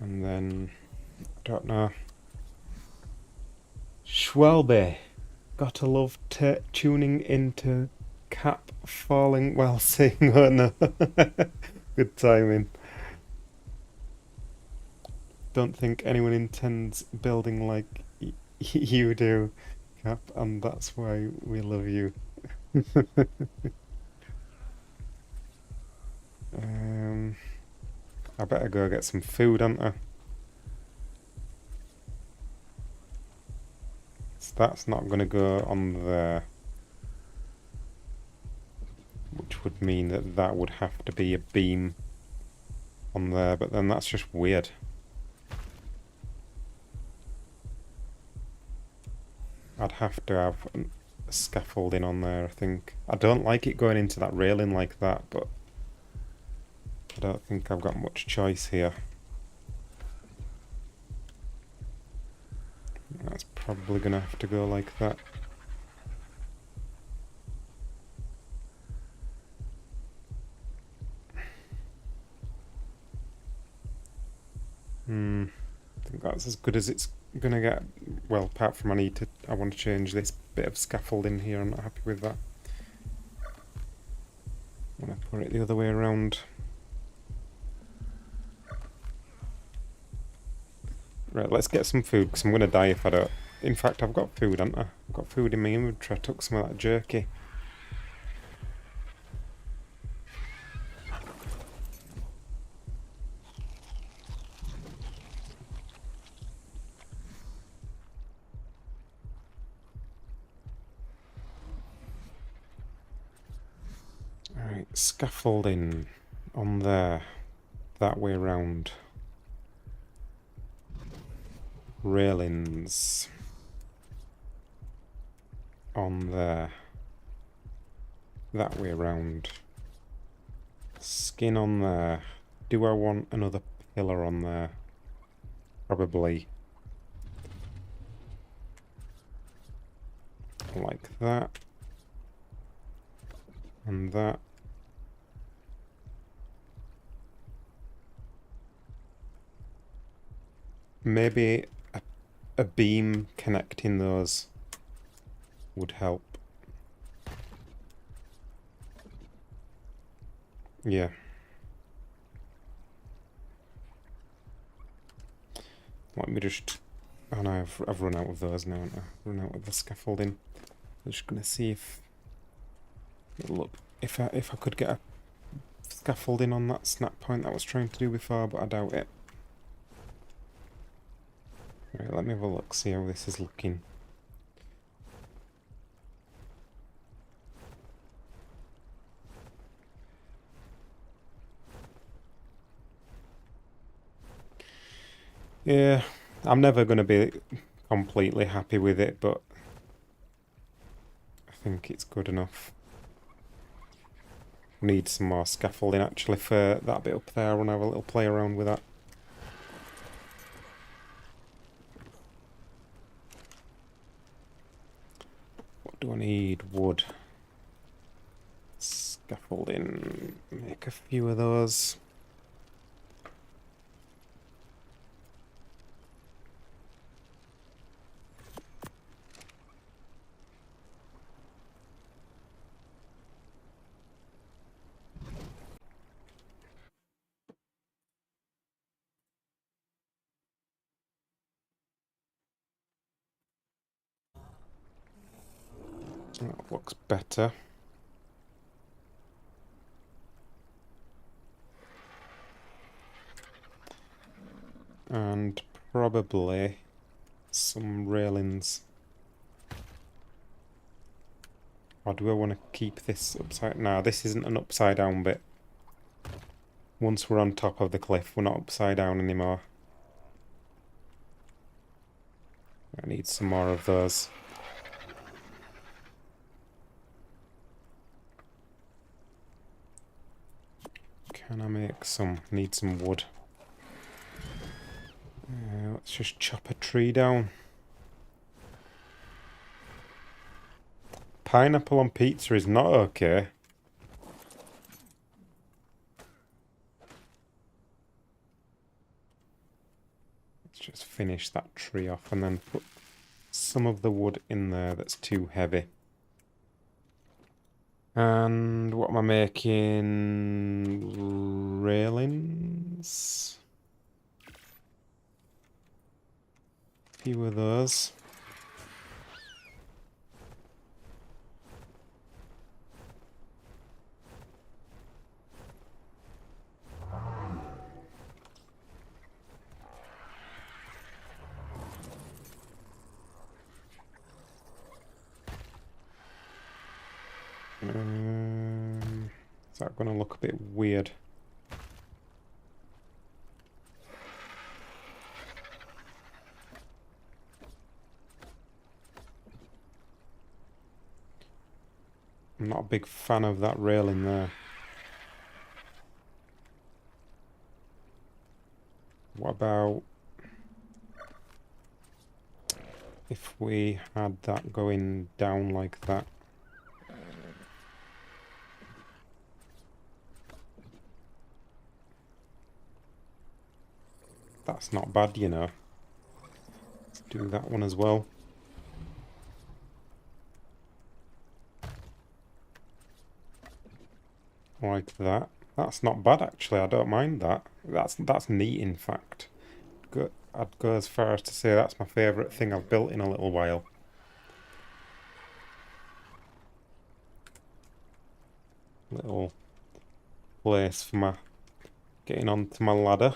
And then, I don't know. Schwalbe. Gotta love tuning into cap falling while saying oh no. Good timing. Don't think anyone intends building like you do, Cap, and that's why we love you. I better go get some food, haven't I? So that's not going to go on there. Which would mean that that would have to be a beam on there, but then that's just weird. I'd have to have a scaffolding on there, I think. I don't like it going into that railing like that, but I don't think I've got much choice here. That's probably going to have to go like that. I think that's as good as it's going to get. Well, apart from I want to change this bit of scaffolding here. I'm not happy with that. I'm going to put it the other way around. Right, let's get some food, because I'm going to die if I don't. In fact, I've got food, haven't I? I've got food in my inventory. I took some of that jerky. Scaffolding on there, that way round. Railings on there, that way round. Skin on there. Do I want another pillar on there? Probably. Like that. And that. Maybe a beam connecting those would help. Yeah. Let me just... Oh no, I've run out of those now, haven't I? Run out of the scaffolding. I'm just gonna see if... Look, if I could get a scaffolding on that snap point that I was trying to do before, but I doubt it. Right, let me have a look, see how this is looking. Yeah, I'm never going to be completely happy with it, but I think it's good enough. Need some more scaffolding actually for that bit up there. I want to have a little play around with that. What do I need? Wood. Scaffolding. Make a few of those. That looks better. And probably some railings. Or do I want to keep this upside... No, this isn't an upside down bit. Once we're on top of the cliff, we're not upside down anymore. I need some more of those. Can I make some? Need some wood. Let's just chop a tree down. Pineapple on pizza is not okay. Let's just finish that tree off and then put some of the wood in there that's too heavy. And what am I making? Railings? A few of those. Is that going to look a bit weird? I'm not a big fan of that railing there. What about if we had that going down like that? That's not bad, you know. Let's do that one as well. Like that. That's not bad actually, I don't mind that. That's neat in fact. I'd go as far as to say that's my favourite thing I've built in a little while. Little place for my getting onto my ladder.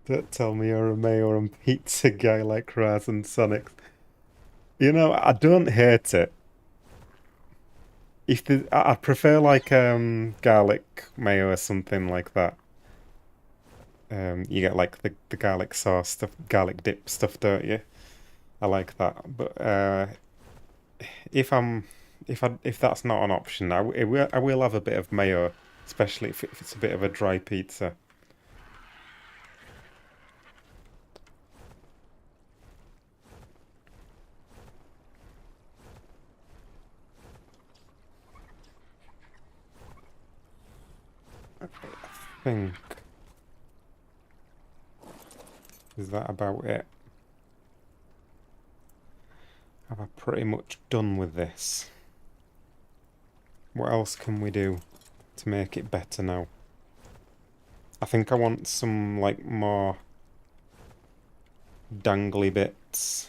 Don't tell me you're a mayo and pizza guy like Raz and Sonic. You know, I don't hate it. If I prefer like garlic mayo or something like that. You get like the garlic sauce stuff, garlic dip stuff, don't you? I like that. But if I'm if that's not an option, I will have a bit of mayo, especially if it's a bit of a dry pizza. I think is that about it? Have I pretty much done with this? What else can we do to make it better now? I think I want some like more dangly bits.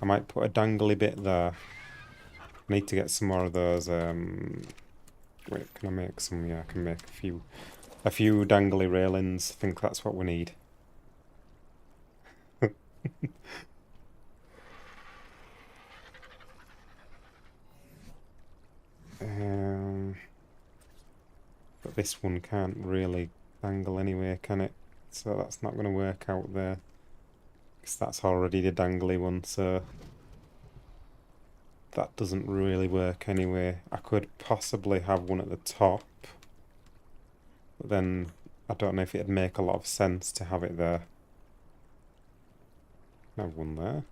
I might put a dangly bit there. I need to get some more of those. Wait, can I make some? Yeah, I can make a few dangly railings. I think that's what we need. But this one can't really dangle anyway, can it? So that's not going to work out there. Because that's already the dangly one, so that doesn't really work anyway. I could possibly have one at the top. But then I don't know if it'd make a lot of sense to have it there. Have one there.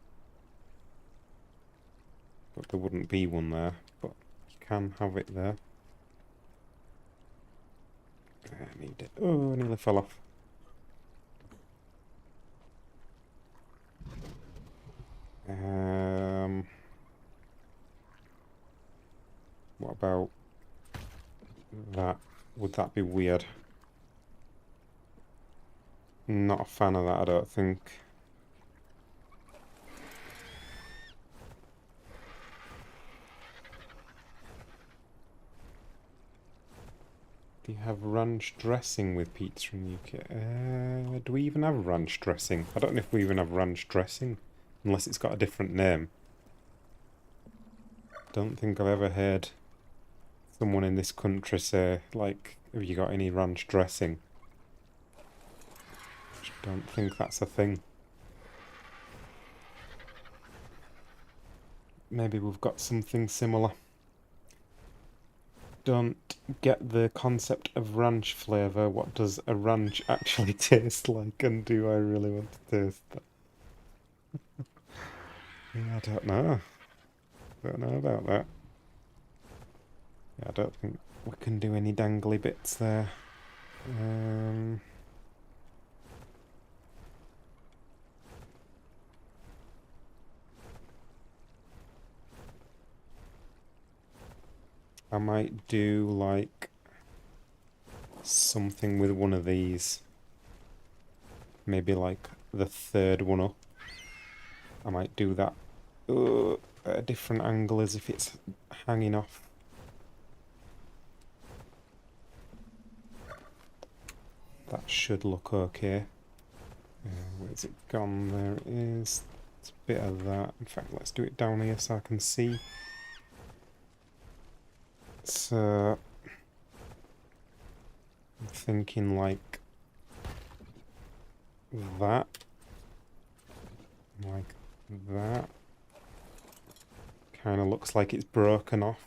But there wouldn't be one there. But you can have it there. I need it. Oh, I nearly fell off. What about that? Would that be weird? Not a fan of that, I don't think. Do you have ranch dressing with pizza in the UK? Do we even have ranch dressing? I don't know if we even have ranch dressing, unless it's got a different name. Don't think I've ever heard someone in this country say, like, have you got any ranch dressing? Don't think that's a thing. Maybe we've got something similar. Don't get the concept of ranch flavour. What does a ranch actually taste like, and do I really want to taste that? Yeah, I don't know. Don't know about that. Yeah, I don't think we can do any dangly bits there. I might do like something with one of these. Maybe like the third one up. I might do that at a different angle as if it's hanging off. That should look okay. Where's it gone? There it is. It's a bit of that. In fact, let's do it down here so I can see. So I'm thinking like that. Like that. Kind of looks like it's broken off.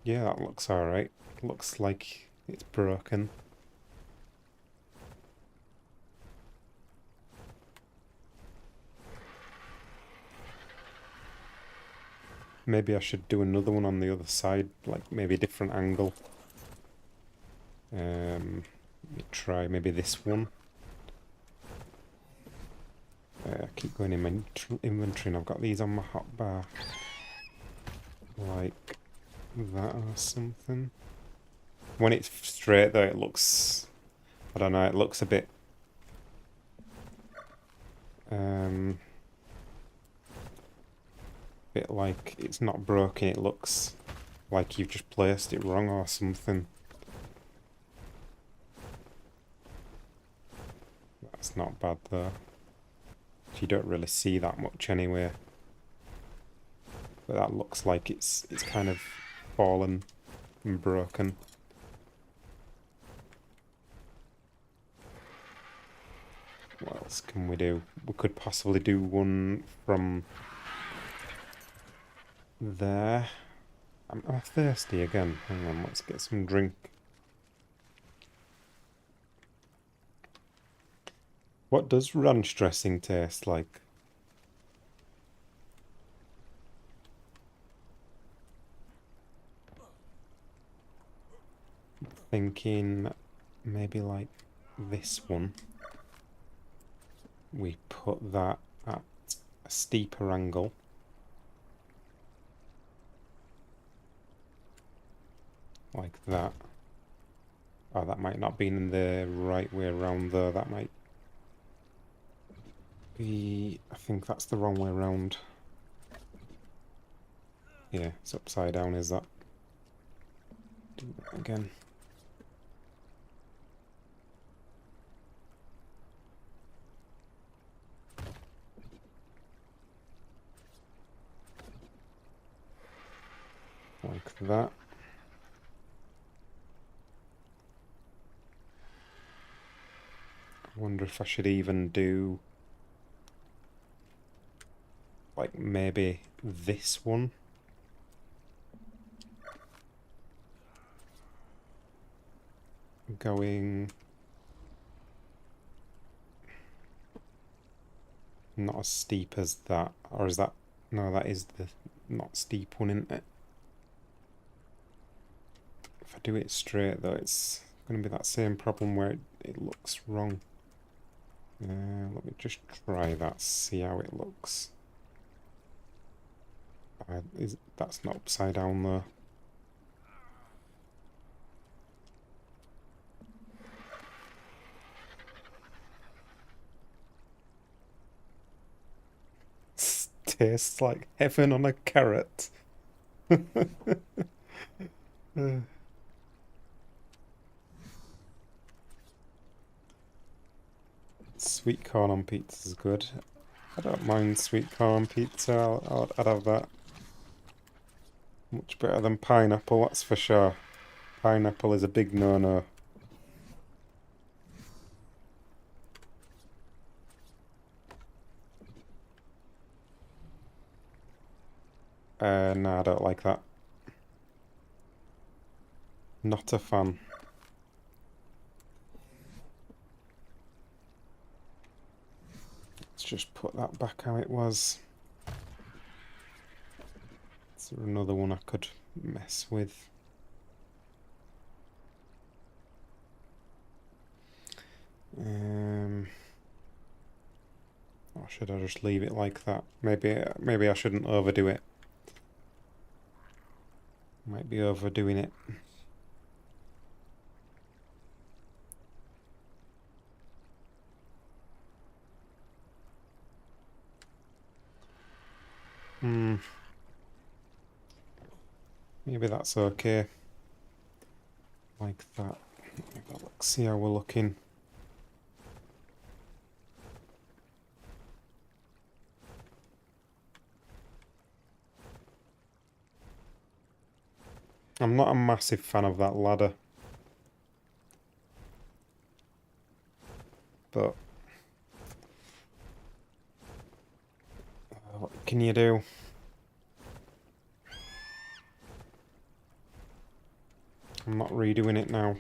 Yeah, that looks alright. Looks like it's broken. Maybe I should do another one on the other side, like maybe a different angle. Let me try maybe this one. I keep going in my inventory and I've got these on my hotbar. Like that or something. When it's straight though, it looks, I don't know, it looks a bit bit like it's not broken. It looks like you've just placed it wrong or something. That's not bad though. You don't really see that much anyway. But that looks like it's kind of fallen and broken. What else can we do? We could possibly do one from there. I'm thirsty again. Hang on, let's get some drink. What does ranch dressing taste like? Thinking maybe like this one. We put that at a steeper angle. Like that. Oh, that might not be in the right way around though. That might be... I think that's the wrong way around. Yeah, it's upside down, is that? Do that again. Like that. I wonder if I should even do like maybe this one. Going not as steep as that, or is that... No, that is the not steep one, isn't it? If I do it straight though, it's going to be that same problem where it looks wrong. Let me just try that, see how it looks. That's not upside down though. Tastes like heaven on a carrot. Sweet corn on pizza is good. I don't mind sweet corn on pizza. I'd have that. Much better than pineapple, that's for sure. Pineapple is a big no-no. No, I don't like that. Not a fan. Let's just put that back how it was. Is there another one I could mess with? Or should I just leave it like that? Maybe I shouldn't overdo it. Might be overdoing it. Maybe that's okay. Like that. Let's see how we're looking. I'm not a massive fan of that ladder. But what can you do? I'm not redoing it now.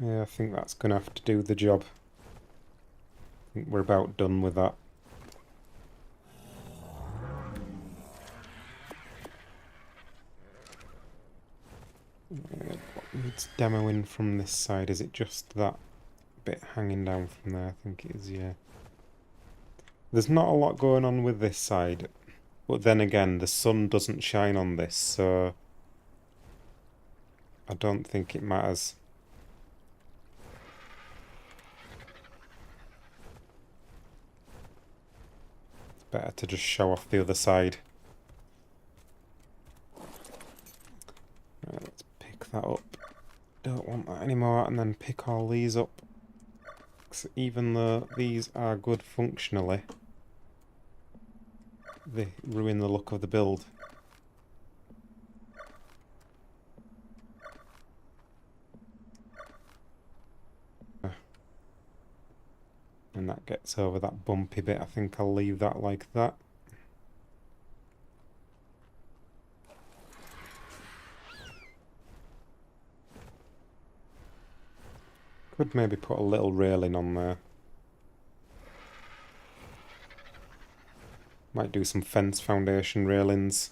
Yeah, I think that's going to have to do the job. I think we're about done with that. What needs demoing from this side? Is it just that bit hanging down from there? I think it is, yeah. There's not a lot going on with this side. But then again, the sun doesn't shine on this, so I don't think it matters. It's better to just show off the other side. Right, let's pick that up. Don't want that anymore, and then pick all these up. So even though these are good functionally, they ruin the look of the build. And that gets over that bumpy bit. I think I'll leave that like that. Could maybe put a little railing on there. Might do some fence foundation railings.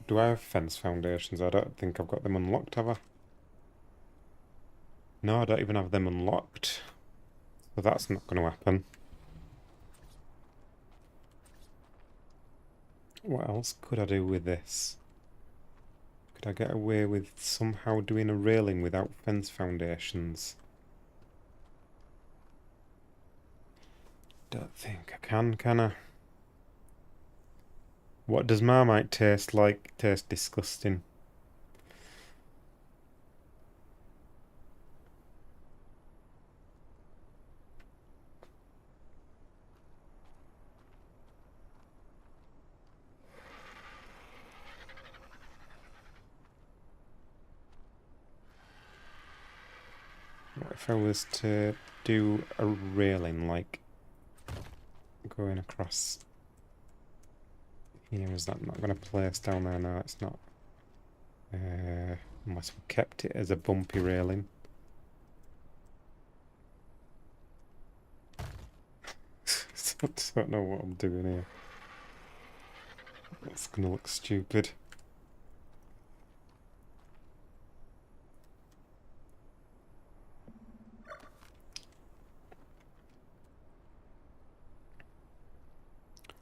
Do I have fence foundations? I don't think I've got them unlocked, have I? No, I don't even have them unlocked. So that's not going to happen. What else could I do with this? Could I get away with somehow doing a railing without fence foundations? Don't think I can I? What does Marmite taste like? Tastes disgusting. What if I was to do a railing, like going across here? Is that not going to place down there? No, it's not. Unless we kept it as a bumpy railing. I don't know what I'm doing here. That's going to look stupid.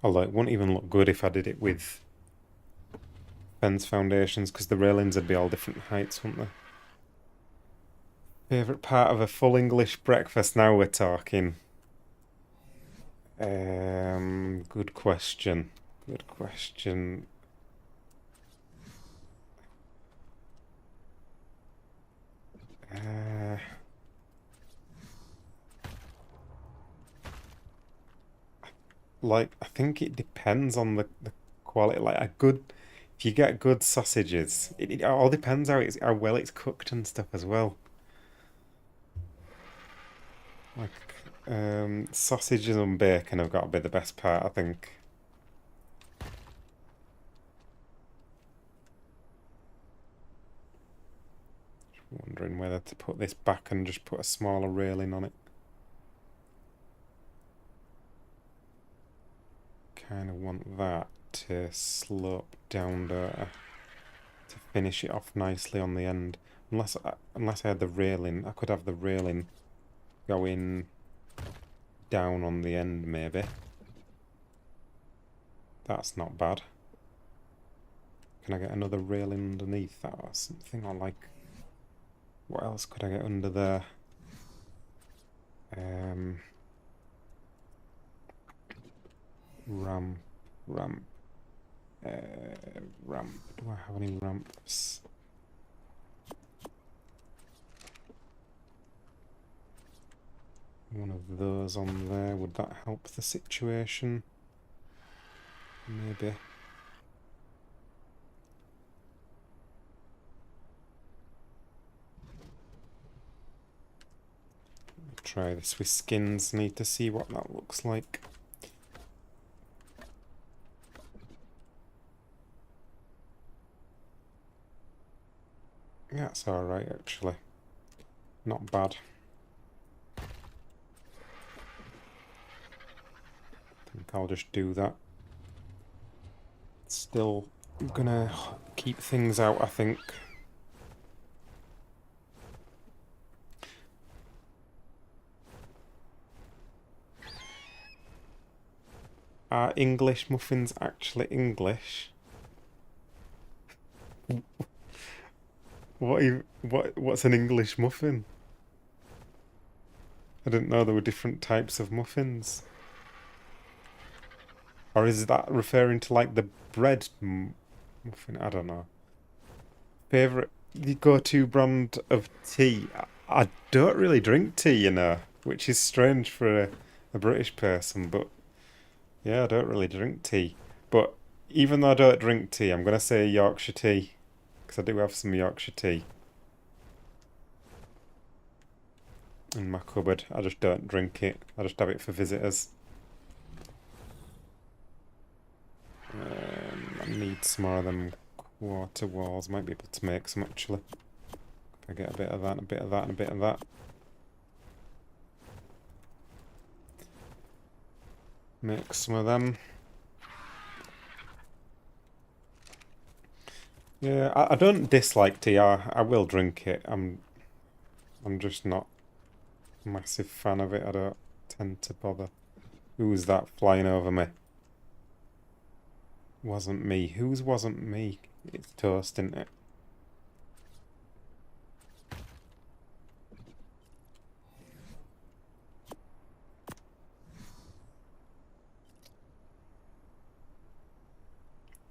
Although it wouldn't even look good if I did it with fence foundations, because the railings would be all different heights, wouldn't they? Favourite part of a full English breakfast? Now we're talking. Good question. Good question. Like, I think it depends on the quality. Like, a good, if you get good sausages, it all depends how well it's cooked and stuff as well. Like, sausages and bacon have got to be the best part, I think. Just wondering whether to put this back and just put a smaller railing on it. Kind of want that to slope down there to finish it off nicely on the end. Unless I had the railing, I could have the railing going down on the end, maybe. That's not bad. Can I get another railing underneath that or something? Or like, what else could I get under there? Ramp. Ramp. Do I have any ramps? One of those on there. Would that help the situation? Maybe. Try this with skins. Need to see what that looks like. Yeah, it's alright actually. Not bad. I think I'll just do that. Still gonna keep things out, I think. Are English muffins actually English? What's an English muffin? I didn't know there were different types of muffins. Or is that referring to like the bread muffin? I don't know. Favorite go-to brand of tea? I don't really drink tea, you know, which is strange for a British person, but yeah, I don't really drink tea. But even though I don't drink tea, I'm gonna say Yorkshire tea, because I do have some Yorkshire tea in my cupboard. I just don't drink it. I just have it for visitors. I need some more of them quarter walls. Might be able to make some actually. If I get a bit of that, and a bit of that, and a bit of that. Make some of them. Yeah, I don't dislike tea. I will drink it. I'm just not a massive fan of it. I don't tend to bother. Who's that flying over me? Wasn't me. Whose wasn't me? It's toast, isn't it?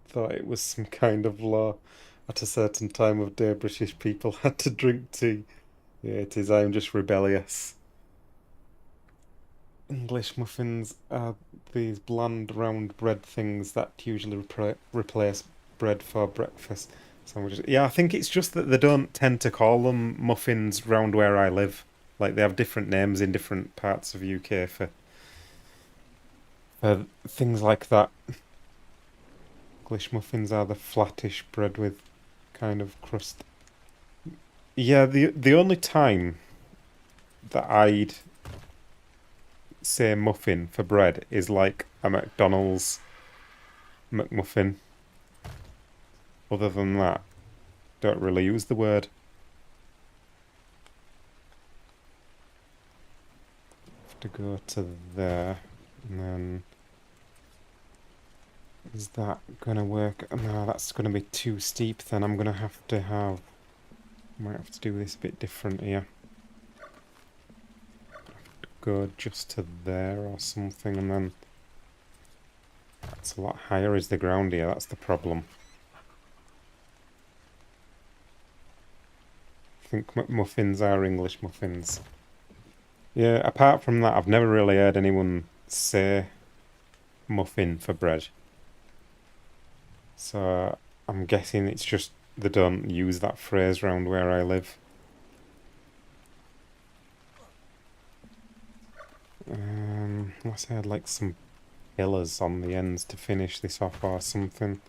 Thought it was some kind of law. At a certain time of day, British people had to drink tea. Yeah, it is. I'm just rebellious. English muffins are these bland round bread things that usually replace bread for breakfast sandwiches. Yeah, I think it's just that they don't tend to call them muffins round where I live. Like they have different names in different parts of UK for things like that. English muffins are the flattish bread with kind of crust. Yeah, the only time that I'd say muffin for bread is like a McDonald's McMuffin. Other than that, don't really use the word. Have to go to there, and then is that gonna work? No, that's gonna be too steep. Then I'm gonna have to have. Might have to do this a bit different here. Go just to there or something, and then that's a lot higher is the ground here. That's the problem. I think muffins are English muffins. Yeah, apart from that, I've never really heard anyone say muffin for bread. So I'm guessing it's just they don't use that phrase round where I live. Unless I had like some pillars on the ends to finish this off or something.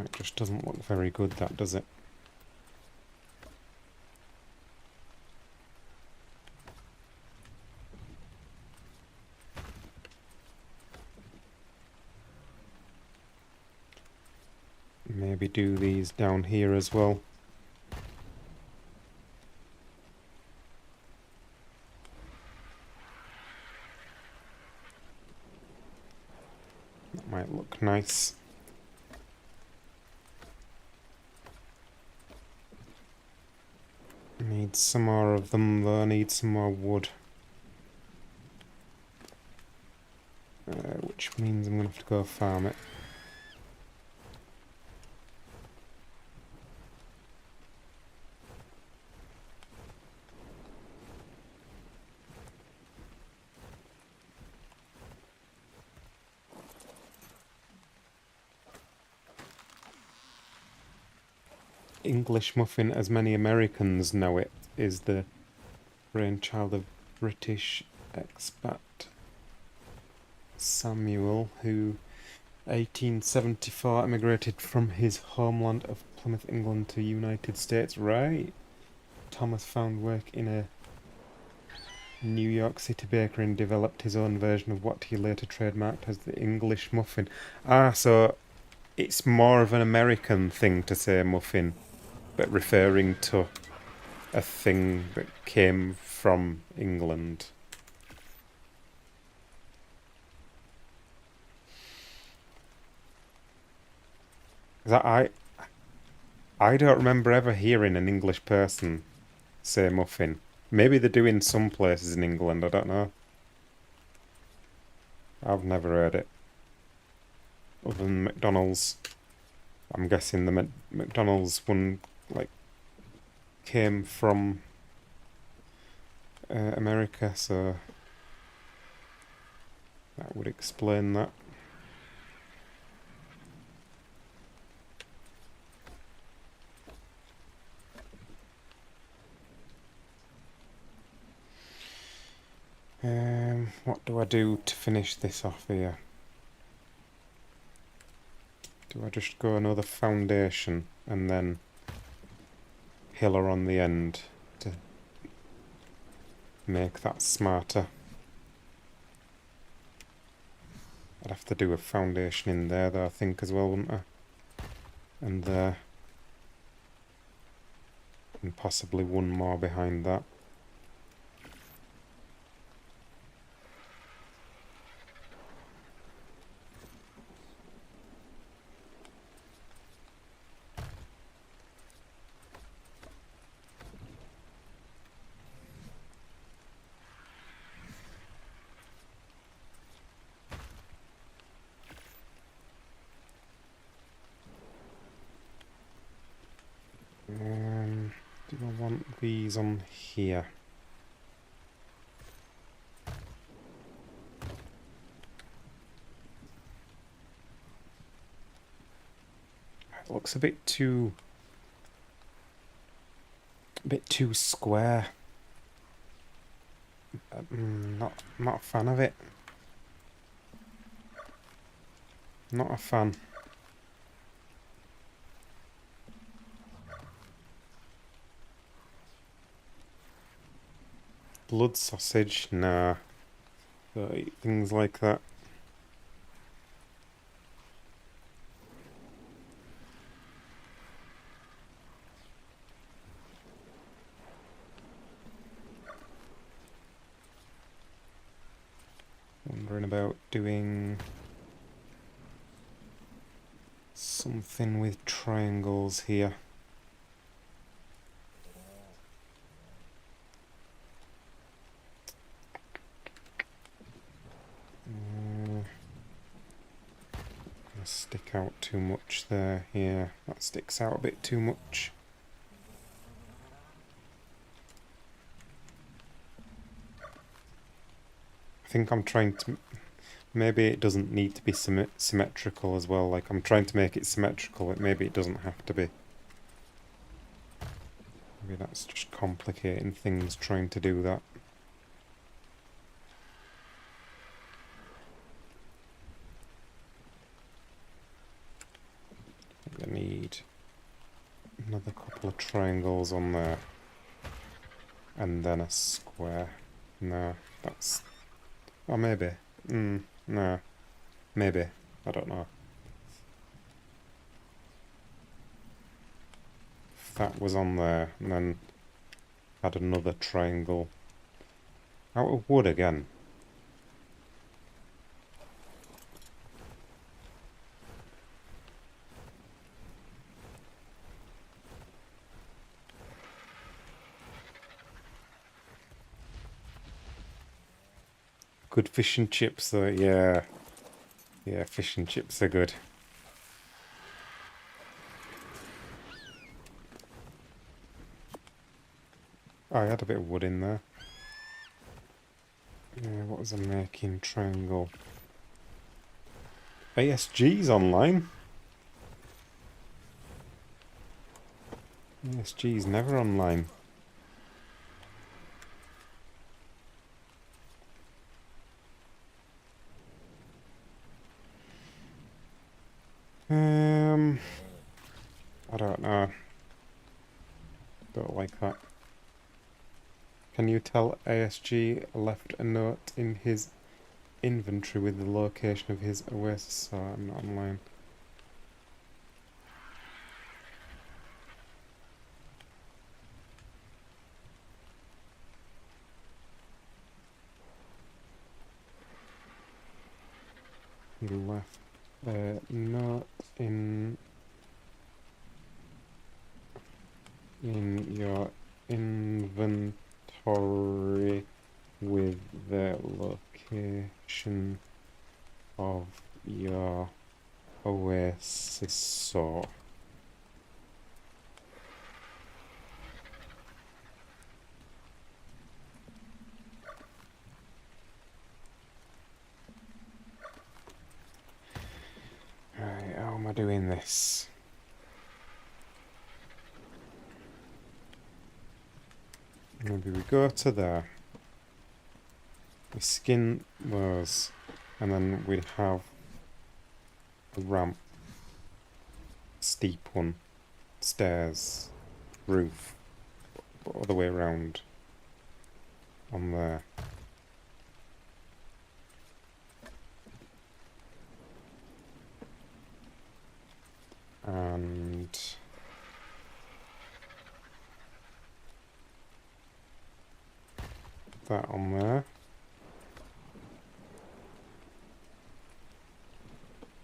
It just doesn't look very good, that does it? Maybe do these down here as well. That might look nice. Need some more of them though, I need some more wood. Which means I'm gonna have to go farm it. English muffin, as many Americans know it, is the brainchild of British expat Samuel, who 1874 emigrated from his homeland of Plymouth, England to United States. Right. Thomas found work in a New York City bakery and developed his own version of what he later trademarked as the English muffin. Ah, so it's more of an American thing to say muffin, but referring to a thing that came from England. I don't remember ever hearing an English person say muffin. Maybe they do in some places in England, I don't know. I've never heard it. Other than McDonald's. I'm guessing the McDonald's one, like, came from America, so that would explain that. What do I do to finish this off here? Do I just go another foundation and then pillar on the end to make that smarter? I'd have to do a foundation in there though, I think, as well, wouldn't I? And there. And possibly one more behind that. Do I want these on here? It looks a bit too square. Not a fan of it. Not a fan. Blood sausage? Nah. Don't eat things like that. Wondering about doing something with triangles here. Stick out too much there. Yeah, that sticks out a bit too much. I think I'm trying to... Maybe it doesn't need to be symmetrical as well. Like, I'm trying to make it symmetrical, maybe it doesn't have to be. Maybe that's just complicating things trying to do that. I need another couple of triangles on there. And then a square. No, that's... Or maybe. No. Maybe. I don't know. If that was on there, and then add another triangle. Out of wood again. Good fish and chips though, yeah. Yeah, fish and chips are good. Oh, I had a bit of wood in there. Yeah, what was I making? Triangle. ASG's online. ASG's never online. I don't know. Don't like that. Can you tell ASG left a note in his inventory with the location of his Oasis? So I'm not online. left there. Not in your inventory with the location of your oasis saw. Right, how am I doing this? Maybe we go to there. We skin those, and then we'd have a ramp, steep one, stairs, roof, all the way around on there. And that on there.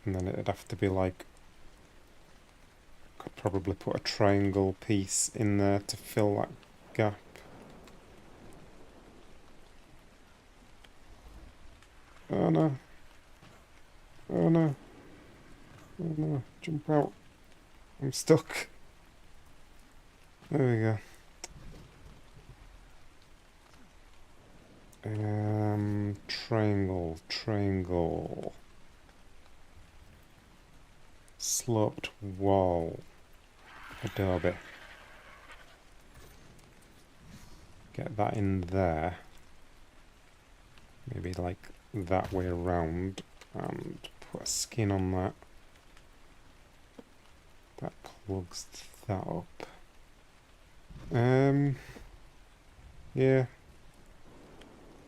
And then it'd have to be like, could probably put a triangle piece in there to fill that gap. Oh no. Oh no. Oh no. Jump out. I'm stuck. There we go. Triangle. Sloped wall. Adobe. Get that in there. Maybe like that way around. And put a skin on that. That plugs that up. Yeah.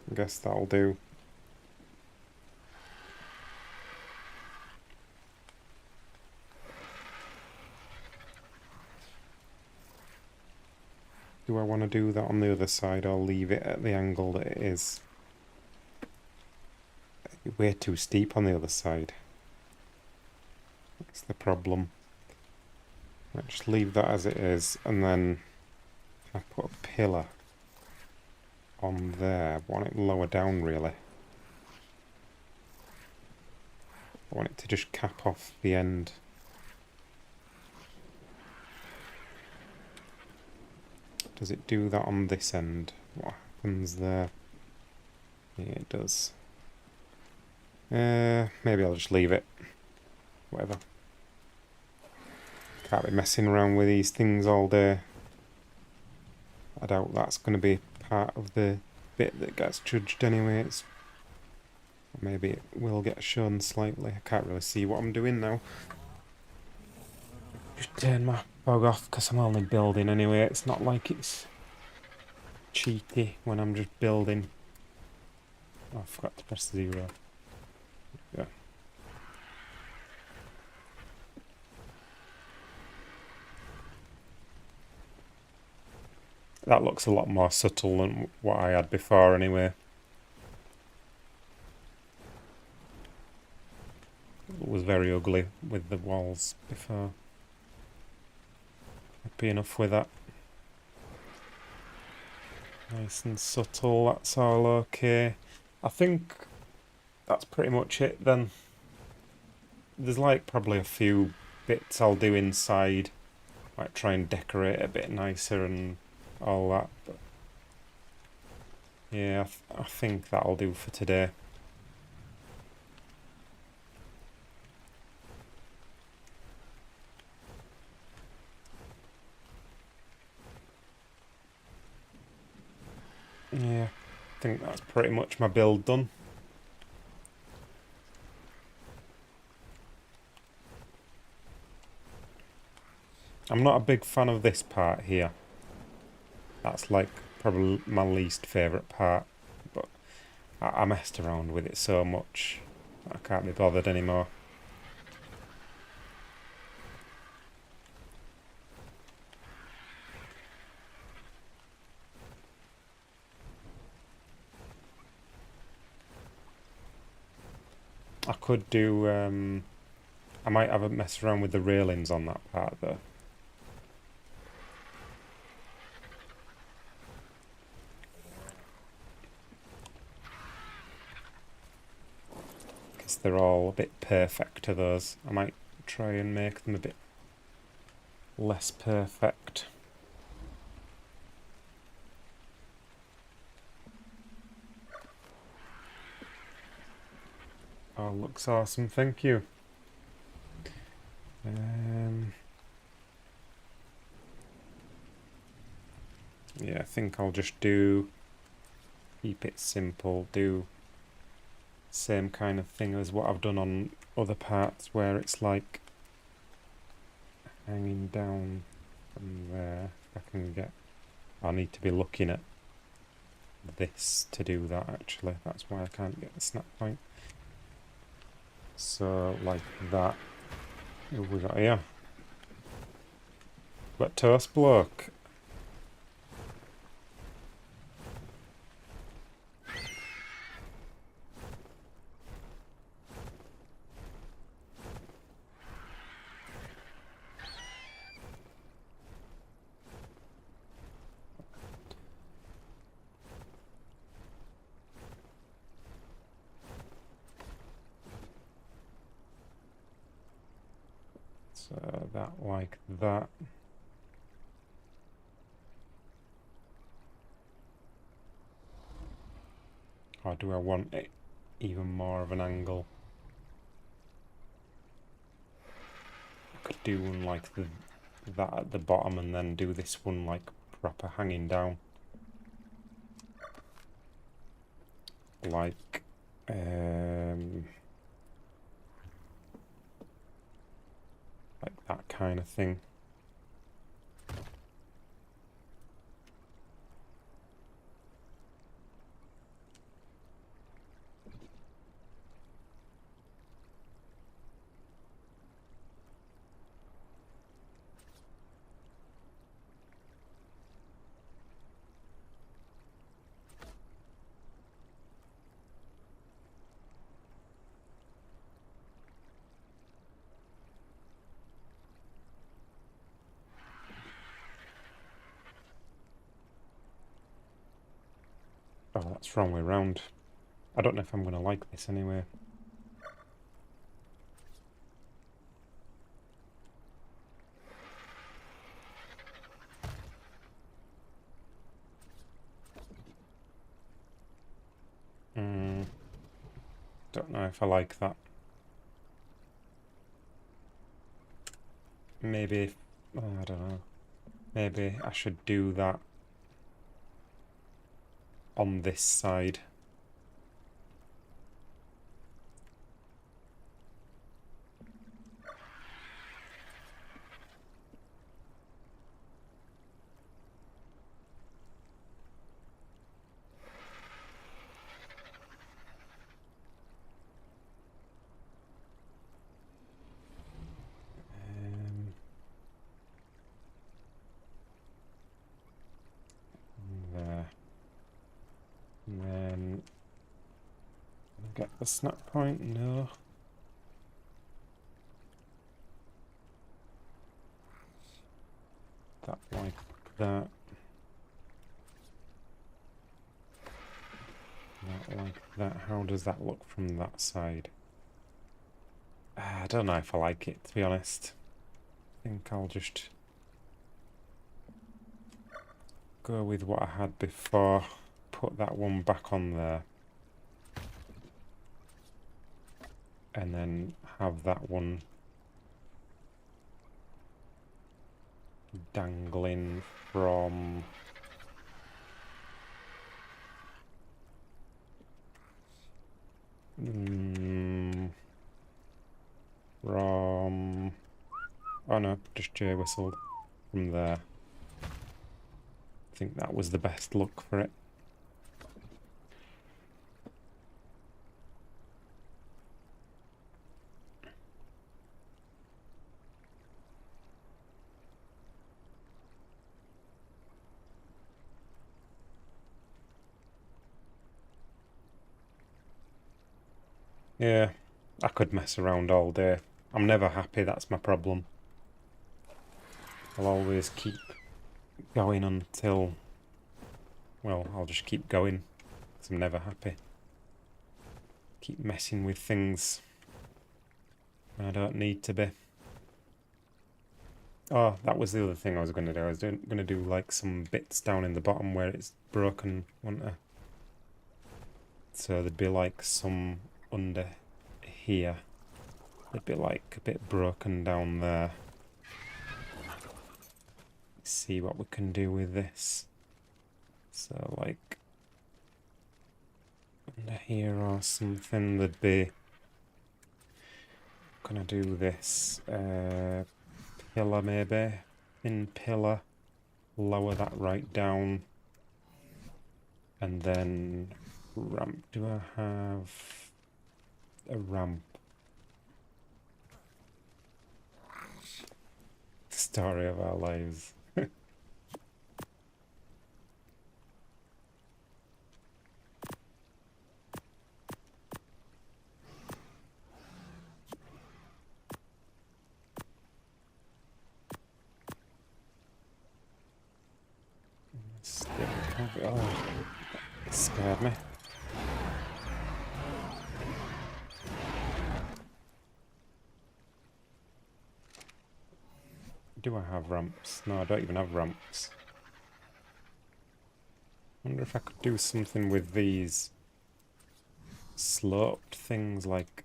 I guess that'll do. Do I want to do that on the other side or leave it at the angle that it is? It'd be way too steep on the other side. That's the problem. Right, just leave that as it is, and then I put a pillar on there. I want it lower down, really. I want it to just cap off the end. Does it do that on this end? What happens there? Yeah, it does. Maybe I'll just leave it. Whatever. Can't be messing around with these things all day. I doubt that's going to be part of the bit that gets judged anyway. Maybe it will get shown slightly. I can't really see what I'm doing now. Just turn my fog off because I'm only building anyway. It's not like it's cheaty when I'm just building. Oh, I forgot to press 0. Yeah. That looks a lot more subtle than what I had before anyway. It was very ugly with the walls before. Happy enough with that. Nice and subtle, that's all okay. I think that's pretty much it then. There's like probably a few bits I'll do inside, like try and decorate a bit nicer and all that, but yeah, I think that'll do for today. Yeah, I think that's pretty much my build done. I'm not a big fan of this part here. That's like probably my least favourite part, but I messed around with it so much I can't be bothered anymore. I could do, I might have a mess around with the railings on that part though. Because they're all a bit perfect to those. I might try and make them a bit less perfect. Oh, looks awesome, thank you. Yeah, I think I'll just keep it simple, do same kind of thing as what I've done on other parts where it's like hanging down from there. If I can get, I need to be looking at this to do that actually, that's why I can't get the snap point. So like that. What have we got here? Got toast block. So that like that. Or do I want it even more of an angle? I could do one like that at the bottom and then do this one like proper hanging down. Like that kind of thing. Oh, that's wrong way round. I don't know if I'm going to like this anyway. Don't know if I like that. Maybe, I don't know. Maybe I should do that on this side. There. And then get the snap point, no. That like that. That like that. How does that look from that side? I don't know if I like it, to be honest. I think I'll just go with what I had before. Put that one back on there. And then have that one dangling from oh no, just J whistled from there. I think that was the best look for it. Yeah, I could mess around all day. I'm never happy, that's my problem. I'll always keep going until... Well, I'll just keep going, because I'm never happy. Keep messing with things when I don't need to be. Oh, that was the other thing I was going to do. I was going to do like some bits down in the bottom where it's broken, wasn't I? So there'd be like some under here. There'd be like a bit broken down there. Let's see what we can do with this. So like under here or something, there'd be... Gonna do this pillar maybe, thin pillar, lower that right down, and then ramp. Do I have a ramp? Story of our lives. Oh, it scared me. Do I have ramps? No, I don't even have ramps. Wonder if I could do something with these sloped things like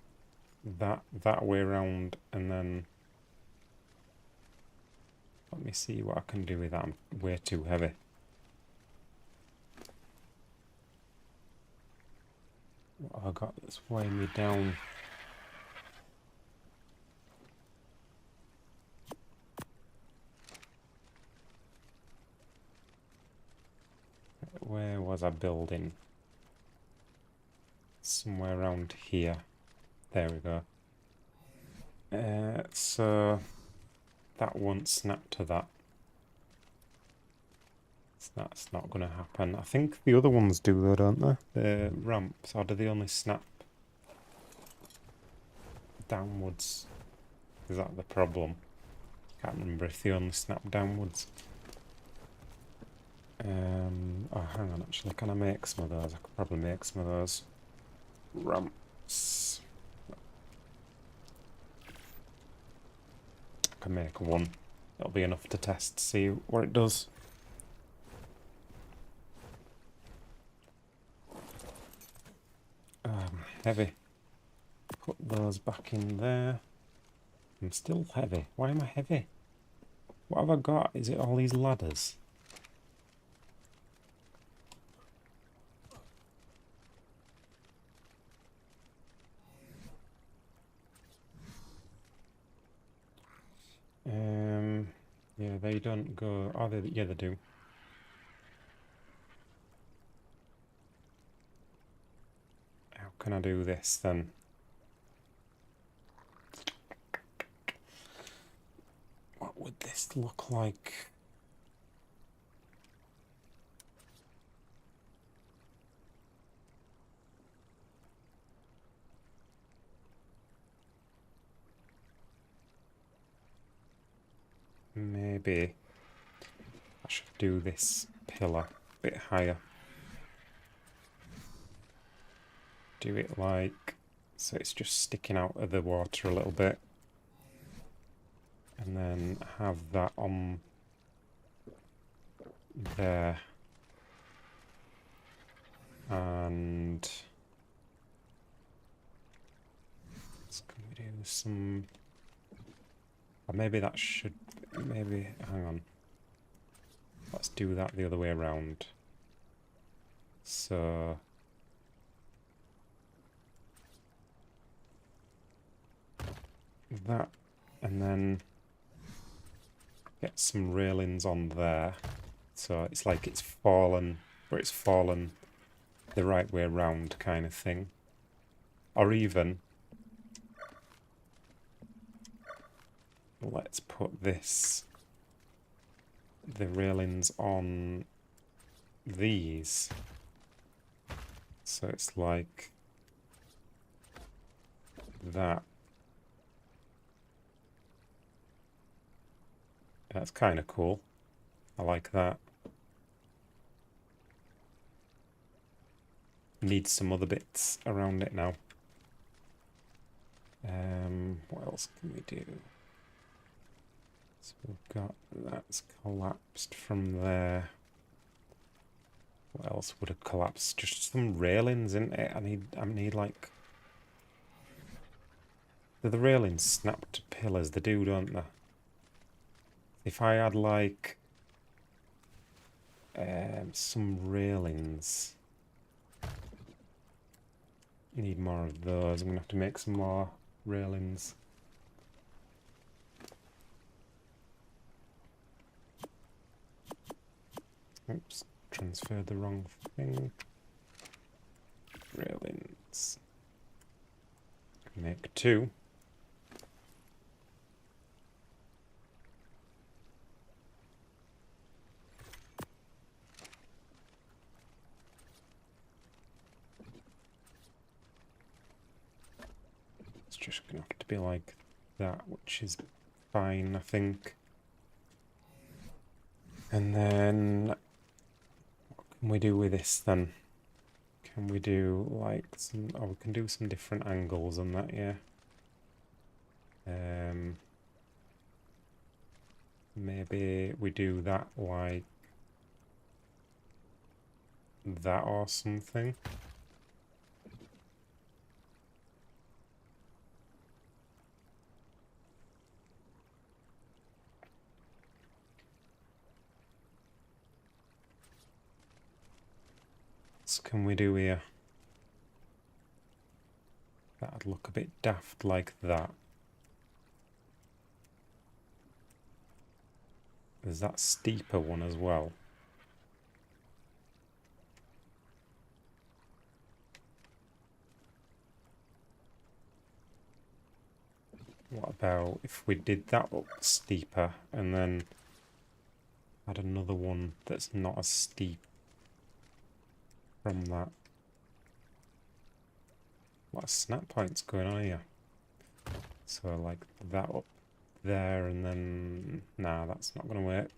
that way around, and then let me see what I can do with that. I'm way too heavy. What have I got that's weighing me down? Where was I building? Somewhere around here. There we go. So that won't snap to that. So that's not going to happen. I think the other ones do though, don't they? The ramps, or do they only snap downwards? Is that the problem? Can't remember if they only snap downwards. Oh, hang on, actually, can I make some of those? I could probably make some of those ramps. I can make one. That'll be enough to test, see what it does. Heavy. Put those back in there. I'm still heavy. Why am I heavy? What have I got? Is it all these ladders? Yeah, they don't go... Oh, yeah, they do. How can I do this, then? What would this look like? Maybe I should do this pillar a bit higher. Do it like... so it's just sticking out of the water a little bit. And then have that on there. And... can we do some... or maybe that should... maybe... hang on. Let's do that the other way around. So... that, and then get some railings on there. So it's like it's fallen, but it's fallen the right way around kind of thing. Or even... let's put this... the railings on these. So it's like that. That's kind of cool. I like that. Need some other bits around it now. What else can we do? So we've got that's collapsed from there. What else would have collapsed? Just some railings, isn't it? I need like... Do the railings snap to pillars? They do, don't they? If I had like some railings, need more of those. I'm gonna have to make some more railings. Oops, transferred the wrong thing. Railings. Make 2. It's just gonna have to be like that, which is fine, I think. And then what can we do with this then? Can we do like some... Oh, we can do some different angles on that, yeah. Maybe we do that like that or something. What can we do here? That'd look a bit daft like that. There's that steeper one as well. What about if we did that up steeper and then add another one that's not as steep from that? What a snap point's going on here? So like that up there and then... Nah, that's not going to work.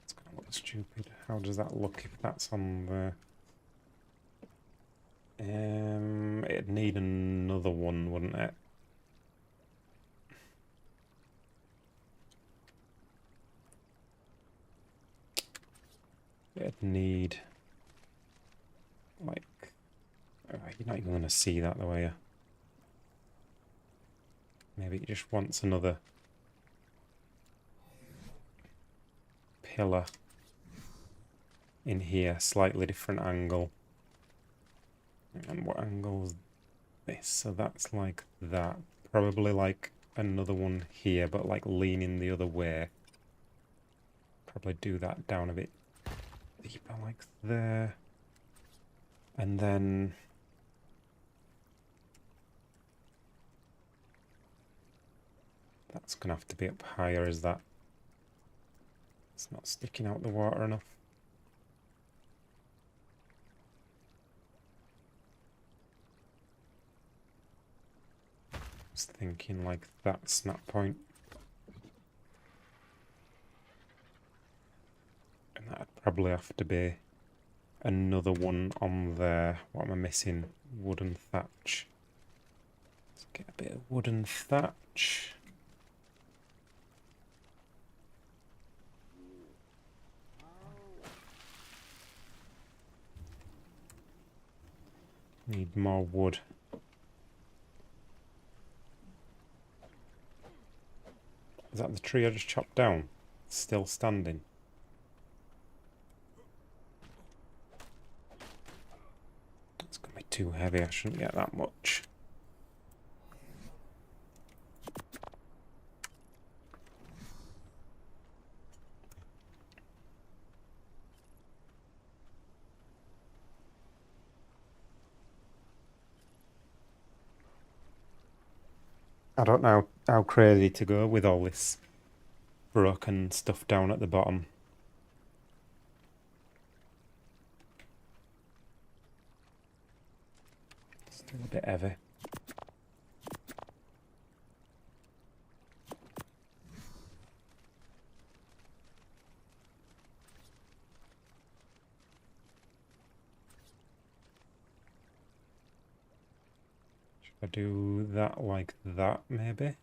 It's going to look stupid. How does that look if that's on there? It'd need another one, wouldn't it? It'd need... like... Oh, you're not even going to see that the way you... Maybe it just wants another pillar in here, slightly different angle. And what angle is this? So that's like that. Probably like another one here, but like leaning the other way. Probably do that down a bit deeper, like there. And then... that's going to have to be up higher, is that? It's not sticking out the water enough. I was thinking like that snap point. And that'd probably have to be another one on there. What am I missing? Wooden thatch. Let's get a bit of wooden thatch. Need more wood. Is that the tree I just chopped down? It's still standing. It's gonna be too heavy, I shouldn't get that much. I don't know how crazy to go with all this broken stuff down at the bottom. Still a bit heavy. I do that like that, maybe.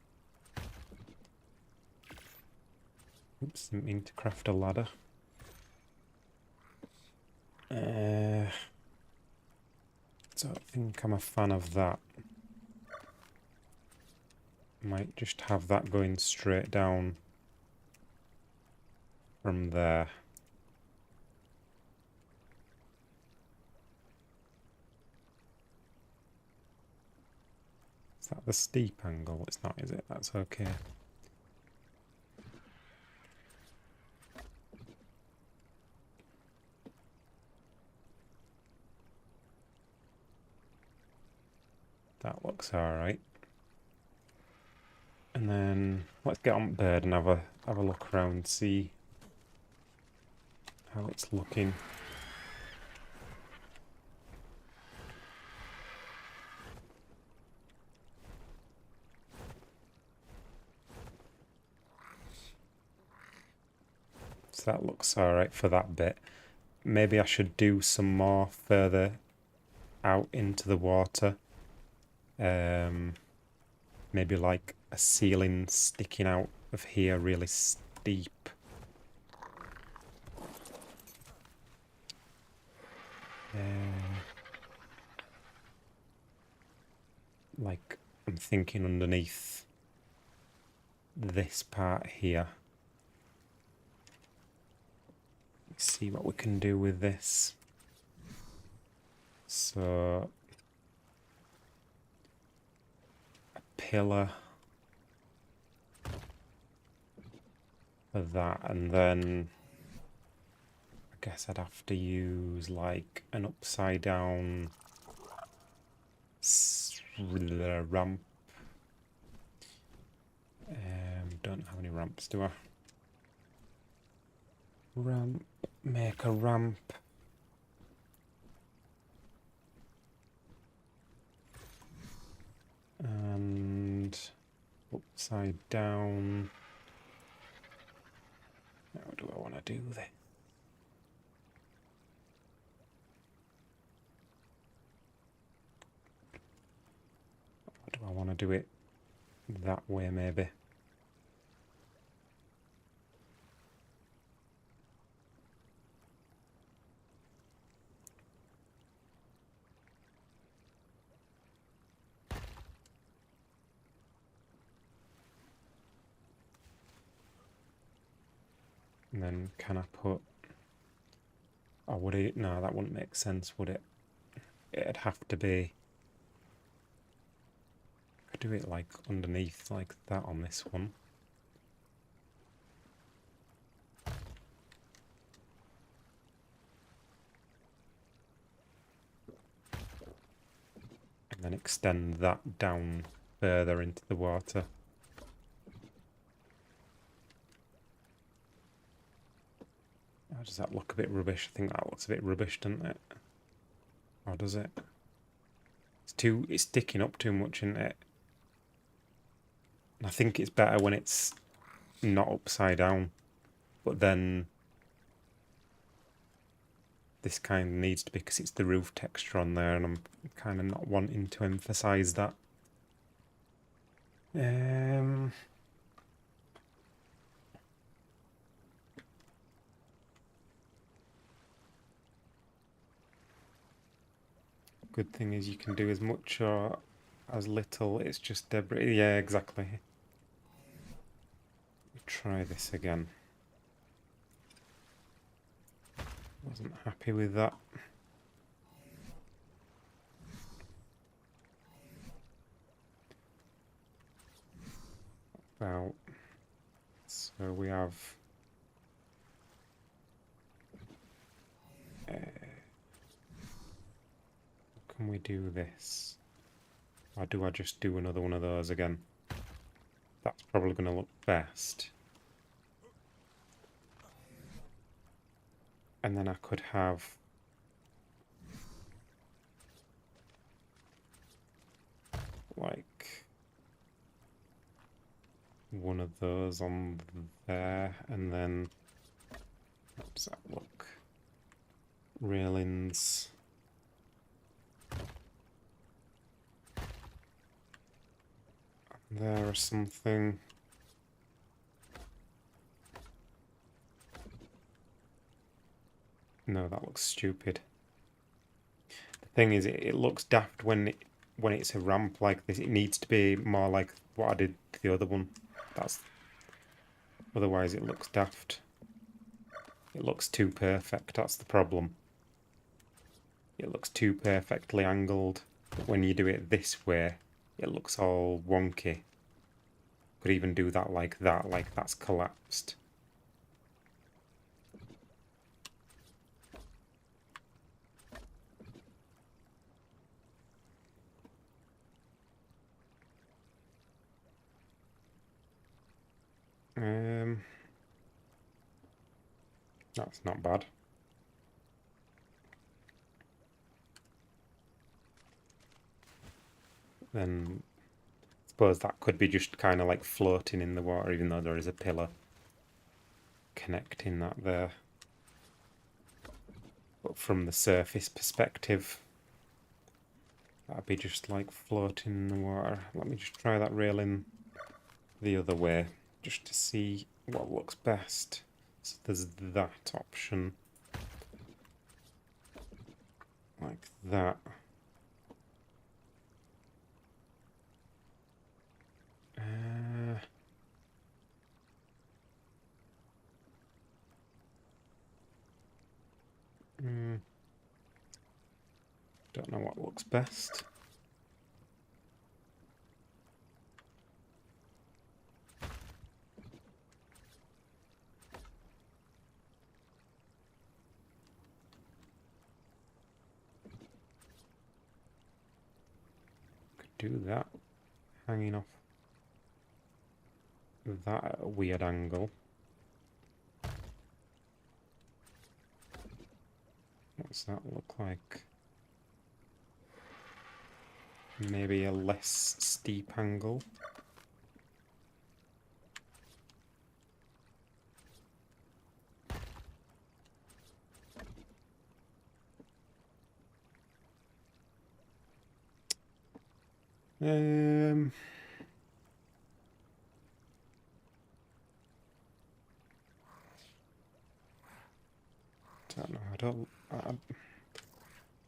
Oops, didn't mean to craft a ladder. Don't think I'm a fan of that. Might just have that going straight down from there. Is that the steep angle? It's not, is it? That's okay. That looks alright. And then let's get on bird and have a look around, see how it's looking. So that looks alright for that bit. Maybe I should do some more further out into the water. Maybe like a ceiling sticking out of here really steep. Like I'm thinking underneath this part here. Let's see what we can do with this. So a pillar for that, and then I guess I'd have to use like an upside down ramp. Don't have any ramps, do I? Ramp, make a ramp. And upside down. How do I want to do this? Or do I want to do it that way, maybe? And then can I put... Oh, would it? No, that wouldn't make sense, would it? It'd have to be... I could do it like underneath, like that on this one. And then extend that down further into the water. Oh, does that look a bit rubbish? I think that looks a bit rubbish, doesn't it? Or does it? It's sticking up too much, isn't it? And I think it's better when it's not upside down. But then this kind of needs to be, because it's the roof texture on there, and I'm kind of not wanting to emphasize that. Good thing is you can do as much or as little, it's just debris. Yeah, exactly. Try this again. Wasn't happy with that. About, so we have can we do this? Or do I just do another one of those again? That's probably going to look best. And then I could have like one of those on there, and then how does that look? Railings. there or something. No, that looks stupid. The thing is, it looks daft when it's a ramp like this. It needs to be more like what I did to the other one. Otherwise it looks daft. It looks too perfect, that's the problem. It looks too perfectly angled. But when you do it this way, it looks all wonky. Could even do that like that's collapsed. That's not bad. Then I suppose that could be just kind of like floating in the water, even though there is a pillar connecting that there. But from the surface perspective, that'd be just like floating in the water. Let me just try that railing the other way, just to see what looks best. So there's that option. Like that. Don't know what looks best. Could do that, hanging off that at a weird angle. What's that look like? Maybe a less steep angle. Don't know. I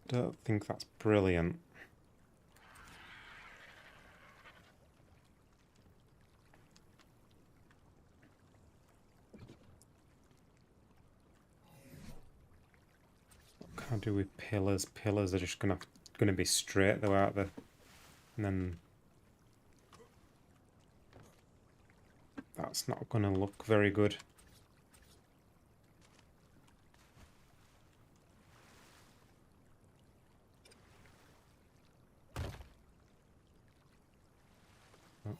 don't think that's brilliant. What can I do with pillars? Pillars are just gonna be straight though, aren't they? And then that's not gonna look very good.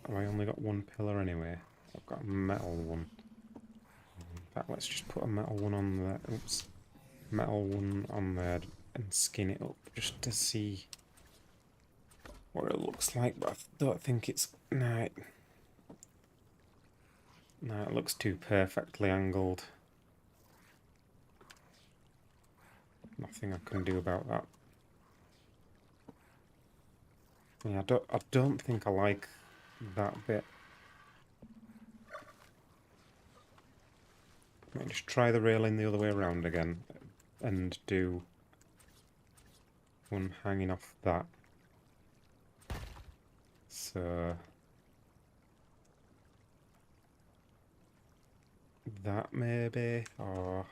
Oh, I only got one pillar anyway. I've got a metal one. In fact, let's just put a metal one on there. Oops. Metal one on there and skin it up just to see what it looks like, but I don't think it's... No, it looks too perfectly angled. Nothing I can do about that. Yeah, I don't think I like that bit. Let me just try the railing the other way around again and do one hanging off that. So that maybe, or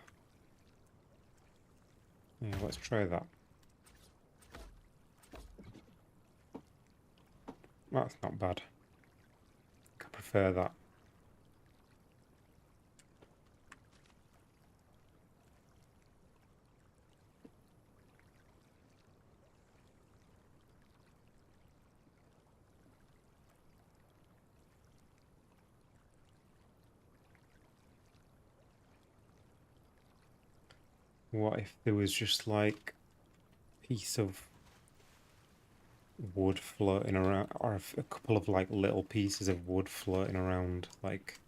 yeah, let's try that. That's not bad. I prefer that. What if there was just like a piece of wood floating around, or a couple of like little pieces of wood floating around, like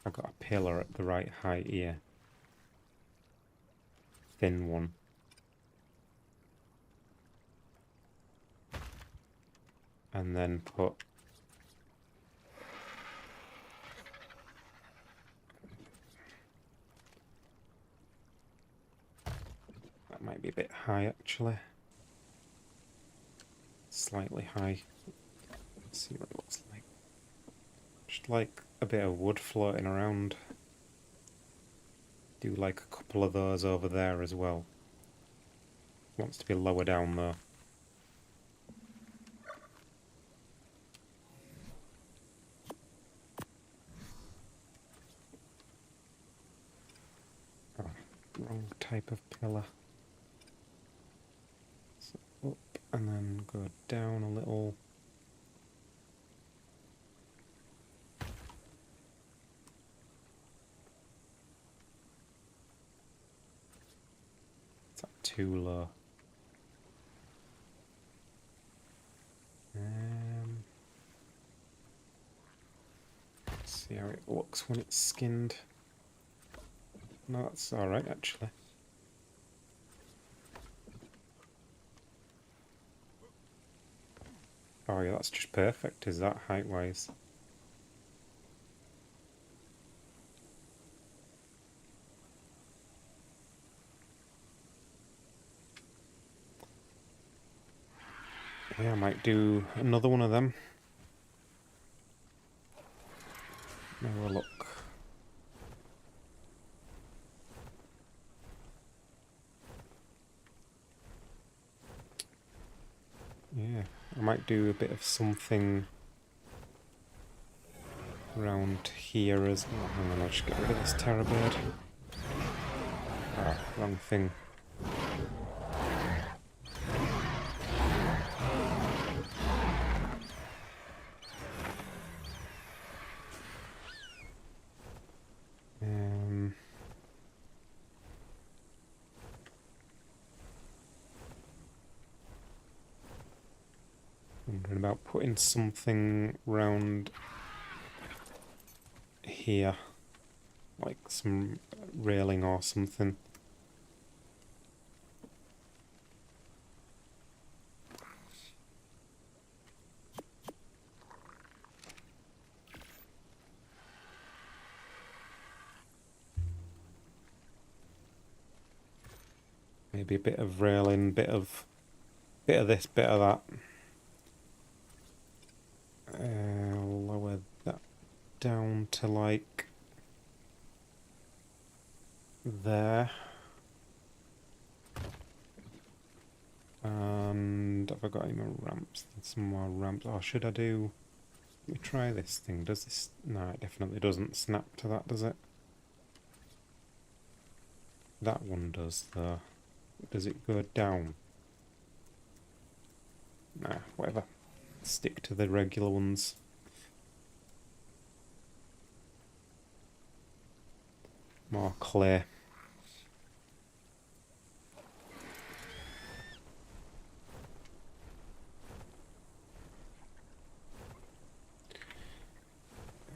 I've got a pillar at the right height here. Thin one. And then put That might be a bit high actually. Slightly high. Let's see what it looks like. Just like a bit of wood floating around. Do like a couple of those over there as well. Wants to be lower down though. Oh, wrong type of pillar. So up and then go down a little. Is that too low? See how it looks when it's skinned. No, that's alright actually. Oh yeah, that's just perfect, is that height-wise? Yeah, I might do another one of them. Have a look. Yeah, I might do a bit of something around here as well. Hang on, I'll just get rid of this terror bird. Ah, wrong thing. Wondering about putting something round here, like some railing or something. Maybe a bit of railing, bit of this, bit of that. Lower that down to like there. And have I got any more ramps? Some more ramps. Oh, should I do... Let me try this thing. Does this... No, it definitely doesn't snap to that, does it? That one does, though. Does it go down? Nah, whatever. Stick to the regular ones. More clay.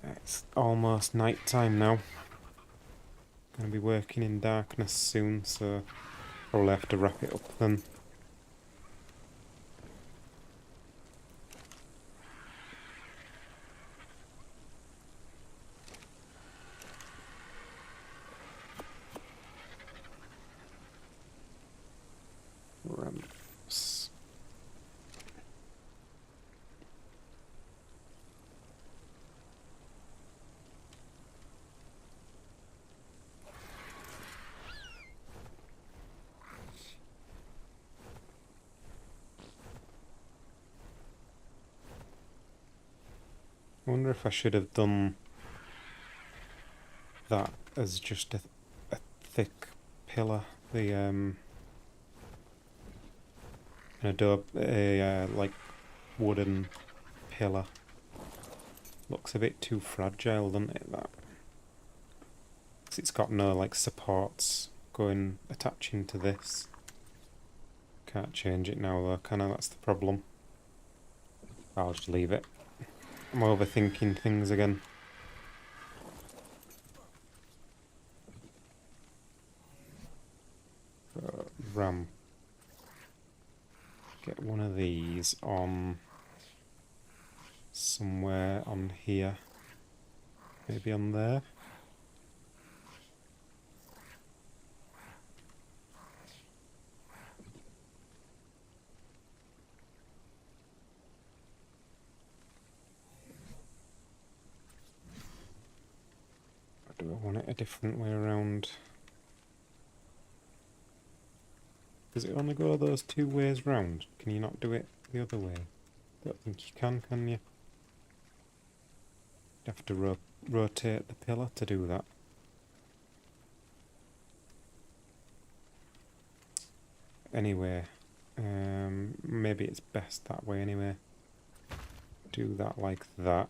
It's almost night time now. Gonna be working in darkness soon, so probably have to wrap it up then. Ramps. I wonder if I should have done that as just a thick pillar. The an adobe, like wooden pillar. Looks a bit too fragile, doesn't it? That. 'Cause it's got no like supports going attaching to this. Can't change it now though, can I? That's the problem. I'll just leave it. I'm overthinking things again. Ram. Get one of these on somewhere on here. Maybe on there. I want it a different way around. Does it only go those two ways round? Can you not do it the other way? Don't think you can you? You have to rotate the pillar to do that. Anyway, maybe it's best that way anyway. Do that like that.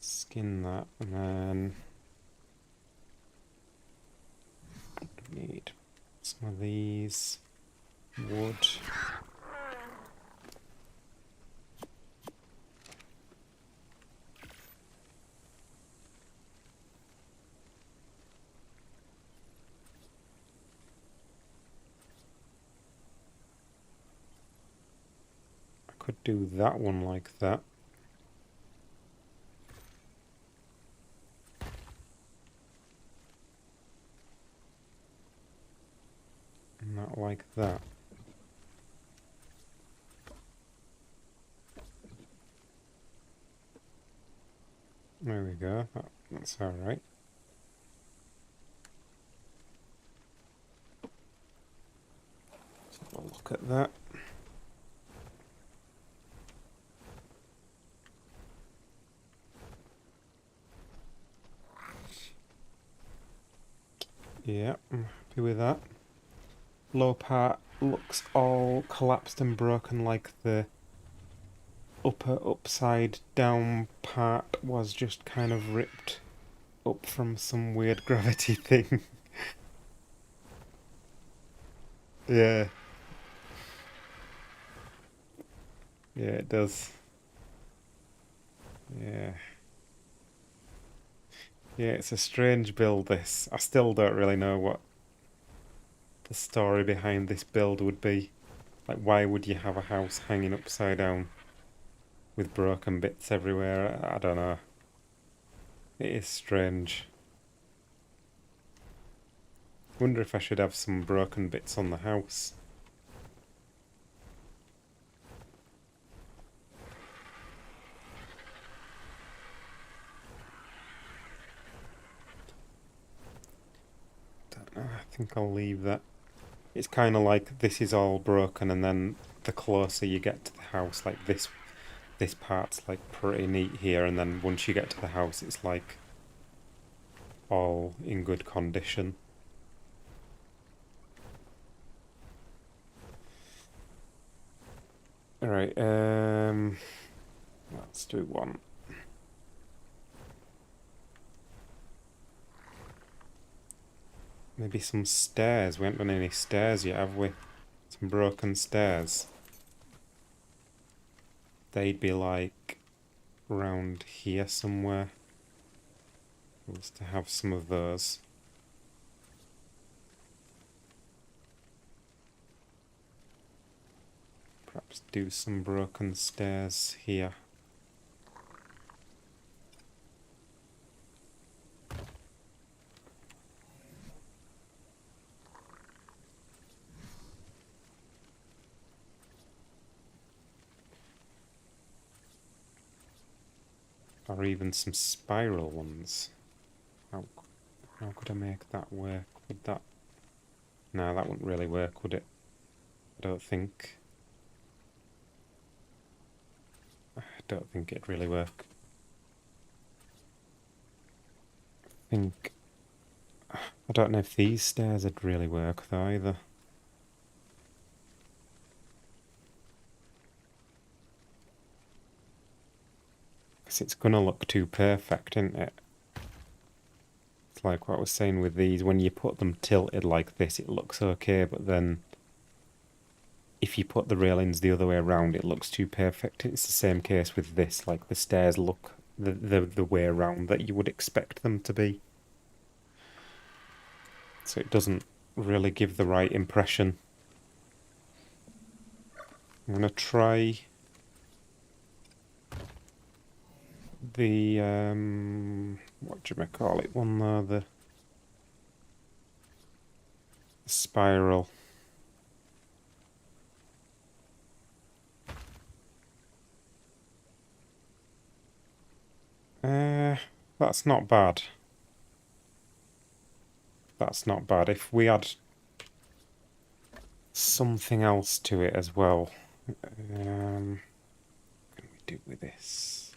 Skin that, and then need some of these wood. I could do that one like that. And that like that. There we go, that's alright. Let's have a look at that. Yeah, I'm happy with that. Lower part looks all collapsed and broken like the upper upside down part was just kind of ripped up from some weird gravity thing. Yeah. Yeah, it does. Yeah. Yeah, it's a strange build, this. I still don't really know what the story behind this build would be. Like, why would you have a house hanging upside down with broken bits everywhere? I don't know. It is strange. Wonder if I should have some broken bits on the house. Don't know, I think I'll leave that. It's kind of like this is all broken, and then the closer you get to the house, like this part's like pretty neat here, and then once you get to the house it's like all in good condition. Alright, let's do one. Maybe some stairs. We haven't done any stairs yet, have we? Some broken stairs. They'd be like around here somewhere. Just to have some of those. Perhaps do some broken stairs here. Or even some spiral ones. How could I make that work? Would that... No, that wouldn't really work, would it? I don't think. I don't think it'd really work. I think... I don't know if these stairs would really work though either. Because it's gonna look too perfect, isn't it? It's like what I was saying with these, when you put them tilted like this it looks okay, but then if you put the railings the other way around it looks too perfect. It's the same case with this, like the stairs look the way around that you would expect them to be. So it doesn't really give the right impression. I'm gonna try the what do you call it one there, the spiral. That's not bad. That's not bad. If we add something else to it as well, what can we do with this?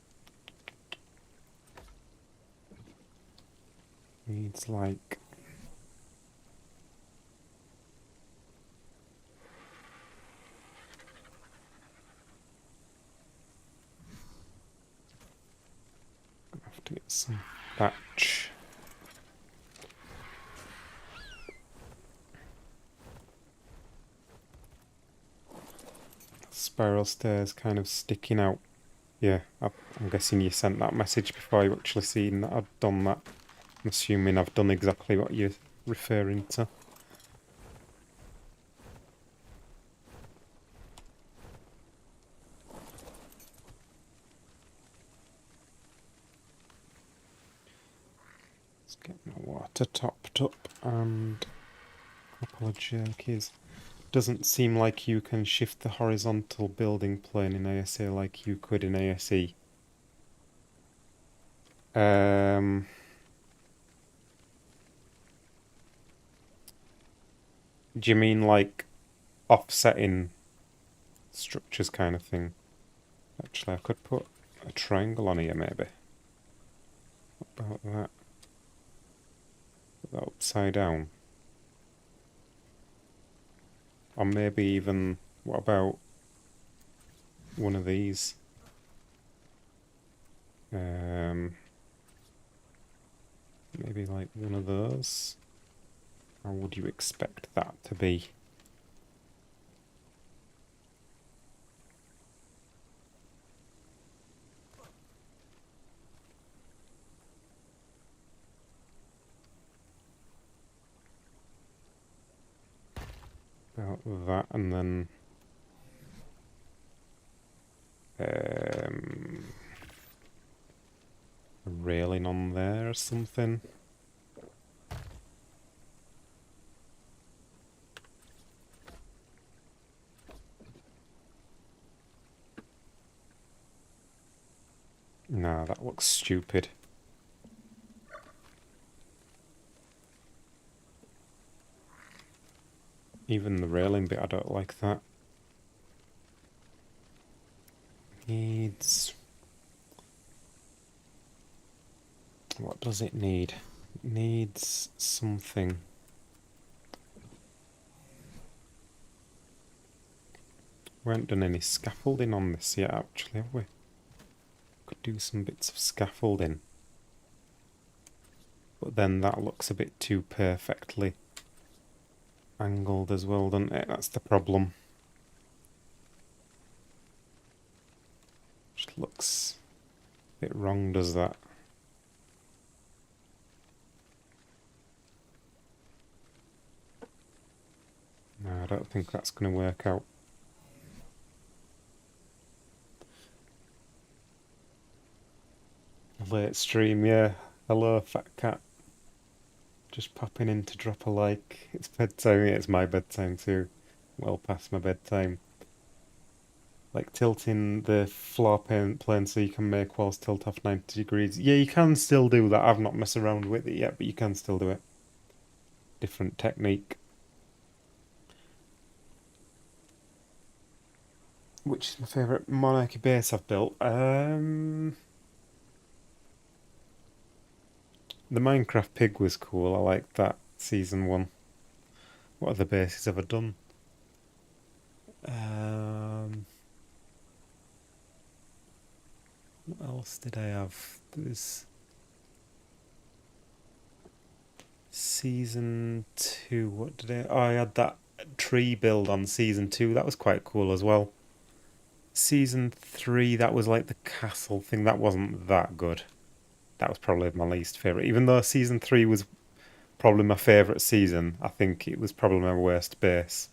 Needs like... have to get some thatch. Spiral stairs kind of sticking out. Yeah, I'm guessing you sent that message before you actually seen that I'd done that. I'm assuming I've done exactly what you're referring to. Let's get my water topped up and a couple of jerkies. Doesn't seem like you can shift the horizontal building plane in ASA like you could in ASE. Do you mean like offsetting structures kind of thing? Actually, I could put a triangle on here maybe. What about that? Put that upside down. Or maybe even, what about one of these? Maybe like one of those. How would you expect that to be? About that, and then a railing on there or something. Nah, that looks stupid. Even the railing bit, I don't like that. Needs... What does it need? It needs something. We haven't done any scaffolding on this yet, actually, have we? Could do some bits of scaffolding. But then that looks a bit too perfectly angled as well, doesn't it? That's the problem. Just looks a bit wrong, does that? No, I don't think that's going to work out. Late stream, yeah. Hello, fat cat. Just popping in to drop a like. It's bedtime, yeah, it's my bedtime too. Well past my bedtime. Like tilting the floor plane so you can make walls tilt off 90 degrees. Yeah, you can still do that. I've not messed around with it yet, but you can still do it. Different technique. Which is my favourite Monarchy base I've built? The Minecraft pig was cool. I liked that season 1. What other bases have I done? What else did I have? There's season 2. What did I? Oh, I had that tree build on season 2. That was quite cool as well. Season 3, that was like the castle thing. That wasn't that good. That was probably my least favourite. Even though season 3 was probably my favourite season, I think it was probably my worst base.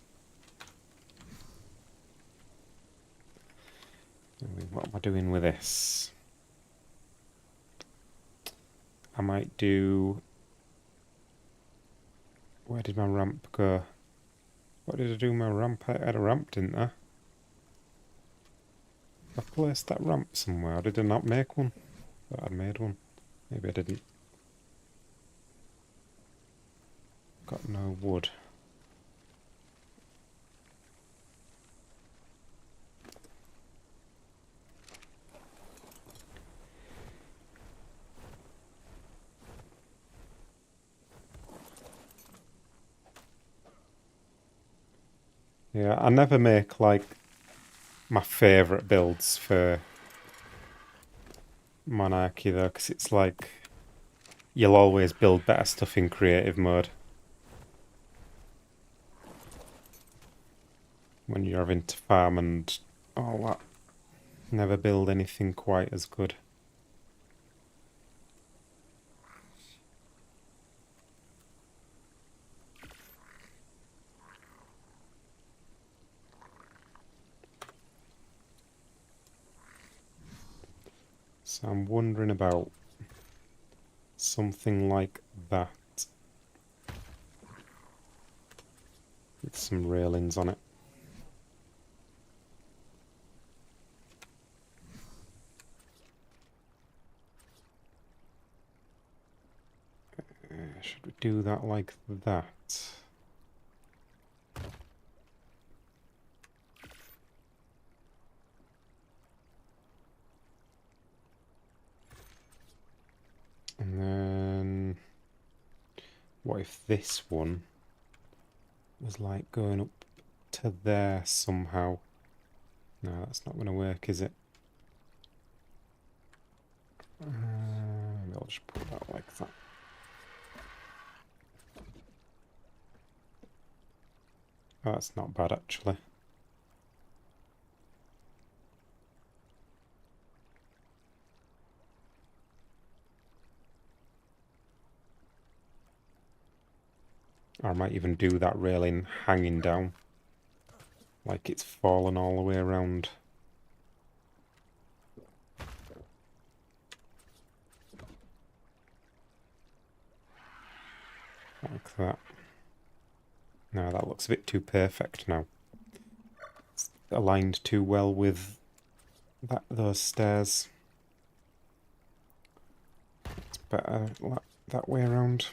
What am I doing with this? I might do... Where did my ramp go? What did I do with my ramp? I had a ramp, didn't I? I placed that ramp somewhere. Or did I not make one? I thought I'd made one. Maybe I didn't. Got no wood. Yeah, I never make like my favourite builds for Monarchy though, because it's like you'll always build better stuff in creative mode when you're having to farm and all that. Never build anything quite as good. So I'm wondering about something like that with some railings on it. Should we do that like that? And then what if this one was like going up to there somehow? No, that's not going to work, is it? I'll just put that like that. Oh, that's not bad actually. Or I might even do that railing hanging down, like it's fallen all the way around. Like that. No, that looks a bit too perfect now. It's aligned too well with those stairs. It's better that way around.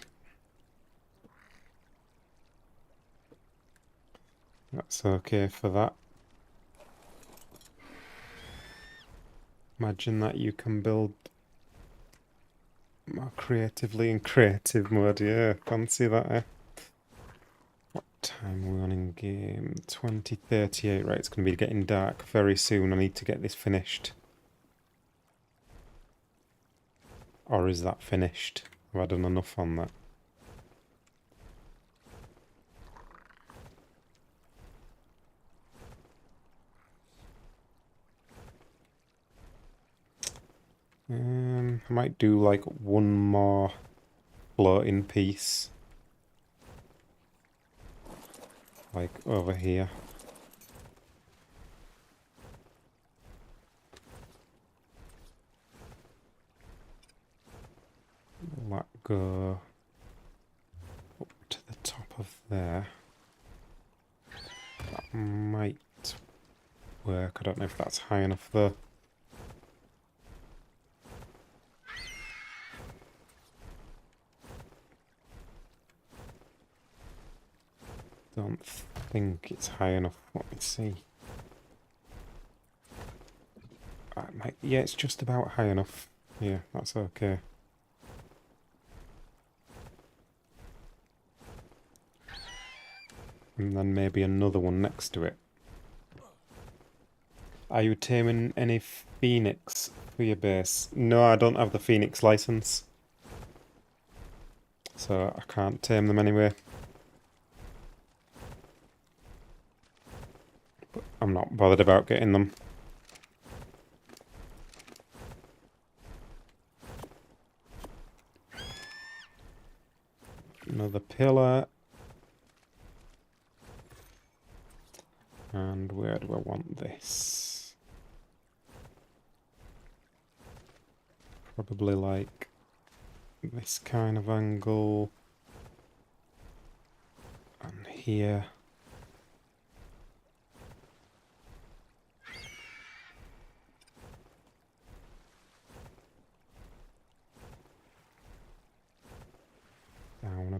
That's okay for that. Imagine that you can build more creatively in creative mode. Yeah, fancy that, eh? What time are we on in game? 20:38. Right, it's going to be getting dark very soon. I need to get this finished. Or is that finished? Have I done enough on that? I might do like one more floating piece. Like over here. Let go up to the top of there. That might work. I don't know if that's high enough though. Don't think it's high enough. Let me see. Yeah, it's just about high enough. Yeah, that's okay. And then maybe another one next to it. Are you taming any phoenix for your base? No, I don't have the phoenix license. So I can't tame them anyway. But I'm not bothered about getting them. Another pillar. And where do I want this? Probably like this kind of angle. And here.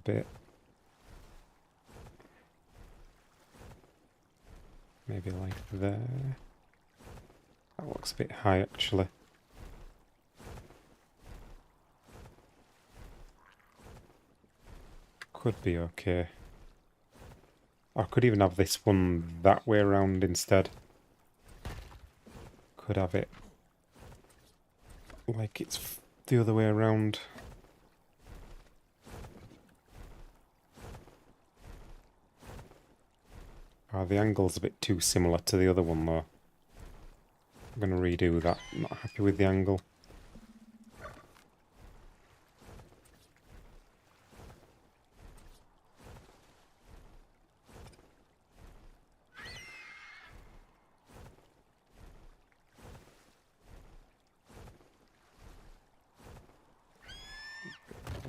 bit. Maybe like there. That looks a bit high actually. Could be okay. I could even have this one that way around instead. Could have it like it's the other way around. Oh, the angle's a bit too similar to the other one though. I'm going to redo that. I'm not happy with the angle.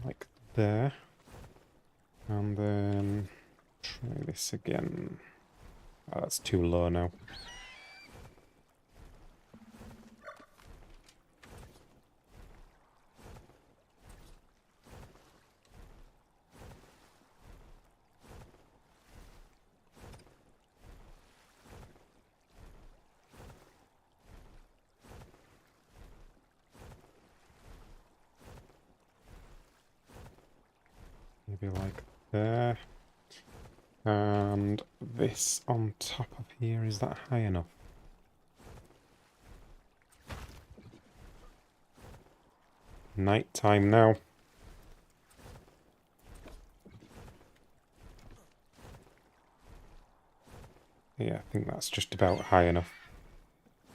Like there. And then try this again. Oh, that's too low now. Maybe like there. And this on top of here, is that high enough? Night time now. Yeah, I think that's just about high enough.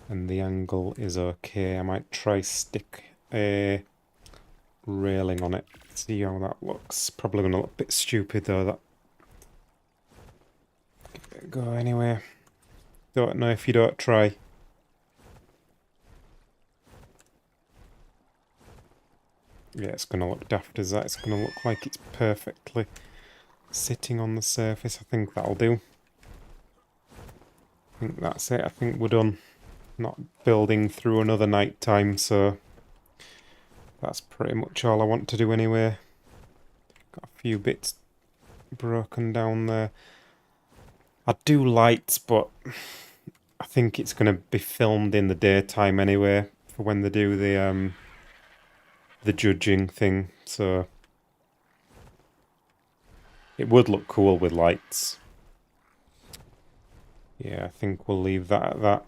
And the angle is okay. I might try stick a railing on it. See how that looks. Probably gonna look a bit stupid though. That. Give it a go anyway. Don't know if you don't try. Yeah, it's gonna look daft as that. It's gonna look like it's perfectly sitting on the surface. I think that'll do. I think that's it. I think we're done. Not building through another night time, so that's pretty much all I want to do anyway. Got a few bits broken down there. I do lights, but I think it's going to be filmed in the daytime anyway for when they do the judging thing, so it would look cool with lights. Yeah, I think we'll leave that at that.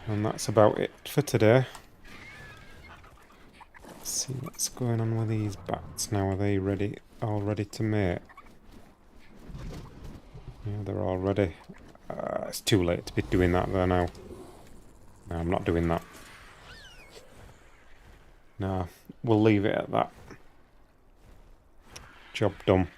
And that's about it for today. Let's see what's going on with these bats now. Are they ready? All ready to mate? Yeah, they're all ready. It's too late to be doing that there now. No, I'm not doing that. No, we'll leave it at that. Job done.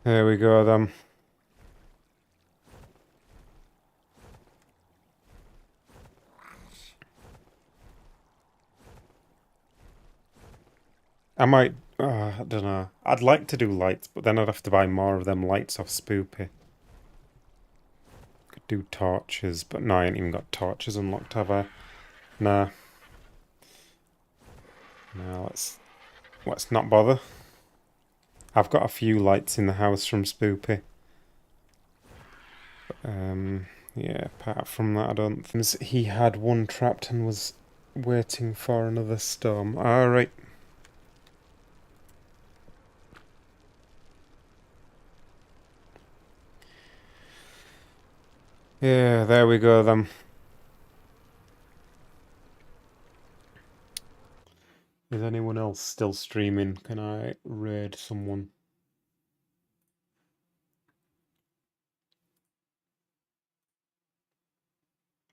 There we go then. I might, I don't know. I'd like to do lights, but then I'd have to buy more of them lights off Spoopy. Could do torches, but no, I ain't even got torches unlocked, have I? Nah. No, let's not bother. I've got a few lights in the house from Spoopy. Yeah, apart from that, I don't think he had one trapped and was waiting for another storm. Alright. Yeah, there we go then. Is anyone else still streaming? Can I raid someone?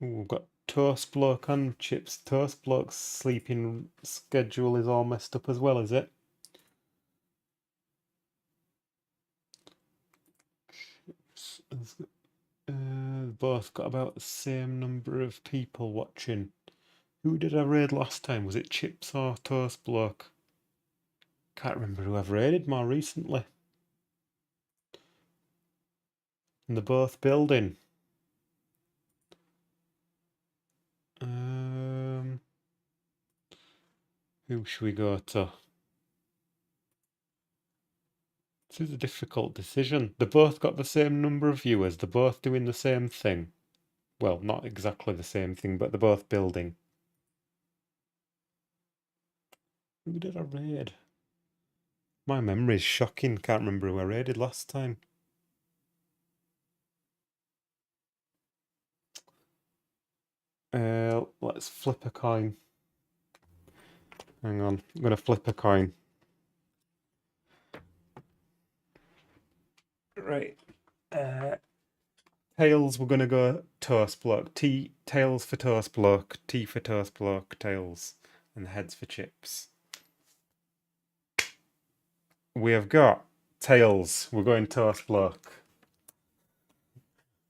Ooh, we've got Toast Bloke and Chips. Toast Bloke's sleeping schedule is all messed up as well, is it? Both got about the same number of people watching. Who did I raid last time? Was it Chips or Toast Bloke? Can't remember who I've raided more recently. And they're both building. Who should we go to? This is a difficult decision. They both got the same number of viewers. They're both doing the same thing. Well, not exactly the same thing, but they're both building. Who did I raid? My memory's shocking. Can't remember who I raided last time. Let's flip a coin. Hang on, I'm gonna flip a coin. Right. Tails, we're gonna go Toast Bloke. Tails for Toast Bloke, T for Toast Bloke, Tails, and heads for Chips. We have got Tails. We're going Toast Bloke.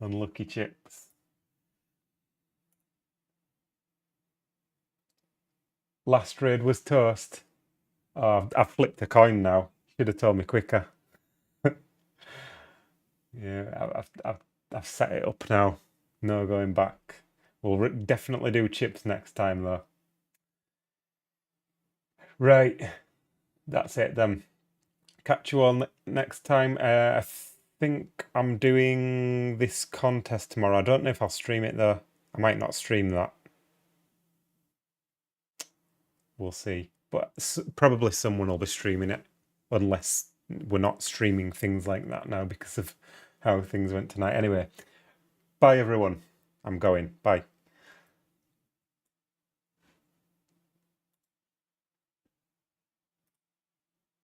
Unlucky Chips. Last raid was Toast. Oh, I've flipped a coin now. Should have told me quicker. Yeah, I've set it up now. No going back. We'll definitely do Chips next time though. Right, that's it then. Catch you all next time. I think I'm doing this contest tomorrow. I don't know if I'll stream it though. I might not stream that. We'll see. But probably someone will be streaming it, unless we're not streaming things like that now because of how things went tonight. Anyway, bye everyone. I'm going. Bye.